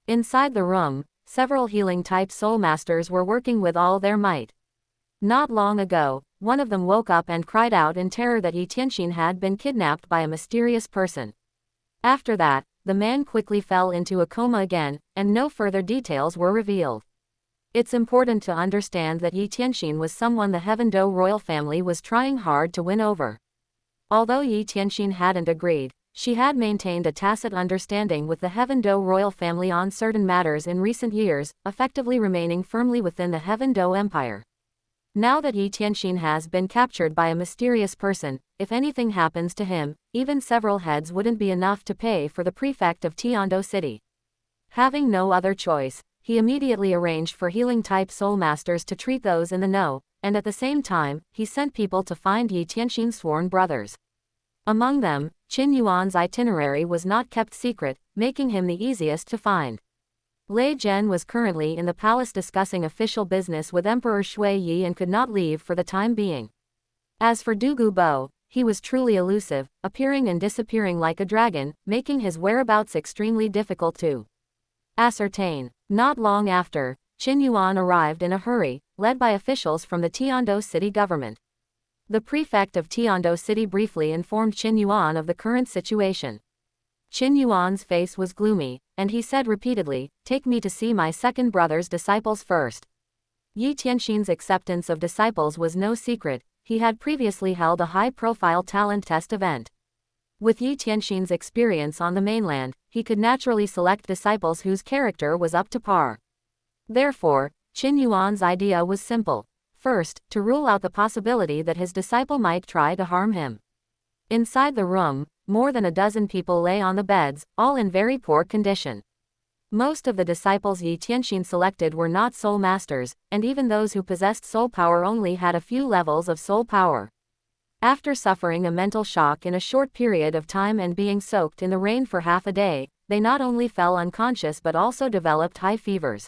Inside the room, several healing-type soul masters were working with all their might. Not long ago, one of them woke up and cried out in terror that Yi Tianxin had been kidnapped by a mysterious person. After that, the man quickly fell into a coma again, and no further details were revealed. It's important to understand that Yi Tianxin was someone the Heaven Do royal family was trying hard to win over. Although Yi Tianxin hadn't agreed, she had maintained a tacit understanding with the Heaven Do royal family on certain matters in recent years, effectively remaining firmly within the Heaven Do Empire. Now that Yi Tianxin has been captured by a mysterious person, if anything happens to him, even several heads wouldn't be enough to pay for the prefect of Tiando City. Having no other choice, he immediately arranged for healing-type soul masters to treat those in the know, and at the same time, he sent people to find Yi Tianxin's sworn brothers. Among them, Qin Yuan's itinerary was not kept secret, making him the easiest to find. Lei Zhen was currently in the palace discussing official business with Emperor Shui Yi and could not leave for the time being. As for Dugu Bo, he was truly elusive, appearing and disappearing like a dragon, making his whereabouts extremely difficult to ascertain. Not long after, Qin Yuan arrived in a hurry, led by officials from the Tiando City government. The prefect of Tiando City briefly informed Qin Yuan of the current situation. Qin Yuan's face was gloomy, and he said repeatedly, "Take me to see my second brother's disciples first." Yi Tianxin's acceptance of disciples was no secret, he had previously held a high-profile talent test event. With Yi Tianxin's experience on the mainland, he could naturally select disciples whose character was up to par. Therefore, Qin Yuan's idea was simple. First, to rule out the possibility that his disciple might try to harm him. Inside the room, more than a dozen people lay on the beds, all in very poor condition. Most of the disciples Yi Tianxin selected were not soul masters, and even those who possessed soul power only had a few levels of soul power. After suffering a mental shock in a short period of time and being soaked in the rain for half a day, they not only fell unconscious but also developed high fevers.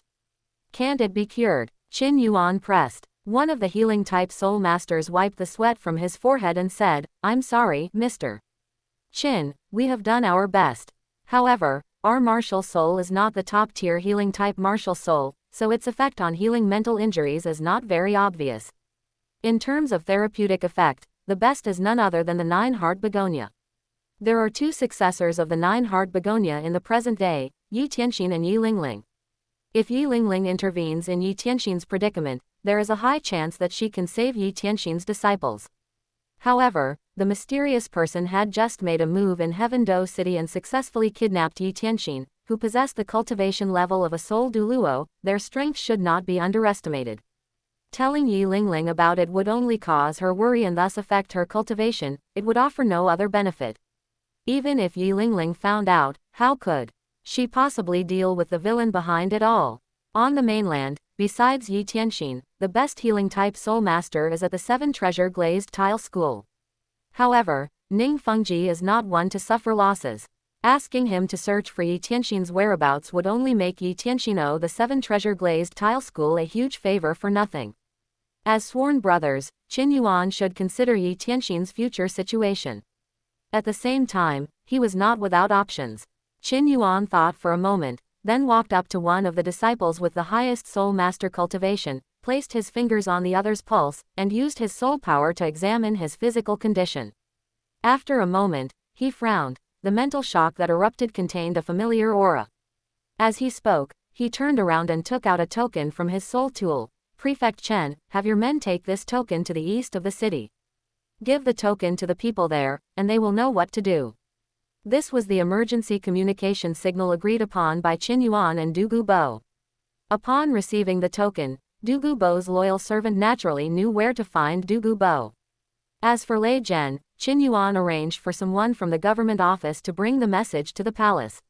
Can't it be cured? Qin Yuan pressed. One of the healing-type soul masters wiped the sweat from his forehead and said, "I'm sorry, Mr. Qin, we have done our best. However, our martial soul is not the top-tier healing-type martial soul, so its effect on healing mental injuries is not very obvious. In terms of therapeutic effect, the best is none other than the Nine-Heart Begonia. There are two successors of the Nine-Heart Begonia in the present day, Yi Tianxin and Yi Lingling. If Yi Lingling intervenes in Yi Tianxin's predicament, there is a high chance that she can save Yi Tianxin's disciples. However, the mysterious person had just made a move in Heaven Do City and successfully kidnapped Yi Tianxin, who possessed the cultivation level of a soul Douluo. Their strength should not be underestimated. Telling Yi Lingling about it would only cause her worry and thus affect her cultivation. It would offer no other benefit. Even if Yi Lingling found out, how could she possibly deal with the villain behind it all? On the mainland, besides Yi Tianxin, the best healing-type soul master is at the 7 Treasure Glazed Tile School. However, Ning Fengji is not one to suffer losses. Asking him to search for Yi Tianxin's whereabouts would only make Yi Tianxin owe the 7 Treasure Glazed Tile School a huge favor for nothing. As sworn brothers, Qin Yuan should consider Yi Tianxin's future situation. At the same time, he was not without options. Qin Yuan thought for a moment, then walked up to one of the disciples with the highest soul master cultivation, placed his fingers on the other's pulse, and used his soul power to examine his physical condition. After a moment, he frowned. The mental shock that erupted contained a familiar aura. As he spoke, he turned around and took out a token from his soul tool. "Prefect Chen, have your men take this token to the east of the city. Give the token to the people there, and they will know what to do." This was the emergency communication signal agreed upon by Qin Yuan and Du Gubo. Upon receiving the token, Du Gubo's loyal servant naturally knew where to find Du Gubo. As for Lei Zhen, Qin Yuan arranged for someone from the government office to bring the message to the palace.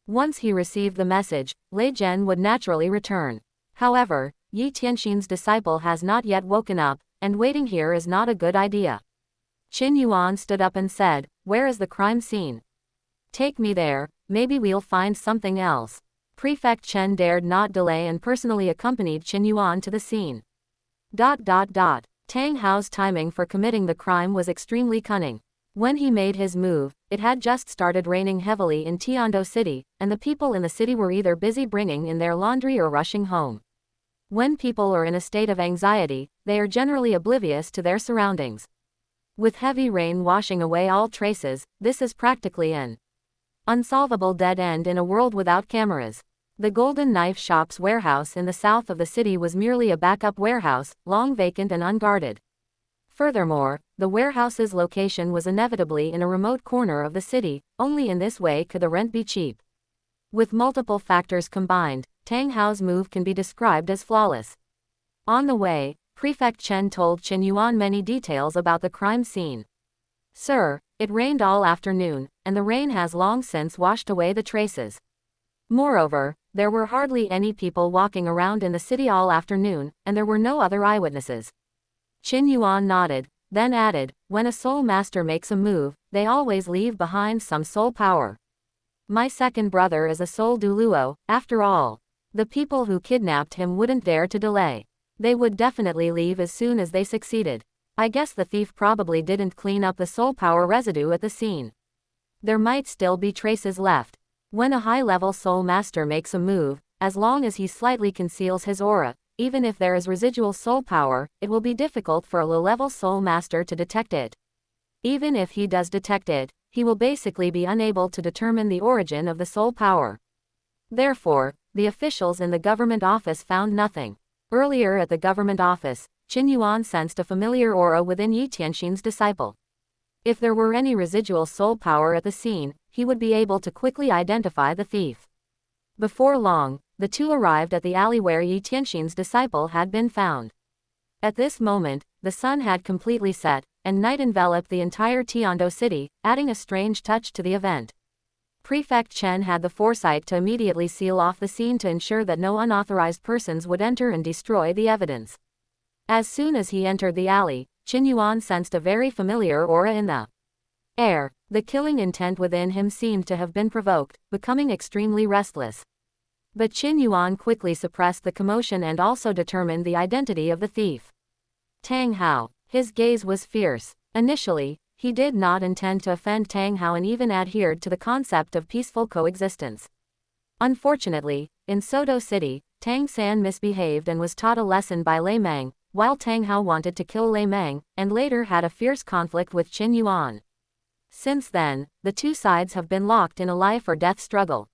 Once he received the message, Lei Zhen would naturally return. However, Yi Tianxin's disciple has not yet woken up, and waiting here is not a good idea. Qin Yuan stood up and said, "Where is the crime scene? Take me there, maybe we'll find something else." Prefect Chen dared not delay and personally accompanied Qin Yuan to the scene. Tang Hao's timing for committing the crime was extremely cunning. When he made his move, it had just started raining heavily in Tiando City, and the people in the city were either busy bringing in their laundry or rushing home. When people are in a state of anxiety, they are generally oblivious to their surroundings. With heavy rain washing away all traces, this is practically an unsolvable dead end in a world without cameras. The Golden Knife Shop's warehouse in the south of the city was merely a backup warehouse, long vacant and unguarded. Furthermore, the warehouse's location was inevitably in a remote corner of the city. Only in this way could the rent be cheap. With multiple factors combined, Tang Hao's move can be described as flawless. On the way, Prefect Chen told Qin Yuan many details about the crime scene. "Sir, it rained all afternoon, and the rain has long since washed away the traces. Moreover, there were hardly any people walking around in the city all afternoon, and there were no other eyewitnesses." Qin Yuan nodded, then added, "When a soul master makes a move, they always leave behind some soul power. My second brother is a soul Douluo, after all. The people who kidnapped him wouldn't dare to delay. They would definitely leave as soon as they succeeded. I guess the thief probably didn't clean up the soul power residue at the scene. There might still be traces left. When a high-level soul master makes a move, as long as he slightly conceals his aura, even if there is residual soul power, it will be difficult for a low-level soul master to detect it. Even if he does detect it, he will basically be unable to determine the origin of the soul power. Therefore, the officials in the government office found nothing. Earlier at the government office, Qin Yuan sensed a familiar aura within Yi Tianxin's disciple. If there were any residual soul power at the scene, he would be able to quickly identify the thief. Before long, the two arrived at the alley where Yi Tianxin's disciple had been found. At this moment, the sun had completely set, and night enveloped the entire Tiando city, adding a strange touch to the event. Prefect Chen had the foresight to immediately seal off the scene to ensure that no unauthorized persons would enter and destroy the evidence. As soon as he entered the alley, Qin Yuan sensed a very familiar aura in the air. The killing intent within him seemed to have been provoked, becoming extremely restless. But Qin Yuan quickly suppressed the commotion and also determined the identity of the thief. Tang Hao. His gaze was fierce. Initially, he did not intend to offend Tang Hao and even adhered to the concept of peaceful coexistence. Unfortunately, in Sodo City, Tang San misbehaved and was taught a lesson by Lei Meng, while Tang Hao wanted to kill Lei Meng, and later had a fierce conflict with Qin Yuan. Since then, the two sides have been locked in a life or death struggle.